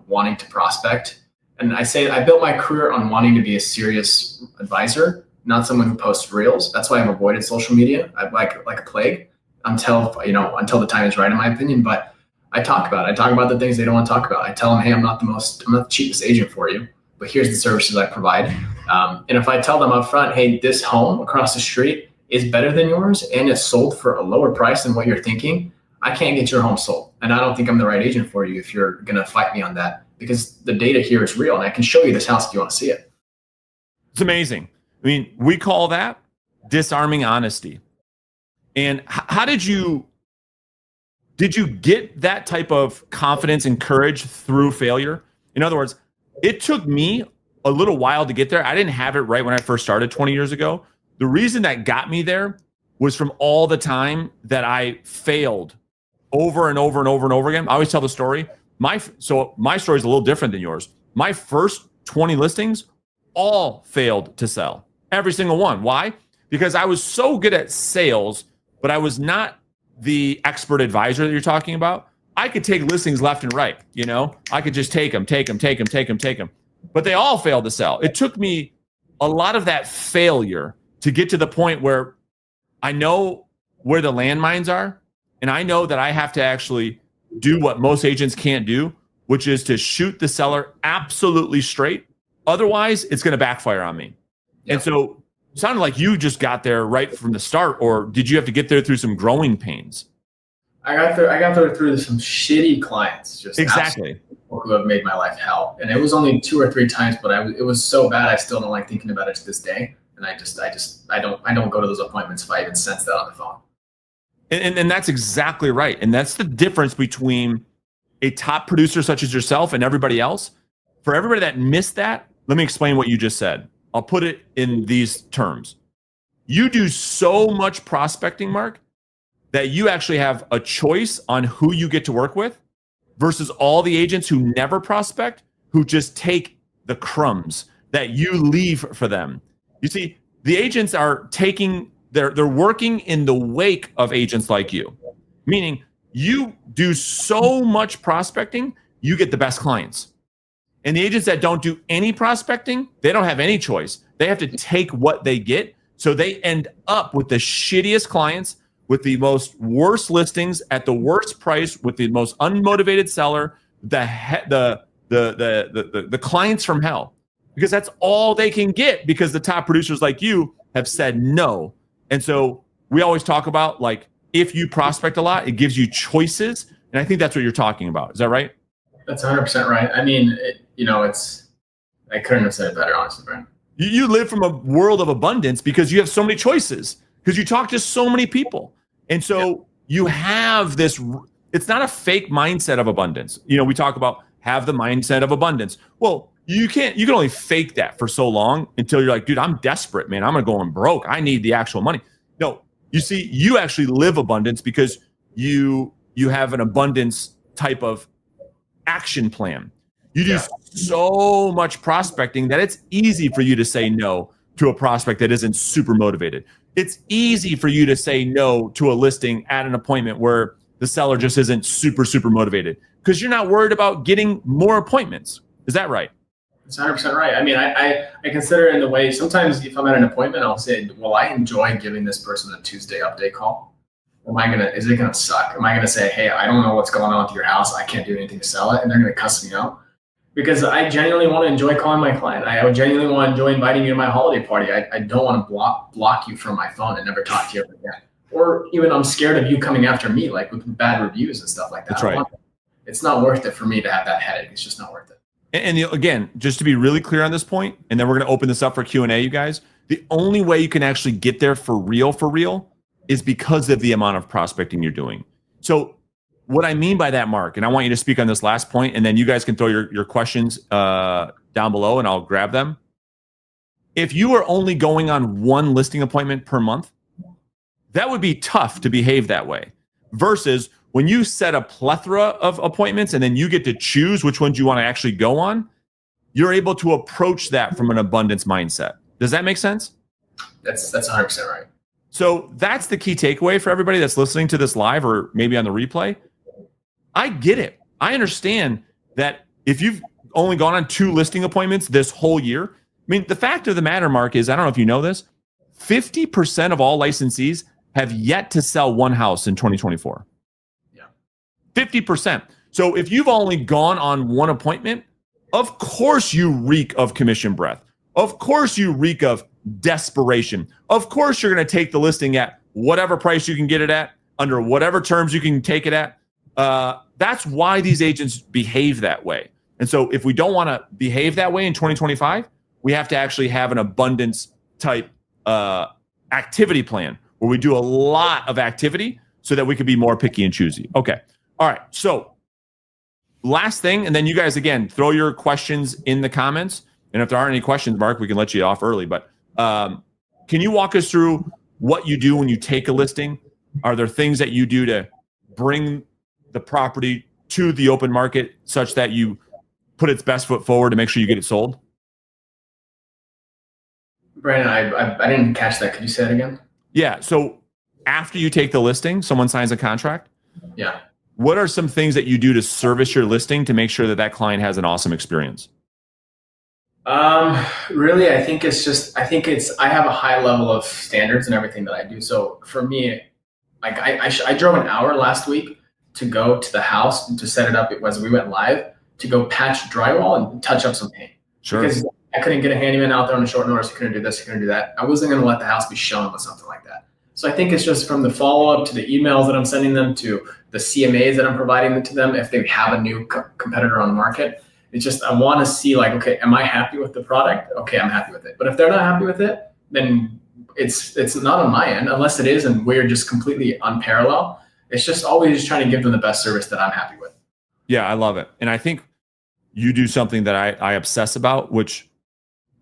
H: wanting to prospect. And I say I built my career on wanting to be a serious advisor, not someone who posts reels. That's why I've avoided social media. I like a plague until the time is right, in my opinion. But I talk about it. I talk about the things they don't want to talk about. I tell them, hey, I'm not the cheapest agent for you, but here's the services I provide. And if I tell them up front, hey, this home across the street is better than yours and it's sold for a lower price than what you're thinking, I can't get your home sold. And I don't think I'm the right agent for you if you're going to fight me on that, because the data here is real and I can show you this house if you want to see it.
A: It's amazing. I mean, we call that disarming honesty. And how did you get that type of confidence and courage through failure? In other words, it took me a little while to get there. I didn't have it right when I first started 20 years ago. The reason that got me there was from all the time that I failed over and over and over and over again. I always tell the story. My story is a little different than yours. My first 20 listings all failed to sell. Every single one. Why? Because I was so good at sales, but I was not the expert advisor that you're talking about. I could take listings left and right. I could just take them. But they all failed to sell. It took me a lot of that failure to get to the point where I know where the landmines are, and I know that I have to actually do what most agents can't do, which is to shoot the seller absolutely straight. Otherwise, it's going to backfire on me. Yep. And so it sounded like you just got there right from the start, or did you have to get there through some growing pains?
H: I got there through some shitty clients, just
A: exactly
H: people who have made my life hell. And it was only 2 or 3 times, but it was so bad I still don't like thinking about it to this day. And I don't go to those appointments if I even sense that on the phone.
A: And that's exactly right. And that's the difference between a top producer such as yourself and everybody else. For everybody that missed that, let me explain what you just said. I'll put it in these terms. You do so much prospecting, Mark, that you actually have a choice on who you get to work with versus all the agents who never prospect, who just take the crumbs that you leave for them. You see, the agents are they're working in the wake of agents like you, meaning you do so much prospecting, you get the best clients. And the agents that don't do any prospecting, they don't have any choice. They have to take what they get. So they end up with the shittiest clients, with the worst listings at the worst price, with the most unmotivated seller, the clients from hell, because that's all they can get, because the top producers like you have said no. And so we always talk about, like, if you prospect a lot, it gives you choices. And I think that's what you're talking about. Is that right?
H: That's 100% right. I mean, I couldn't have said it better, honestly, Brian.
A: You live from a world of abundance because you have so many choices, because you talk to so many people. And so you have this, it's not a fake mindset of abundance. We talk about have the mindset of abundance. Well, you can only fake that for so long until you're like, dude, I'm desperate, man. I'm going broke. I need the actual money. No, you see, you actually live abundance because you have an abundance type of action plan. You do so much prospecting that it's easy for you to say no to a prospect that isn't super motivated. It's easy for you to say no to a listing at an appointment where the seller just isn't super, super motivated, because you're not worried about getting more appointments. Is that right?
H: It's 100% right. I mean, I consider it in the way, sometimes if I'm at an appointment, I'll say, well, I enjoy giving this person a Tuesday update call. Is it going to suck? Am I going to say, hey, I don't know what's going on with your house, I can't do anything to sell it, and they're going to cuss me out? Because I genuinely want to enjoy calling my client. I would genuinely want to enjoy inviting you to my holiday party. I don't want to block you from my phone and never talk to you ever again. Or even I'm scared of you coming after me, like with bad reviews and stuff like that.
A: That's right.
H: It's not worth it for me to have that headache. It's just not worth it.
A: Again, just to be really clear on this point, and then we're going to open this up for Q&A, you guys. The only way you can actually get there for real, is because of the amount of prospecting you're doing. So what I mean by that, Mark, and I want you to speak on this last point, and then you guys can throw your questions down below and I'll grab them. If you are only going on one listing appointment per month, that would be tough to behave that way. Versus when you set a plethora of appointments and then you get to choose which ones you want to actually go on, you're able to approach that from an abundance mindset. Does that make sense?
H: That's 100% right.
A: So that's the key takeaway for everybody that's listening to this live or maybe on the replay. I get it. I understand that if you've only gone on 2 listing appointments this whole year, I mean, the fact of the matter, Mark, is, I don't know if you know this, 50% of all licensees have yet to sell one house in 2024.
H: Yeah.
A: 50%. So if you've only gone on one appointment, of course you reek of commission breath. Of course you reek of desperation. Of course you're going to take the listing at whatever price you can get it at, under whatever terms you can take it at. That's why these agents behave that way. And so if we don't want to behave that way in 2025, we have to actually have an abundance type activity plan where we do a lot of activity so that we can be more picky and choosy. Okay. All right. So last thing, and then you guys, again, throw your questions in the comments. And if there aren't any questions, Mark, we can let you off early. But can you walk us through what you do when you take a listing? Are there things that you do to bring the property to the open market such that you put its best foot forward to make sure you get it sold?
H: Brandon, I didn't catch that. Could you say it again?
A: Yeah. So after you take the listing, someone signs a contract.
H: Yeah.
A: What are some things that you do to service your listing to make sure that that client has an awesome experience?
H: Really, I think I have a high level of standards in everything that I do. So for me, like I drove an hour last week to go to the house and to set it up as we went live, to go patch drywall and touch up some paint.
A: Sure.
H: Because I couldn't get a handyman out there on a short notice. I couldn't do this, I couldn't do that. I wasn't going to let the house be shown with something like that. So I think it's just from the follow-up to the emails that I'm sending them to the CMAs that I'm providing to them if they have a new competitor on the market. It's just, I want to see like, okay, am I happy with the product? Okay, I'm happy with it. But if they're not happy with it, then it's not on my end, unless it is and we're just completely unparalleled. It's just always just trying to give them the best service that I'm happy with.
A: Yeah, I love it. And I think you do something that I obsess about, which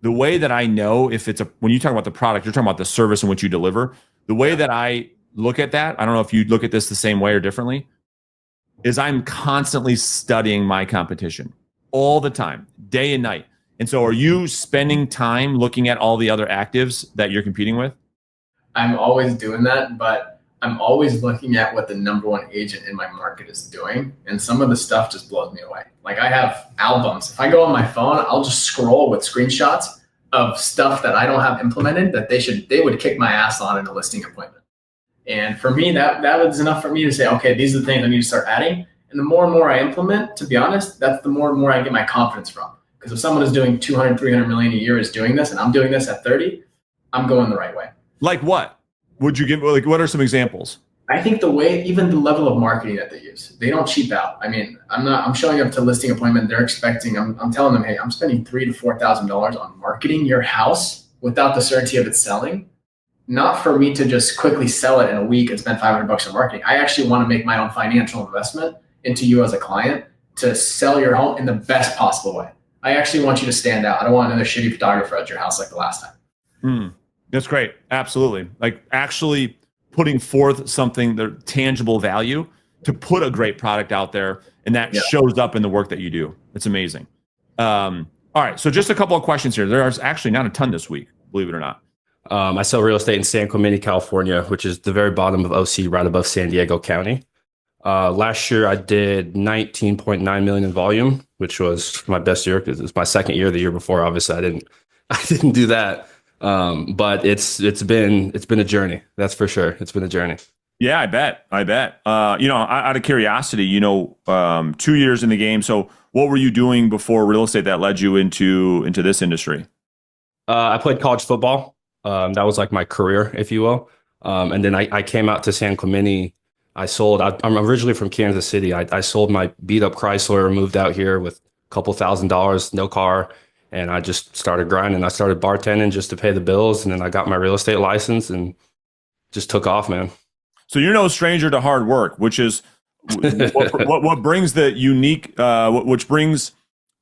A: the way that I know if it's when you talk about the product, you're talking about the service in which you deliver. The way that I look at that, I don't know if you look at this the same way or differently, is I'm constantly studying my competition all the time, day and night. And so are you spending time looking at all the other actives that you're competing with?
H: I'm always doing that, but I'm always looking at what the number one agent in my market is doing. And some of the stuff just blows me away. Like I have albums. If I go on my phone, I'll just scroll with screenshots of stuff that I don't have implemented that they would kick my ass on in a listing appointment. And for me, that was enough for me to say, okay, these are the things I need to start adding. And the more and more I implement, to be honest, that's the more and more I get my confidence from. Because if someone is doing 200, 300 million a year is doing this, and I'm doing this at 30, I'm going the right way.
A: Like what? Would you give, like, what are some examples?
H: I think even the level of marketing that they use, they don't cheap out. I mean, I'm showing up to listing appointment. They're expecting, I'm telling them, hey, I'm spending $3,000 to $4,000 on marketing your house without the certainty of it selling. Not for me to just quickly sell it in a week and spend $500 on marketing. I actually want to make my own financial investment into you as a client to sell your home in the best possible way. I actually want you to stand out. I don't want another shitty photographer at your house like the last time.
A: That's great. Absolutely. Like actually putting forth something, the tangible value to put a great product out there. And that shows up in the work that you do. It's amazing. All right. So just a couple of questions here. There's actually not a ton this week, believe it or not.
I: I sell real estate in San Clemente, California, which is the very bottom of OC, right above San Diego County. Last year I did 19.9 million in volume, which was my best year because it's my second year. The year before, obviously, I didn't do that. But it's been a journey. That's for sure. It's been a journey.
A: Yeah, I bet. Out of curiosity, 2 years in the game. So what were you doing before real estate that led you into this industry?
I: I played college football. That was like my career, if you will. And then I came out to San Clemente. I'm originally from Kansas City. I sold my beat up Chrysler, moved out here with couple $1,000s, no car. And I just started grinding. I started bartending just to pay the bills. And then I got my real estate license and just took off, man.
A: So you're no stranger to hard work, which is what brings the unique, which brings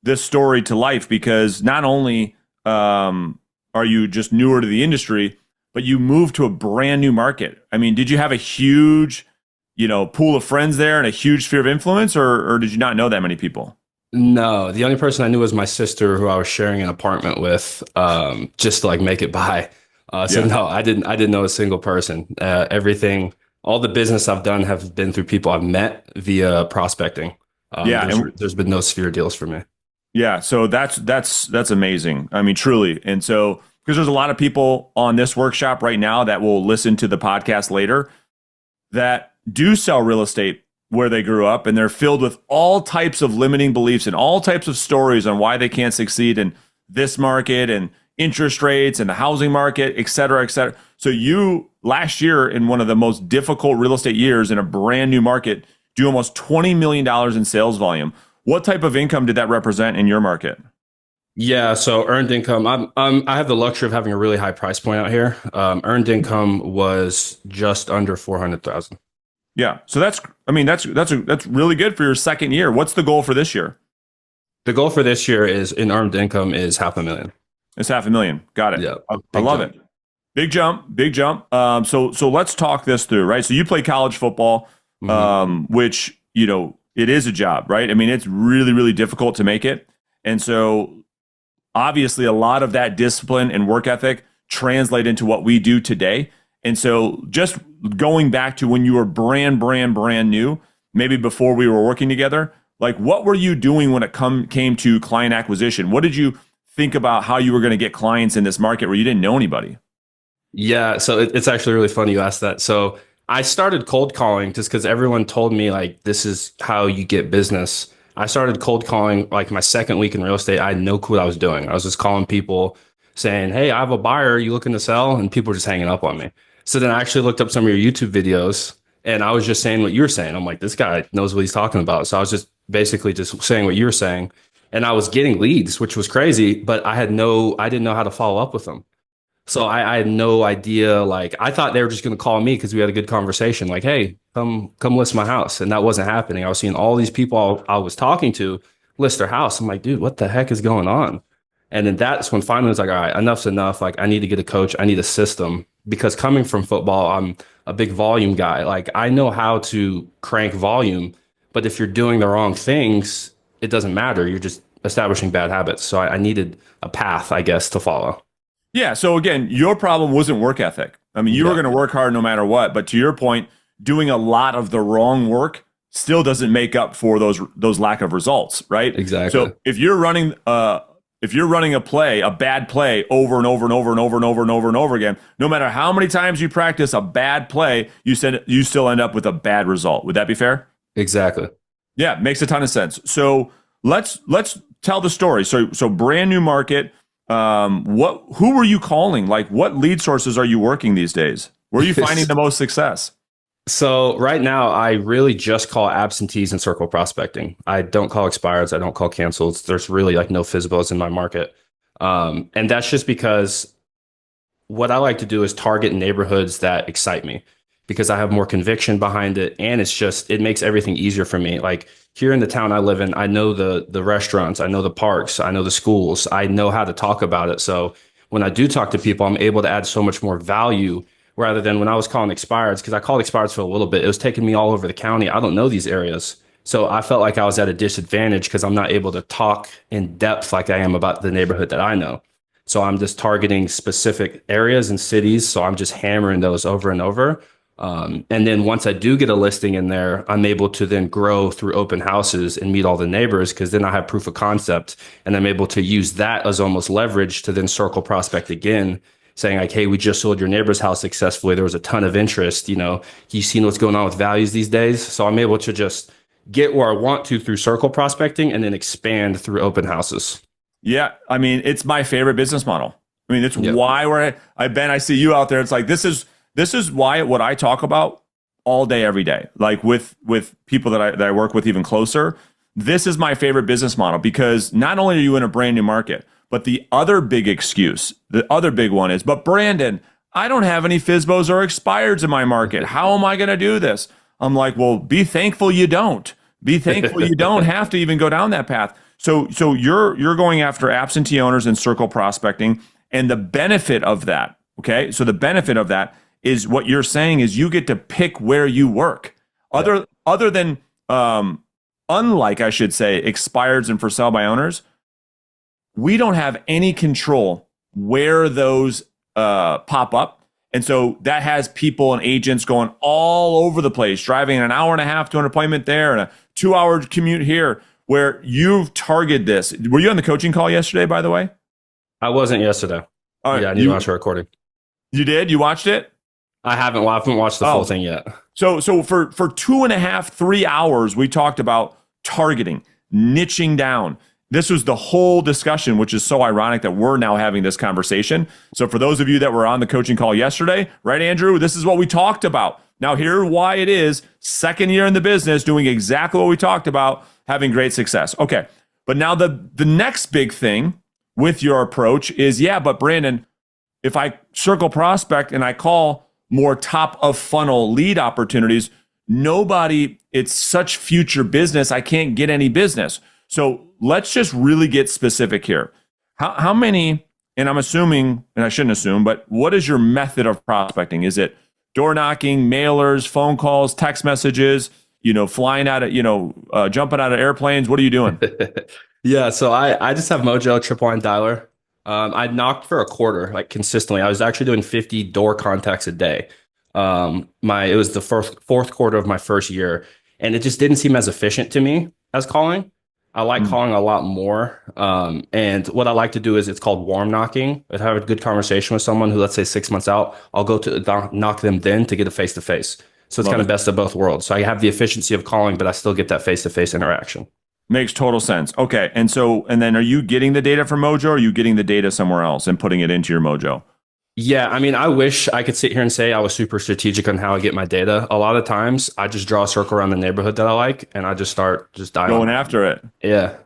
A: this story to life, because not only are you just newer to the industry, but you moved to a brand new market. I mean, did you have a huge, pool of friends there and a huge sphere of influence, or did you not know that many people?
I: No, the only person I knew was my sister, who I was sharing an apartment with, just to like make it by. So no, I didn't know a single person. Everything, all the business I've done have been through people I've met via prospecting. There's been no sphere deals for me.
A: Yeah, so that's amazing. I mean, truly. And so, because there's a lot of people on this workshop right now that will listen to the podcast later that do sell real estate where they grew up, and they're filled with all types of limiting beliefs and all types of stories on why they can't succeed in this market and interest rates and the housing market, et cetera, et cetera. So you, last year, in one of the most difficult real estate years in a brand new market, do almost $20 million in sales volume. What type of income did that represent in your market?
I: Yeah, so earned income. I have the luxury of having a really high price point out here. Earned income was just under 400,000.
A: Yeah, so that's really good for your second year. What's the goal for this year?
I: The goal for this year is in earned income is $500,000.
A: It's $500,000. Got it.
I: Yeah,
A: I love it. Big jump. So let's talk this through, right? So you play college football, which it is a job, right? I mean, it's really, really difficult to make it, and so obviously a lot of that discipline and work ethic translate into what we do today. And so just going back to when you were brand new, maybe before we were working together, like what were you doing when it came to client acquisition? What did you think about how you were going to get clients in this market where you didn't know anybody?
I: Yeah, so it's actually really funny you asked that. So I started cold calling just because everyone told me like, this is how you get business. I started cold calling like my second week in real estate. I had no clue what I was doing. I was just calling people saying, hey, I have a buyer. Are you looking to sell? And people were just hanging up on me. So then I actually looked up some of your YouTube videos and I was just saying what you were saying. I'm like, this guy knows what he's talking about. So I was just basically just saying what you were saying. And I was getting leads, which was crazy, but I didn't know how to follow up with them. So I had no idea. Like, I thought they were just going to call me because we had a good conversation. Like, hey, come list my house. And that wasn't happening. I was seeing all these people I was talking to list their house. I'm like, dude, what the heck is going on? And then that's when finally I was like, all right, enough's enough. Like, I need to get a coach. I need a system, because coming from football, I'm a big volume guy. Like, I know how to crank volume, but if you're doing the wrong things, it doesn't matter. You're just establishing bad habits. So I needed a path, I guess, to follow.
A: Yeah. So again, your problem wasn't work ethic. I mean, you were going to work hard no matter what. But to your point, doing a lot of the wrong work still doesn't make up for those lack of results, right?
I: Exactly.
A: So if you're running a bad play over and over and over and over and over and over and over again, no matter how many times you practice a bad play, you still end up with a bad result. Would that be fair?
I: Exactly.
A: Yeah, makes a ton of sense. So let's tell the story. So brand new market. Who were you calling? Like, what lead sources are you working these days? Where are you finding the most success?
I: So right now, I really just call absentees and circle prospecting. I don't call expireds. I don't call cancels. There's really like no physibles in my market. And that's just because what I like to do is target neighborhoods that excite me, because I have more conviction behind it. And it makes everything easier for me. Like, here in the town I live in, I know the restaurants, I know the parks, I know the schools, I know how to talk about it. So when I do talk to people, I'm able to add so much more value, rather than when I was calling expireds, because I called expireds for a little bit. It was taking me all over the county. I don't know these areas. So I felt like I was at a disadvantage because I'm not able to talk in depth like I am about the neighborhood that I know. So I'm just targeting specific areas and cities. So I'm just hammering those over and over. And then once I do get a listing in there, I'm able to then grow through open houses and meet all the neighbors, because then I have proof of concept, and I'm able to use that as almost leverage to then circle prospect again, saying like, hey, we just sold your neighbor's house successfully. There was a ton of interest. You've seen what's going on with values these days. So I'm able to just get where I want to through circle prospecting and then expand through open houses.
A: Yeah. I mean, it's my favorite business model. I mean, it's why I see you out there. It's like, this is why what I talk about all day, every day, like with people that I work with even closer. this is my favorite business model because not only are you in a brand new market, but the other big excuse, the other big one is, but Brandon, I don't have any FSBOs or expireds in my market. How am I going to do this? I'm like, well, be thankful you don't. Be thankful you don't have to even go down that path. So you're going after absentee owners and circle prospecting, and the benefit of that, okay? So the benefit of that is what you're saying is you get to pick where you work. Other than unlike, I should say, expireds and for sale by owners, we don't have any control where those pop up. And so that has people and agents going all over the place, driving an hour and a half to an appointment there and a 2-hour commute here, where you've targeted this. Were you on the coaching call yesterday, by the way?
I: I wasn't yesterday. Yeah, I need to watch a recording.
A: You did? You watched it?
I: I haven't watched the full thing yet.
A: So for 2.5, 3 hours, we talked about targeting, niching down. This was the whole discussion, which is so ironic that we're now having this conversation. So for those of you that were on the coaching call yesterday, right, Andrew, this is what we talked about. Now here's why it is second year in the business, doing exactly what we talked about, having great success. Okay, but now the next big thing with your approach is, yeah, but Brandon, if I circle prospect and I call more top of funnel lead opportunities, it's such future business, I can't get any business. So let's just really get specific here. How many, and I'm assuming, and I shouldn't assume, but what is your method of prospecting? Is it door knocking, mailers, phone calls, text messages, flying out of, jumping out of airplanes? What are you doing?
I: Yeah, so I just have Mojo triple line dialer. I knocked for a quarter, like consistently. I was actually doing 50 door contacts a day. It was the fourth quarter of my first year, and it just didn't seem as efficient to me as calling. I like calling a lot more. And what I like to do is it's called warm knocking. I'd have a good conversation with someone who, let's say 6 months out, I'll go to knock them then to get a face-to-face. So it's kind of best of both worlds. So I have the efficiency of calling, but I still get that face-to-face interaction.
A: Makes total sense. Okay. And then are you getting the data from Mojo, or are you getting the data somewhere else and putting it into your Mojo?
I: Yeah, I mean, I wish I could sit here and say I was super strategic on how I get my data. A lot of times I just draw a circle around the neighborhood that I like, and I just start
A: going after it.
I: Yeah.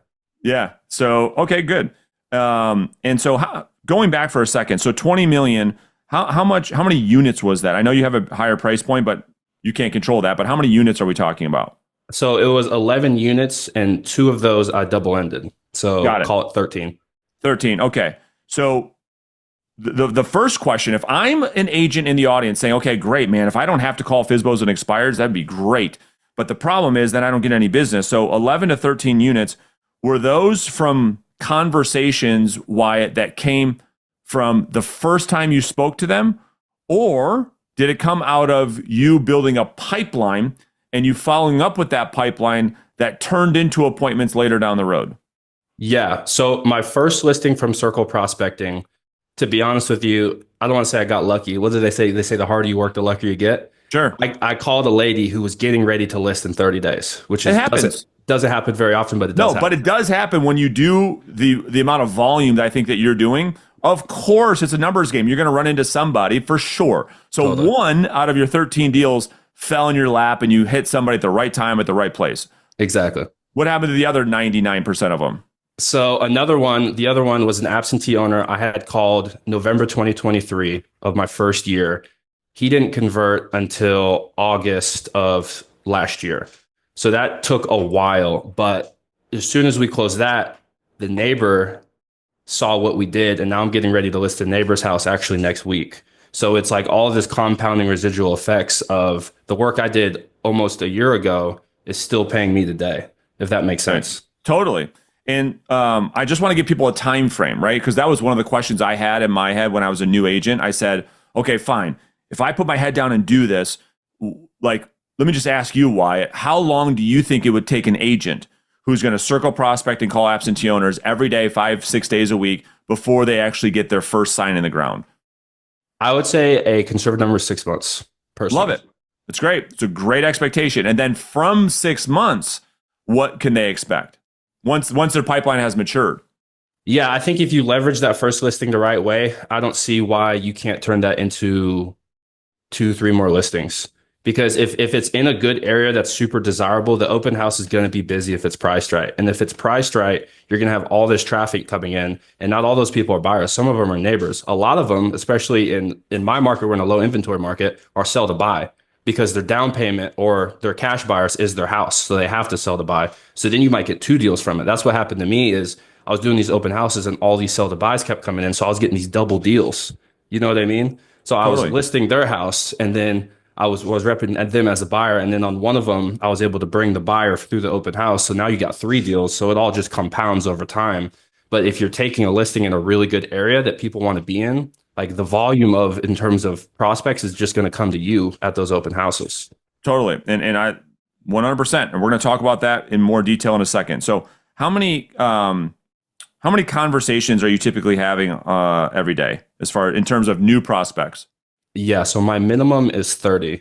A: Yeah. So, okay, good. And so going back for a second, so 20 million, how many units was that? I know you have a higher price point, but you can't control that. But how many units are we talking about?
I: So it was 11 units, and 2 of those I double-ended. So call it 13.
A: 13. Okay. So the first question, if I'm an agent in the audience saying, okay, great, man, if I don't have to call FSBOs and expireds, that'd be great. But the problem is that I don't get any business. So 11 to 13 units, were those from conversations, Wyatt, that came from the first time you spoke to them? Or did it come out of you building a pipeline and you following up with that pipeline that turned into appointments later down the road?
I: Yeah. So my first listing from Circle Prospecting, to be honest with you, I don't want to say I got lucky. What do they say? They say the harder you work, the luckier you get.
A: Sure.
I: I called a lady who was getting ready to list in 30 days, which doesn't happen very often, but it does happen.
A: But it does happen when you do the amount of volume that I think that you're doing. Of course, it's a numbers game. You're going to run into somebody for sure. So totally. 1 out of your 13 deals fell in your lap and you hit somebody at the right time at the right place.
I: Exactly.
A: What happened to the other 99% of them?
I: So the other one was an absentee owner I had called November 2023 of my first year. He didn't convert until August of last year. So that took a while, but as soon as we closed that, the neighbor saw what we did, and now I'm getting ready to list the neighbor's house actually next week. So it's like all of this compounding residual effects of the work I did almost a year ago is still paying me today, if that makes sense.
A: Right. Totally. And I just want to give people a time frame, right? Because that was one of the questions I had in my head when I was a new agent. I said, okay, fine. If I put my head down and do this, like, let me just ask you, Wyatt, how long do you think it would take an agent who's going to circle prospect and call absentee owners every day, 5-6 days a week, before they actually get their first sign in the ground?
I: I would say a conservative number is 6 months. Personally.
A: Love it. It's great. It's a great expectation. And then from 6 months, what can they expect once their pipeline has matured?
I: Yeah, I think if you leverage that first listing the right way, I don't see why you can't turn that into 2-3 more listings. Because if it's in a good area that's super desirable, the open house is going to be busy if it's priced right. And if it's priced right, you're going to have all this traffic coming in, and not all those people are buyers. Some of them are neighbors. A lot of them, especially in my market, we're in a low inventory market, are sell to buy because their down payment or their cash buyers is their house. So they have to sell to buy. So then you might get two deals from it. That's what happened to me is I was doing these open houses and all these sell to buys kept coming in. So I was getting these double deals. You know what I mean? So I was
A: Totally.
I: listing their house, and then I was repping them as a buyer. And then on one of them, I was able to bring the buyer through the open house. So now you got three deals. So it all just compounds over time. But if you're taking a listing in a really good area that people want to be in, like the volume of in terms of prospects is just going to come to you at those open houses.
A: Totally. And I 100%. And we're going to talk about that in more detail in a second. So how many conversations are you typically having every day as far in terms of new prospects?
I: Yeah, so my minimum is 30.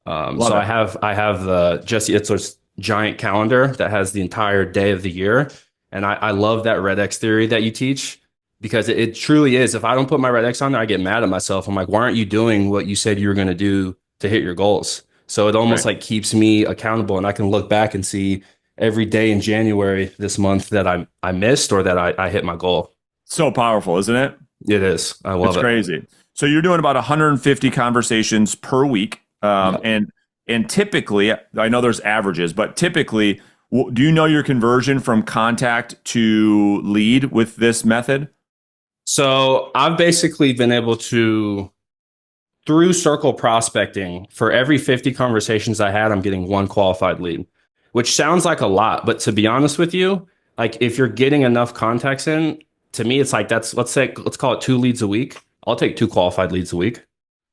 A: Love
I: So
A: it.
I: I have the Jesse Itzler's giant calendar that has the entire day of the year. And I love that red X theory that you teach because it truly is. If I don't put my red X on there, I get mad at myself. I'm like, why aren't you doing what you said you were going to do to hit your goals? So it almost like keeps me accountable, and I can look back and see every day in January this month that I missed or that I hit my goal.
A: So powerful, isn't it?
I: It is. I love
A: It's
I: it.
A: crazy. So you're doing about 150 conversations per week.
I: Yeah.
A: And typically, I know there's averages, but typically, do you know your conversion from contact to lead with this method?
I: So I've basically been able to, through circle prospecting, for every 50 conversations I had, I'm getting one qualified lead, which sounds like a lot. But to be honest with you, like if you're getting enough contacts in, to me, it's like let's call it 2 leads a week. I'll take 2 qualified leads a week.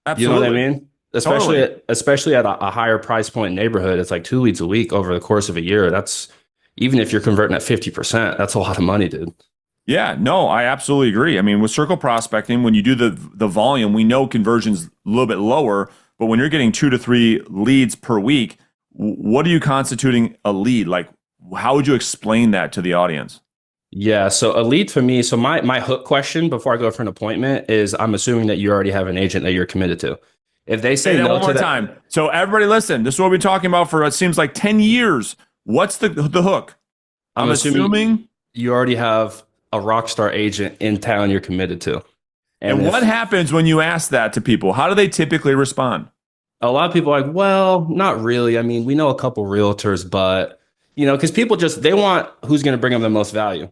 A: Absolutely.
I: You know what I mean?
A: Totally.
I: Especially at a higher price point neighborhood, it's like 2 leads a week over the course of a year. That's even if you're converting at 50%, that's a lot of money, dude.
A: Yeah, no, I absolutely agree. I mean, with circle prospecting, when you do the volume, we know conversion's a little bit lower, but when you're getting 2 to 3 leads per week, what are you constituting a lead? Like, how would you explain that to the audience?
I: Yeah, so a lead for me, so my hook question before I go for an appointment is I'm assuming that you already have an agent that you're committed to. If they say
A: Say that
I: no
A: one
I: to
A: more
I: that,
A: time. So everybody listen, this is what we've been talking about for it seems like 10 years. What's the hook?
I: I'm assuming you already have a rock star agent in town you're committed to.
A: And what happens when you ask that to people? How do they typically respond?
I: A lot of people are like, well, not really. I mean, we know a couple realtors, but because people they want who's going to bring them the most value.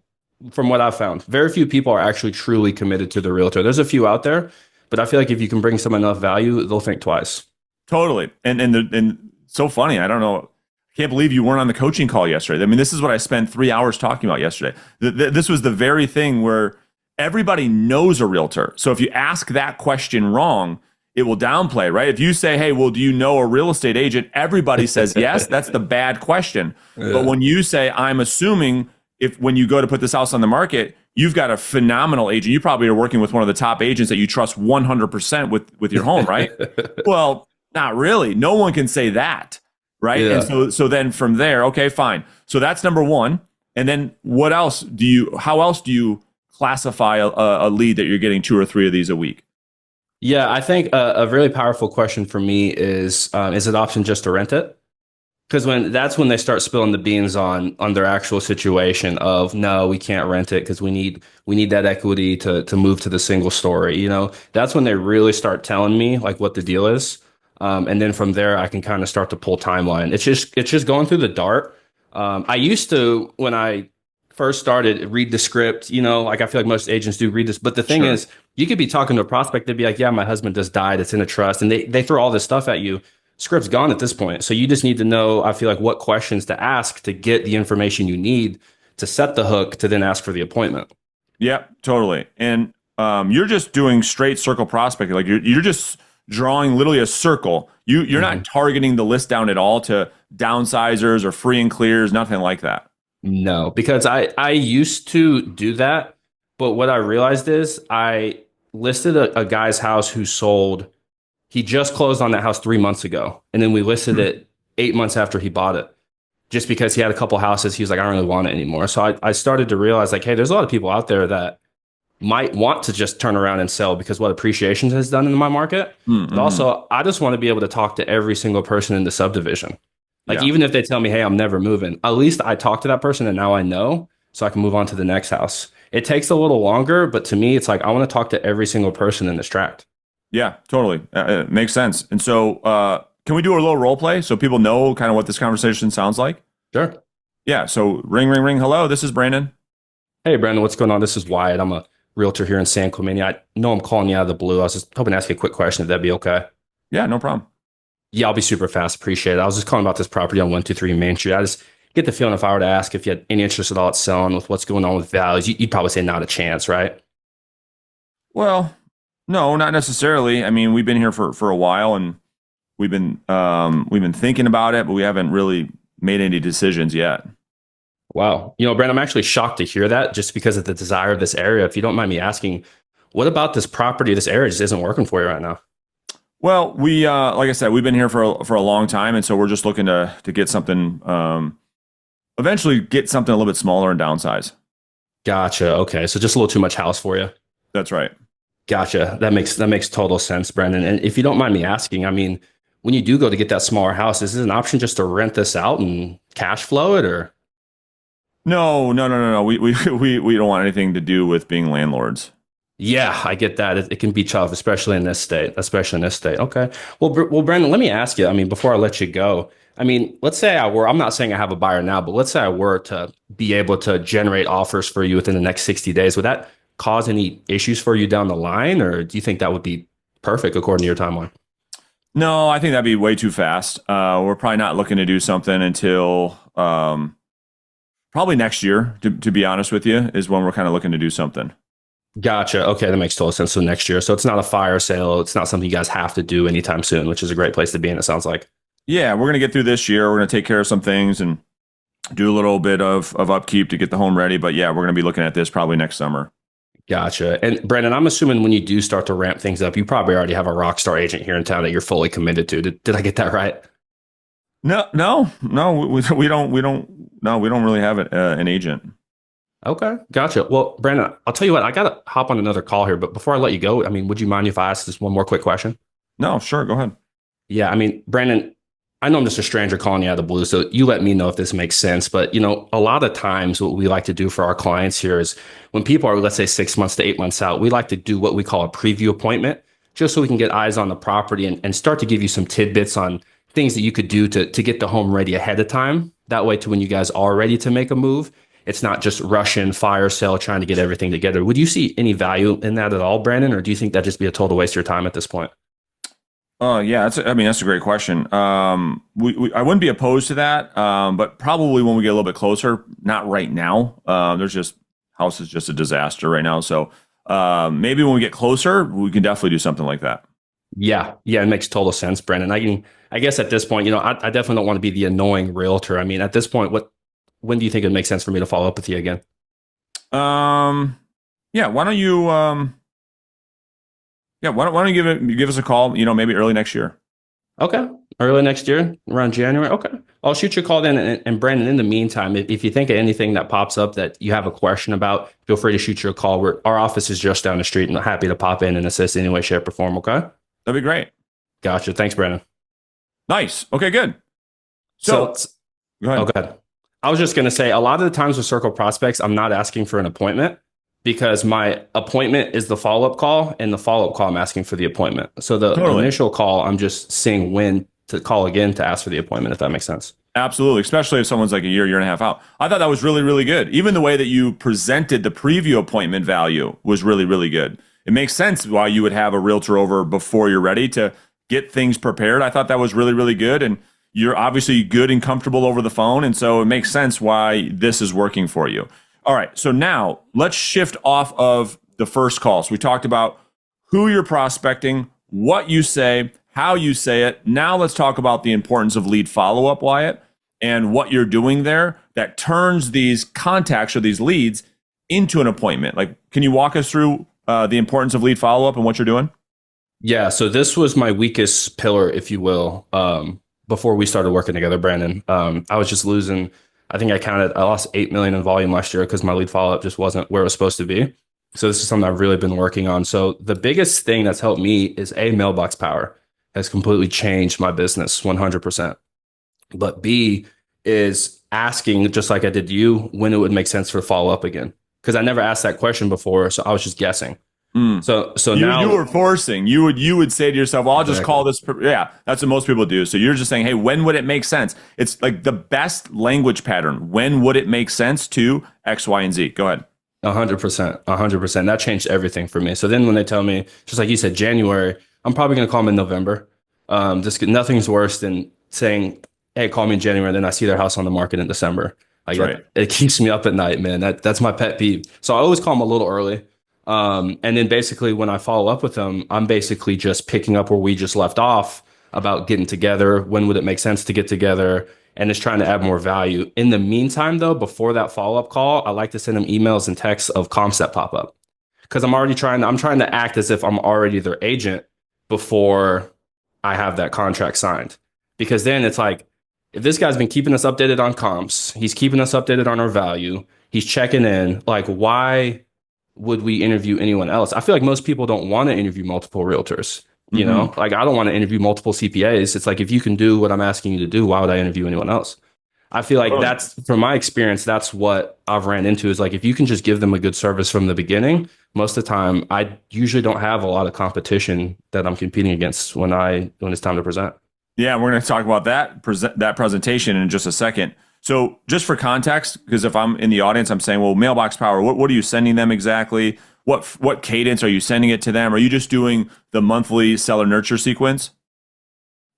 I: From what I've found, very few people are actually truly committed to the realtor. There's a few out there, but I feel like if you can bring someone enough value, they'll think twice.
A: Totally. And so funny. I don't know. I can't believe you weren't on the coaching call yesterday. I mean, this is what I spent 3 hours talking about yesterday. This was the very thing where everybody knows a realtor. So if you ask that question wrong, it will downplay, right? If you say, hey, well, do you know a real estate agent? Everybody says yes. That's the bad question. Yeah. But when you say, I'm assuming when you go to put this house on the market, you've got a phenomenal agent. You probably are working with one of the top agents that you trust 100% with your home, right? Well, not really. No one can say that, right? Yeah. And so then from there, okay, fine. So that's number one. And then how else do you classify a lead that you're getting 2 or 3 of these a week?
I: Yeah, I think a really powerful question for me is it an option just to rent it? Because that's when they start spilling the beans on their actual situation of, no, we can't rent it because we need that equity to move to the single story. That's when they really start telling me like what the deal is. And then from there, I can kind of start to pull timeline. It's just going through the dart. I used to, when I first started, read the script, like I feel like most agents do read this. But the thing is, you could be talking to a prospect, they'd be like, yeah, my husband just died. It's in a trust. And they throw all this stuff at you. Script's gone at this point. So you just need to know, I feel like, what questions to ask to get the information you need to set the hook to then ask for the appointment.
A: Yeah, totally. And you're just doing straight circle prospecting. Like you're just drawing literally a circle. You're not targeting the list down at all to downsizers or free and clears, nothing like that.
I: No, because I used to do that. But what I realized is I listed a guy's house who sold. He just closed on that house 3 months ago. And then we listed it 8 months after he bought it. Just because he had a couple houses, he was like, I don't really want it anymore. So I started to realize like, hey, there's a lot of people out there that might want to just turn around and sell because what appreciation has done in my market.
A: Mm-hmm.
I: But also, I just want to be able to talk to every single person in the subdivision. Like,
A: Yeah.
I: even if they tell me, hey, I'm never moving, at least I talk to that person and now I know so I can move on to the next house. It takes a little longer, but to me, it's like I want to talk to every single person in this tract.
A: Yeah, totally. It makes sense. And so, can we do a little role play so people know kind of what this conversation sounds like?
I: Sure.
A: Yeah. So, ring, ring, ring. Hello, this is Brandon.
I: Hey, Brandon, what's going on? This is Wyatt. I'm a realtor here in San Clemente. I know I'm calling you out of the blue. I was just hoping to ask you a quick question if that'd be okay.
A: Yeah, no problem.
I: Yeah, I'll be super fast. Appreciate it. I was just calling about this property on 123 Main Street. I just get the feeling if I were to ask if you had any interest at all at selling with what's going on with values, you'd probably say not a chance, right?
A: Well, no, not necessarily. I mean, we've been here for a while, and we've been thinking about it, but we haven't really made any decisions yet.
I: Wow. Brandon, I'm actually shocked to hear that just because of the desire of this area. If you don't mind me asking, what about this property, this area just isn't working for you right now?
A: Well, we like I said, we've been here for a long time, and so we're just looking to get something, eventually get something a little bit smaller and downsize.
I: Gotcha. Okay, so just a little too much house for you.
A: That's right.
I: Gotcha. That makes total sense, Brendan. And if you don't mind me asking, I mean, when you do go to get that smaller house, is it an option just to rent this out and cash flow it, or?
A: No. We don't want anything to do with being landlords.
I: Yeah, I get that. It can be tough, especially in this state. Okay. Well, Brandon, let me ask you. I mean, before I let you go, I mean, let's say I'm not saying I have a buyer now, but let's say I were to be able to generate offers for you within the next 60 days. Would that cause any issues for you down the line, or do you think that would be perfect according to your timeline?
A: No, I think that'd be way too fast. We're probably not looking to do something until probably next year, to be honest with you, is when we're kind of looking to do something.
I: Gotcha. Okay, that makes total sense. So next year. So it's not a fire sale. It's not something you guys have to do anytime soon, which is a great place to be in, it sounds like.
A: Yeah, we're going to get through this year. We're going to take care of some things and do a little bit of upkeep to get the home ready. But yeah, we're going to be looking at this probably next summer.
I: Gotcha. And Brandon, I'm assuming when you do start to ramp things up, you probably already have a rock star agent here in town that you're fully committed to. Did I get that right?
A: No, we don't really have an agent.
I: Okay, gotcha. Well, Brandon, I'll tell you what, I got to hop on another call here, but before I let you go, I mean, would you mind if I ask just one more quick question?
A: No, sure. Go ahead.
I: Yeah, I mean, Brandon, I know I'm just a stranger calling you out of the blue, so you let me know if this makes sense. But, a lot of times what we like to do for our clients here is when people are, let's say, 6 months to 8 months out, we like to do what we call a preview appointment, just so we can get eyes on the property and start to give you some tidbits on things that you could do to get the home ready ahead of time. That way, to when you guys are ready to make a move, it's not just rush in, fire sale, trying to get everything together. Would you see any value in that at all, Brandon? Or do you think that'd just be a total waste of your time at this point?
A: Yeah, that's a great question. I wouldn't be opposed to that, but probably when we get a little bit closer, not right now. House is just a disaster right now. So maybe when we get closer, we can definitely do something like that.
I: Yeah, it makes total sense, Brandon. I guess at this point, I definitely don't want to be the annoying realtor. I mean, at this point, when do you think it makes sense for me to follow up with you again?
A: Yeah, why don't you give us a call, maybe early next year.
I: Okay. Early next year, around January. Okay. I'll shoot you a call then. And Brandon, in the meantime, if you think of anything that pops up that you have a question about, feel free to shoot you a call. Our office is just down the street, and I'm happy to pop in and assist any way, shape, or form. Okay.
A: That'd be great.
I: Gotcha. Thanks, Brandon.
A: Nice. Okay, good. So go ahead.
I: Oh, go ahead. I was just going to say, a lot of the times with Circle Prospects, I'm not asking for an appointment because my appointment is the follow-up call, and the follow-up call, I'm asking for the appointment. So the initial call, I'm just seeing when to call again to ask for the appointment, if that makes sense.
A: Absolutely, especially if someone's like a year and a half out. I thought that was really, really good. Even the way that you presented the preview appointment value was really, really good. It makes sense why you would have a realtor over before you're ready to get things prepared. I thought that was really, really good. And you're obviously good and comfortable over the phone. And so it makes sense why this is working for you. All right. So now let's shift off of the first call. So we talked about who you're prospecting, what you say, how you say it. Now let's talk about the importance of lead follow-up, Wyatt, and what you're doing there that turns these contacts or these leads into an appointment. Like, can you walk us through the importance of lead follow-up and what you're doing?
I: Yeah. So this was my weakest pillar, if you will, before we started working together, Brandon. I was just losing. I think I lost 8 million in volume last year because my lead follow-up just wasn't where it was supposed to be. So this is something I've really been working on. So the biggest thing that's helped me is mailbox power has completely changed my business 100%. But B is asking, just like I did you, when it would make sense for follow up again. Because I never asked that question before, so I was just guessing. So now
A: you were forcing. You would say to yourself, "Well, I'll just call this." Yeah, that's what most people do. So you're just saying, "Hey, when would it make sense?" It's like the best language pattern. When would it make sense to X, Y, and Z? Go ahead.
I: 100%, 100%. That changed everything for me. So then when they tell me, just like you said, January, I'm probably going to call them in November. Nothing's worse than saying, "Hey, call me in January." Then I see their house on the market in December. Like
A: right.
I: It keeps me up at night, man. That's my pet peeve. So I always call them a little early. And then basically when I follow up with them, I'm basically just picking up where we just left off about getting together. When would it make sense to get together? And just trying to add more value. In the meantime, though, before that follow-up call, I like to send them emails and texts of comps that pop up. Because I'm trying to act as if I'm already their agent before I have that contract signed. Because then it's like, if this guy's been keeping us updated on comps, he's keeping us updated on our value, he's checking in, like, why would we interview anyone else? I feel like most people don't want to interview multiple realtors. You know, like I don't want to interview multiple CPAs. It's like, if you can do what I'm asking you to do, why would I interview anyone else? I feel like that's, from my experience, that's what I've ran into, is like, if you can just give them a good service from the beginning, most of the time, I usually don't have a lot of competition that I'm competing against when it's time to present.
A: Yeah, we're going to talk about that presentation in just a second. So just for context, because if I'm in the audience, I'm saying, well, mailbox power, what are you sending them exactly? What cadence are you sending it to them? Are you just doing the monthly seller nurture sequence?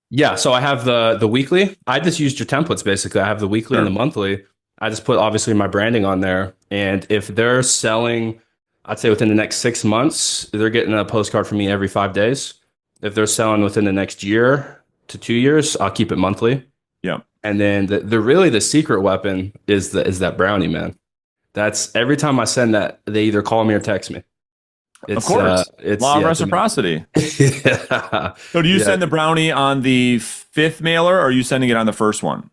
I: Yeah, so I have the weekly. I just used your templates, basically. I have the weekly and the monthly. I just put, obviously, my branding on there. And if they're selling, I'd say within the next 6 months, they're getting a postcard from me every 5 days. If they're selling within the next year to 2 years, I'll keep it monthly.
A: Yeah.
I: And then the secret weapon is that brownie, man. That's every time I send that, they either call me or text me.
A: Of course. It's law of reciprocity.
I: Yeah.
A: So do you send the brownie on the 5th mailer, or are you sending it on the first one?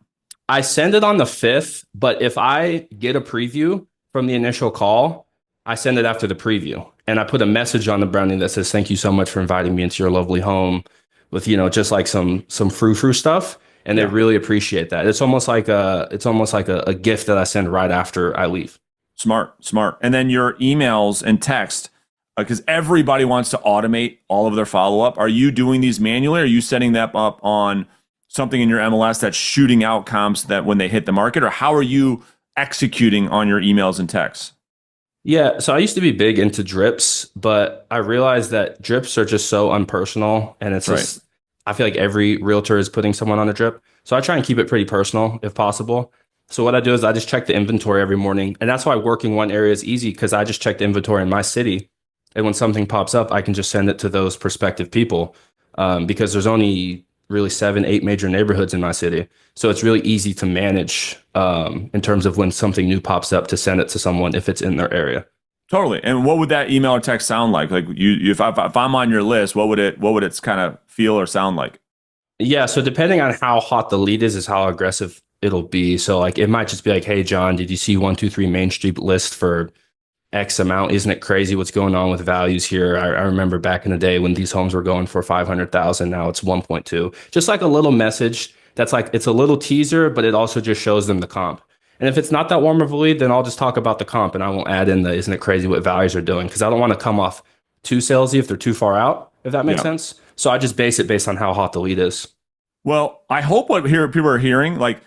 I: I send it on the 5th, but if I get a preview from the initial call, I send it after the preview. And I put a message on the brownie that says, "Thank you so much for inviting me into your lovely home," with, just like some frou-frou stuff. And they really appreciate that. It's almost like a gift that I send right after I leave.
A: Smart. And then your emails and text, because everybody wants to automate all of their follow-up. Are you doing these manually? Or are you setting that up on something in your MLS that's shooting out comps that when they hit the market? Or how are you executing on your emails and texts?
I: Yeah, so I used to be big into drips, but I realized that drips are just so unpersonal, and it's just, I feel like every realtor is putting someone on a drip. So I try and keep it pretty personal if possible. So what I do is I just check the inventory every morning. And that's why working one area is easy, because I just check the inventory in my city. And when something pops up, I can just send it to those prospective people, because there's only really 7-8 major neighborhoods in my city. So it's really easy to manage in terms of when something new pops up, to send it to someone if it's in their area.
A: Totally. And what would that email or text sound like? Like if I'm on your list, what would it kind of feel or sound like?
I: Yeah. So depending on how hot the lead is how aggressive it'll be. So like, it might just be like, "Hey, John, did you see 123 Main Street list for X amount? Isn't it crazy what's going on with values here? I remember back in the day when these homes were going for 500,000. Now it's 1.2. Just like a little message that's like, it's a little teaser, but it also just shows them the comp. And if it's not that warm of a lead, then I'll just talk about the comp, and I won't add in the "isn't it crazy what values are doing," because I don't want to come off too salesy if they're too far out, if that makes sense. So I just base it based on how hot the lead is.
A: Well, I hope what people are hearing, like,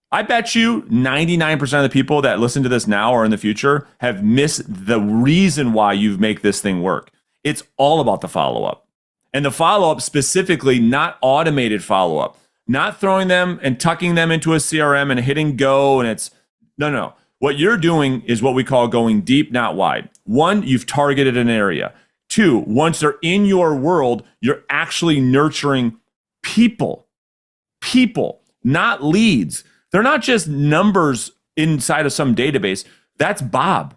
A: I bet you 99% of the people that listen to this now or in the future have missed the reason why you make this thing work. It's all about the follow-up. And the follow-up specifically, not automated follow-up, not throwing them and tucking them into a CRM and hitting go. And it's no. What you're doing is what we call going deep, not wide. 1, you've targeted an area. 2, once they're in your world, you're actually nurturing people, not leads. They're not just numbers inside of some database. That's Bob.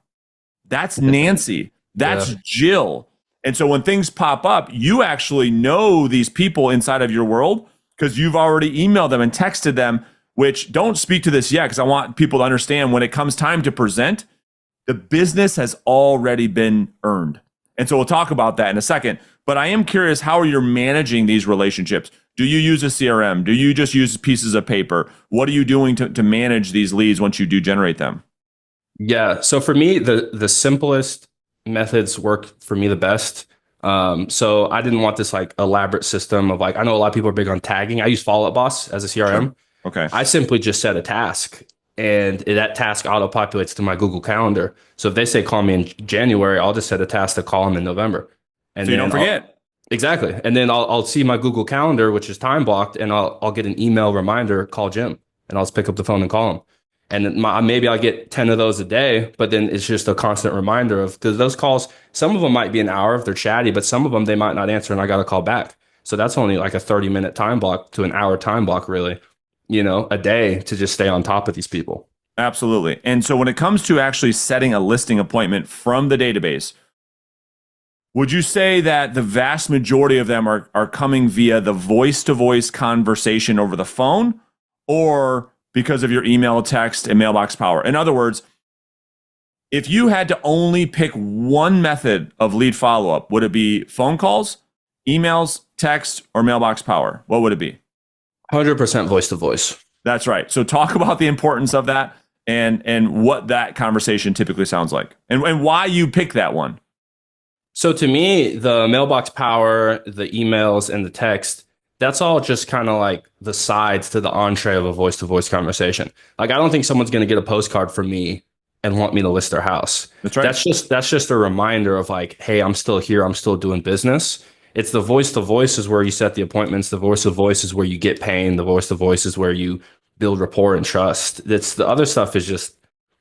A: That's Nancy. That's Jill. And so when things pop up, you actually know these people inside of your world because you've already emailed them and texted them, which don't speak to this yet because I want people to understand when it comes time to present, the business has already been earned. And so we'll talk about that in a second. But I am curious, how are you managing these relationships? Do you use a CRM? Do you just use pieces of paper? What are you doing to manage these leads once you do generate them?
I: Yeah. So for me, the simplest methods work for me the best. So I didn't want this like elaborate system of like, I know a lot of people are big on tagging. I use Follow Up Boss as a CRM.
A: Sure. Okay.
I: I simply just set a task, and that task auto populates to my Google Calendar. So if they say call me in January, I'll just set a task to call them in November. And
A: so you don't forget.
I: Exactly. And then I'll see my Google Calendar, which is time blocked, and I'll get an email reminder, call Jim, and I'll just pick up the phone and call him. And maybe I'll get 10 of those a day, but then it's just a constant reminder of, because those calls, some of them might be an hour if they're chatty, but some of them they might not answer and I got to call back. So that's only like a 30-minute time block to an hour time block, really, a day to just stay on top of these people.
A: Absolutely. And so when it comes to actually setting a listing appointment from the database, would you say that the vast majority of them are coming via the voice-to-voice conversation over the phone, or because of your email, text, and mailbox power? In other words, if you had to only pick one method of lead follow-up, would it be phone calls, emails, text, or mailbox power? What would it be?
I: 100% voice-to-voice.
A: That's right. So talk about the importance of that and what that conversation typically sounds like, and why you pick that one.
I: So to me, the mailbox power, the emails, and the text, that's all just kind of like the sides to the entree of a voice-to-voice conversation. Like, I don't think someone's going to get a postcard from me and want me to list their house.
A: That's right.
I: That's just a reminder of like, hey, I'm still here. I'm still doing business. It's the voice-to-voice is where you set the appointments. The voice-to-voice is where you get paid. The voice-to-voice is where you build rapport and trust. It's the other stuff is just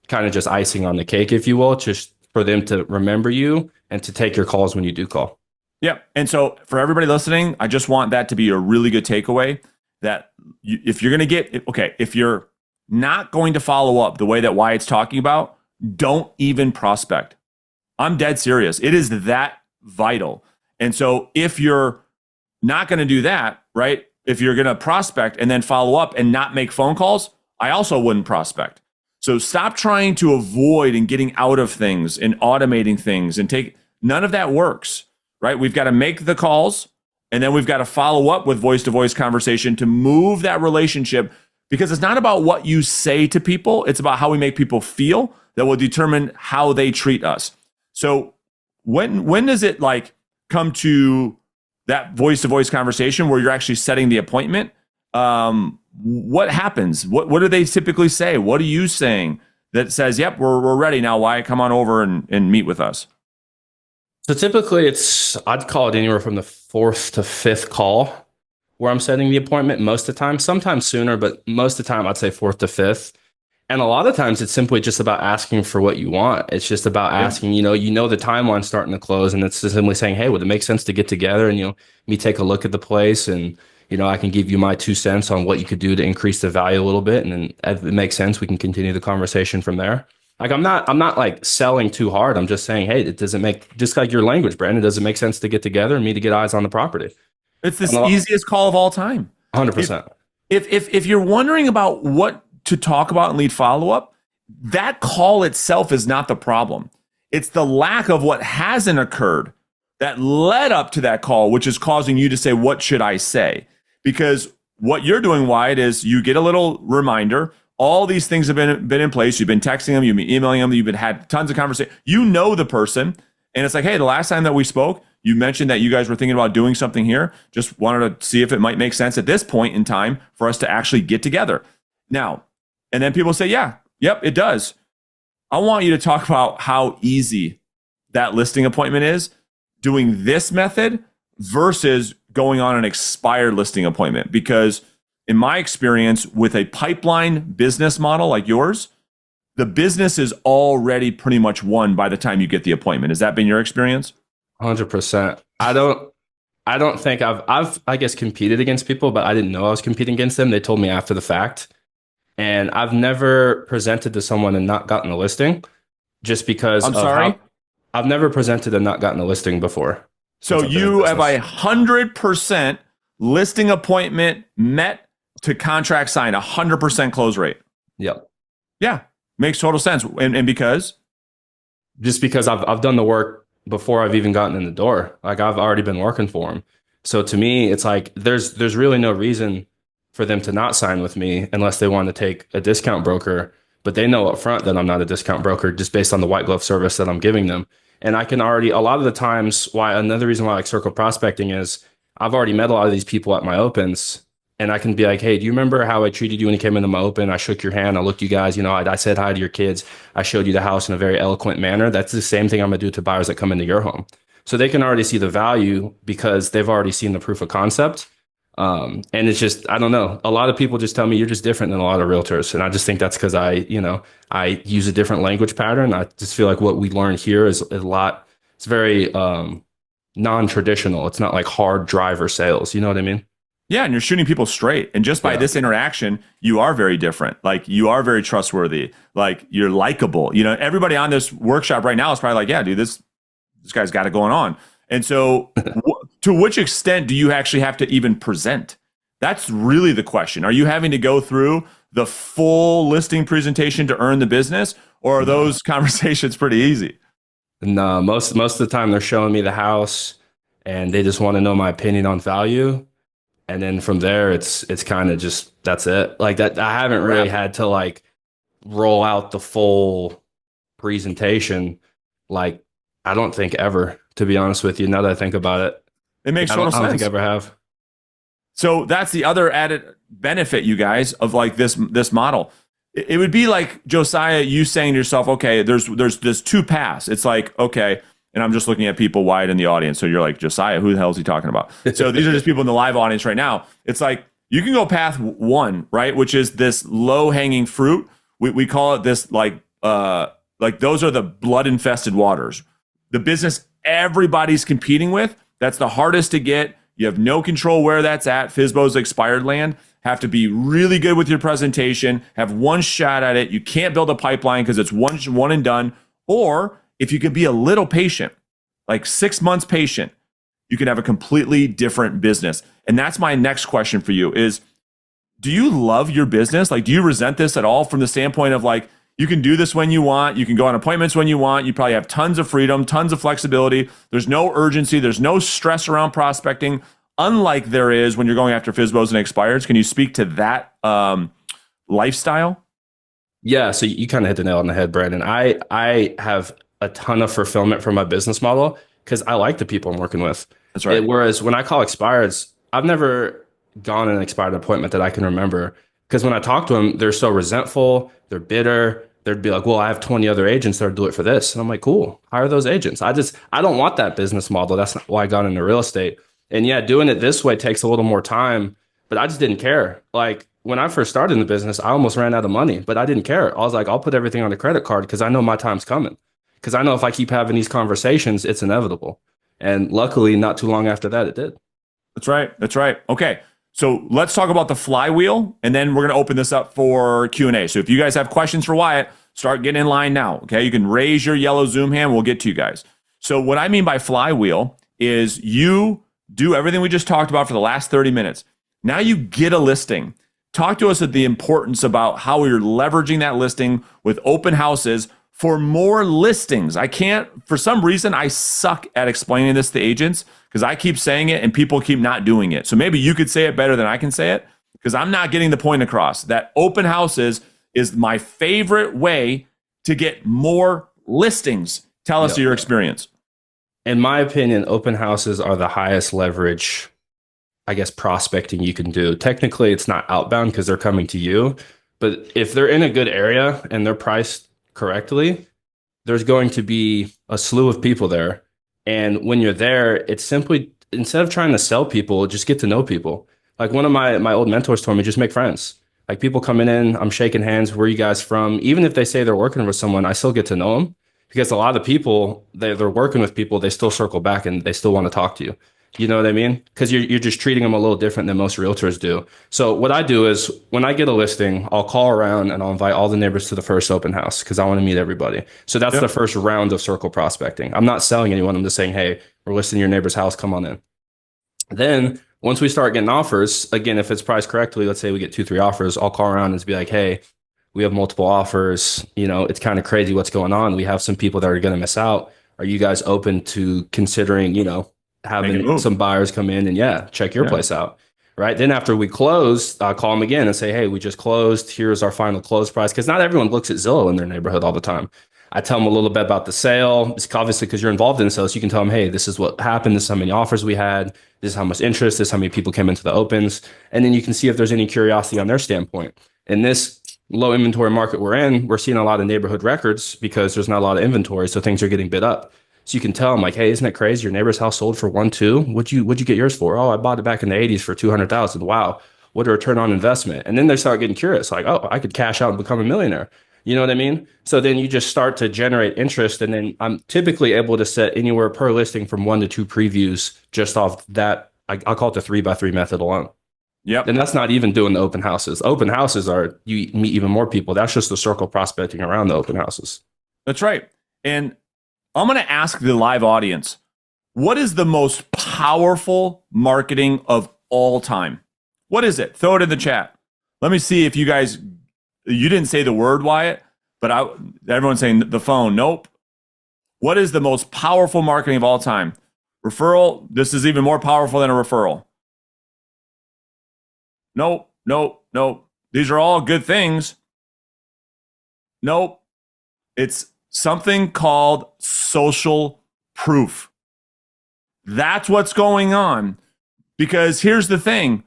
I: kind of just icing on the cake, if you will, just for them to remember you and to take your calls when you do call.
A: Yep. And so for everybody listening, I just want that to be a really good takeaway, that if you're going to if you're not going to follow up the way that Wyatt's talking about, don't even prospect. I'm dead serious. It is that vital. And so if you're not going to do that, right? If you're going to prospect and then follow up and not make phone calls, I also wouldn't prospect. So stop trying to avoid and getting out of things and automating things and none of that works, right? We've got to make the calls, and then we've got to follow up with voice-to-voice conversation to move that relationship, because it's not about what you say to people. It's about how we make people feel that will determine how they treat us. So when does it like come to that voice-to-voice conversation where you're actually setting the appointment? What happens? What do they typically say? What are you saying that says, yep, we're ready now, Wyatt, come on over and meet with us?
I: So typically I'd call it anywhere from the 4th to 5th call where I'm setting the appointment most of the time, sometimes sooner, but most of the time I'd say 4th to 5th. And a lot of times it's simply just about asking for what you want. It's just about asking, the timeline's starting to close, and it's just simply saying, hey, would it make sense to get together and, me take a look at the place, and, I can give you my 2 cents on what you could do to increase the value a little bit. And then if it makes sense, we can continue the conversation from there. Like, I'm not like selling too hard. I'm just saying, hey, just like your language, Brandon, does it make sense to get together and me to get eyes on the property?
A: It's the easiest call of all time.
I: 100%.
A: If you're wondering about what to talk about in lead follow-up, that call itself is not the problem. It's the lack of what hasn't occurred that led up to that call, which is causing you to say, what should I say? Because what you're doing, Wyatt, is you get a little reminder. All these things have been in place. You've been texting them, you've been emailing them, had tons of conversation. You know the person, and it's like, hey, the last time that we spoke, you mentioned that you guys were thinking about doing something here. Just wanted to see if it might make sense at this point in time for us to actually get together. Now, and then people say, yeah, yep, it does. I want you to talk about how easy that listing appointment is doing this method versus going on an expired listing appointment. Because in my experience with a pipeline business model like yours, the business is already pretty much won by the time you get the appointment. Has that been your experience?
I: 100%. I don't think I've I guess competed against people, but I didn't know I was competing against them. They told me after the fact. And I've never presented to someone and not gotten a listing just because I've never presented and not gotten a listing before.
A: So you have 100% listing appointment met to contract signed, 100% close rate.
I: Yep.
A: Yeah. Makes total sense. And because?
I: just because I've done the work before I've even gotten in the door. Like I've already been working for them. So to me, it's like there's really no reason for them to not sign with me unless they want to take a discount broker. But they know up front that I'm not a discount broker just based on the white glove service that I'm giving them. And I can already, a lot of the times, why another reason why I like circle prospecting is I've already met a lot of these people at my opens. And I can be like, hey, do you remember how I treated you when you came into my open? I shook your hand. I looked you guys, you know, I said hi to your kids. I showed you the house in a very eloquent manner. That's the same thing I'm going to do to buyers that come into your home. So they can already see the value because they've already seen the proof of concept. And it's just, I don't know. A lot of people just tell me you're just different than a lot of realtors. And I just think that's because I use a different language pattern. I just feel like what we learn here is a lot, it's very non-traditional. It's not like hard driver sales. You know what I mean?
A: Yeah, and you're shooting people straight. And just by this interaction, you are very different. Like you are very trustworthy. Like you're likable. You know, everybody on this workshop right now is probably like, yeah, dude, this guy's got it going on. And so to which extent do you actually have to even present? That's really the question. Are you having to go through the full listing presentation to earn the business, or are those conversations pretty easy?
I: No, most of the time they're showing me the house and they just want to know my opinion on value. And then from there, it's kind of just, that's it. Like that, I haven't really had to like roll out the full presentation. Like, I don't think ever, to be honest with you, now that I think about it.
A: It makes total sense.
I: I don't think I ever have.
A: So that's the other added benefit, you guys, of like this model. It would be like, Josiah, you saying to yourself, okay, there's two paths. It's like, okay, and I'm just looking at people wide in the audience. So you're like, Josiah, who the hell is he talking about? So these are just people in the live audience right now. It's like, you can go path one, right? Which is this low hanging fruit. We call it this like those are the blood infested waters. The business everybody's competing with, that's the hardest to get. You have no control where that's at. FSBO's expired land. Have to be really good with your presentation. Have one shot at it. You can't build a pipeline because it's one and done. Or if you could be a little patient, like 6 months patient, you can have a completely different business. And that's my next question for you is, do you love your business? Like, do you resent this at all from the standpoint of like, you can do this when you want, you can go on appointments when you want, you probably have tons of freedom, tons of flexibility. There's no urgency, there's no stress around prospecting, unlike there is when you're going after FSBOs and expireds. Can you speak to that lifestyle?
I: Yeah, so you kind of hit the nail on the head, Brandon. I have a ton of fulfillment from my business model because I like the people I'm working with.
A: That's right.
I: Whereas when I call expireds, I've never gone on an expired appointment that I can remember. Because when I talk to them, they're so resentful, they're bitter. They'd be like, well, I have 20 other agents that do it for this. And I'm like, cool, hire those agents. I don't want that business model. That's not why I got into real estate. And yeah, doing it this way takes a little more time, but I just didn't care. Like when I first started in the business, I almost ran out of money, but I didn't care. I was like, I'll put everything on a credit card because I know my time's coming. Because I know if I keep having these conversations, it's inevitable. And luckily, not too long after that, it did.
A: That's right. That's right. Okay. So let's talk about the flywheel, and then we're going to open this up for Q&A. So if you guys have questions for Wyatt, start getting in line now. Okay. You can raise your yellow Zoom hand. We'll get to you guys. So what I mean by flywheel is you do everything we just talked about for the last 30 minutes. Now you get a listing. Talk to us at the importance about how you're leveraging that listing with open houses for more listings. I can't, for some reason, I suck at explaining this to agents because I keep saying it and people keep not doing it. So maybe you could say it better than I can say it because I'm not getting the point across that open houses is my favorite way to get more listings. Tell us your experience.
I: In my opinion, open houses are the highest leverage, I guess, prospecting you can do. Technically, it's not outbound because they're coming to you. But if they're in a good area and they're priced correctly, there's going to be a slew of people there. And when you're there, it's simply, instead of trying to sell people, just get to know people. Like one of my old mentors told me, just make friends. Like people coming in, I'm shaking hands, where are you guys from? Even if they say they're working with someone, I still get to know them. Because a lot of people, they're working with people, they still circle back and they still want to talk to you. You know what I mean? Because you're just treating them a little different than most realtors do. So what I do is when I get a listing, I'll call around and I'll invite all the neighbors to the first open house because I want to meet everybody. So that's the first round of circle prospecting. I'm not selling anyone. I'm just saying, hey, we're listing your neighbor's house. Come on in. Then once we start getting offers, again, if it's priced correctly, let's say we get 2-3 offers, I'll call around and be like, hey, We have multiple offers. You know, it's kind of crazy what's going on. We have some people that are going to miss out. Are you guys open to considering, you know, having some buyers come in and check your place out? Right. Then after we close, I'll call them again and say, hey, we just closed. Here's our final close price. Because not everyone looks at Zillow in their neighborhood all the time. I tell them a little bit about the sale. It's obviously because you're involved in the sale. So you can tell them, hey, this is what happened. This is how many offers we had. This is how much interest. This is how many people came into the opens. And then you can see if there's any curiosity on their standpoint. In this low inventory market we're in, we're seeing a lot of neighborhood records because there's not a lot of inventory. So things are getting bid up. So you can tell them like, hey, isn't it crazy? Your neighbor's house sold for 1.2. What'd you get yours for? Oh, I bought it back in the 80s for 200,000. Wow. What a return on investment. And then they start getting curious, like, oh, I could cash out and become a millionaire. You know what I mean? So then you just start to generate interest. And then I'm typically able to set anywhere per listing from 1 to 2 previews just off that. I'll call it the 3x3 method alone.
A: Yep.
I: And that's not even doing the open houses. Open houses are, you meet even more people. That's just the circle prospecting around the open houses.
A: That's right. And I'm going to ask the live audience, what is the most powerful marketing of all time? What is it? Throw it in the chat. Let me see if you guys, you didn't say the word, Wyatt, but everyone's saying the phone. Nope. What is the most powerful marketing of all time? Referral. This is even more powerful than a referral. Nope. Nope. Nope. These are all good things. Nope. It's something called social proof. That's what's going on. Because here's the thing.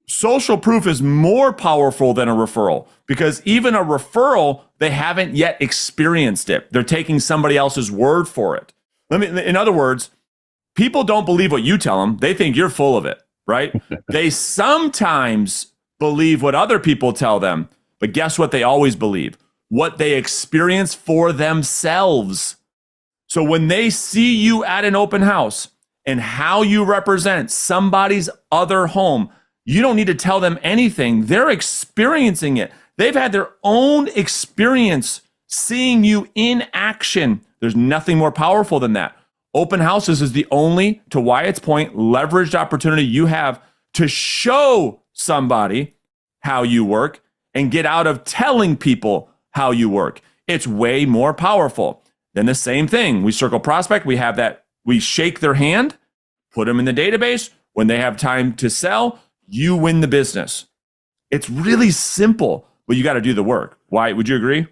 A: Social proof is more powerful than a referral, because even a referral, they haven't yet experienced it. They're taking somebody else's word for it. In other words, people don't believe what you tell them. They think you're full of it, right? They sometimes believe what other people tell them, but guess what they always believe? What they experience for themselves. So when they see you at an open house and how you represent somebody's other home, you don't need to tell them anything. They're experiencing it. They've had their own experience seeing you in action. There's nothing more powerful than that. Open houses is the only, to Wyatt's point, leveraged opportunity you have to show somebody how you work and get out of telling people how you work. It's way more powerful than the same thing. We circle prospect. We have that. We shake their hand, put them in the database. When they have time to sell, you win the business. It's really simple, but you got to do the work. Why? Would you agree?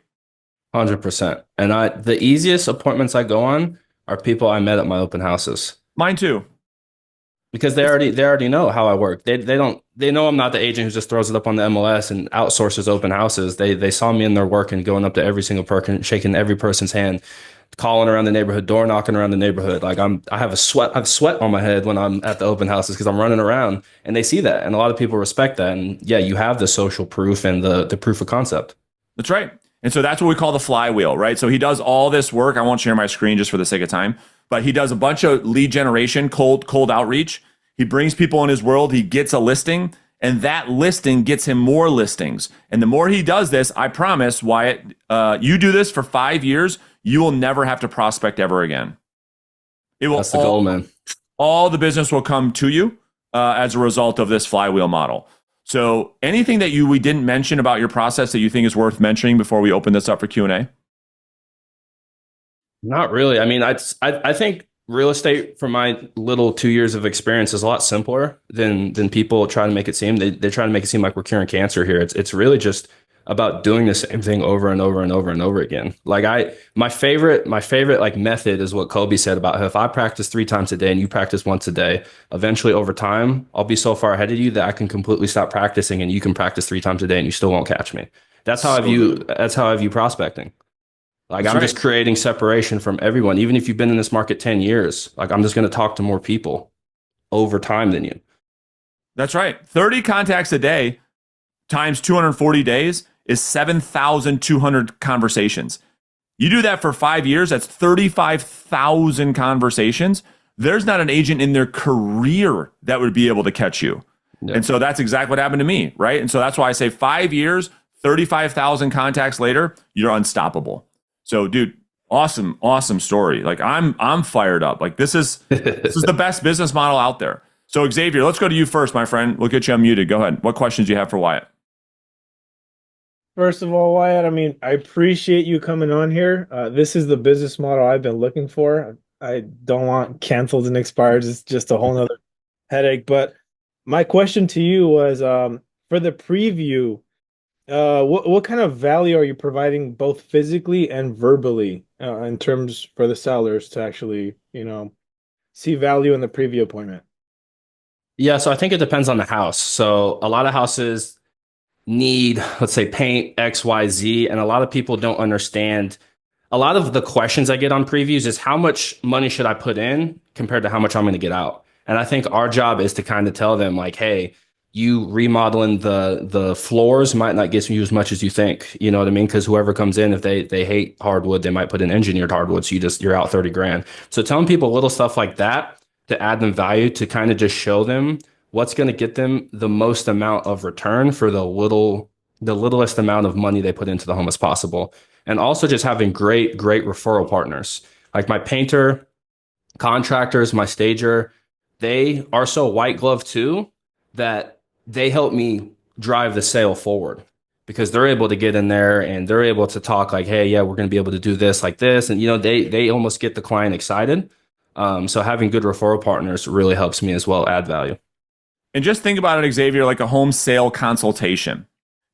I: 100%. And the easiest appointments I go on are people I met at my open houses.
A: Mine too.
I: Because they already know how I work. They know I'm not the agent who just throws it up on the MLS and outsources open houses. They saw me in their work and going up to every single person, shaking every person's hand, calling around the neighborhood, door knocking around the neighborhood. Like I have sweat on my head when I'm at the open houses because I'm running around, and they see that. And a lot of people respect that. And yeah, you have the social proof and the proof of concept.
A: That's right. And so that's what we call the flywheel, right? So he does all this work. I won't share my screen just for the sake of time, but he does a bunch of lead generation, cold outreach. He brings people in his world. He gets a listing, and that listing gets him more listings. And the more he does this, I promise, Wyatt, you do this for 5 years, you will never have to prospect ever again. It will.
I: That's the goal, man.
A: All the business will come to you as a result of this flywheel model. So anything that we didn't mention about your process that you think is worth mentioning before we open this up for Q&A?
I: Not really. I mean, I think real estate, from my little 2 years of experience, is a lot simpler than people try to make it seem. They try to make it seem like we're curing cancer here. It's really just about doing the same thing over and over and over and over again. Like my favorite like method is what Kobe said about if I practice 3 times a day and you practice once a day, eventually over time, I'll be so far ahead of you that I can completely stop practicing and you can practice 3 times a day and you still won't catch me. That's how I view prospecting. Like I'm just creating separation from everyone. Even if you've been in this market 10 years, like I'm just going to talk to more people over time than you.
A: That's right. 30 contacts a day times 240 days is 7,200 conversations. You do that for 5 years, that's 35,000 conversations. There's not an agent in their career that would be able to catch you. Yeah. And so that's exactly what happened to me, right? And so that's why I say 5 years, 35,000 contacts later, you're unstoppable. So dude, awesome story. Like I'm fired up. Like this is the best business model out there. So Xavier, let's go to you first, my friend. We'll get you unmuted. Go ahead. What questions do you have for Wyatt?
J: First of all, Wyatt, I mean, I appreciate you coming on here. This is the business model I've been looking for. I don't want canceled and expired. It's just a whole nother headache. But my question to you was, for the preview, what kind of value are you providing both physically and verbally, in terms for the sellers to actually, see value in the preview appointment?
I: Yeah, so I think it depends on the house. So a lot of houses need, let's say, paint X, Y, Z, and a lot of people don't understand. A lot of the questions I get on previews is how much money should I put in compared to how much I'm going to get out. And I think our job is to kind of tell them like, hey, you remodeling the floors might not get you as much as you think. You know what I mean? Because whoever comes in, if they hate hardwood, they might put in engineered hardwood. So you're out 30 grand. So telling people little stuff like that to add them value, to kind of just show them what's going to get them the most amount of return for the littlest amount of money they put into the home as possible. And also just having great referral partners. Like my painter, contractors, my stager, they are so white glove too that they help me drive the sale forward, because they're able to get in there and they're able to talk like, hey, yeah, we're going to be able to do this like this. And, they almost get the client excited. So having good referral partners really helps me as well add value.
A: And just think about it, Xavier, like a home sale consultation.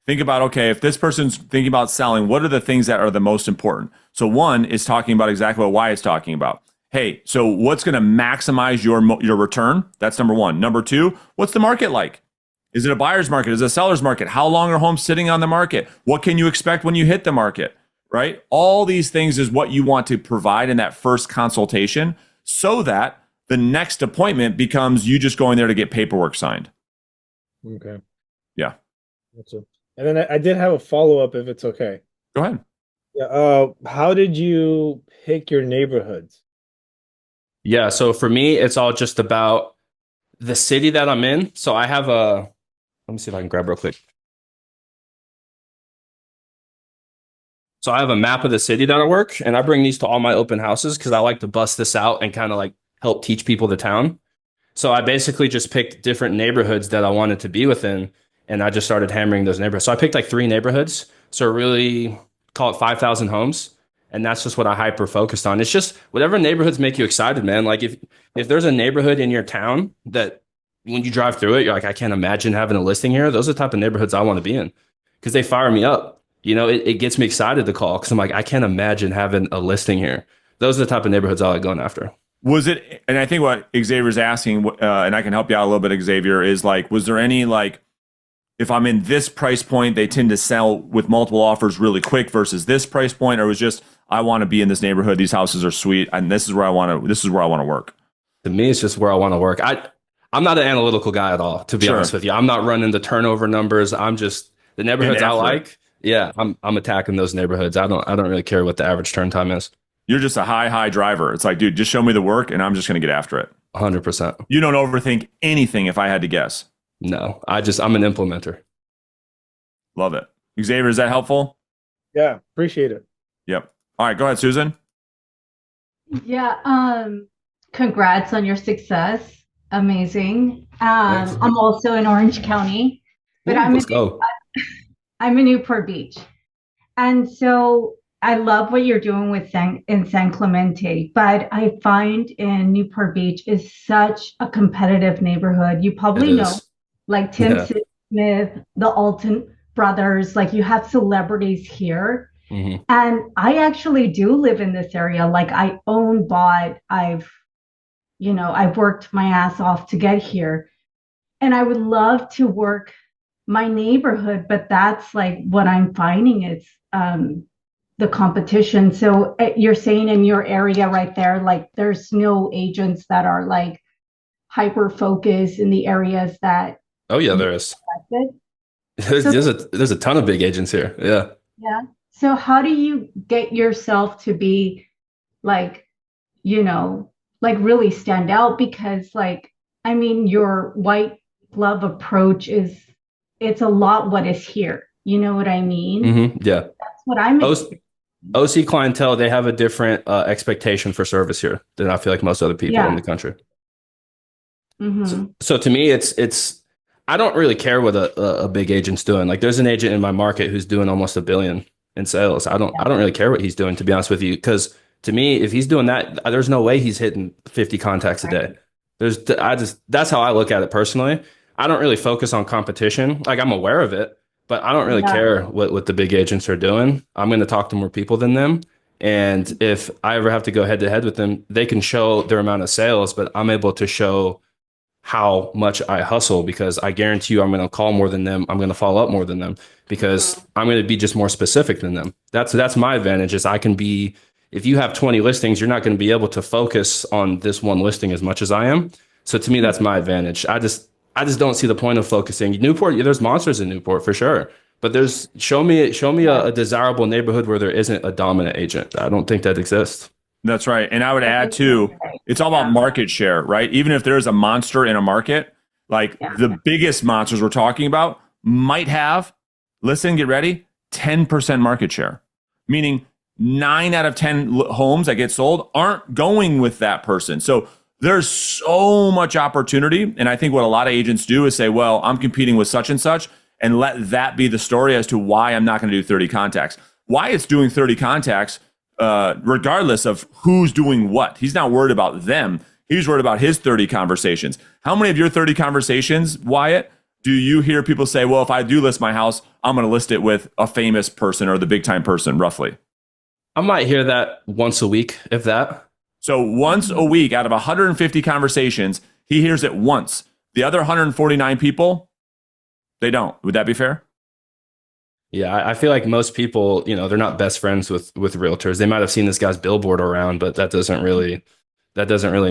A: Think about, okay, if this person's thinking about selling, what are the things that are the most important? So one is talking about exactly what Wyatt's talking about. Hey, so what's going to maximize your return? That's number one. Number two, what's the market like? Is it a buyer's market? Is it a seller's market? How long are homes sitting on the market? What can you expect when you hit the market, right? All these things is what you want to provide in that first consultation, so that the next appointment becomes you just going there to get paperwork signed.
J: Okay.
A: Yeah.
J: That's it. And then I did have a follow-up, if it's okay.
A: Go ahead.
J: Yeah. How did you pick your neighborhoods?
I: Yeah, so for me, it's all just about the city that I'm in. So I have let me see if I can grab real quick. So I have a map of the city that I work, and I bring these to all my open houses because I like to bust this out and kind of like help teach people the town. So I basically just picked different neighborhoods that I wanted to be within, and I just started hammering those neighborhoods. So I picked like 3 neighborhoods. So really call it 5,000 homes. And that's just what I hyper focused on. It's just whatever neighborhoods make you excited, man. Like if there's a neighborhood in your town that when you drive through it, you're like, I can't imagine having a listing here. Those are the type of neighborhoods I want to be in because they fire me up. It gets me excited to call because I'm like, I can't imagine having a listing here. Those are the type of neighborhoods I like going after.
A: Was it, and I think what Xavier's asking, and I can help you out a little bit, Xavier, is like, was there any like, if I'm in this price point, they tend to sell with multiple offers really quick versus this price point, or was just, I want to be in this neighborhood. These houses are sweet, and this is where I want to work.
I: To me, it's just where I want to work. I'm not an analytical guy at all, to be honest with you. I'm not running the turnover numbers. I'm just the neighborhoods I like. Yeah, I'm attacking those neighborhoods. I don't really care what the average turn time is.
A: You're just a high driver. It's like, dude, just show me the work, and I'm just going to get after it.
I: 100%.
A: You don't overthink anything, if I had to guess.
I: No, I'm an implementer.
A: Love it. Xavier, is that helpful?
J: Yeah, appreciate it.
A: Yep. All right, go ahead, Susan.
K: Yeah, congrats on your success. Amazing. I'm also in Orange County, but
I: let's go.
K: I'm in Newport Beach. And so I love what you're doing in San Clemente, but I find in Newport Beach is such a competitive neighborhood. You probably know, like Tim Smith, the Alton brothers, like you have celebrities here.
I: Mm-hmm.
K: And I actually do live in this area. Like I bought, I've worked my ass off to get here. And I would love to work my neighborhood, but that's like what I'm finding is the competition. So you're saying in your area right there, like there's no agents that are like hyper focused in the areas that.
I: Oh yeah, there is. There's a ton of big agents here. Yeah.
K: Yeah. So how do you get yourself to be like, like really stand out? Because like, I mean, your white glove approach it's a lot what is here. You know what I mean?
I: Mm-hmm. Yeah.
K: That's what I'm
I: OC clientele, they have a different expectation for service here than I feel like most other people in the country.
K: Mm-hmm.
I: So to me, it's I don't really care what a big agent's doing. Like there's an agent in my market who's doing almost $1 billion in sales. I don't really care what he's doing, to be honest with you, because to me, if he's doing that, there's no way he's hitting 50 contacts a day. That's how I look at it personally. I don't really focus on competition. Like I'm aware of it, but I don't really care what the big agents are doing. I'm going to talk to more people than them. And if I ever have to go head to head with them, they can show their amount of sales, but I'm able to show how much I hustle because I guarantee you I'm going to call more than them. I'm going to follow up more than them because I'm going to be just more specific than them. That's my advantage is I can be, if you have 20 listings, you're not going to be able to focus on this one listing as much as I am. So to me, that's my advantage. I just don't see the point of focusing. Newport, there's monsters in Newport for sure. But show me a desirable neighborhood where there isn't a dominant agent. I don't think that exists.
A: That's right. And I would add too, it's all about market share, right? Even if there's a monster in a market, like the biggest monsters we're talking about might have, listen, get ready, 10% market share. Meaning 9 out of 10 homes that get sold aren't going with that person. So there's so much opportunity. And I think what a lot of agents do is say, well, I'm competing with such and such, and let that be the story as to why I'm not going to do 30 contacts. Why it's doing 30 contacts, regardless of who's doing what. He's not worried about them. He's worried about his 30 conversations. How many of your 30 conversations, Wyatt, do you hear people say, well, if I do list my house, I'm going to list it with a famous person or the big time person, roughly?
I: I might hear that once a week, if that.
A: So once a week out of 150 conversations, he hears it once. The other 149 people, they don't. Would that be fair?
I: Yeah, I feel like most people, they're not best friends with realtors. They might have seen this guy's billboard around, but that doesn't really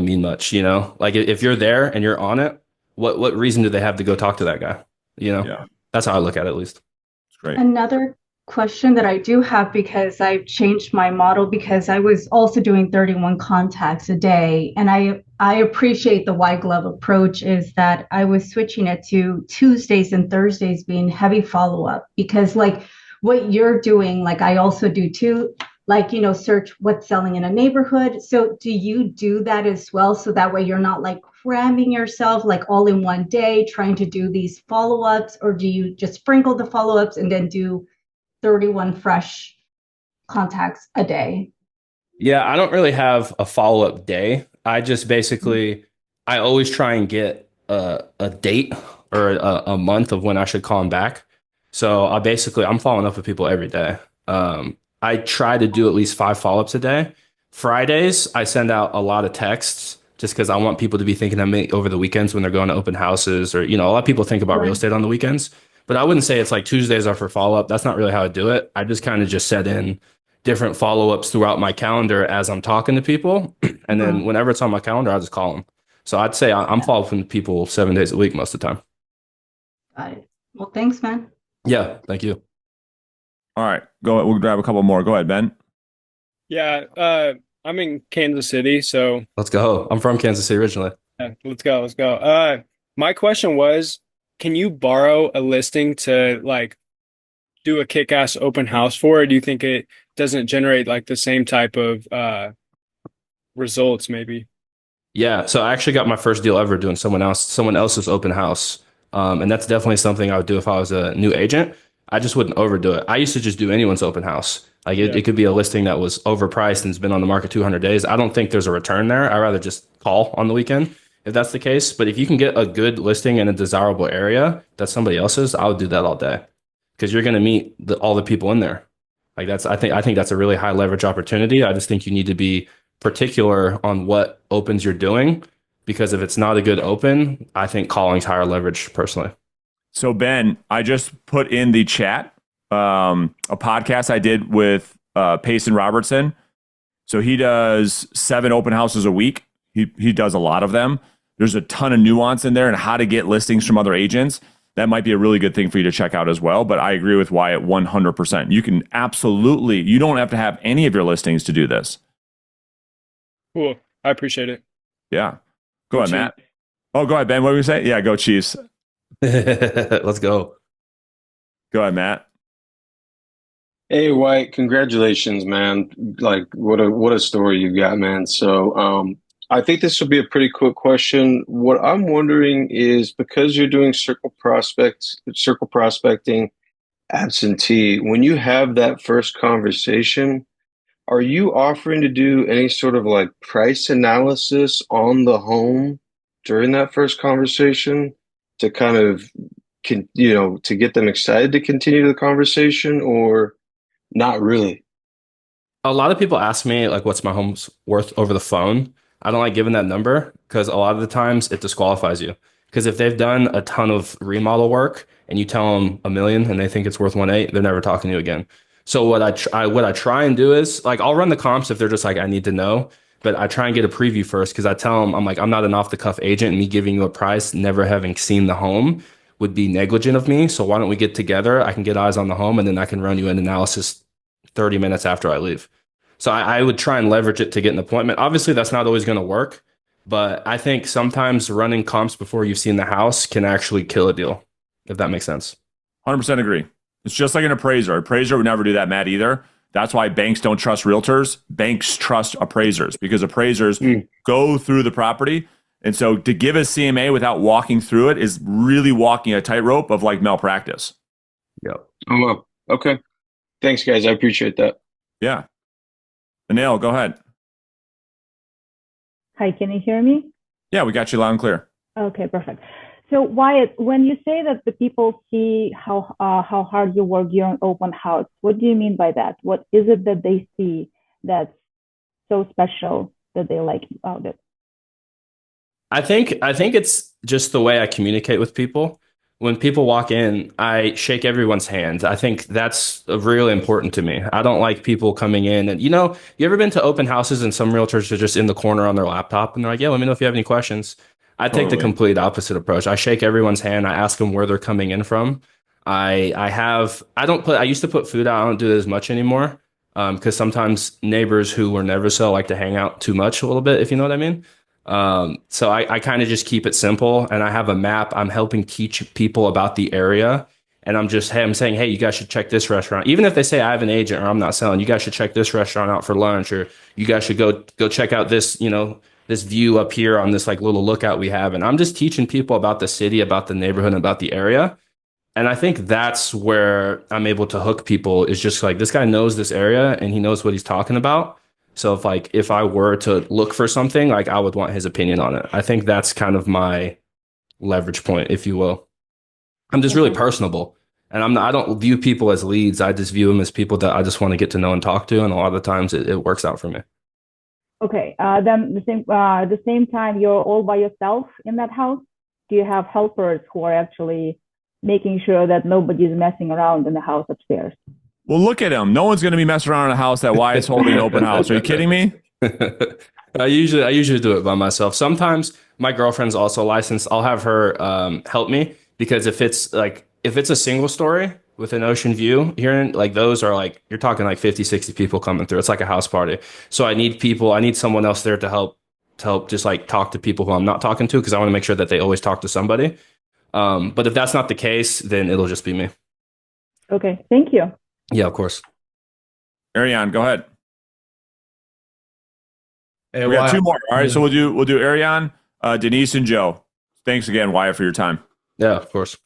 I: mean much, Like if you're there and you're on it, what reason do they have to go talk to that guy?
A: Yeah.
I: That's how I look at it, at least.
A: It's great.
K: Another question that I do have, because I've changed my model, because I was also doing 31 contacts a day, and I appreciate the white glove approach, is that I was switching it to Tuesdays and Thursdays being heavy follow-up, because like what you're doing, like I also do too, like, search what's selling in a neighborhood. So do you do that as well? So that way you're not like cramming yourself like all in one day trying to do these follow-ups, or do you just sprinkle the follow-ups and then do 31 fresh contacts a day?
I: Yeah, I don't really have a follow-up day. I just basically, I always try and get a date or a month of when I should call them back. So I'm following up with people every day. I try to do at least 5 follow-ups a day. Fridays, I send out a lot of texts just because I want people to be thinking of me over the weekends when they're going to open houses, or, a lot of people think about real estate on the weekends. But I wouldn't say it's like Tuesdays are for follow-up. That's not really how I do it. I just kind of just set in different follow-ups throughout my calendar as I'm talking to people. And then whenever it's on my calendar, I just call them. So I'd say I'm following people 7 days a week most of the time.
K: Got it. Well, thanks, man.
I: Yeah, thank you.
A: All right, go ahead. We'll grab a couple more. Go ahead, Ben.
L: Yeah, I'm in Kansas City, so
I: Let's go. I'm from Kansas City originally.
L: yeah, let's go. My question was, can you borrow a listing to like do a kick-ass open house for, or do you think it doesn't generate like the same type of results maybe?
I: Yeah, so I actually got my first deal ever doing someone else's open house. And that's definitely something I would do if I was a new agent. I just wouldn't overdo it. I used to just do anyone's open house. Like it could be a listing that was overpriced and has been on the market 200 days. I don't think there's a return there. I'd rather just call on the weekend if that's the case. But if you can get a good listing in a desirable area that's somebody else's, I would do that all day because you're going to meet all the people in there. Like I think that's a really high leverage opportunity. I just think you need to be particular on what opens you're doing, because if it's not a good open, I think calling's higher leverage personally.
A: So Ben, I just put in the chat a podcast I did with Payson Robertson. So he does 7 open houses a week. He does a lot of them. There's a ton of nuance in there and how to get listings from other agents. That might be a really good thing for you to check out as well. But I agree with Wyatt 100%. You can absolutely, you don't have to have any of your listings to do this.
L: Cool. I appreciate it.
A: Yeah. Go ahead, Matt. Oh, go ahead, Ben. What were you saying? Yeah, go Chiefs.
I: Let's go.
A: Go ahead, Matt.
M: Hey, White, congratulations, man. Like what a story you got, man. So I think this will be a pretty quick question. What I'm wondering is because you're doing circle prospecting absentee, when you have that first conversation, are you offering to do any sort of like price analysis on the home during that first conversation to kind of to get them excited to continue the conversation, or not really?
I: A lot of people ask me like what's my home's worth over the phone. I don't like giving that number because a lot of the times it disqualifies you. Because if they've done a ton of remodel work and you tell them 1 million and they think it's worth 1.8, they're never talking to you again. So what I try and do is like I'll run the comps if they're just like I need to know, but I try and get a preview first because I tell them I'm like I'm not an off the cuff agent and me giving you a price never having seen the home would be negligent of me. So why don't we get together? I can get eyes on the home and then I can run you an analysis 30 minutes after I leave. So I would try and leverage it to get an appointment. Obviously, that's not always going to work, but I think sometimes running comps before you've seen the house can actually kill a deal, if that makes sense.
A: 100% agree. It's just like an appraiser. Appraiser would never do that, Matt, either. That's why banks don't trust realtors. Banks trust appraisers because appraisers go through the property. And so to give a CMA without walking through it is really walking a tightrope of like malpractice.
I: Yep.
M: Oh, well. Okay. Thanks, guys. I appreciate that.
A: Yeah. Anil, go ahead.
N: Hi, can you hear me?
A: Yeah, we got you loud and clear.
N: Okay, perfect. So Wyatt, when you say that the people see how hard you work during open house, what do you mean by that? What is it that they see that's so special that they like about it?
I: I think it's just the way I communicate with people. When people walk in, I shake everyone's hands. I think that's really important to me. I don't like people coming in and, you ever been to open houses and some realtors are just in the corner on their laptop and they're like, yeah, let me know if you have any questions. I take the complete opposite approach. I shake everyone's hand. I ask them where they're coming in from. I used to put food out. I don't do it as much anymore. Because sometimes neighbors who were never so like to hang out too much a little bit, if you know what I mean. So I kind of just keep it simple and I have a map. I'm helping teach people about the area. And I'm saying, hey, you guys should check this restaurant. Even if they say I have an agent or I'm not selling, you guys should check this restaurant out for lunch, or you guys should go check out this, this view up here on this like little lookout we have. And I'm just teaching people about the city, about the neighborhood, and about the area. And I think that's where I'm able to hook people, is just like, this guy knows this area and he knows what he's talking about. So if I were to look for something, like I would want his opinion on it. I think that's kind of my leverage point, if you will. I'm just really personable, and I don't view people as leads. I just view them as people that I just want to get to know and talk to. And a lot of the times it works out for me.
N: Okay. Then the same time you're all by yourself in that house. Do you have helpers who are actually making sure that nobody's messing around in the house upstairs?
A: Well, look at him. No one's going to be messing around in a house that Wyatt's holding an open house. Are you kidding me?
I: I usually do it by myself. Sometimes my girlfriend's also licensed. I'll have her help me, because if it's a single story with an ocean view here, like those are like, you're talking like 50, 60 people coming through. It's like a house party. So I need someone else there to help just like talk to people who I'm not talking to, because I want to make sure that they always talk to somebody. But if that's not the case, then it'll just be me.
N: Okay, thank you.
I: Yeah, of course.
A: Ariane, go ahead.
J: Hey,
A: we got two more. All right, so we'll do Ariane, Denise, and Joe. Thanks again, Wyatt, for your time.
I: Yeah, of course.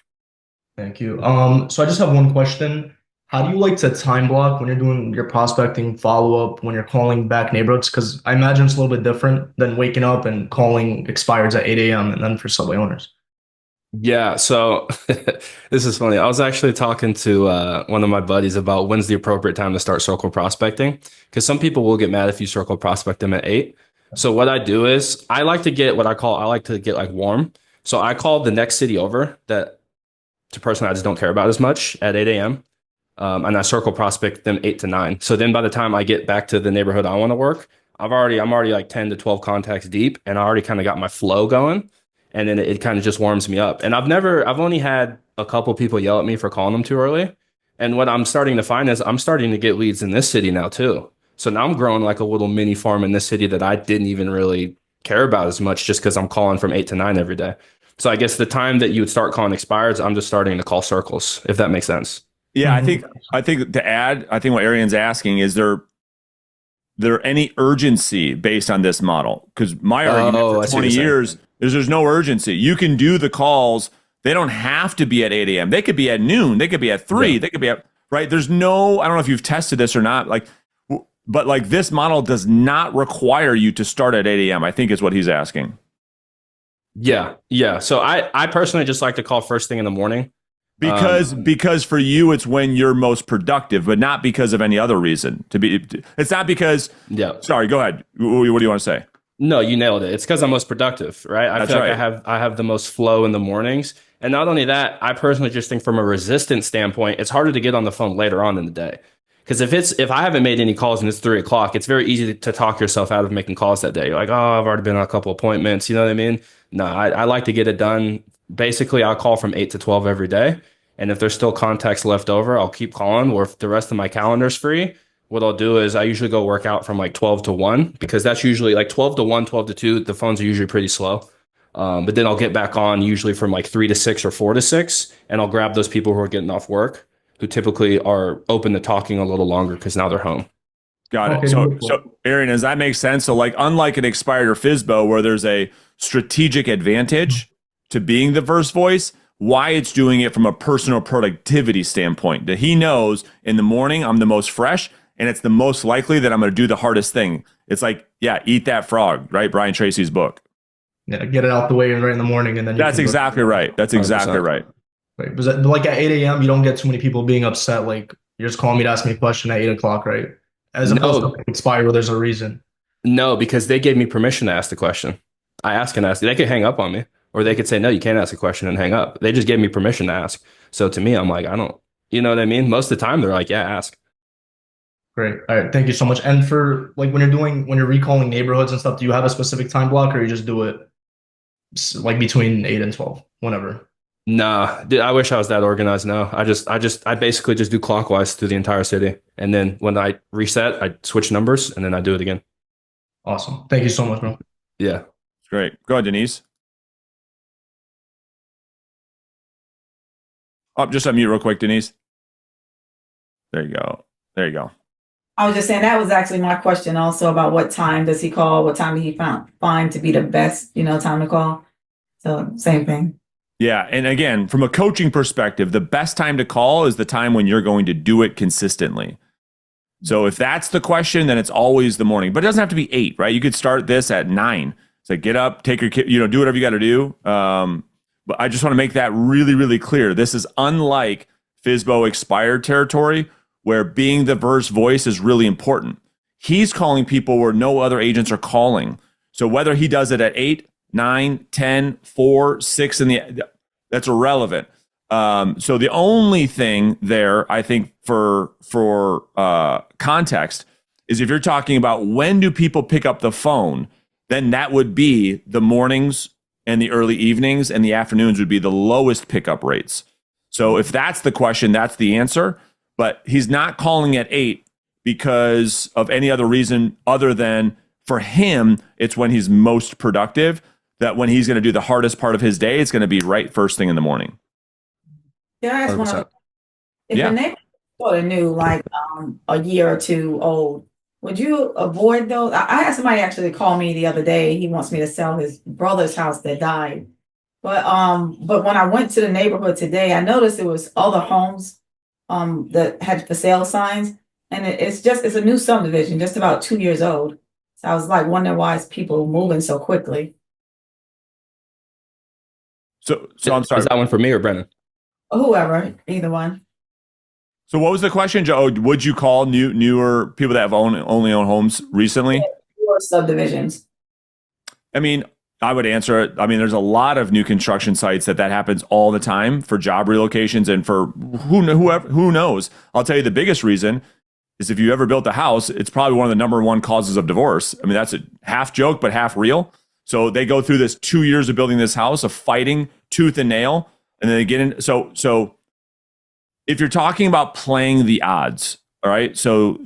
O: Thank you. So I just have one question. How do you like to time block when you're doing your prospecting follow-up, when you're calling back neighborhoods? Because I imagine it's a little bit different than waking up and calling expireds at 8 a.m. and then for subway owners.
I: Yeah, so this is funny. I was actually talking to one of my buddies about when's the appropriate time to start circle prospecting, because some people will get mad if you circle prospect them at 8. So what I do is I like to get like warm. So I call the next city over that to person I just don't care about as much at 8 a.m. And I circle prospect them 8 to 9. So then by the time I get back to the neighborhood I want to work, I'm already like 10 to 12 contacts deep, and I already kind of got my flow going. And then it kind of just warms me up. And I've only had a couple people yell at me for calling them too early. And what I'm starting to find is I'm starting to get leads in this city now too. So now I'm growing like a little mini farm in this city that I didn't even really care about as much, just because I'm calling from 8 to 9 every day. So I guess the time that you would start calling expireds, I'm just starting to call circles, if that makes sense.
A: Yeah, I think to add, I think what Ariane's asking is there any urgency based on this model? Because my argument
I: I
A: for
I: see what
A: 20
I: you're saying.
A: years is there's no urgency. You can do the calls. They don't have to be at 8 a.m. They could be at noon. They could be at 3.
I: Yeah.
A: They could be at, right? There's no, I don't know if you've tested this or not, like, but like this model does not require you to start at 8 a.m., I think is what he's asking.
I: Yeah. Yeah. So I personally just like to call first thing in the morning.
A: Because for you, it's when you're most productive, but not because of any other reason. It's not because.
I: Yeah.
A: Sorry, go ahead. What do you want to say?
I: No, you nailed it. It's because I'm most productive, right? I
A: That's
I: feel like
A: right.
I: I have the most flow in the mornings. And not only that, I personally just think from a resistance standpoint, it's harder to get on the phone later on in the day. Because if I haven't made any calls and it's 3 o'clock, it's very easy to talk yourself out of making calls that day. You're like, oh, I've already been on a couple appointments. You know what I mean? No, I like to get it done. Basically, I'll call from 8 to 12 every day. And if there's still contacts left over, I'll keep calling. Or if the rest of my calendar's free, what I'll do is I usually go work out from like 12 to 1, because that's usually like 12 to 1, 12 to 2. The phones are usually pretty slow. But then I'll get back on usually from like 3 to 6 or 4 to 6. And I'll grab those people who are getting off work, who typically are open to talking a little longer because now they're home.
A: Got
O: Okay,
A: it. So,
O: wonderful.
A: so Aaron, does that make sense? So like, unlike an expired or FSBO where there's a strategic advantage to being the first voice, why it's doing it from a personal productivity standpoint, that he knows in the morning I'm the most fresh and it's the most likely that I'm going to do the hardest thing. It's like, yeah, eat that frog, right? Brian Tracy's book.
O: Yeah, get it out the way right in the morning, and then
A: That's exactly right. That's exactly
I: 100%.
A: right.
O: Right. But like at 8 a.m., you don't get too many people being upset. Like you're just calling me to ask me a question at 8 o'clock, right? As opposed
I: No.
O: to expire where there's a reason.
I: No, because they gave me permission to ask the question. I ask and ask. They could hang up on me, or they could say, no, you can't ask a question and hang up. They just gave me permission to ask. So to me, I'm like, I don't, you know what I mean? Most of the time, they're like, yeah, ask.
O: Great. All right. Thank you so much. And for like when you're recalling neighborhoods and stuff, do you have a specific time block, or you just do it like between 8 and 12, whenever?
I: Nah, dude, I wish I was that organized. No, I basically just do clockwise through the entire city. And then when I reset, I switch numbers and then I do it again.
O: Awesome. Thank you so much, bro.
I: Yeah.
A: Great. Go ahead, Denise. Oh, just unmute real quick, Denise. There you go. There you go.
P: I was just saying that was actually my question also about what time does he call? What time did he find to be the best, time to call? So same thing.
A: Yeah. And again, from a coaching perspective, the best time to call is the time when you're going to do it consistently. So if that's the question, then it's always the morning. But it doesn't have to be 8, right? You could start this at 9. So get up, take your kid, do whatever you got to do. But I just want to make that really, really clear. This is unlike FSBO expired territory, where being the first voice is really important. He's calling people where no other agents are calling. So whether he does it at 8, 9, 10, 4, 6 that's irrelevant. So the only thing there, I think, for context is if you're talking about when do people pick up the phone, then that would be the mornings and the early evenings, and the afternoons would be the lowest pickup rates. So if that's the question, that's the answer. But he's not calling at 8 because of any other reason other than for him, it's when he's most productive, that when he's going to do the hardest part of his day, it's going to be right first thing in the morning.
P: Yeah, I asked one
I: 100%.
P: of if
A: Yeah.
P: the neighbor sort of new, like a year or two old, would you avoid those? I had somebody actually call me the other day. He wants me to sell his brother's house that died. But when I went to the neighborhood today, I noticed it was other homes that had for sale signs, and it's a new subdivision, just about 2 years old. So I was like wondering why is people moving so quickly.
A: So I'm sorry.
I: Is that one for me or Brennan?
P: Whoever, either one.
A: So what was the question, Joe? Would you call newer people that have only owned homes recently?
P: Or subdivisions.
A: I mean, I would answer it. I mean, there's a lot of new construction sites that happens all the time for job relocations and for who knows. I'll tell you the biggest reason is if you ever built a house, it's probably one of the number one causes of divorce. I mean, that's a half joke, but half real. So they go through this 2 years of building this house, of fighting tooth and nail, and then they get in. So if you're talking about playing the odds, all right, so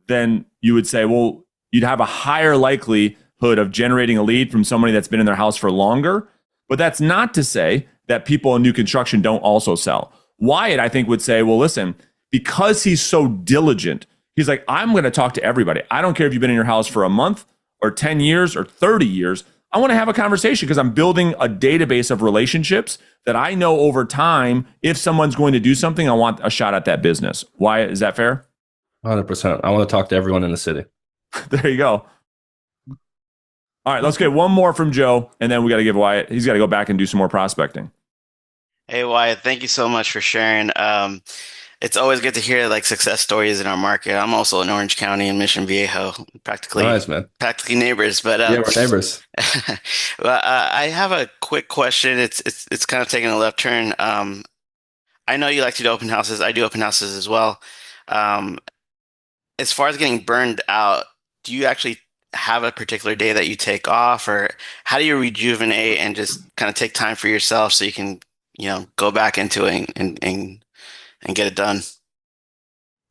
A: then you would say, well, you'd have a higher likelihood of generating a lead from somebody that's been in their house for longer. But that's not to say that people in new construction don't also sell. Wyatt, I think, would say, well, listen, because he's so diligent, He's like, I'm going to talk to everybody. I don't care if you've been in your house for a month or 10 years or 30 years. I want to have a conversation because I'm building a database of relationships that I know over time, if someone's going to do something, I want a shot at that business. Why is that fair?
I: 100%. I want to talk to everyone in the city.
A: There you go. All right, let's get one more from Joe, and then we got to give Wyatt. He's got to go back and do some more prospecting.
Q: Hey Wyatt, thank you so much for sharing. It's always good to hear like success stories in our market. I'm also in Orange County in Mission Viejo,
I: Nice, man.
Q: practically neighbors. But
I: Yeah, we're neighbors.
Q: well, I have a quick question. It's kind of taking a left turn. I know you like to do open houses. I do open houses as well. As far as getting burned out, do you actually have a particular day that you take off, or how do you rejuvenate and just kind of take time for yourself so you can, go back into it and get it done?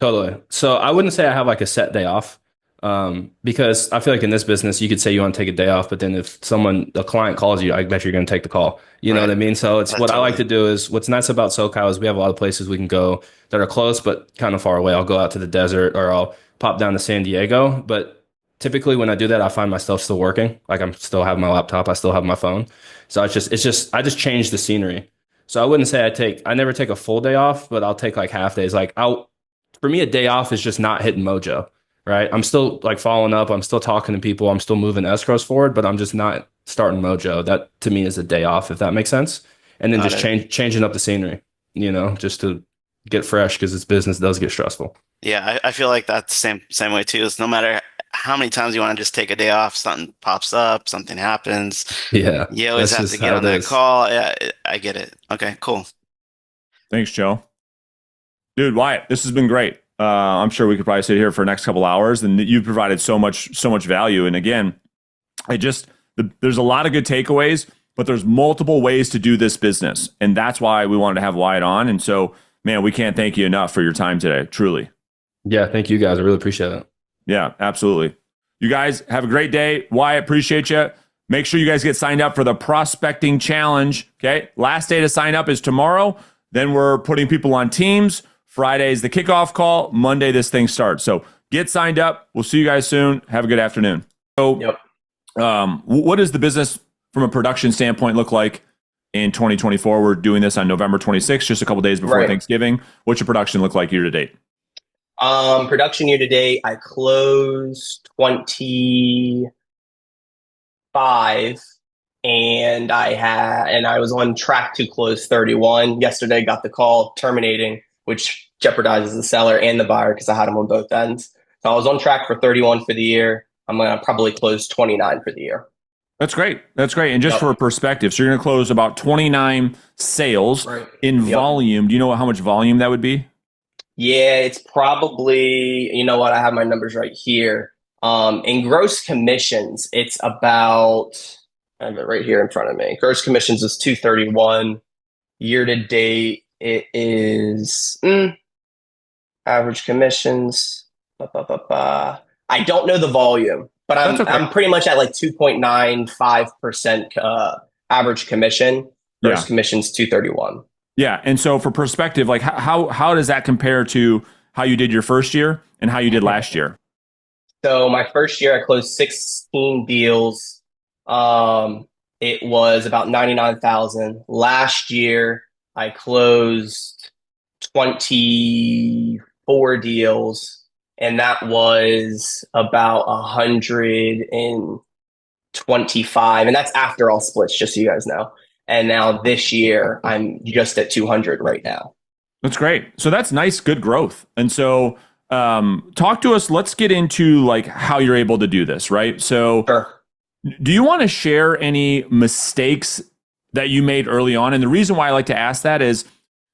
I: Totally. So I wouldn't say I have like a set day off, because I feel like in this business, you could say you want to take a day off, but then if a client calls you, I bet you're going to take the call. You know what I mean? So it's what I like to do is what's nice about SoCal is we have a lot of places we can go that are close, but kind of far away. I'll go out to the desert or I'll pop down to San Diego. But typically when I do that, I find myself still working. Like I'm still have my laptop. I still have my phone. So I just change the scenery. So I wouldn't say I never take a full day off, but I'll take like half days. For me, a day off is just not hitting mojo, right? I'm still like following up. I'm still talking to people. I'm still moving escrows forward, but I'm just not starting mojo. That to me is a day off, if that makes sense. And then just changing up the scenery, just to get fresh because this business does get stressful.
Q: Yeah, I feel like that's the same way too. It's no matter how many times you want to just take a day off, something pops up, something happens.
I: Yeah.
Q: You always have to get on that call. Yeah, I get it. Okay, cool.
A: Thanks, Joe. Dude, Wyatt, this has been great. I'm sure we could probably sit here for the next couple hours, and you've provided so much value. And again, there's a lot of good takeaways, but there's multiple ways to do this business. And that's why we wanted to have Wyatt on. And so, man, we can't thank you enough for your time today, truly.
I: Yeah, thank you guys. I really appreciate it.
A: Yeah, absolutely. You guys have a great day. Wyatt, appreciate you. Make sure you guys get signed up for the Prospecting Challenge. Okay. Last day to sign up is tomorrow. Then we're putting people on teams. Friday is the kickoff call. Monday, this thing starts. So get signed up. We'll see you guys soon. Have a good afternoon. So, what does the business from a production standpoint look like in 2024? We're doing this on November 26th, just a couple days before Thanksgiving. What's your production look like year to date?
R: Production year to date, I closed 25 and I was on track to close 31. Yesterday got the call terminating, which jeopardizes the seller and the buyer because I had them on both ends. So I was on track for 31 for the year. I'm going to probably close 29 for the year.
A: That's great. And just for perspective, so you're going to close about 29 sales in volume. Do you know how much volume that would be?
R: Yeah, it's probably, you know what, I have my numbers right here. In gross commissions, it's about, I have it right here in front of me. Gross commissions is 231. Year to date, it is average commissions. I don't know the volume, but I'm pretty much at like 2.95% average commission. Gross commissions 231.
A: Yeah. And so for perspective, like how does that compare to how you did your first year and how you did last year?
R: So my first year, I closed 16 deals. It was about 99,000. Last year, I closed 24 deals, and that was about 125. And that's after all splits, just so you guys know. And now this year, I'm just at 200 right now.
A: That's great. So that's nice, good growth. And so talk to us. Let's get into like how you're able to do this, right? So do you want to share any mistakes that you made early on? And the reason why I like to ask that is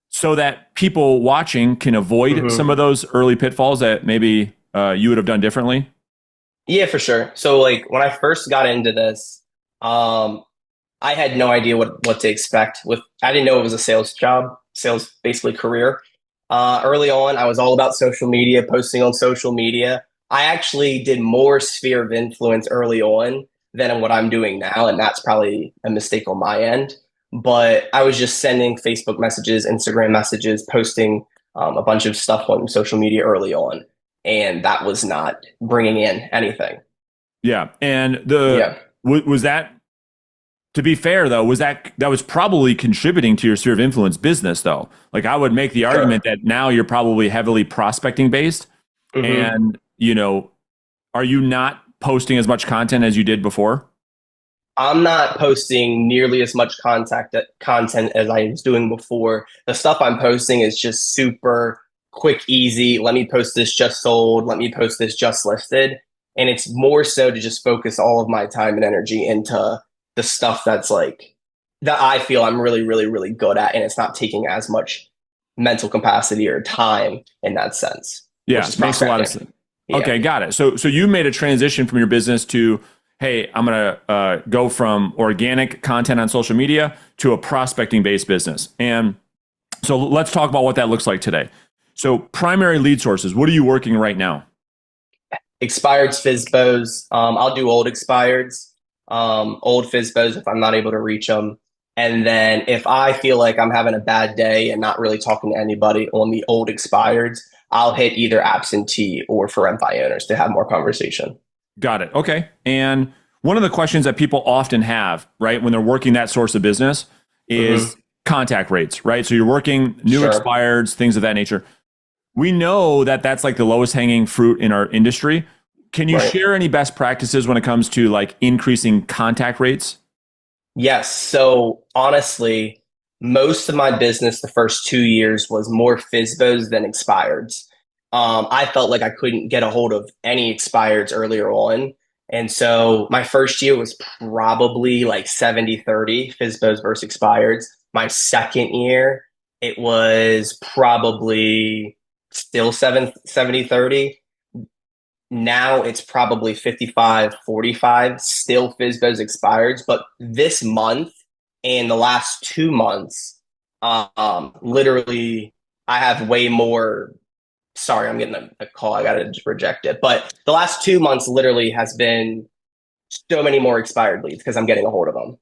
A: so that people watching can avoid some of those early pitfalls that maybe you would have done differently.
R: Yeah, for sure. So like when I first got into this, I had no idea what to expect. I didn't know it was a sales job, sales basically career. Early on, I was all about social media, posting on social media. I actually did more sphere of influence early on than what I'm doing now, and that's probably a mistake on my end. But I was just sending Facebook messages, Instagram messages, posting a bunch of stuff on social media early on. and that was not bringing in anything.
A: Yeah. And
R: Yeah.
A: was that, to be fair though, that was probably contributing to your sphere of influence business though? Like I would make the argument that now you're probably heavily prospecting based, and are you not posting as much content as you did before?
R: I'm not posting nearly as much content as I was doing before. The stuff I'm posting is just super quick, easy. Let me post this just sold. Let me post this just listed. And it's more so to just focus all of my time and energy into the stuff that's like that I feel I'm really, really, really good at. And it's not taking as much mental capacity or time in that sense.
A: Yeah, makes a lot of sense.
R: Yeah.
A: Okay, got it. So you made a transition from your business to, hey, I'm going to go from organic content on social media to a prospecting based business. And so let's talk about what that looks like today. So primary lead sources, what are you working right now?
R: Expireds, FSBOs. I'll do old expireds, old FSBOs if I'm not able to reach them. And then if I feel like I'm having a bad day and not really talking to anybody on the old expireds, I'll hit either absentee or for rent by owners to have more conversation.
A: Got it. Okay. And one of the questions that people often have, right, when they're working that source of business is contact rates, right? So you're working new expireds, things of that nature. We know that that's like the lowest hanging fruit in our industry. Can you share any best practices when it comes to like increasing contact rates?
R: Yes. So honestly, most of my business the first 2 years was more FSBOs than expireds. I felt like I couldn't get a hold of any expireds earlier on. And so my first year was probably like 70-30 FSBOs versus expireds. My second year, it was probably still 70-30. Now it's probably 55-45, still FSBOs expireds. But this month and the last 2 months, literally, I have way more. Sorry, I'm getting a call. I got to reject it. But the last 2 months literally has been so many more expired leads because I'm getting a hold of them.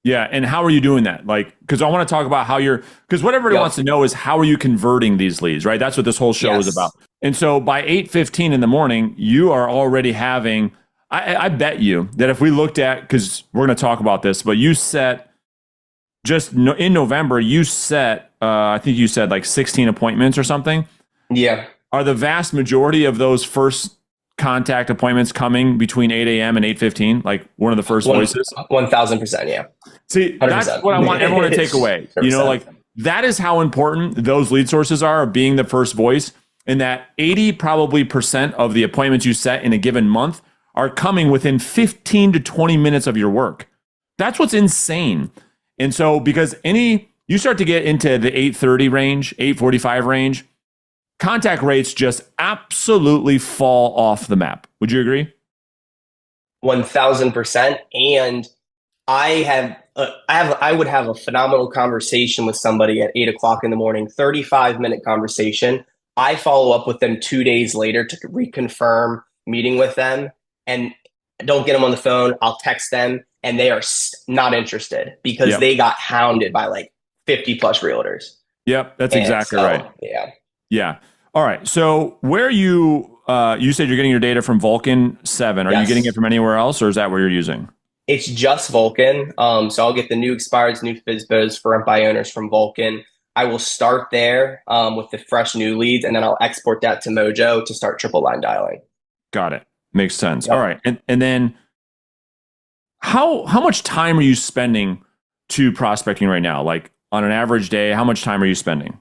A: Yeah. And how are you doing that? Like, because I want to talk about how because what everybody wants to know is how are you converting these leads, right? That's what this whole show is about. And so by 8:15 in the morning, you are already having, I bet you that if we looked at, because we're going to talk about this, but you set in November, you set, I think you said like 16 appointments or something.
R: Yeah.
A: Are the vast majority of those first contact appointments coming between 8 a.m. and 8:15? Like one of the first voices?
R: 1,000%. Yeah.
A: See, 100%. That's what I want everyone to take away. You know, like that is how important those lead sources are, being the first voice, and that 80% of the appointments you set in a given month are coming within 15 to 20 minutes of your work. That's what's insane. And so because you start to get into the 8:30 range, 8:45 range, contact rates just absolutely fall off the map. Would you agree?
R: 1,000%. And I would have a phenomenal conversation with somebody at 8 o'clock in the morning, 35-minute conversation. I follow up with them 2 days later to reconfirm meeting with them, and don't get them on the phone. I'll text them and they are not interested because they got hounded by like 50 plus realtors.
A: Yep. That's exactly right.
R: Yeah.
A: Yeah. All right. So where you said you're getting your data from Vulcan 7. Are you getting it from anywhere else, or is that where you're using?
R: It's just Vulcan. So I'll get the new expireds, new FSBOs for rent by owners from Vulcan. I will start there with the fresh new leads, and then I'll export that to Mojo to start triple line dialing.
A: Got it. Makes sense. All right. And then how much time are you spending to prospecting right now? Like on an average day, how much time are you spending?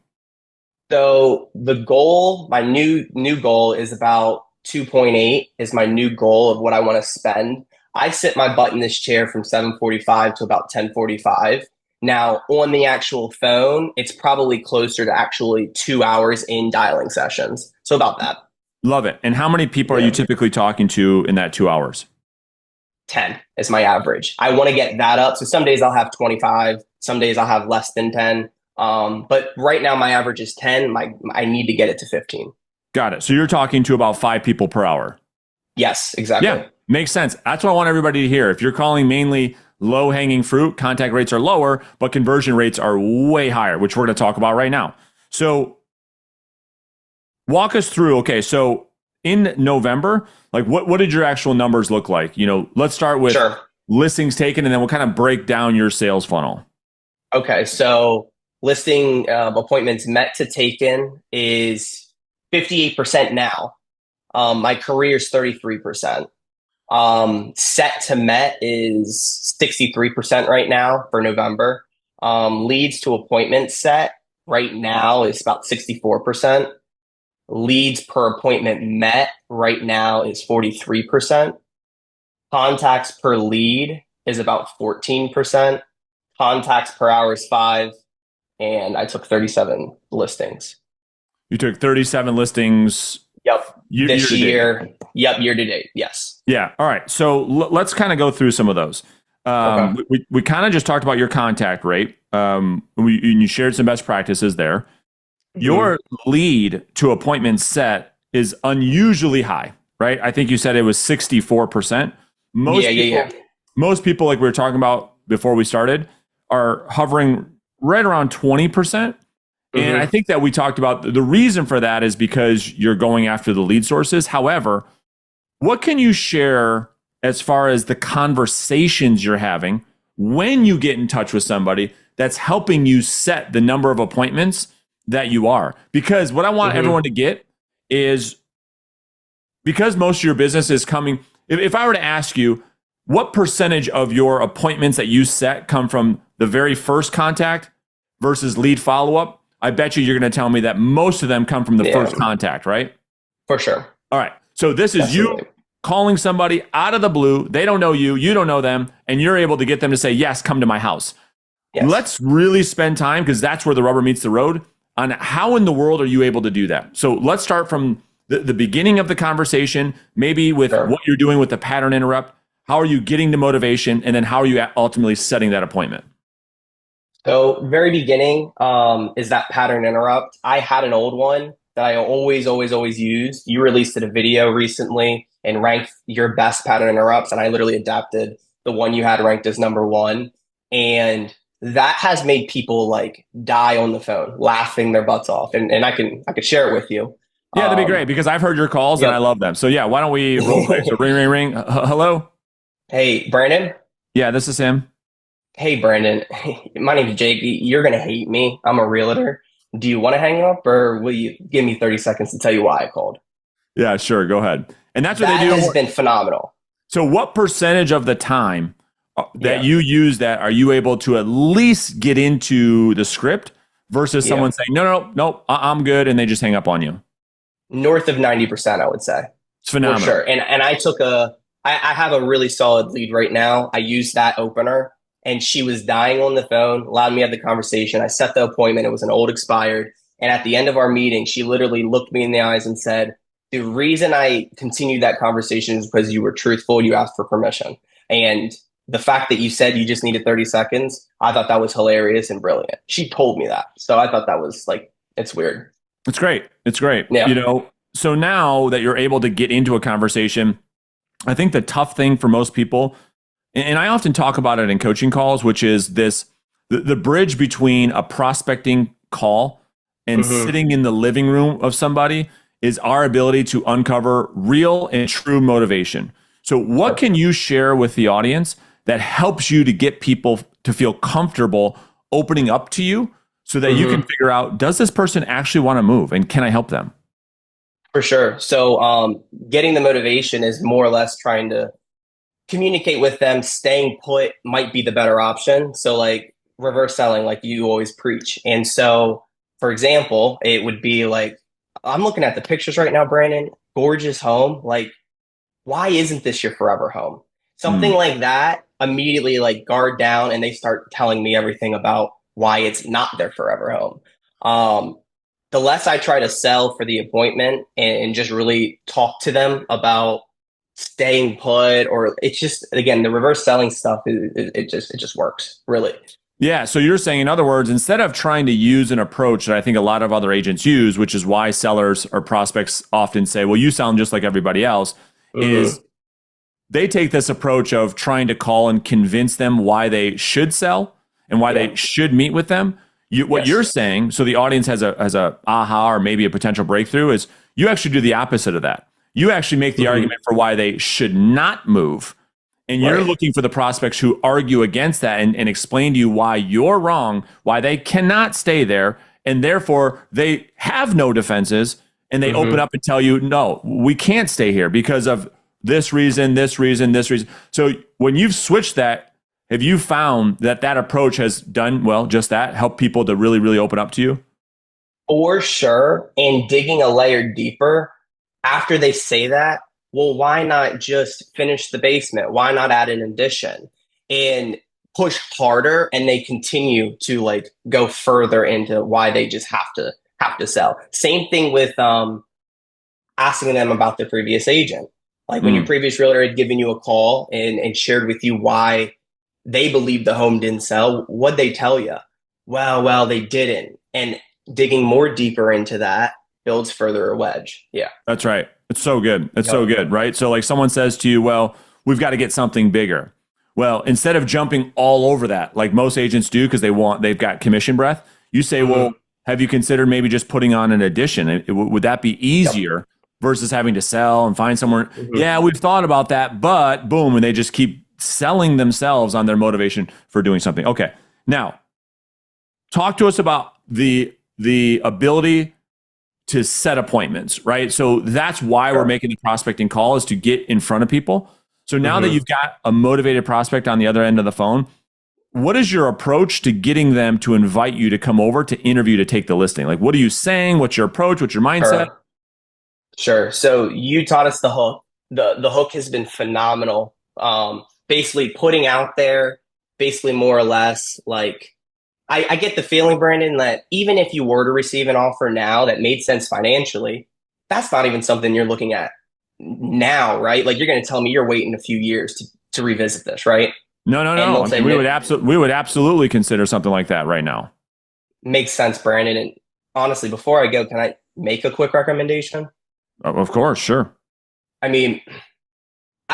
R: So the goal, my new goal is about 2.8 is my new goal of what I want to spend. I sit my butt in this chair from 7:45 to about 10:45. Now on the actual phone, it's probably closer to actually 2 hours in dialing sessions. So about that.
A: Love it. And how many people are you typically talking to in that 2 hours?
R: 10 is my average. I want to get that up. So some days I'll have 25, some days I'll have less than 10. But right now my average is 10. I need to get it to 15.
A: Got it. So you're talking to about 5 people per hour.
R: Yes, exactly.
A: Yeah, makes sense. That's what I want everybody to hear. If you're calling mainly low hanging fruit, contact rates are lower, but conversion rates are way higher, which we're going to talk about right now. So walk us through. Okay. So in November, like what did your actual numbers look like? You know, let's start with
R: Sure.
A: listings taken, and then we'll kind of break down your sales funnel.
R: Okay, so listing appointments met to taken is 58% now. My career is 33%. Set to met is 63% right now for November. Leads to appointment set right now is about 64%. Leads per appointment met right now is 43%. Contacts per lead is about 14%. Contacts per hour is 5. And I took 37 listings.
A: You took 37 listings.
R: Yep. This
A: year to
R: year.
A: date.
R: Yep. Year to date. Yes.
A: Yeah. All right. So let's kind of go through some of those.
R: Okay.
A: We kind of just talked about your contact rate. And you shared some best practices there. Your lead to appointment set is unusually high, right? I think you said it was 64%. Most people, like we were talking about before we started, are hovering right around 20%. And I think that we talked about the reason for that is because you're going after the lead sources. However, what can you share as far as the conversations you're having when you get in touch with somebody that's helping you set the number of appointments that you are? Because what I want everyone to get is, because most of your business is coming, if I were to ask you, what percentage of your appointments that you set come from the very first contact versus lead follow-up? I bet you're going to tell me that most of them come from the first contact, right?
R: For sure.
A: All right. So this is you calling somebody out of the blue. They don't know you. You don't know them. And you're able to get them to say, yes, come to my house. Yes. Let's really spend time, because that's where the rubber meets the road, on how in the world are you able to do that? So let's start from the beginning of the conversation, maybe with what you're doing with the pattern interrupt. How are you getting to motivation? And then how are you ultimately setting that appointment?
R: So very beginning is that pattern interrupt. I had an old one that I always used. You released a video recently and ranked your best pattern interrupts. And I literally adapted the one you had ranked as number 1. And that has made people like die on the phone, laughing their butts off. And I could share it with you.
A: Yeah, that'd be great, because I've heard your calls and I love them. So yeah, why don't we role play? So ring, ring, ring. Hello?
R: Hey, Brandon?
A: Yeah, this is him.
R: Hey, Brandon. My name is Jake. You're going to hate me. I'm a realtor. Do you want to hang up, or will you give me 30 seconds to tell you why I called?
A: Yeah, sure. Go ahead. And that's what they do.
R: That has been phenomenal.
A: So what percentage of the time that you use that are you able to at least get into the script versus someone saying, no, I'm good, and they just hang up on you?
R: North of 90%, I would say.
A: It's phenomenal.
R: For sure. And I took I have a really solid lead right now. I used that opener, and she was dying on the phone, allowed me to have the conversation. I set the appointment. It was an old expired. And at the end of our meeting, she literally looked me in the eyes and said, the reason I continued that conversation is because you were truthful. You asked for permission. And the fact that you said you just needed 30 seconds, I thought that was hilarious and brilliant. She told me that. So I thought that was like, it's weird.
A: It's great. It's great.
R: Yeah.
A: You know, so now that you're able to get into a conversation, I think the tough thing for most people, and I often talk about it in coaching calls, which is the bridge between a prospecting call and sitting in the living room of somebody, is our ability to uncover real and true motivation. So what can you share with the audience that helps you to get people to feel comfortable opening up to you, so that you can figure out, does this person actually want to move, and can I help them?
R: For sure. So getting the motivation is more or less trying to communicate with them. Staying put might be the better option. So like reverse selling, like you always preach. And so, for example, it would be like, I'm looking at the pictures right now, Brandon, gorgeous home. Like, why isn't this your forever home? Something like that, immediately like guard down, and they start telling me everything about why it's not their forever home. The less I try to sell for the appointment and just really talk to them about staying put, or it's just, again, the reverse selling stuff, it just works, really.
A: Yeah. So you're saying, in other words, instead of trying to use an approach that I think a lot of other agents use, which is why sellers or prospects often say, well, you sound just like everybody else, is they take this approach of trying to call and convince them why they should sell and why they should meet with them. What you're saying, so the audience has a aha or maybe a potential breakthrough, is you actually do the opposite of that. You actually make the argument for why they should not move. And you're looking for the prospects who argue against that and explain to you why you're wrong, why they cannot stay there, and therefore they have no defenses, and they open up and tell you, no, we can't stay here because of this reason, this reason, this reason. So when you've switched that, have you found that that approach has done, well, just that, help people to really, really open up to you?
R: For sure. And digging a layer deeper, after they say that, well, why not just finish the basement? Why not add an addition and push harder? And they continue to like go further into why they just have to sell. Same thing with asking them about the previous agent. Like when your previous realtor had given you a call and shared with you why they believed the home didn't sell, what'd they tell you? Well, they didn't. And digging more deeper into that builds further a wedge. Yeah.
A: That's right. It's so good. It's so good, right? So like someone says to you, well, we've got to get something bigger. Well, instead of jumping all over that, like most agents do, because they've got commission breath, you say, well, have you considered maybe just putting on an addition? Would that be easier versus having to sell and find somewhere? Yeah, we've thought about that, but boom, and they just keep selling themselves on their motivation for doing something. Okay. Now, talk to us about the ability to set appointments, right? So that's why we're making the prospecting call, is to get in front of people. So now that you've got a motivated prospect on the other end of the phone, what is your approach to getting them to invite you to come over to interview to take the listing? Like, what are you saying? What's your approach? What's your mindset?
R: Sure. So you taught us the hook. The hook has been phenomenal. Basically putting out there, basically more or less like, I get the feeling, Brandon, that even if you were to receive an offer now that made sense financially, that's not even something you're looking at now, right? Like you're going to tell me you're waiting a few years to revisit this, right?
A: No. I mean, we would absolutely consider something like that right now.
R: Makes sense, Brandon. And honestly, before I go, can I make a quick recommendation?
A: Of course, sure.
R: I mean,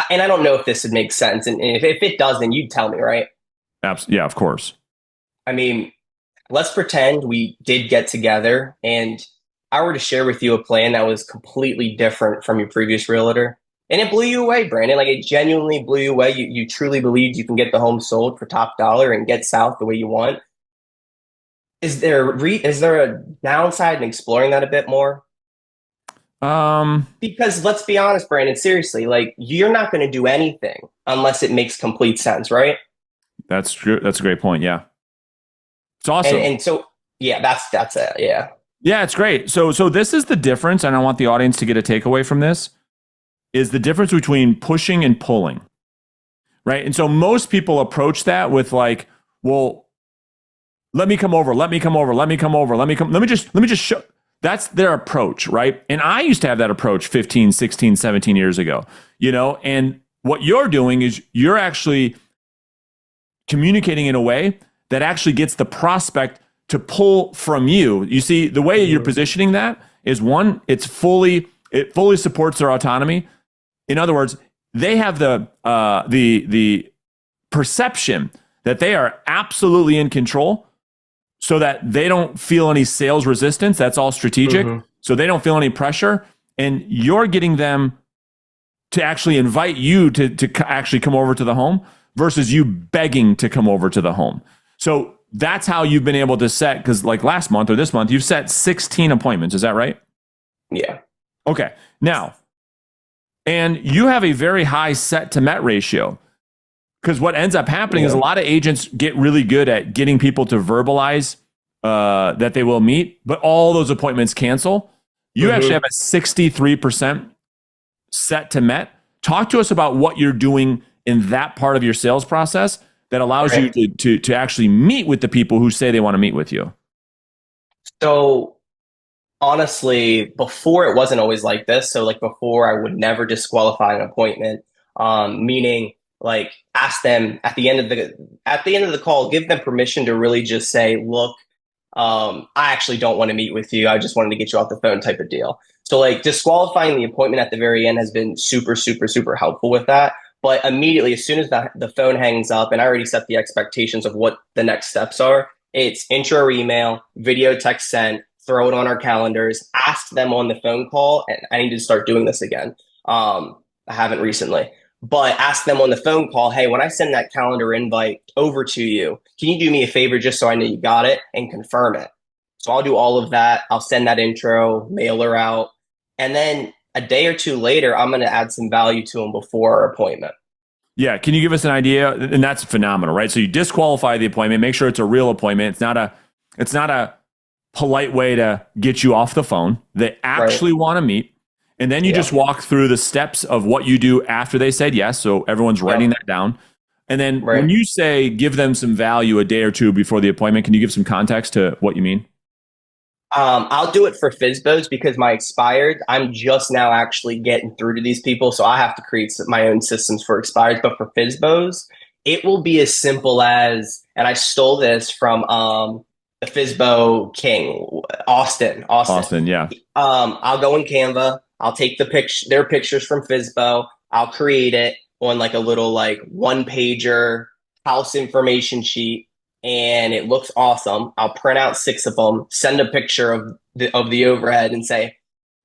R: and I don't know if this would make sense. And if it does, then you'd tell me, right?
A: Yeah, of course.
R: I mean, let's pretend we did get together and I were to share with you a plan that was completely different from your previous realtor. And it blew you away, Brandon. Like it genuinely blew you away. You truly believed you can get the home sold for top dollar and get south the way you want. Is there a downside in exploring that a bit more? Because let's be honest, Brandon, seriously, like you're not going to do anything unless it makes complete sense, right?
A: That's true. That's a great point. Yeah. It's awesome.
R: And so, yeah, that's it. Yeah.
A: Yeah, it's great. So this is the difference, and I want the audience to get a takeaway from this, is the difference between pushing and pulling, right? And so most people approach that with like, well, let me just show. That's their approach, right? And I used to have that approach 15, 16, 17 years ago, and what you're doing is you're actually communicating in a way that actually gets the prospect to pull from you. You see, the way you're positioning that is one, it fully supports their autonomy. In other words, they have the perception that they are absolutely in control, so that they don't feel any sales resistance. That's all strategic. So they don't feel any pressure. And you're getting them to actually invite you to actually come over to the home versus you begging to come over to the home. So that's how you've been able to set, because like last month or this month, you've set 16 appointments. Is that right?
R: Yeah.
A: Okay. Now, and you have a very high set to met ratio. Because what ends up happening is a lot of agents get really good at getting people to verbalize that they will meet, but all those appointments cancel. You actually have a 63% set to met. Talk to us about what you're doing in that part of your sales process that allows you to actually meet with the people who say they want to meet with you.
R: So honestly, before it wasn't always like this. So like before, I would never disqualify an appointment, meaning like ask them at the end of the call, give them permission to really just say, look, I actually don't want to meet with you. I just wanted to get you off the phone type of deal. So like disqualifying the appointment at the very end has been super, super, super helpful with that. But immediately, as soon as the phone hangs up and I already set the expectations of what the next steps are, it's intro or email, video text sent, throw it on our calendars, ask them on the phone call, and I need to start doing this again. I haven't recently, but ask them on the phone call, hey, when I send that calendar invite over to you, can you do me a favor just so I know you got it and confirm it? So I'll do all of that. I'll send that intro, mailer out, and then a day or two later, I'm going to add some value to them before our appointment.
A: Yeah. Can you give us an idea? And that's phenomenal, right? So you disqualify the appointment, make sure it's a real appointment. It's not a polite way to get you off the phone. They actually want to meet. And then you just walk through the steps of what you do after they said yes. So everyone's writing that down. And then when you say give them some value a day or two before the appointment, can you give some context to what you mean?
R: I'll do it for FSBOs because my expired, I'm just now actually getting through to these people. So I have to create my own systems for expired. But for FSBOs, it will be as simple as, and I stole this from the FSBO king, Austin.
A: Austin, yeah.
R: I'll go in Canva. I'll take their pictures from FSBO. I'll create it on like a little like one pager house information sheet, and it looks awesome. I'll print out 6 of them, send a picture of the overhead, and say,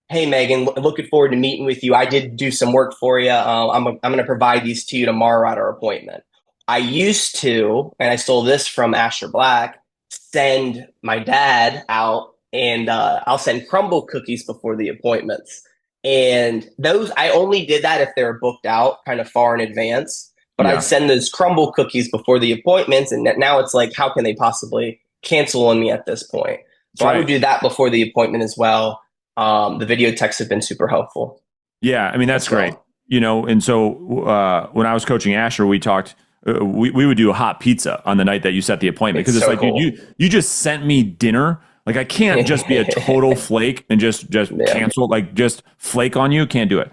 R: "Hey, Megan, looking forward to meeting with you. I did do some work for you. I'm going to provide these to you tomorrow at our appointment." I used to, and I stole this from Asher Black, send my dad out, and I'll send crumble cookies before the appointments. And those, I only did that if they were booked out kind of far in advance. But I'd send those crumble cookies before the appointments. And now it's like, how can they possibly cancel on me at this point? So I would do that before the appointment as well. The video texts have been super helpful.
A: Yeah, I mean, that's great. You know, and so when I was coaching Asher, we talked, we would do a hot pizza on the night that you set the appointment. Because it's like, dude, you just sent me dinner. Like, I can't just be a total flake and just cancel, like just flake on you. Can't do it.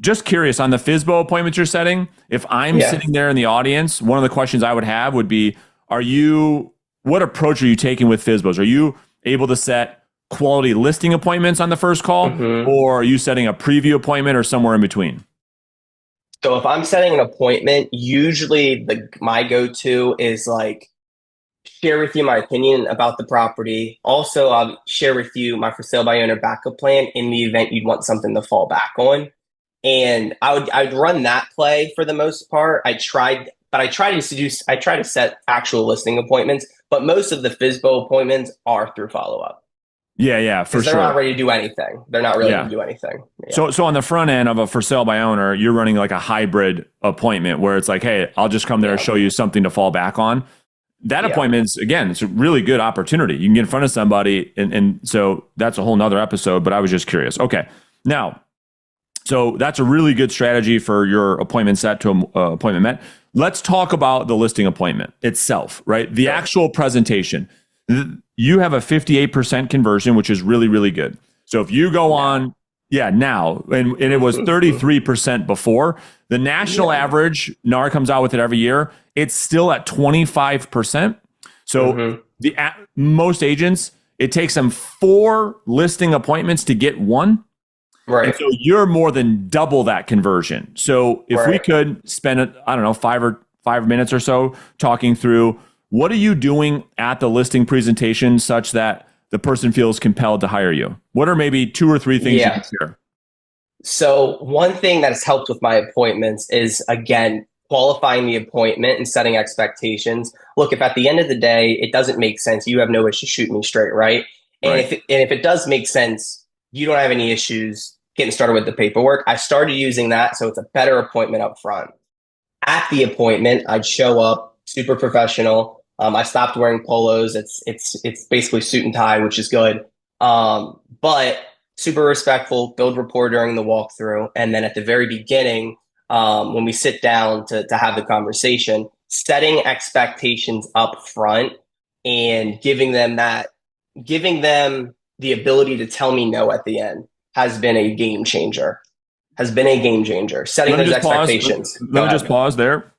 A: Just curious, on the FSBO appointments you're setting, if I'm sitting there in the audience, one of the questions I would have would be, what approach are you taking with FSBOs? Are you able to set quality listing appointments on the first call, or are you setting a preview appointment or somewhere in between?
R: So if I'm setting an appointment, usually my go-to is like, share with you my opinion about the property. Also, I'll share with you my for sale by owner backup plan in the event you'd want something to fall back on. And I'd run that play for the most part. I try to set actual listing appointments, but most of the FSBO appointments are through follow-up.
A: Yeah, for sure.
R: They're not ready to do anything. They're not really going to do anything. Yeah.
A: So on the front end of a for sale by owner, you're running like a hybrid appointment where it's like, hey, I'll just come there and show you something to fall back on. That appointment's, again, it's a really good opportunity. You can get in front of somebody, and so that's a whole nother episode, but I was just curious. Okay, now, so that's a really good strategy for your appointment set to appointment met. Let's talk about the listing appointment itself, right? The actual presentation. You have a 58% conversion, which is really, really good. So if you go on, now, and it was 33% before. The national average, NAR comes out with it every year, it's still at 25%. So most agents, it takes them 4 listing appointments to get 1.
R: Right.
A: And so you're more than double that conversion. So if we could spend, I don't know, 5 minutes or so talking through, what are you doing at the listing presentation such that the person feels compelled to hire you? What are maybe 2 or 3 things you can share?
R: So one thing that has helped with my appointments is, again, qualifying the appointment and setting expectations. Look, if at the end of the day, it doesn't make sense, you have no issue shooting me straight, right? And if it does make sense, you don't have any issues getting started with the paperwork. I started using that, so it's a better appointment up front. At the appointment, I'd show up super professional. I stopped wearing polos. It's basically suit and tie, which is good. But super respectful, build rapport during the walkthrough. And then at the very beginning, when we sit down to have the conversation, setting expectations up front and giving them the ability to tell me no at the end has been a game changer. Setting those expectations.
A: Let me just pause there.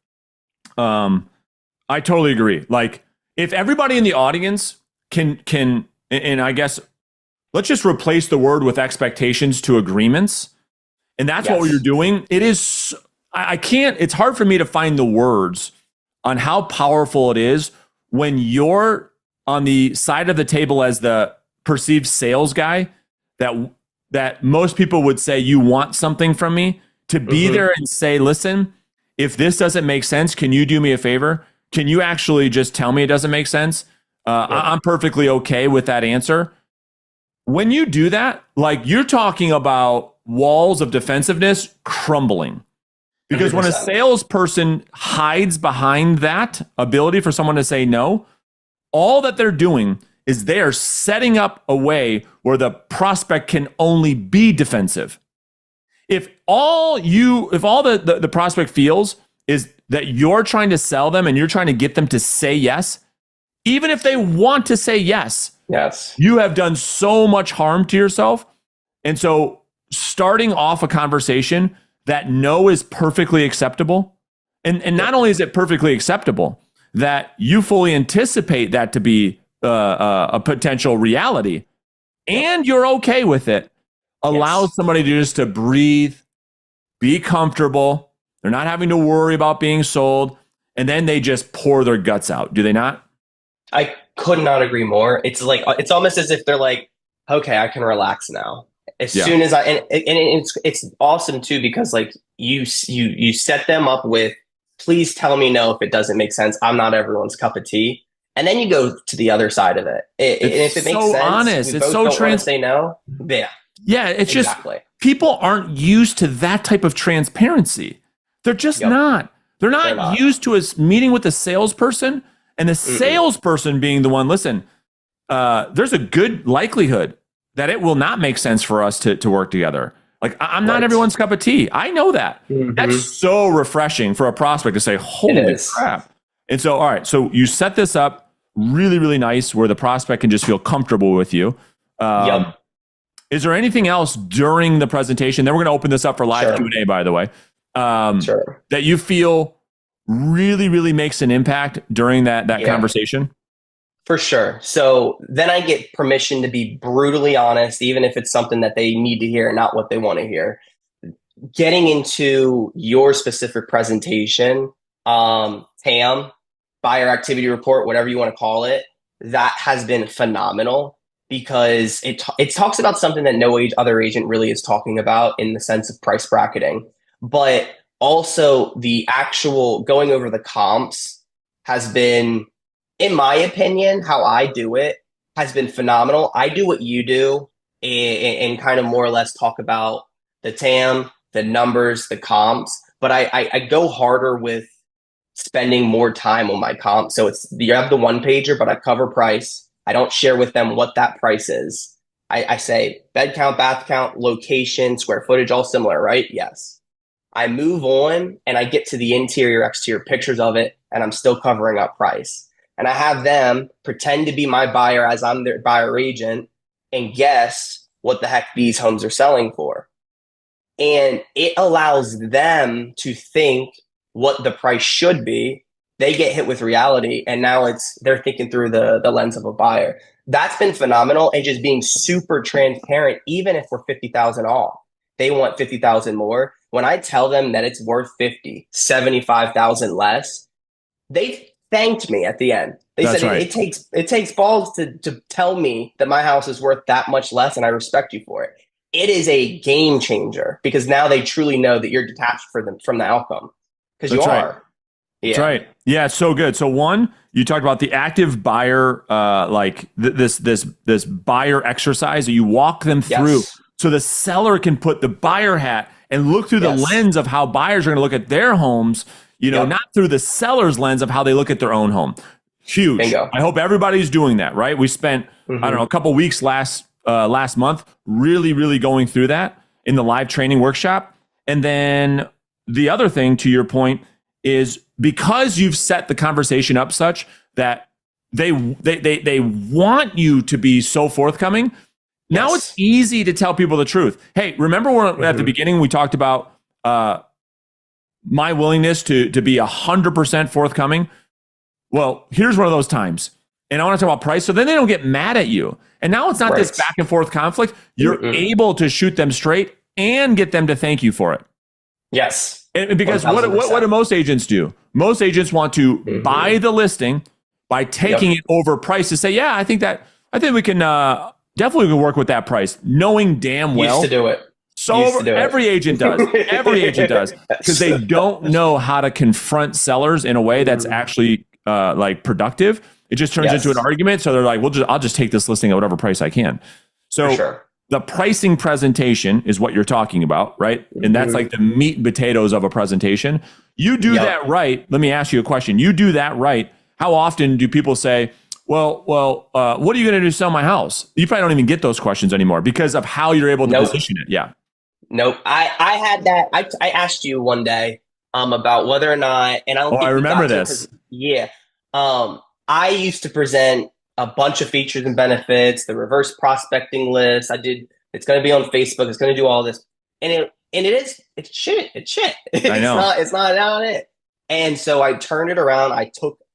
A: I totally agree. Like, if everybody in the audience can, and I guess let's just replace the word with expectations to agreements. And that's what you're doing. It is, it's hard for me to find the words on how powerful it is when you're on the side of the table as the perceived sales guy, that that most people would say, you want something from me, to be there and say, listen, if this doesn't make sense, can you do me a favor? Can you actually just tell me it doesn't make sense? I'm perfectly okay with that answer. When you do that, like, you're talking about walls of defensiveness crumbling. Because 100%. When a salesperson hides behind that ability for someone to say no, all that they're doing is they are setting up a way where the prospect can only be defensive. If all the prospect feels is that you're trying to sell them and you're trying to get them to say yes, even if they want to say yes, you have done so much harm to yourself. And so starting off a conversation that no is perfectly acceptable, and not only is it perfectly acceptable, that you fully anticipate that to be a potential reality, and you're okay with it, allows somebody to breathe, be comfortable. They're not having to worry about being sold, and then they just pour their guts out. Do they not?
R: I could not agree more. It's like, it's almost as if they're like, okay, I can relax now. As soon as and it's awesome too, because like you set them up with, please tell me no if it doesn't make sense. I'm not everyone's cup of tea. And then you go to the other side of it. And if it makes
A: so
R: sense,
A: honest. It's so
R: say no.
A: Yeah, it's just people aren't used to that type of transparency. They're just not. They're not used to us meeting with the salesperson and the salesperson being the one. Listen, there's a good likelihood that it will not make sense for us to work together. Like, I'm not everyone's cup of tea. I know that. That's so refreshing for a prospect to say, holy crap. And so, all right, so you set this up really, really nice where the prospect can just feel comfortable with you. Is there anything else during the presentation? Then we're going to open this up for live Q&A, by the way, that you feel really, really makes an impact during that conversation?
R: For sure. So then I get permission to be brutally honest, even if it's something that they need to hear and not what they want to hear. Getting into your specific presentation, TAM, buyer activity report, whatever you want to call it, that has been phenomenal because it talks about something that no other agent really is talking about in the sense of price bracketing. But also the actual going over the comps has been, in my opinion, how I do it has been phenomenal. I do what you do and kind of more or less talk about the TAM, the numbers, the comps, but I go harder with spending more time on my comps. So you have the one pager, but I cover price. I don't share with them what that price is. I say bed count, bath count, location, square footage, all similar, right? Yes. I move on and I get to the interior, exterior pictures of it, and I'm still covering up price. And I have them pretend to be my buyer as I'm their buyer agent and guess what the heck these homes are selling for. And it allows them to think what the price should be. They get hit with reality, and now they're thinking through the lens of a buyer. That's been phenomenal, and just being super transparent, even if we're 50,000 off. They want 50,000 more. When I tell them that it's worth 50, 75,000 less, they thanked me at the end. They said it takes balls to tell me that my house is worth that much less, and I respect you for it. It is a game changer because now they truly know that you're detached from the outcome because you are. Yeah.
A: That's right. Yeah, it's so good. So one, you talked about the active buyer, this buyer exercise that you walk them through, so the seller can put the buyer hat and look through the lens of how buyers are going to look at their homes. Not through the seller's lens of how they look at their own home. Huge. Bingo. I hope everybody's doing that, right? We spent, a couple weeks last month really, really going through that in the live training workshop. And then the other thing, to your point, is because you've set the conversation up such that they want you to be so forthcoming. Now it's easy to tell people the truth. Hey, remember when at the beginning we talked about my willingness to be 100% forthcoming? Well, here's one of those times. And I want to talk about price. So then they don't get mad at you. And now it's not this back and forth conflict. You're able to shoot them straight and get them to thank you for it.
R: Yes.
A: And because what do most agents do? Most agents want to buy the listing by taking it over price to say, I think we can definitely could work with that price, knowing damn well.
R: Used to do it.
A: So every agent does. Every agent does, because they don't know how to confront sellers in a way that's actually like productive. It just turns into an argument. So they're like, I'll just take this listing at whatever price I can. So the pricing presentation is what you're talking about, right? And that's like the meat and potatoes of a presentation. You do that right. Let me ask you a question. You do that right. How often do people say, well, what are you going to do to sell my house? You probably don't even get those questions anymore because of how you're able to position it. Yeah.
R: Nope. I had that. I asked you one day about whether or not, and I don't think
A: I remember this.
R: I used to present a bunch of features and benefits, the reverse prospecting list. It's going to be on Facebook. It's going to do all this. It's shit. It's shit.
A: I know.
R: It's not it. And so I turned it around.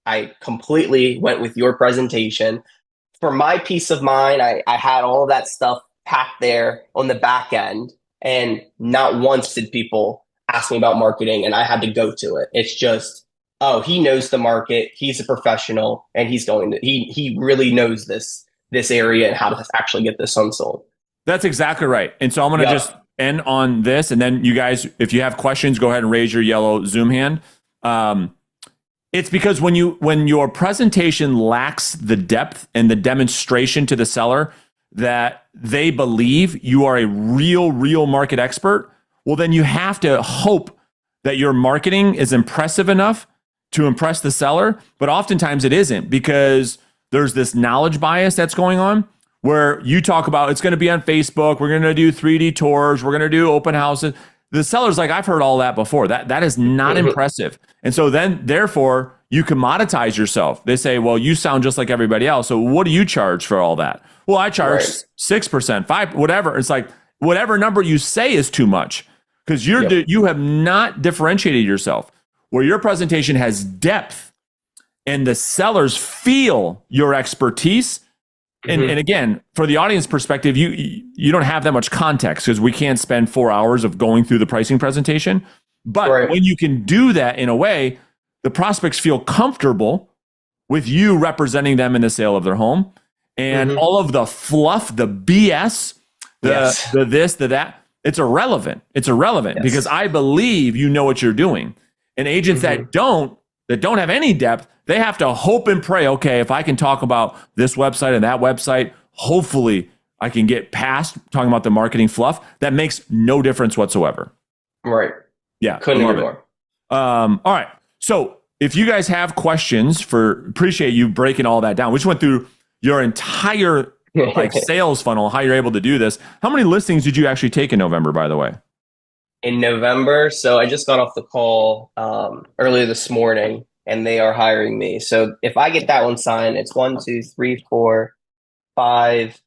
R: I completely went with your presentation. For my peace of mind, I had all that stuff packed there on the back end. And not once did people ask me about marketing, and I had to go to it. It's just, he knows the market. He's a professional, and he really knows this area and how to actually get this home sold.
A: That's exactly right. And so I'm going to just end on this, and then you guys, if you have questions, go ahead and raise your yellow Zoom hand. It's because when your presentation lacks the depth and the demonstration to the seller that they believe you are a real market expert, well, then you have to hope that your marketing is impressive enough to impress the seller. But oftentimes it isn't, because there's this knowledge bias that's going on where you talk about it's going to be on Facebook. We're going to do 3D tours. We're going to do open houses. The seller's like, I've heard all that before. That is not impressive. And so then, therefore, you commoditize yourself. They say, well, you sound just like everybody else. So what do you charge for all that? Well, I charge 6%, 5%, whatever. It's like whatever number you say is too much, because you have not differentiated yourself. Where your presentation has depth and the sellers feel your expertise. And again, for the audience perspective, you don't have that much context because we can't spend 4 hours of going through the pricing presentation. But when you can do that in a way, the prospects feel comfortable with you representing them in the sale of their home. And all of the fluff, the BS, the this, the that, it's irrelevant. It's irrelevant because I believe you know what you're doing. And agents that don't have any depth, they have to hope and pray, okay, if I can talk about this website and that website, hopefully I can get past talking about the marketing fluff. That makes no difference whatsoever.
R: Right.
A: Yeah.
R: Couldn't agree more.
A: All right. So if you guys have questions, appreciate you breaking all that down. We just went through your entire sales funnel, how you're able to do this. How many listings did you actually take in November, by the way?
R: In November, so I just got off the call earlier this morning, and they are hiring me. So if I get that one signed, it's 1, 2, 3, 4, 5,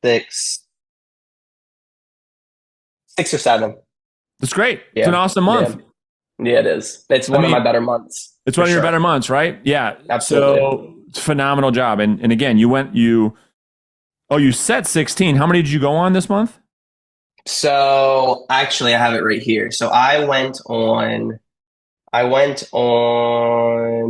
R: 6 or 7.
A: That's great. Yeah. It's an awesome month.
R: Yeah, it is. It's one of my better months.
A: It's one of your better months, right? Yeah.
R: Absolutely.
A: So it's a phenomenal job. And again, you set 16. How many did you go on this month?
R: So actually I have it right here. So I went on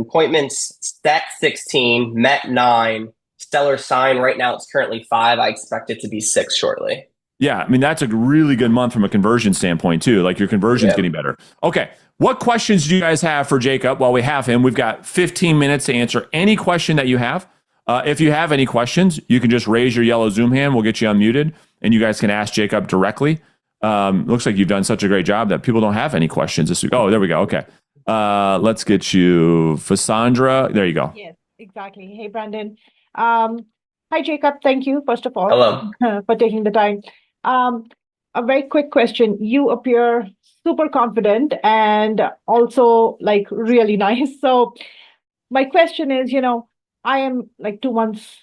R: appointments, set 16, met 9, seller sign. Right now it's currently 5. I expect it to be 6 shortly.
A: Yeah. I mean, that's a really good month from a conversion standpoint too. Like your conversion's getting better. Okay. What questions do you guys have for Jacob while we have him? We've got 15 minutes to answer any question that you have. If you have any questions, you can just raise your yellow Zoom hand. We'll get you unmuted and you guys can ask Jacob directly. Looks like you've done such a great job that people don't have any questions this week. Oh, there we go. Okay. Let's get you Fassandra. There you go.
S: Yes, exactly. Hey, Brandon. Hi, Jacob. Thank you, first of all, for taking the time. A very quick question. You appear super confident and also like really nice. So my question is, I am like 2 months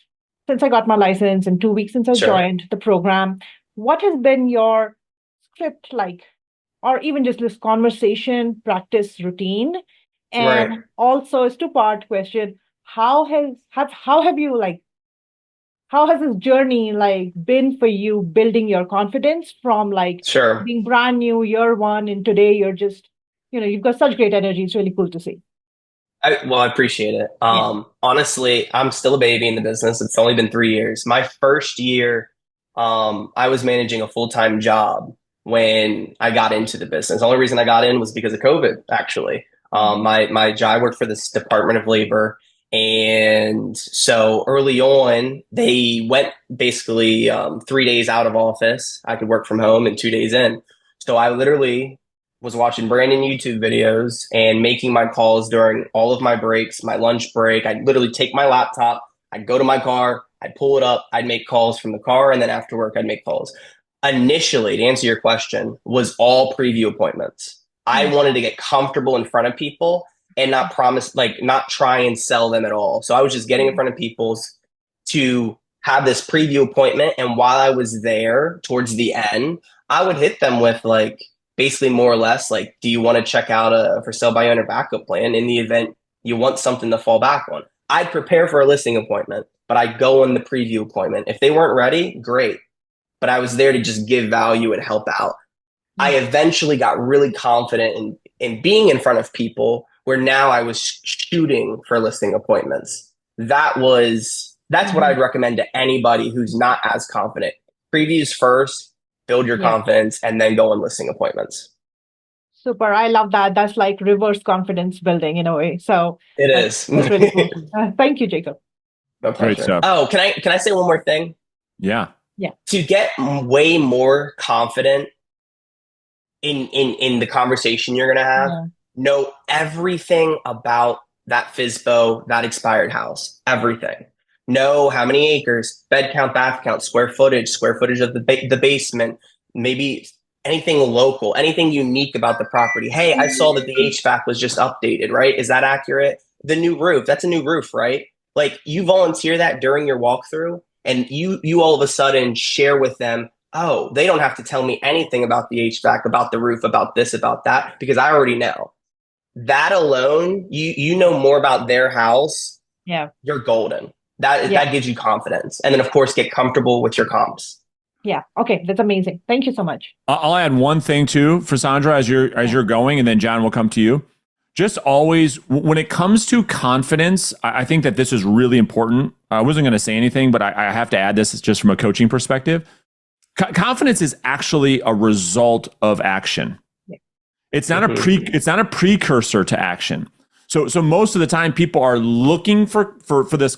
S: since I got my license and 2 weeks since I joined the program. What has been your script like, or even just this conversation practice routine? And also it's 2-part question. How has this journey been for you building your confidence from being brand new year 1 and today you're just, you've got such great energy. It's really cool to see.
R: I appreciate it. Honestly, I'm still a baby in the business. It's only been 3 years. My first year I was managing a full-time job when I got into the business. The only reason I got in was because of COVID, actually. I worked for this Department of Labor. And so early on, they went basically 3 days out of office. I could work from home and 2 days in. So I literally was watching Brandon YouTube videos and making my calls during all of my breaks, my lunch break. I'd literally take my laptop, I'd go to my car, I'd pull it up, I'd make calls from the car, and then after work, I'd make calls. Initially, to answer your question, was all preview appointments. I wanted to get comfortable in front of people and not promise, like not try and sell them at all. So I was just getting in front of people to have this preview appointment. And while I was there towards the end, I would hit them with like, basically more or less like, do you want to check out a for sale by owner backup plan in the event you want something to fall back on? I'd prepare for a listing appointment, but I'd go on the preview appointment. If they weren't ready, great. But I was there to just give value and help out. I eventually got really confident in being in front of people where now I was shooting for listing appointments. That's what I'd recommend to anybody who's not as confident. Previews first, build your confidence, and then go on listing appointments.
S: Super. I love that. That's like reverse confidence building in a way. So
R: it is.
S: That's really cool. Thank you, Jacob.
R: No
A: Great stuff.
R: Oh, can I say one more thing?
A: Yeah.
S: Yeah.
R: To get way more confident in the conversation you're gonna have, know everything about that FSBO, that expired house, everything. Know how many acres, bed count, bath count, square footage of the basement, maybe anything local, anything unique about the property. Hey, I saw that the HVAC was just updated, right? Is that accurate? The new roof, that's a new roof, right? Like you volunteer that during your walkthrough and you all of a sudden share with them, oh, they don't have to tell me anything about the HVAC, about the roof, about this, about that, because I already know. That alone, you know more about their house.
S: Yeah.
R: You're golden. That gives you confidence. And then of course get comfortable with your comps.
S: Yeah. Okay. That's amazing. Thank you so much.
A: I'll add one thing too for Sandra as you're going, and then John will come to you. Just always, when it comes to confidence, I think that this is really important. I wasn't going to say anything, but I have to add this just from a coaching perspective. Confidence is actually a result of action. Yeah. It's not a precursor to action. So most of the time people are looking for this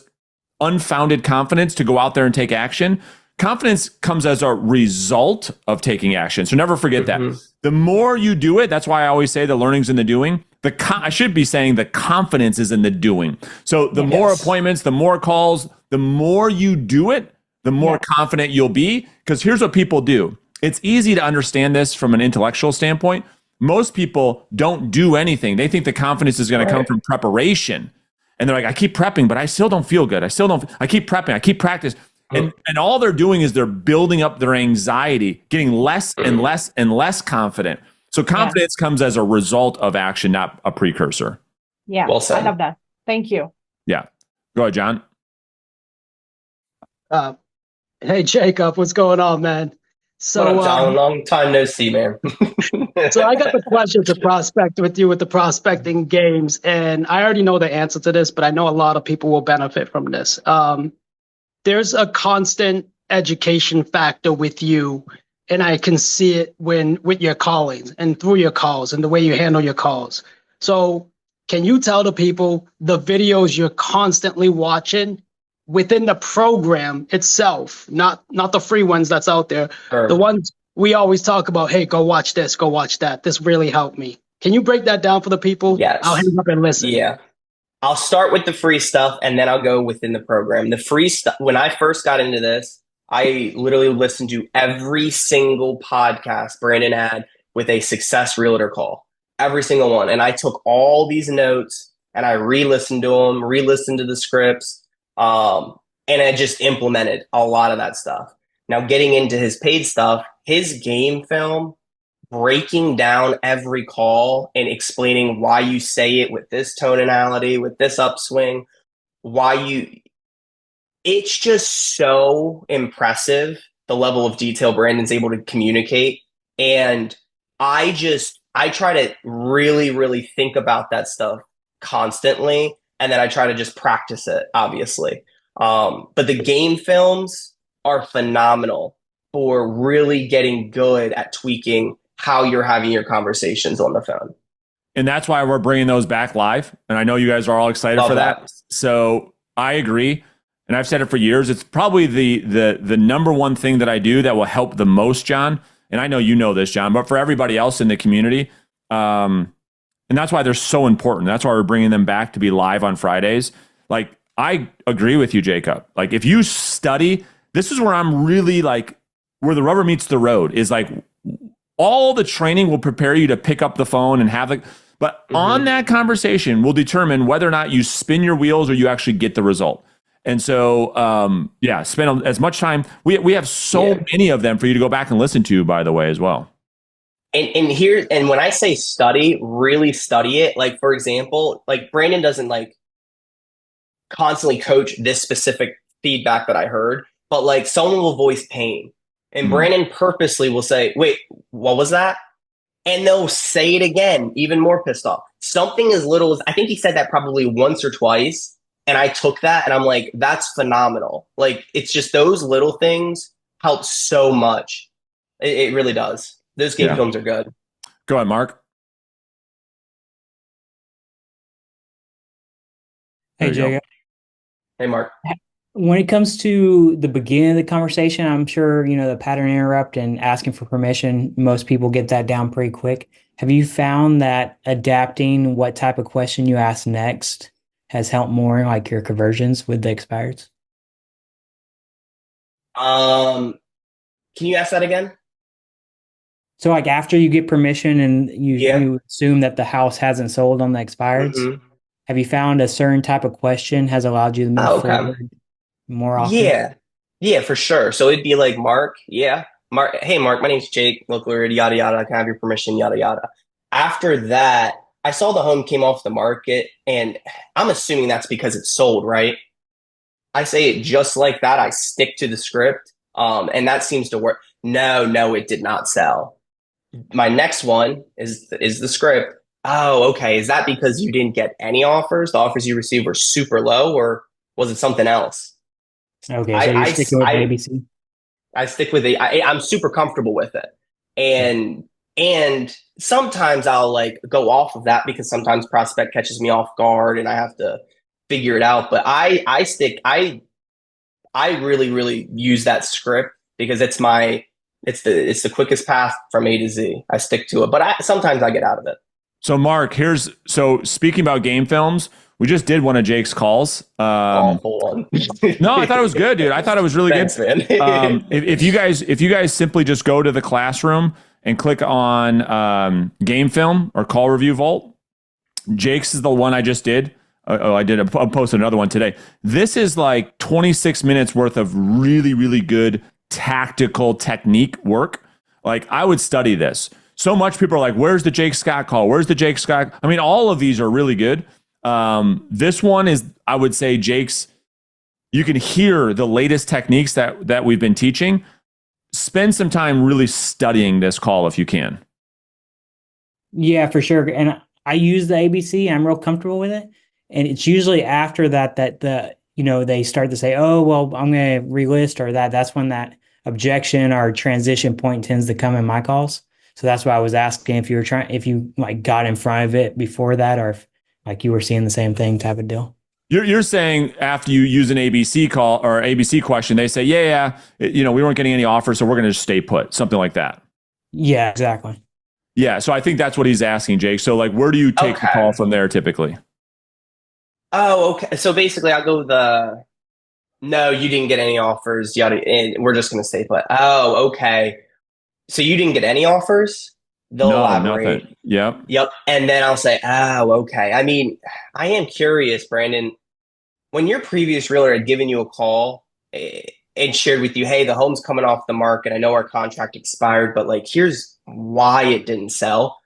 A: unfounded confidence to go out there and take action. Confidence comes as a result of taking action. So never forget that. The more you do it, that's why I always say the learning's in the doing. I should be saying the confidence is in the doing. So the more appointments, the more calls, the more you do it, the more confident you'll be. Because here's what people do. It's easy to understand this from an intellectual standpoint. Most people don't do anything. They think the confidence is going to come from preparation. And they're like, I keep prepping, but I still don't feel good. I keep prepping. I keep practicing. And all they're doing is they're building up their anxiety, getting less and less and less confident. So confidence comes as a result of action, not a precursor.
S: Yeah. Well said. I love that. Thank you.
A: Yeah. Go ahead, John.
T: Hey, Jacob, what's going on, man? So,
R: what up, John? Long time no see, man.
T: So I got the question to prospect with you with the prospecting games, and I already know the answer to this, but I know a lot of people will benefit from this. There's a constant education factor with you, and I can see it with your callings and through your calls and the way you handle your calls. So can you tell the people the videos you're constantly watching within the program itself, not the free ones that's out there, the ones we always talk about, hey, go watch this, go watch that. This really helped me. Can you break that down for the people?
R: Yes.
T: I'll hang up and listen.
R: Yeah. I'll start with the free stuff and then I'll go within the program. The free stuff, when I first got into this, I literally listened to every single podcast Brandon had with a success realtor call, every single one. And I took all these notes and I re-listened to them, re-listened to the scripts, and I just implemented a lot of that stuff. Now getting into his paid stuff, his game film, breaking down every call and explaining why you say it with this tonality, with this upswing, it's just so impressive, the level of detail Brandon's able to communicate. And I try to really, really think about that stuff constantly. And then I try to just practice it, obviously. But the game films are phenomenal. for really getting good at tweaking how you're having your conversations on the phone.
A: And that's why we're bringing those back live. And I know you guys are all excited
R: Love
A: for that. So I agree. And I've said it for years. It's probably the number one thing that I do that will help the most, John. And I know you know this, John, but for everybody else in the community, and that's why they're so important. That's why we're bringing them back to be live on Fridays. Like, I agree with you, Jacob. Like, if you study, this is where I'm really like, where the rubber meets the road is like, all the training will prepare you to pick up the phone and have it. But on that conversation will determine whether or not you spin your wheels or you actually get the result. And so, spend as much time. We have so many of them for you to go back and listen to, by the way, as well.
R: And when I say study, really study it. Like, for example, like Brandon doesn't like constantly coach this specific feedback that I heard, but like someone will voice pain and Brandon purposely will say, wait, what was that? And they'll say it again, even more pissed off. Something as little as, I think he said that probably once or twice. And I took that and I'm like, that's phenomenal. Like, it's just those little things help so much. It really does. Those game films are good.
A: Go ahead, Mark.
U: Hey, Jacob.
R: Hey, Mark.
U: When it comes to the beginning of the conversation, I'm sure, the pattern interrupt and asking for permission, most people get that down pretty quick. Have you found that adapting what type of question you ask next has helped more like your conversions with the expireds?
R: Can you ask that again?
U: So like after you get permission and you assume that the house hasn't sold on the expireds, have you found a certain type of question has allowed you to move forward more often?
R: Yeah, for sure. So it'd be like, Mark, hey, Mark, my name's Jake, local area, yada, yada. Can I have your permission, yada, yada. After that, I saw the home came off the market and I'm assuming that's because it's sold, right? I say it just like that. I stick to the script. And that seems to work. No, it did not sell. My next one is the script. Oh, okay. Is that because you didn't get any offers? The offers you received were super low, or was it something else?
U: Okay, so you're sticking with ABC.
R: I stick with it. I'm super comfortable with it, and sometimes I'll like go off of that because sometimes prospect catches me off guard and I have to figure it out. But I really use that script because it's the quickest path from A to Z. I stick to it, but sometimes I get out of it.
A: So Mark, speaking about game films, we just did one of Jake's calls.
R: Awful one.
A: No, I thought it was good, dude. I thought it was really
R: Thanks,
A: good.
R: Man.
A: If you guys simply just go to the classroom and click on game film or call review vault, Jake's is the one I just did. I posted another one today. This is like 26 minutes worth of really, really good tactical technique work. Like, I would study this. So much people are like, where's the Jake Scott call? Where's the Jake Scott? I mean, all of these are really good. This one is, I would say, Jake's, you can hear the latest techniques that we've been teaching. Spend some time really studying this call if you can.
U: Yeah, for sure. And I use the ABC. I'm real comfortable with it. And it's usually after that they start to say, oh, well, I'm going to relist or that. That's when that objection or transition point tends to come in my calls. So that's why I was asking if you like got in front of it before that, or if like you were seeing the same thing type of deal.
A: You're saying after you use an ABC call or ABC question, they say, we weren't getting any offers, so we're going to just stay put, something like that.
U: Yeah, exactly.
A: Yeah, so I think that's what he's asking, Jake. So like, where do you take the call from there typically?
R: Oh, okay. So basically, I'll go no, you didn't get any offers, yada, and we're just going to stay put. Oh, okay. So you didn't get any offers? They'll elaborate.
A: Nothing. Yep.
R: And then I'll say, oh, okay. I mean, I am curious, Brandon, when your previous realtor had given you a call and shared with you, hey, the home's coming off the market. I know our contract expired, but like, here's why it didn't sell.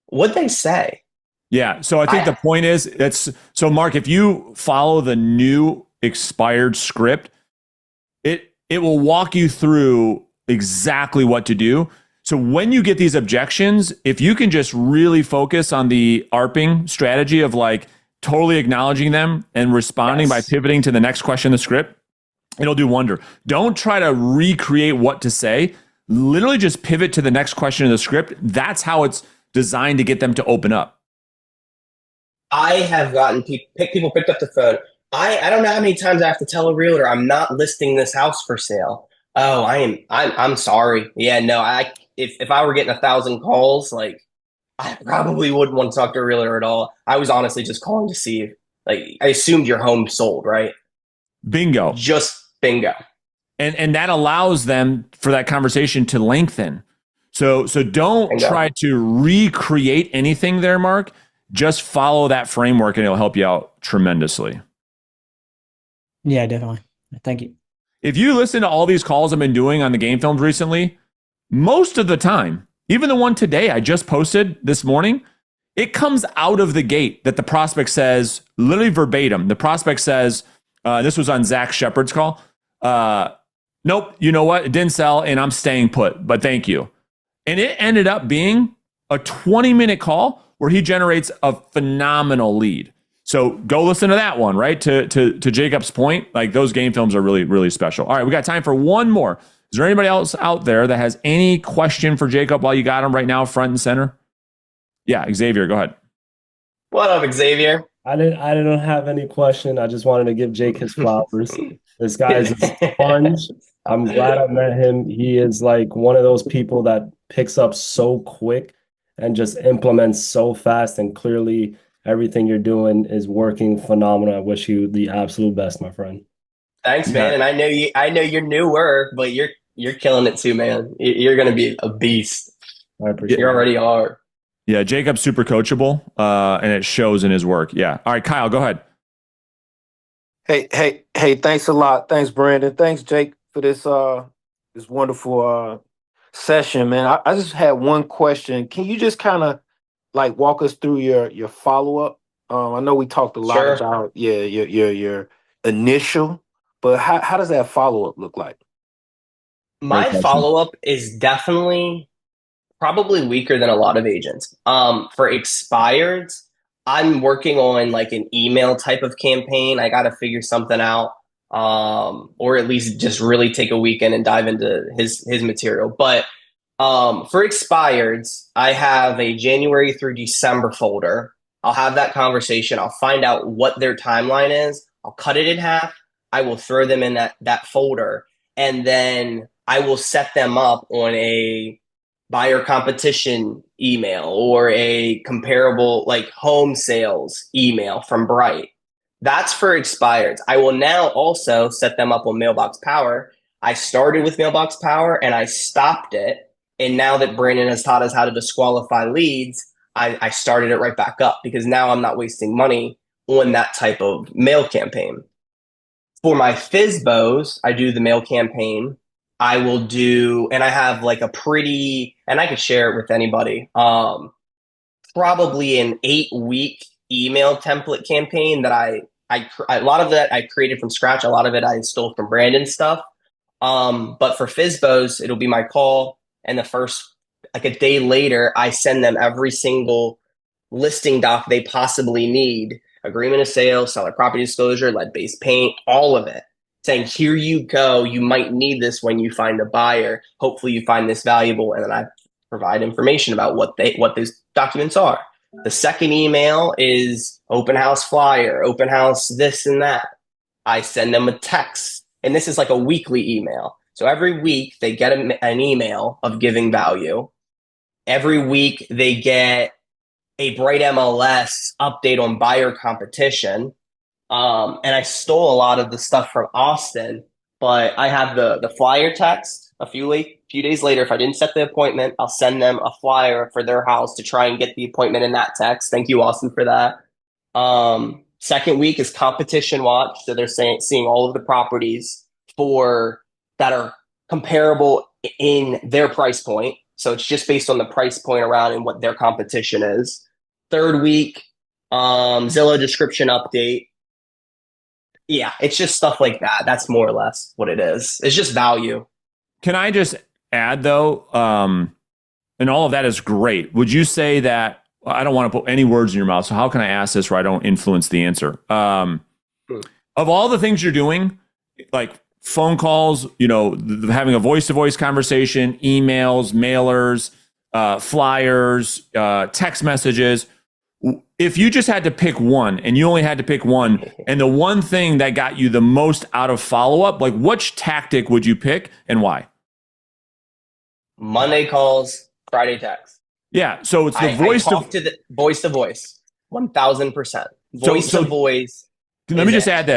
R: What'd they say?
A: Yeah. So I think the point is so Mark, if you follow the new expired script, it will walk you through exactly what to do. So when you get these objections, if you can just really focus on the ARPing strategy of like totally acknowledging them and responding by pivoting to the next question in the script, it'll do wonder. Don't try to recreate what to say. literally just pivot to the next question in the script. That's how it's designed to get them to open up.
R: I have gotten people picked up the phone. I don't know how many times I have to tell a realtor I'm not listing this house for sale. Oh, I'm sorry. Yeah, no, if I were getting 1,000 calls, like I probably wouldn't want to talk to a realtor at all. I was honestly just calling to see if, like, I assumed your home sold, right?
A: Bingo.
R: Just bingo.
A: And that allows them for that conversation to lengthen. So don't
R: Bingo.
A: try to recreate anything there, Mark. Just follow that framework and it'll help you out tremendously.
U: Yeah, definitely. Thank you.
A: If you listen to all these calls I've been doing on the game films recently, most of the time, even the one today I just posted this morning, it comes out of the gate that the prospect says, literally verbatim, the prospect says, this was on Zach Shepard's call, nope, you know what? It didn't sell and I'm staying put, but thank you. And it ended up being a 20-minute call where he generates a phenomenal lead. So go listen to that one, right? To Jacob's point, like those game films are really, really special. All right, we got time for one more. Is there anybody else out there that has any question for Jacob while you got him right now, front and center? Yeah, Xavier, go ahead.
R: What up, Xavier?
B: I didn't have any question. I just wanted to give Jake his flowers. This guy is a sponge. I'm glad I met him. He is like one of those people that picks up so quick and just implements so fast, and clearly everything you're doing is working phenomenal. I wish you the absolute best, my friend.
R: Thanks, man. And I know you're newer, but you're killing it too, man. You're gonna be a beast.
B: I appreciate
R: You already are.
A: Yeah, Jacob's super coachable, and it shows in his work. Yeah. All right, Kyle, go ahead.
V: Hey, thanks a lot. Thanks, Brandon. Thanks, Jake, for this wonderful session, man. I just had one question. Can you just kind of like walk us through your follow-up? I know we talked a lot about your initial, but how does that follow-up look like?
R: My follow-up is definitely probably weaker than a lot of agents. For expireds, I'm working on like an email type of campaign. I got to figure something out, or at least just really take a weekend and dive into his material. But for expireds, I have a January through December folder. I'll have that conversation. I'll find out what their timeline is. I'll cut it in half. I will throw them in that folder, and then I will set them up on a buyer competition email or a comparable like home sales email from Bright. That's for expireds. I will now also set them up on Mailbox Power. I started with Mailbox Power and I stopped it. And now that Brandon has taught us how to disqualify leads, I started it right back up because now I'm not wasting money on that type of mail campaign. For my FSBOs, I do the mail campaign. I will do, and I have like a pretty, and I could share it with anybody, probably an 8-week email template campaign that a lot of that I created from scratch. A lot of it I stole from Brandon's stuff. But for FSBOs, it'll be my call. And the first, like a day later, I send them every single listing doc they possibly need. Agreement of sale, seller property disclosure, lead-based paint, all of it. Saying, here you go. You might need this when you find a buyer. Hopefully you find this valuable. And then I provide information about what those documents are. The second email is open house flyer, open house this and that. I send them a text. And this is like a weekly email. So every week they get an email of giving value. Every week they get a Bright MLS update on buyer competition. And I stole a lot of the stuff from Austin, but I have the flyer text a few days later. If I didn't set the appointment, I'll send them a flyer for their house to try and get the appointment in that text. Thank you, Austin, for that. Second week is competition watch. So they're seeing all of the properties that are comparable in their price point. So it's just based on the price point around and what their competition is. Third week, Zillow description update. Yeah, it's just stuff like that. That's more or less what it is. It's just value.
A: Can I just add though, and all of that is great. Would you say that, I don't want to put any words in your mouth, so how can I ask this where I don't influence the answer? Of all the things you're doing, like phone calls, having a voice-to-voice conversation, emails, mailers, flyers, text messages. If you just had to pick one and you only had to pick one, and the one thing that got you the most out of follow-up, like which tactic would you pick and why?
R: Monday calls, Friday texts.
A: Yeah. So it's the
R: voice to voice, 1000%. Voice to voice.
A: Let me just add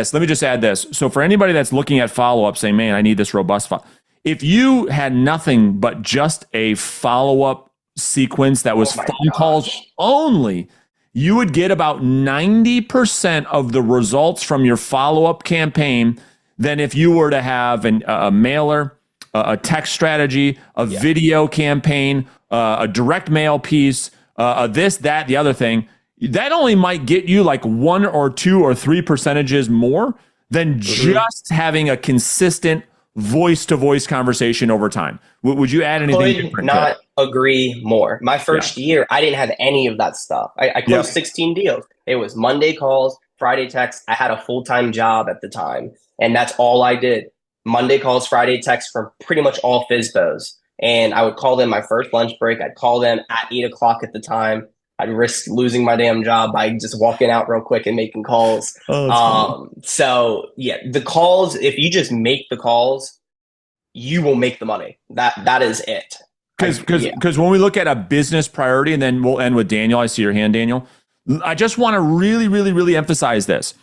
A: this. So for anybody that's looking at follow-up saying, man, I need this robust follow-up. If you had nothing but just a follow-up sequence that was phone calls only, you would get about 90% of the results from your follow-up campaign than if you were to have a mailer, a text strategy, a video campaign, a direct mail piece, this, that, the other thing. That only might get you like 1 or 2 or 3 percentages more than just having a consistent voice-to-voice conversation over time. Would you add anything different?
R: Could not agree more. My first year, I didn't have any of that stuff. I closed 16 deals. It was Monday calls, Friday texts. I had a full-time job at the time, and that's all I did. Monday calls, Friday texts from pretty much all FSBOs. And I would call them my first lunch break. I'd call them at 8 o'clock at the time. I'd risk losing my damn job by just walking out real quick and making calls. So yeah, the calls, if you just make the calls, you will make the money. That is it.
A: Because when we look at a business priority, and then we'll end with Daniel. I see your hand, Daniel. I just want to really, really, really emphasize this.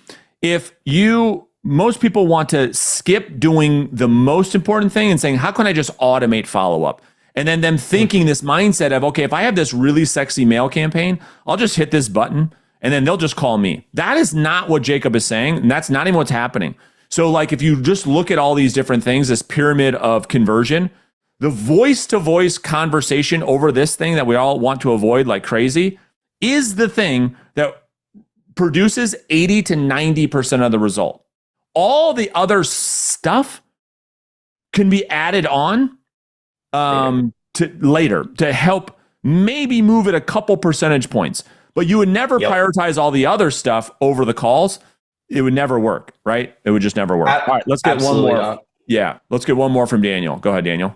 A: Most people want to skip doing the most important thing and saying, how can I just automate follow-up? And then them thinking this mindset of, okay, if I have this really sexy mail campaign, I'll just hit this button and then they'll just call me. That is not what Jacob is saying. And that's not even what's happening. So like, if you just look at all these different things, this pyramid of conversion, the voice-to-voice conversation over this thing that we all want to avoid like crazy is the thing that produces 80 to 90% of the result. All the other stuff can be added on to later to help maybe move it a couple percentage points, but you would never prioritize all the other stuff over the calls. It would never work, right? It would just never work. All right, let's get one more. Not. Yeah, let's get one more from Daniel. Go ahead, Daniel.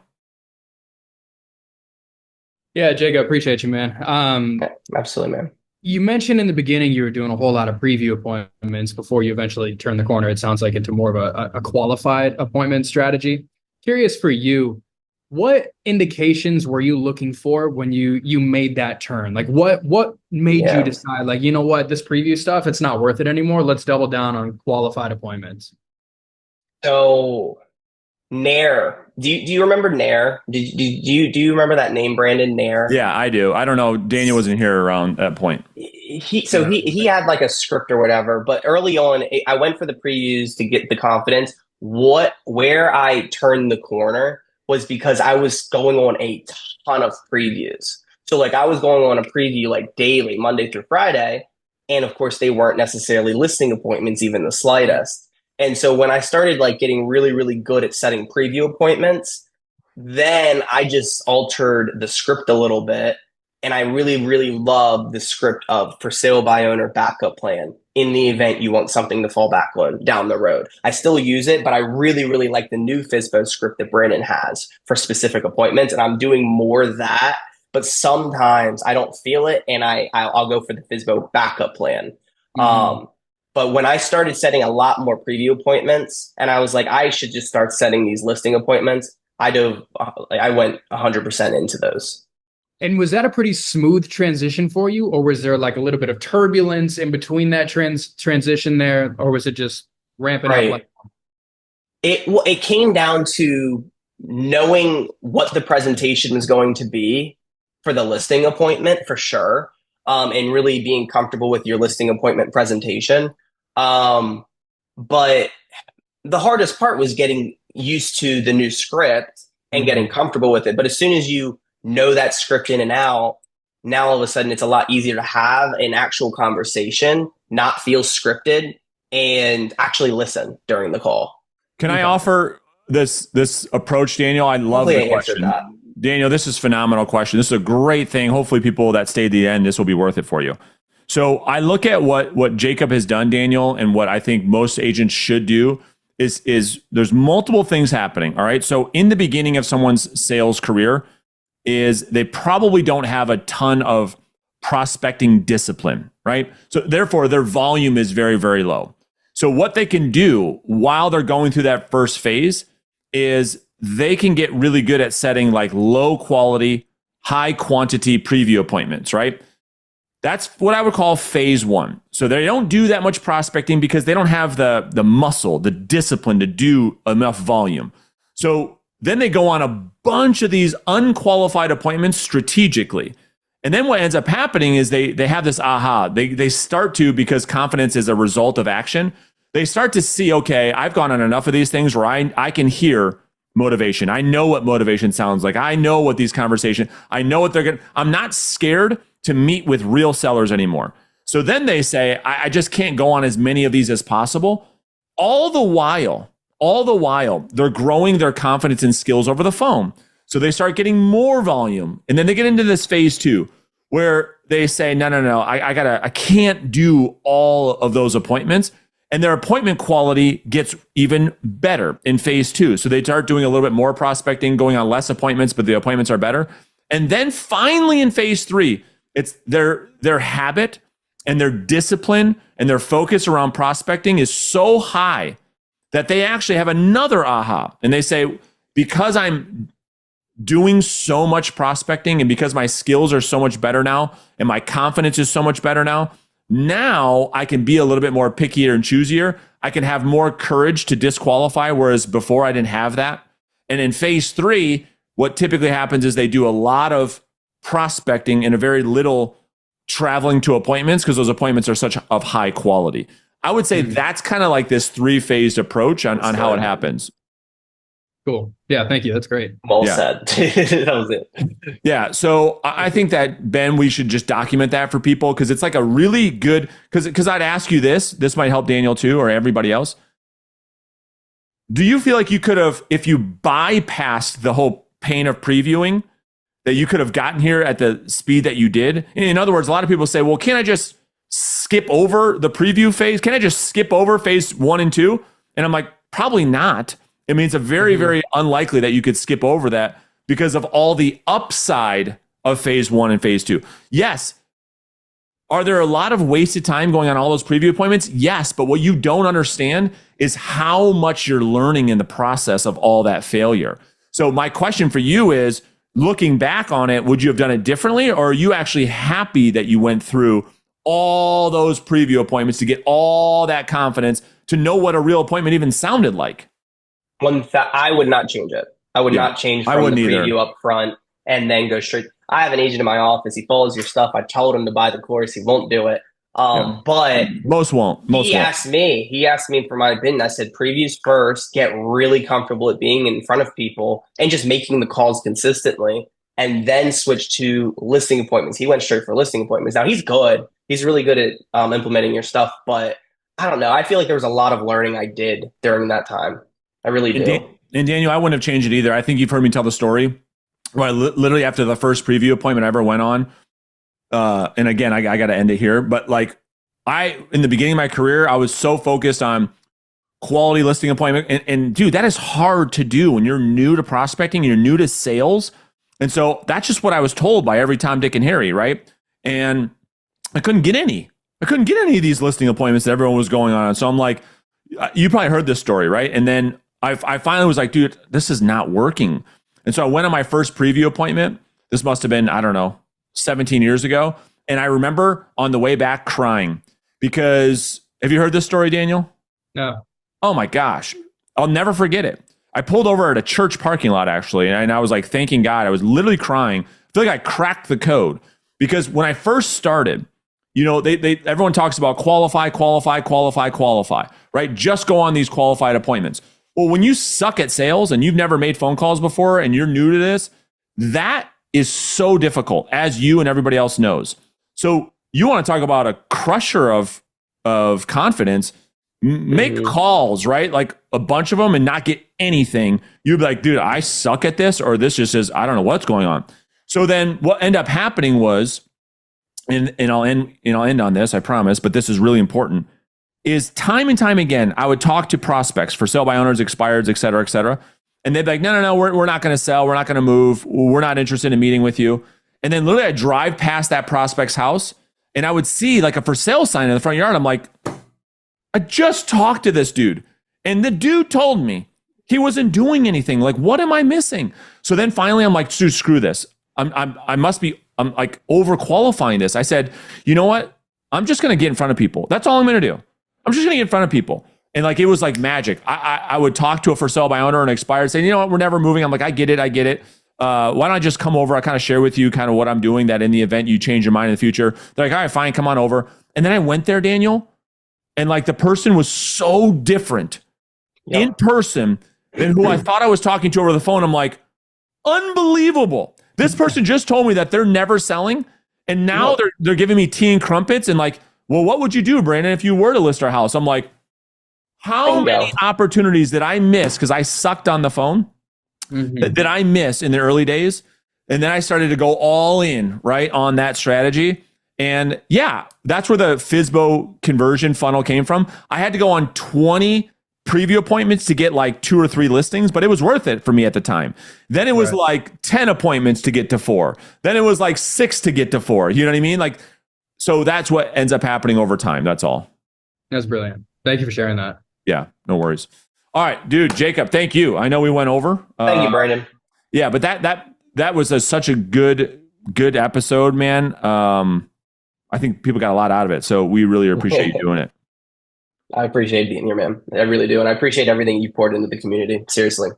C: Yeah, Jake, I appreciate you, man.
R: Absolutely, man.
C: You mentioned in the beginning you were doing a whole lot of preview appointments before you eventually turned the corner. It sounds like into more of a qualified appointment strategy. Curious for you, what indications were you looking for when you made that turn? Like what made you decide, like, you know what, this preview stuff, it's not worth it anymore. Let's double down on qualified appointments.
R: So Nair, do you remember Nair? Do you remember that name, Brandon? Nair?
A: Yeah, I do. I don't know. Daniel wasn't here around that point.
R: He had like a script or whatever, but early on, I went for the previews to get the confidence. Where I turned the corner was because I was going on a ton of previews. So like I was going on a preview like daily, Monday through Friday. And of course they weren't necessarily listing appointments, even the slightest. And so when I started like getting really, really good at setting preview appointments, then I just altered the script a little bit. And I really, really love the script of for sale by owner backup plan in the event you want something to fall back on down the road. I still use it, but I really, really like the new FSBO script that Brandon has for specific appointments. And I'm doing more of that, but sometimes I don't feel it and I'll go for the FSBO backup plan. But when I started setting a lot more preview appointments and I was like, I should just start setting these listing appointments, I went 100% into those.
C: And was that a pretty smooth transition for you, or was there like a little bit of turbulence in between that transition there, or was it just ramping up?
R: It came down to knowing what the presentation was going to be for the listing appointment, for sure, and really being comfortable with your listing appointment presentation. But the hardest part was getting used to the new script and getting comfortable with it. But as soon as you know that script in and out, now all of a sudden it's a lot easier to have an actual conversation, not feel scripted, and actually listen during the call.
A: Can I offer this approach, Daniel? I love the question. Daniel, this is a phenomenal question. This is a great thing. Hopefully people that stay to the end, this will be worth it for you. So I look at what Jacob has done, Daniel, and what I think most agents should do is there's multiple things happening. All right. So in the beginning of someone's sales career is they probably don't have a ton of prospecting discipline, right? So therefore their volume is very, very low. So what they can do while they're going through that first phase is they can get really good at setting like low quality, high quantity preview appointments, right? That's what I would call phase one. So they don't do that much prospecting because they don't have the muscle, the discipline to do enough volume. So then they go on a bunch of these unqualified appointments strategically. And then what ends up happening is they have this aha. They start to, because confidence is a result of action, they start to see, okay, I've gone on enough of these things where I can hear motivation. I know what motivation sounds like. I know what these conversations, I know what they're going to, I'm not scared to meet with real sellers anymore. So then they say, I just can't go on as many of these as possible. All the while, they're growing their confidence and skills over the phone. So they start getting more volume. And then they get into this phase two, where they say, no, I can't do all of those appointments. And their appointment quality gets even better in phase two. So they start doing a little bit more prospecting, going on less appointments, but the appointments are better. And then finally in phase three, it's their habit and their discipline and their focus around prospecting is so high that they actually have another aha. And they say, because I'm doing so much prospecting and because my skills are so much better now and my confidence is so much better now I can be a little bit more pickier and choosier. I can have more courage to disqualify, whereas before I didn't have that. And in phase three, what typically happens is they do a lot of prospecting and a very little traveling to appointments because those appointments are such of high quality. I would say that's kind of like this three-phased approach on how it happens.
C: Cool. Yeah, thank you. That's great.
R: Well said. That was it.
A: Yeah. So I think that, Ben, we should just document that for people because it's like a really good, because I'd ask you this might help Daniel too, or everybody else. Do you feel like you could have, if you bypassed the whole pain of previewing, that you could have gotten here at the speed that you did? In other words, a lot of people say, well, can't I just skip over the preview phase? Can I just skip over phase 1 and 2? And I'm like, probably not. I mean, it's a very, very unlikely that you could skip over that because of all the upside of phase 1 and phase 2. Yes. Are there a lot of wasted time going on all those preview appointments? Yes. But what you don't understand is how much you're learning in the process of all that failure. So my question for you is, looking back on it, would you have done it differently? Or are you actually happy that you went through all those preview appointments to get all that confidence to know what a real appointment even sounded like?
R: I would not change it. I would not change from the preview up front and then go straight. I have an agent in my office. He follows your stuff. I told him to buy the course. He won't do it. But
A: most won't.
R: He asked me for my opinion. I said, previews first, get really comfortable at being in front of people and just making the calls consistently, and then switch to listing appointments. He went straight for listing appointments. Now he's good. He's really good at implementing your stuff, but I don't know. I feel like there was a lot of learning I did during that time. I really do.
A: And Daniel, I wouldn't have changed it either. I think you've heard me tell the story where I literally after the first preview appointment I ever went on, and again, I got to end it here, but like in the beginning of my career, I was so focused on quality listing appointment. And dude, that is hard to do when you're new to prospecting, you're new to sales. And so that's just what I was told by every Tom, Dick, and Harry, right? And I couldn't get any of these listing appointments that everyone was going on. So I'm like, you probably heard this story, right? And then I finally was like, dude, this is not working. And so I went on my first preview appointment. This must have been, 17 years ago. And I remember on the way back crying because, have you heard this story, Daniel?
C: No.
A: Oh my gosh. I'll never forget it. I pulled over at a church parking lot, actually, and I was like thanking God. I was literally crying. I feel like I cracked the code because when I first started, everyone talks about qualify, right? Just go on these qualified appointments. Well, when you suck at sales and you've never made phone calls before and you're new to this, that is so difficult, as you and everybody else knows. So you want to talk about a crusher of confidence, make calls, right? Like a bunch of them and not get anything. You'd be like, dude, I suck at this, or this just is, I don't know what's going on. So then what ended up happening was, and I'll end on this, I promise, but this is really important, is time and time again, I would talk to prospects for sale by owners, expireds, et cetera, et cetera. And they'd be like, no, we're not going to sell. We're not going to move. We're not interested in meeting with you. And then literally I drive past that prospect's house and I would see like a for sale sign in the front yard. I'm like, I just talked to this dude. And the dude told me he wasn't doing anything. Like, what am I missing? So then finally I'm like, dude, screw this. I'm like overqualifying this. I said, you know what? I'm just going to get in front of people. That's all I'm going to do. I'm just going to get in front of people. And like, it was like magic. I would talk to a for sale by owner and expired saying, you know what, we're never moving. I'm like, I get it. Why don't I just come over? I kind of share with you kind of what I'm doing, that in the event you change your mind in the future. They're like, all right, fine, come on over. And then I went there, Daniel, and like the person was so different in person than who I thought I was talking to over the phone. I'm like, unbelievable. This person just told me that they're never selling. And now they're giving me tea and crumpets and like, well, what would you do, Brandon, if you were to list our house? I'm like, how many opportunities did I miss because I sucked on the phone? Did I miss in the early days? And then I started to go all in, right, on that strategy. And yeah, that's where the FSBO conversion funnel came from. I had to go on 20 preview appointments to get like 2 or 3 listings, but it was worth it for me at the time. Then it was like 10 appointments to get to 4. Then it was like 6 to get to 4. You know what I mean? Like, so that's what ends up happening over time. That's all.
C: That's brilliant. Thank you for sharing that.
A: Yeah, no worries. All right, dude, Jacob, thank you. I know we went over.
R: Thank you, Brandon.
A: Yeah, but that was such a good episode, man. I think people got a lot out of it, so we really appreciate you doing it.
R: I appreciate being here, man. I really do, and I appreciate everything you poured into the community. Seriously,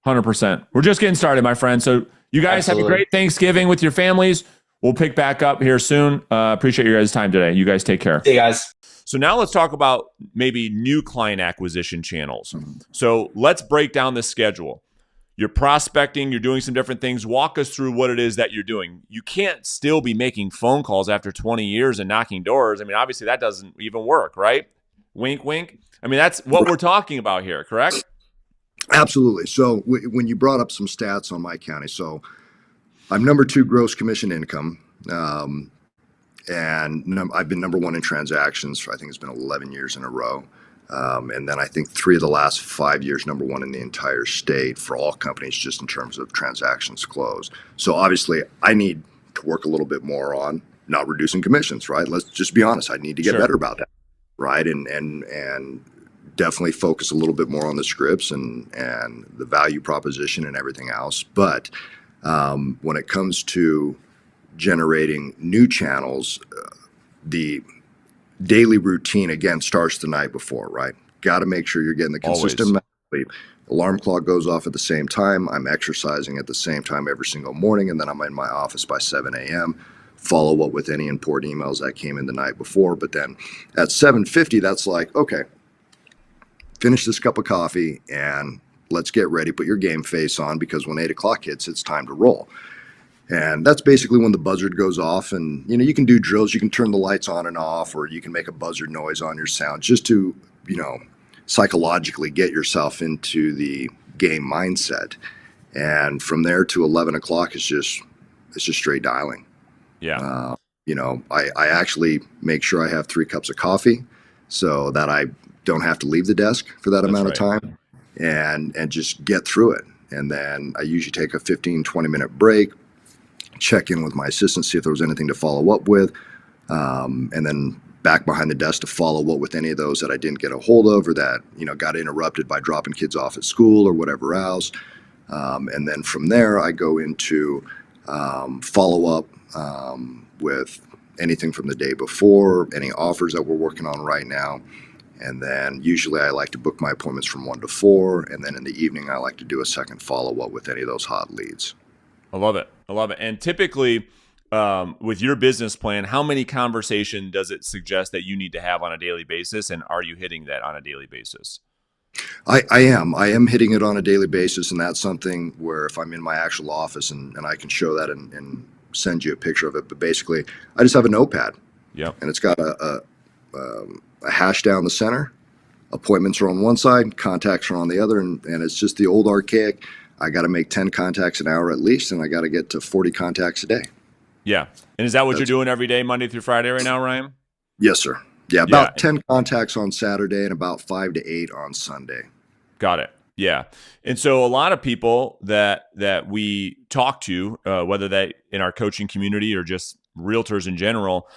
A: 100%. We're just getting started, my friend. So you guys have a great Thanksgiving with your families. We'll pick back up here soon. Appreciate your guys' time today. You guys take care.
R: See you guys.
A: So now let's talk about maybe new client acquisition channels. So let's break down the schedule. You're prospecting, you're doing some different things. Walk us through what it is that you're doing. You can't still be making phone calls after 20 years and knocking doors. I mean, obviously that doesn't even work, right? Wink, wink. I mean, that's what we're talking about here, correct?
D: Absolutely. So when you brought up some stats on my county, so I'm number 2 gross commission income. And I've been number 1 in transactions for, I think it's been 11 years in a row. And then I think 3 of the last 5 years, number 1 in the entire state for all companies, just in terms of transactions closed. So obviously I need to work a little bit more on not reducing commissions, right? Let's just be honest. I need to get better about that, right? And definitely focus a little bit more on the scripts and the value proposition and everything else. But when it comes to generating new channels, the daily routine again starts the night before, right? Got to make sure you're getting the consistent sleep. Alarm clock goes off at the same time. I'm exercising at the same time every single morning, and then I'm in my office by 7 a.m. Follow up with any important emails that came in the night before. But then at 7:50, that's like, okay, finish this cup of coffee and let's get ready. Put your game face on, because when 8 o'clock hits, it's time to roll. And that's basically when the buzzard goes off. And, you know, you can do drills, you can turn the lights on and off, or you can make a buzzard noise on your sound just to, you know, psychologically get yourself into the game mindset. And from there to 11 o'clock is just straight dialing.
A: Yeah.
D: You know, I actually make sure I have 3 cups of coffee so that I don't have to leave the desk for that amount of time, and just get through it. And then I usually take a 15-20 minute break, check in with my assistant, see if there was anything to follow up with, and then back behind the desk to follow up with any of those that I didn't get a hold of, or that, you know, got interrupted by dropping kids off at school or whatever else. And then from there, I go into follow up with anything from the day before, any offers that we're working on right now. And then usually I like to book my appointments from 1 to 4. And then in the evening, I like to do a second follow up with any of those hot leads.
A: I love it. I love it. And typically, with your business plan, how many conversations does it suggest that you need to have on a daily basis? And are you hitting that on a daily basis?
D: I am hitting it on a daily basis. And that's something where if I'm in my actual office and I can show that and send you a picture of it. But basically, I just have a notepad.
A: Yep.
D: And it's got a hash down the center. Appointments are on one side, contacts are on the other. And it's just the old archaic, I got to make 10 contacts an hour at least, and I got to get to 40 contacts a day.
A: Yeah. And is that what you're doing every day, Monday through Friday right now, Ryan?
D: Yes, sir. Yeah, about 10 contacts on Saturday and about 5 to 8 on Sunday.
A: Got it. Yeah. And so a lot of people that we talk to, whether that in our coaching community or just realtors in general,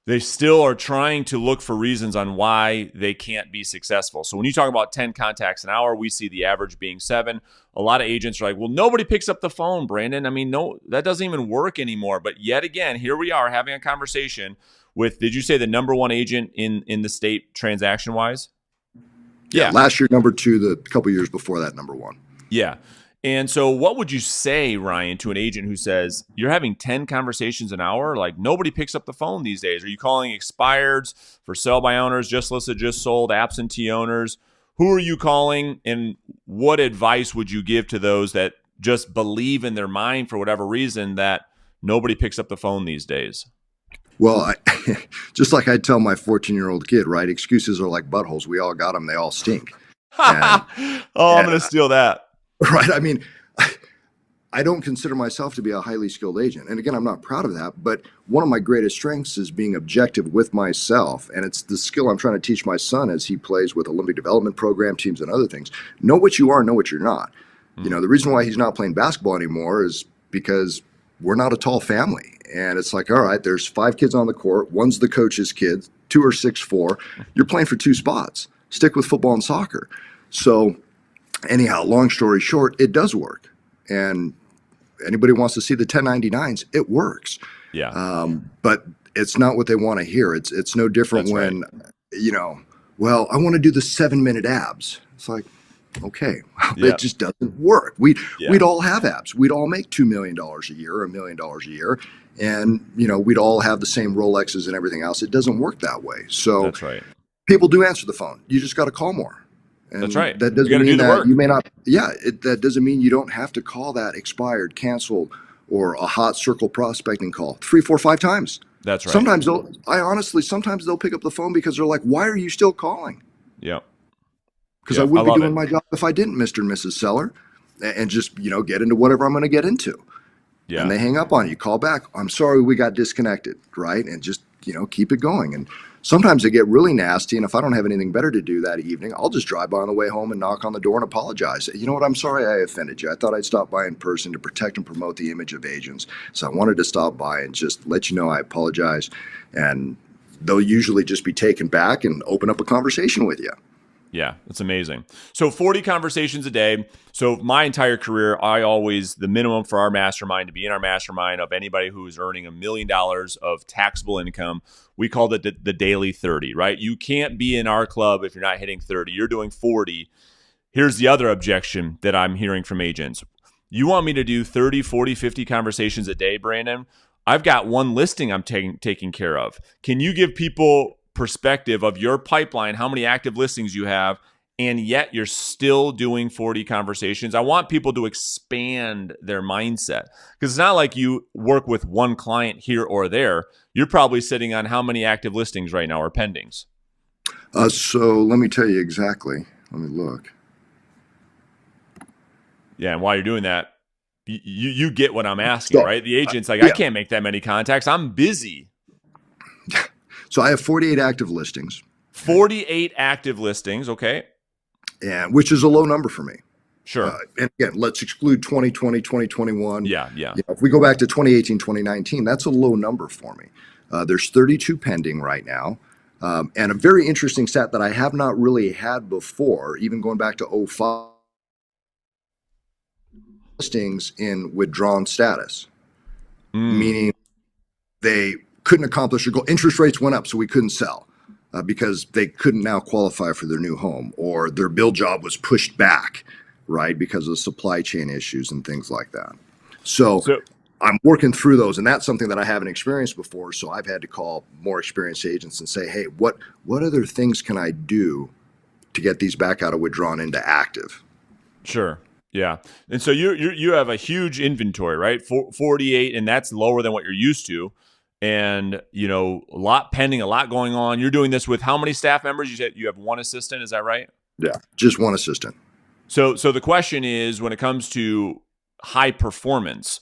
A: they still are trying to look for reasons on why they can't be successful. So when you talk about 10 contacts an hour, we see the average being 7. A lot of agents are like, well, nobody picks up the phone, Brandon. I mean, no, that doesn't even work anymore. But yet again, here we are having a conversation with, did you say the number 1 agent in the state transaction wise?
D: Yeah. Last year, number 2, the couple years before that, number 1.
A: Yeah. And so what would you say, Ryan, to an agent who says you're having 10 conversations an hour? Like nobody picks up the phone these days. Are you calling expireds, for sell by owners, just listed, just sold, absentee owners? Who are you calling? And what advice would you give to those that just believe in their mind for whatever reason that nobody picks up the phone these days?
D: Well, just like I tell my 14-year-old kid, right? Excuses are like buttholes. We all got them. They all stink.
A: I'm going to steal that.
D: Right. I mean, I don't consider myself to be a highly skilled agent. And again, I'm not proud of that. But one of my greatest strengths is being objective with myself. And it's the skill I'm trying to teach my son as he plays with Olympic development program teams and other things. Know what you are, know what you're not. You know, the reason why he's not playing basketball anymore is because we're not a tall family. And it's like, all right, there's 5 kids on the court. One's the coach's kid. 2 are 6'4". You're playing for 2 spots. Stick with football and soccer. So anyhow, long story short, it does work. And anybody wants to see the 1099s, it works.
A: Yeah.
D: But it's not what they want to hear. It's no different when, you know, well, I want to do the 7-minute abs. It's like, okay, it just doesn't work. We'd all have abs. We'd all make $2 million a year or $1 million a year. And, you know, we'd all have the same Rolexes and everything else. It doesn't work that way. So
A: that's right.
D: People do answer the phone. You just got to call more. And
A: that's right.
D: That doesn't mean that you may not. Yeah, that doesn't mean you don't have to call that expired, canceled, or a hot circle prospecting call 3, 4, 5 times.
A: That's right.
D: Sometimes sometimes they'll pick up the phone because they're like, "Why are you still calling?"
A: Yeah.
D: Because I wouldn't be doing my job if I didn't, Mr. and Mrs. Seller, and just get into whatever I'm going to get into.
A: Yeah.
D: And they hang up on you, call back. I'm sorry, we got disconnected, right? And just keep it going. And sometimes they get really nasty, and if I don't have anything better to do that evening, I'll just drive by on the way home and knock on the door and apologize. You know what? I'm sorry I offended you. I thought I'd stop by in person to protect and promote the image of agents. So I wanted to stop by and just let you know I apologize. And they'll usually just be taken back and open up a conversation with you.
A: Yeah, it's amazing. So 40 conversations a day. So my entire career, the minimum for our mastermind, to be in our mastermind of anybody who is earning $1 million of taxable income, we called it the daily 30, right? You can't be in our club if you're not hitting 30. You're doing 40. Here's the other objection that I'm hearing from agents. You want me to do 30, 40, 50 conversations a day, Brandon? I've got one listing I'm taking care of. Can you give people perspective of your pipeline, how many active listings you have, and yet you're still doing 40 conversations? I want people to expand their mindset, because it's not like you work with one client here or there. You're probably sitting on how many active listings right now or pendings?
D: So let me tell you exactly. Let me look.
A: Yeah, and while you're doing that, you get what I'm asking, right? The agent's like, I can't make that many contacts. I'm busy.
D: So I have 48 active listings.
A: 48 active listings, okay.
D: And which is a low number for me.
A: Sure.
D: And again, let's exclude 2020, 2021.
A: Yeah.
D: If we go back to 2018, 2019, that's a low number for me. There's 32 pending right now. And a very interesting stat that I have not really had before, even going back to 05, listings in withdrawn status, meaning they couldn't accomplish their goal. Interest rates went up, so we couldn't sell because they couldn't now qualify for their new home, or their build job was pushed back, right, because of supply chain issues and things like that. So I'm working through those, and that's something that I haven't experienced before. So I've had to call more experienced agents and say, hey, what other things can I do to get these back out of withdrawn into active?
A: Sure. Yeah. And so you have a huge inventory, right? 48, and that's lower than what you're used to. And, a lot pending, a lot going on. You're doing this with how many staff members? You said you have one assistant. Is that right?
D: Yeah, just one assistant.
A: So the question is, when it comes to high performance,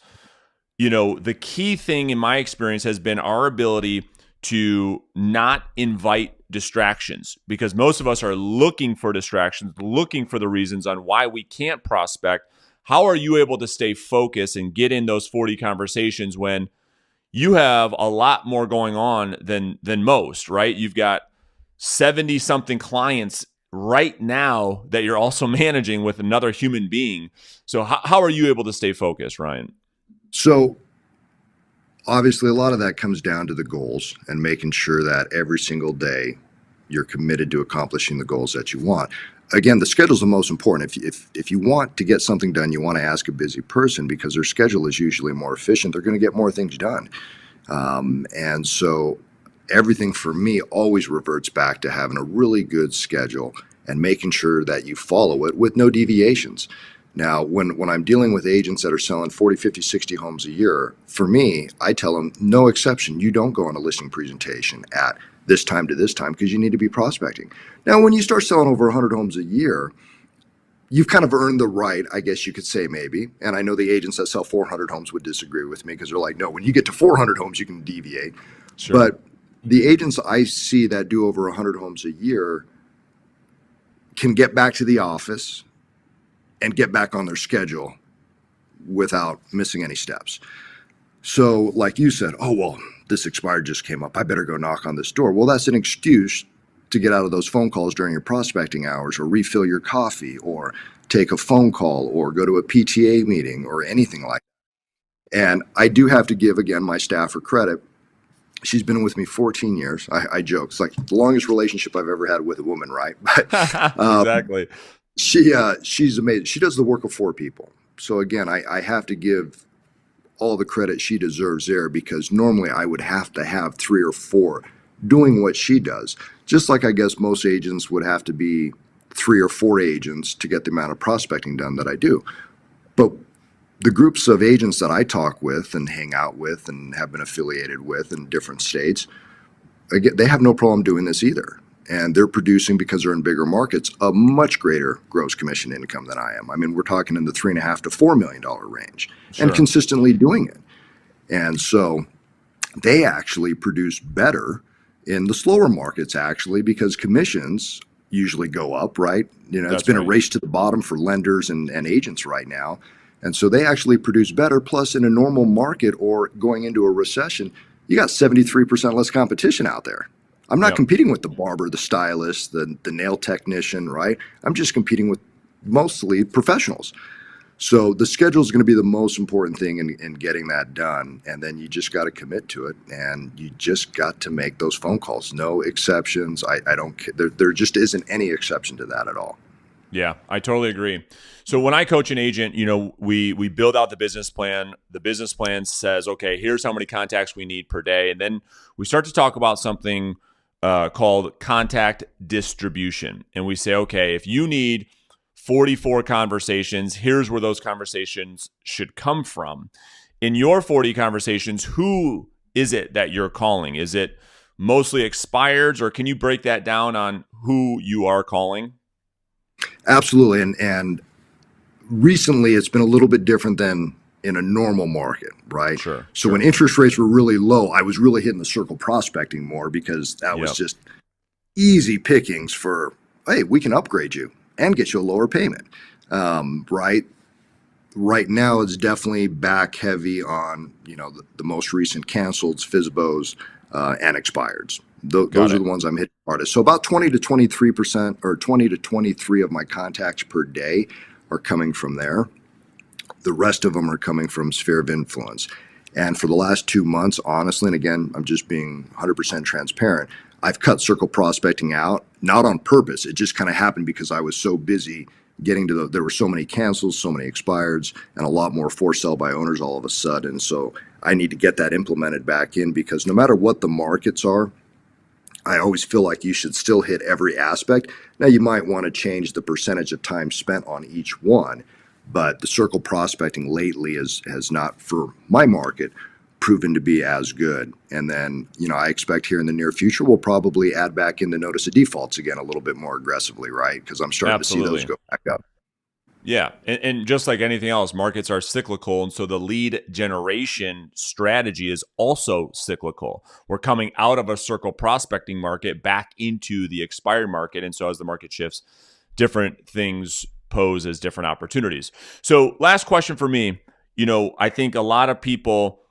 A: the key thing in my experience has been our ability to not invite distractions, because most of us are looking for distractions, looking for the reasons on why we can't prospect. How are you able to stay focused and get in those 40 conversations when you have a lot more going on than most, right? You've got 70 something clients right now that you're also managing with another human being. So how are you able to stay focused, Ryan?
D: So obviously, a lot of that comes down to the goals and making sure that every single day you're committed to accomplishing the goals that you want. Again, the schedule is the most important. If you want to get something done, you want to ask a busy person, because their schedule is usually more efficient. They're going to get more things done. And so everything for me always reverts back to having a really good schedule and making sure that you follow it with no deviations. Now, when I'm dealing with agents that are selling 40, 50, 60 homes a year, for me, I tell them, no exception, you don't go on a listing presentation at this time to this time, because you need to be prospecting. Now, when you start selling over 100 homes a year, you've kind of earned the right, I guess you could say, maybe. And I know the agents that sell 400 homes would disagree with me, because they're like, no, when you get to 400 homes, you can deviate.
A: Sure.
D: But the agents I see that do over 100 homes a year can get back to the office and get back on their schedule without missing any steps. So like you said, oh, well, this expired just came up, I better go knock on this door. Well, that's an excuse to get out of those phone calls during your prospecting hours, or refill your coffee, or take a phone call, or go to a PTA meeting, or anything like that. And I do have to give, again, my staffer credit. She's been with me 14 years. I joke, it's like the longest relationship I've ever had with a woman, right? But
A: Exactly.
D: she's amazing. She does the work of 4 people. So again, I have to give all the credit she deserves there, because normally I would have to have 3 or 4 doing what she does. Just like I guess most agents would have to be 3 or 4 agents to get the amount of prospecting done that I do. But the groups of agents that I talk with and hang out with and have been affiliated with in different states, again, they have no problem doing this either. And they're producing, because they're in bigger markets, a much greater gross commission income than I am. I mean, we're talking in the $3.5 to $4 million range,
A: Sure.
D: and consistently doing it. And so they actually produce better in the slower markets, actually, because commissions usually go up, right? You know,
A: That's
D: it's been
A: right.
D: a race to the bottom for lenders and agents right now. And so they actually produce better. Plus, in a normal market or going into a recession, you got 73% less competition out there. I'm not
A: Yep.
D: competing with the barber, the stylist, the nail technician, right? I'm just competing with mostly professionals. So the schedule is going to be the most important thing in getting that done. And then you just got to commit to it, and you just got to make those phone calls. No exceptions. I don't care. There just isn't any exception to that at all.
A: Yeah, I totally agree. So when I coach an agent, you know, we build out the business plan. The business plan says, okay, here's how many contacts we need per day. And then we start to talk about something called contact distribution. And we say, okay, if you need 44 conversations, here's where those conversations should come from. In your 40 conversations, who is it that you're calling? Is it mostly expireds, or can you break that down on who you are calling?
D: Absolutely. And recently it's been a little bit different than in a normal market, right?
A: Sure.
D: So when interest rates were really low, I was really hitting the circle prospecting more, because that was
A: Yep.
D: just easy pickings for, hey, we can upgrade you and get you a lower payment. Right now it's definitely back heavy on, you know, the most recent canceled, FSBOs, and expireds. Those are the ones I'm hitting hardest. So about 20 to 23%, or 20 to 23 of my contacts per day are coming from there. The rest of them are coming from sphere of influence. And for the last 2 months, honestly, and again, I'm just being 100% transparent, I've cut circle prospecting out, not on purpose. It just kind of happened because I was so busy getting to there were so many cancels, so many expireds, and a lot more for sale by owners all of a sudden. So I need to get that implemented back in, because no matter what the markets are, I always feel like you should still hit every aspect. Now, you might want to change the percentage of time spent on each one, but the circle prospecting lately has not, for my market, proven to be as good. And then, you know, I expect here in the near future, we'll probably add back in the notice of defaults again a little bit more aggressively, right? Because I'm starting to see those go back up.
A: Yeah. And just like anything else, markets are cyclical. And so the lead generation strategy is also cyclical. We're coming out of a circle prospecting market back into the expired market. And so as the market shifts, different things pose as different opportunities. So last question for me, I think a lot of people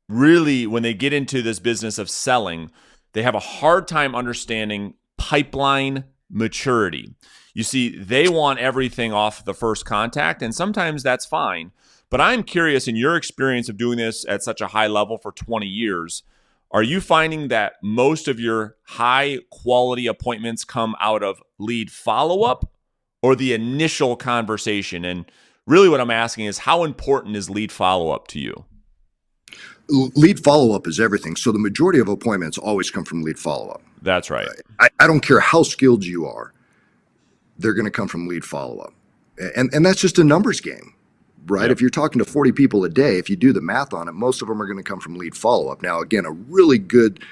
A: really, when they get into this business of selling, they have a hard time understanding pipeline maturity. You see, they want everything off the first contact, and sometimes that's fine. But I'm curious, in your experience of doing this at such a high level for 20 years, are you finding that most of your high quality appointments come out of lead follow-up or the initial conversation? And really what I'm asking is, how important is lead follow-up to you?
D: Lead follow-up is everything. So the majority of appointments always come from lead follow-up.
A: That's right.
D: I don't care how skilled you are. They're going to come from lead follow-up. And that's just a numbers game, right? If you're talking to 40 people a day, if you do the math on it, most of them are going to come from lead follow-up. Now, again, a really good,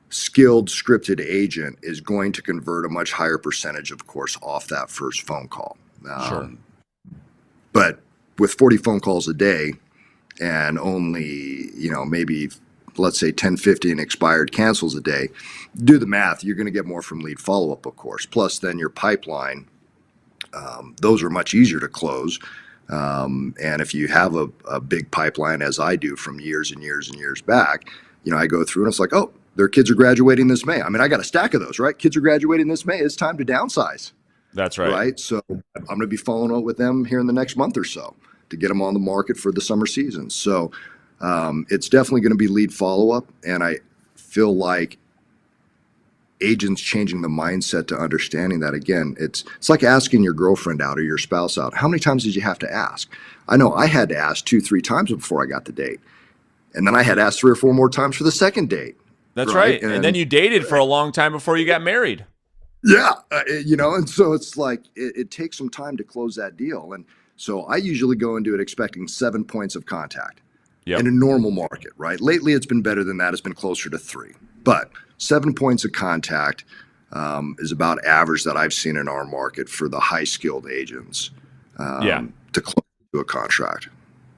D: skilled, scripted agent is going to convert a much higher percentage, of course, off that first phone call.
A: Sure.
D: But with 40 phone calls a day and only, maybe let's say 10, 15 expired cancels a day, do the math, you're going to get more from lead follow-up, of course. Plus then your pipeline, those are much easier to close. And if you have a big pipeline, as I do from years and years and years back, I go through and it's like, oh, their kids are graduating this May. I mean, I got a stack of those, right? Kids are graduating this May. It's time to downsize.
A: That's right.
D: Right. So I'm going to be following up with them here in the next month or so to get them on the market for the summer season. So it's definitely going to be lead follow-up. And I feel like agents changing the mindset to understanding that, again, it's like asking your girlfriend out or your spouse out. How many times did you have to ask? I know I had to ask 2-3 times before I got the date. And then I had asked 3 or 4 more times for the second date.
A: That's right. And then you dated for a long time before you got married.
D: Yeah. And so it's like, it takes some time to close that deal. And so I usually go into it expecting 7 points of contact in a normal market, right? Lately, it's been better than that. It's been closer to 3. But 7 points of contact is about average that I've seen in our market for the high-skilled agents to close to a contract.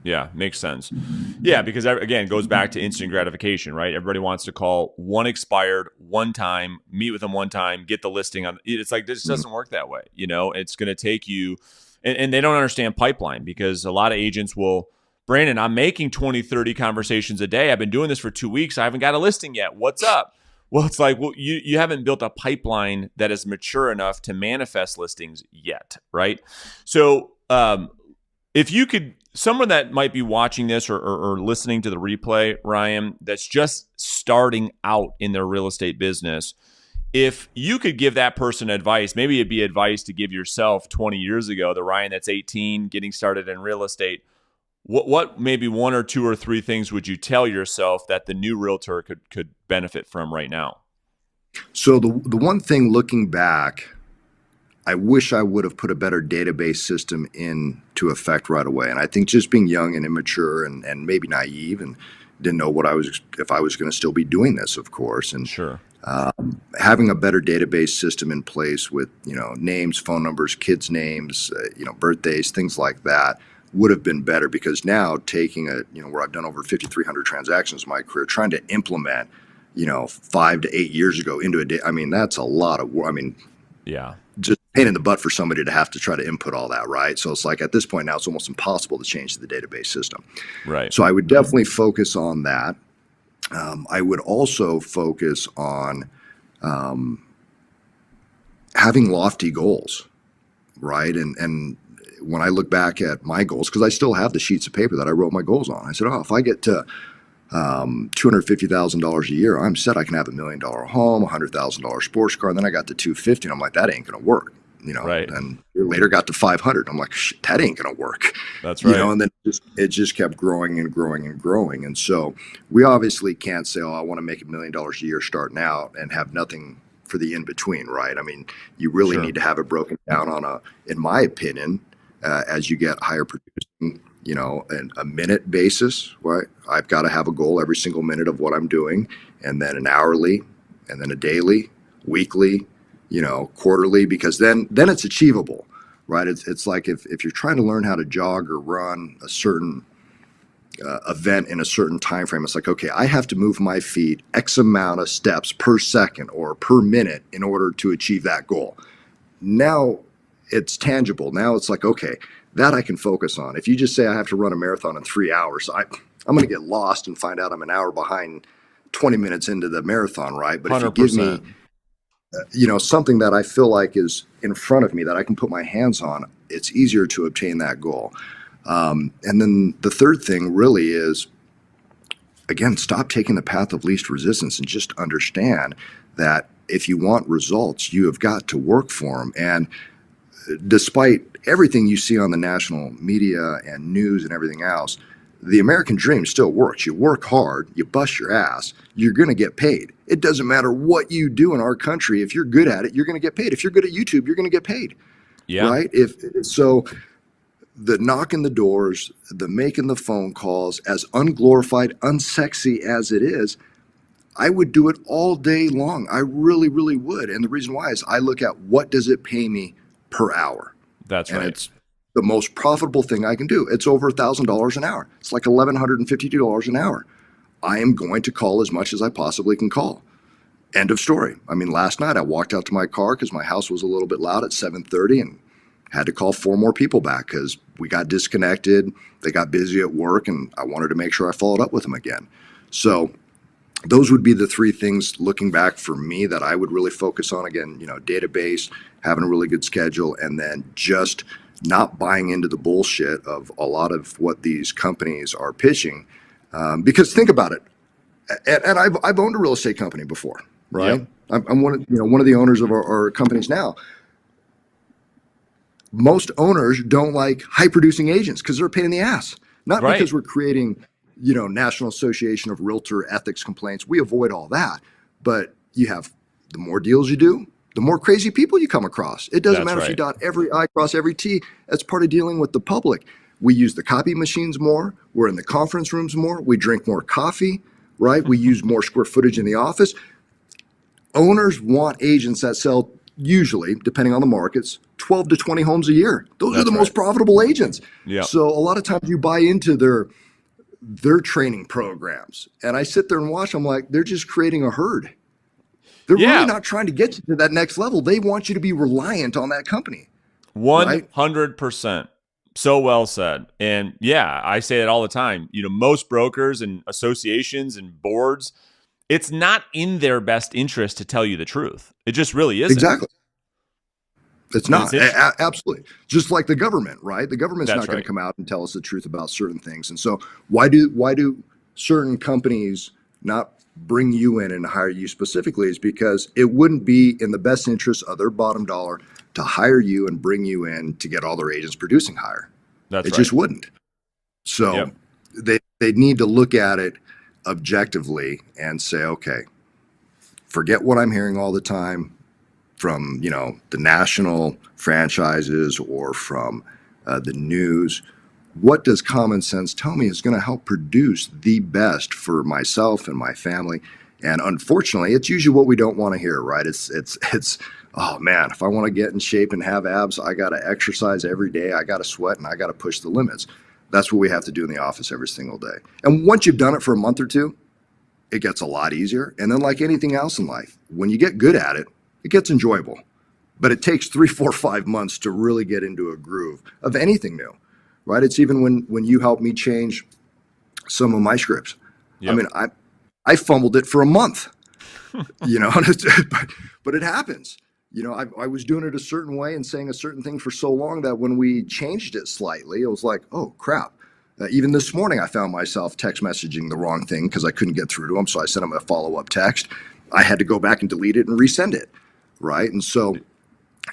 A: Yeah, makes sense. Yeah, because again, it goes back to instant gratification, right? Everybody wants to call one expired one time, meet with them one time, get the listing on. It's like, this doesn't work that way. It's going to take you, and they don't understand pipeline, because a lot of agents will, Brandon, I'm making 20, 30 conversations a day. I've been doing this for 2 weeks. I haven't got a listing yet. What's up? Well, it's like, you haven't built a pipeline that is mature enough to manifest listings yet, right? So if you could, someone that might be watching this or listening to the replay, Ryan, that's just starting out in their real estate business, if you could give that person advice, maybe it'd be advice to give yourself 20 years ago, the Ryan that's 18, getting started in real estate, what maybe 1 or 2 or 3 things would you tell yourself that the new realtor could benefit from right now?
D: So the one thing, looking back, I wish I would have put a better database system into effect right away. And I think just being young and immature and maybe naive and didn't know if I was going to still be doing this, of course. And
A: sure,
D: having a better database system in place with, names, phone numbers, kids' names, birthdays, things like that would have been better, because now taking where I've done over 5,300 transactions in my career, trying to implement, 5 to 8 years ago into a day, I mean, that's a lot of work. I mean,
A: yeah,
D: just pain in the butt for somebody to have to try to input all that, right? So it's like, at this point now, it's almost impossible to change the database system.
A: Right.
D: So I would definitely focus on that. I would also focus on having lofty goals, right? And when I look back at my goals, because I still have the sheets of paper that I wrote my goals on, I said, if I get to $250,000 a year, I'm set. I can have $1 million home, $100,000 sports car, and then I got to 250, and I'm like, that ain't gonna work,
A: Right.
D: And later got to 500. I'm like, shit, that ain't gonna work.
A: That's right.
D: And then it just kept growing and growing and growing. And so we obviously can't say, I want to make $1 million a year starting out and have nothing for the in between, right? I mean, you really need to have it broken down on in my opinion, as you get higher producing, a minute basis, right? I've got to have a goal every single minute of what I'm doing, and then an hourly, and then a daily, weekly, quarterly, because then it's achievable. right? It's like if you're trying to learn how to jog or run a certain event in a certain time frame, it's like, okay, I have to move my feet X amount of steps per second or per minute in order to achieve that goal. Now it's tangible. Now it's like, okay, that I can focus on. If you just say I have to run a marathon in 3 hours, I'm going to get lost and find out I'm an hour behind 20 minutes into the marathon, right? But if you give me,
A: 100%.
D: Something that I feel like is in front of me that I can put my hands on, it's easier to obtain that goal. And then the third thing really is, again, stop taking the path of least resistance and just understand that if you want results, you have got to work for them. And despite everything you see on the national media and news and everything else, the American dream still works. You work hard, you bust your ass, you're going to get paid. It doesn't matter what you do in our country. If you're good at it, you're going to get paid. If you're good at YouTube, you're going to get paid.
A: Yeah.
D: Right? So the knocking the doors, the making the phone calls, as unglorified, unsexy as it is, I would do it all day long. I really, really would. And the reason why is I look at what does it pay me per hour.
A: That's
D: and
A: right.
D: It's the most profitable thing I can do. It's over $1,000 an hour. It's like $1,152 an hour. I am going to call as much as I possibly can call. End of story. I mean, last night I walked out to my car because my house was a little bit loud at 7:30 and had to call 4 more people back because we got disconnected. They got busy at work and I wanted to make sure I followed up with them again. So those would be the 3 things looking back for me that I would really focus on. Again, database, having a really good schedule, and then just not buying into the bullshit of a lot of what these companies are pitching. Because think about it, and I've owned a real estate company before, right? Yep. I'm one of the owners of our companies now. Most owners don't like high producing agents because they're a pain in the ass. Not
A: Right.
D: because we're creating, National Association of Realtor Ethics complaints. We avoid all that. But you have the more deals you do, the more crazy people you come across. It doesn't
A: That's
D: matter if you
A: right.
D: dot every I, cross every T. That's part of dealing with the public. We use the copy machines more. We're in the conference rooms more. We drink more coffee, right? We use more square footage in the office. Owners want agents that sell, usually, depending on the markets, 12 to 20 homes a year. Those are the most profitable agents.
A: Yeah.
D: So a lot of times you buy into their training programs. And I sit there and watch, I'm like, they're just creating a herd. They're really not trying to get you to that next level. They want you to be reliant on that company.
A: 100%. So well said. And yeah, I say it all the time. Most brokers and associations and boards, it's not in their best interest to tell you the truth. It just really isn't.
D: Exactly. It's
A: And
D: not.
A: it's
D: Absolutely. Just like the government, right? The government's
A: That's
D: not going
A: right.
D: to come out and tell us the truth about certain things. And so why do certain companies not bring you in and hire you specifically is because it wouldn't be in the best interest of their bottom dollar to hire you and bring you in to get all their agents producing higher.
A: That's
D: It
A: right.
D: just wouldn't. So they need to look at it objectively and say, okay, forget what I'm hearing all the time from the national franchises or from the news. What does common sense tell me is going to help produce the best for myself and my family? And unfortunately, it's usually what we don't want to hear, right? It's oh man, if I want to get in shape and have abs, I got to exercise every day. I got to sweat and I got to push the limits. That's what we have to do in the office every single day. And once you've done it for a month or two, it gets a lot easier. And then like anything else in life, when you get good at it, it gets enjoyable. But it takes 3, 4, 5 months to really get into a groove of anything new, right? It's even when you helped me change some of my scripts.
A: Yep.
D: I mean, I fumbled it for a month, but it happens. I was doing it a certain way and saying a certain thing for so long that when we changed it slightly, it was like, oh crap. Even this morning, I found myself text messaging the wrong thing because I couldn't get through to him. So I sent him a follow-up text. I had to go back and delete it and resend it, right? And so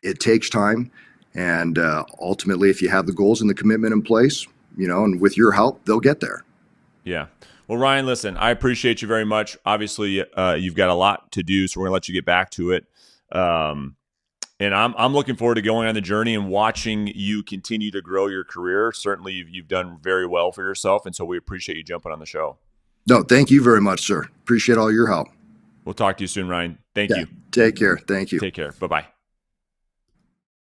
D: it takes time. And ultimately, if you have the goals and the commitment in place, and with your help, they'll get there.
A: Yeah. Well, Ryan, listen, I appreciate you very much. Obviously, you've got a lot to do, so we're going to let you get back to it. And I'm looking forward to going on the journey and watching you continue to grow your career. Certainly, you've done very well for yourself, and so we appreciate you jumping on the show.
D: No, thank you very much, sir. Appreciate all your help.
A: We'll talk to you soon, Ryan. Thank you.
D: Take care. Thank you.
A: Take care. Bye-bye.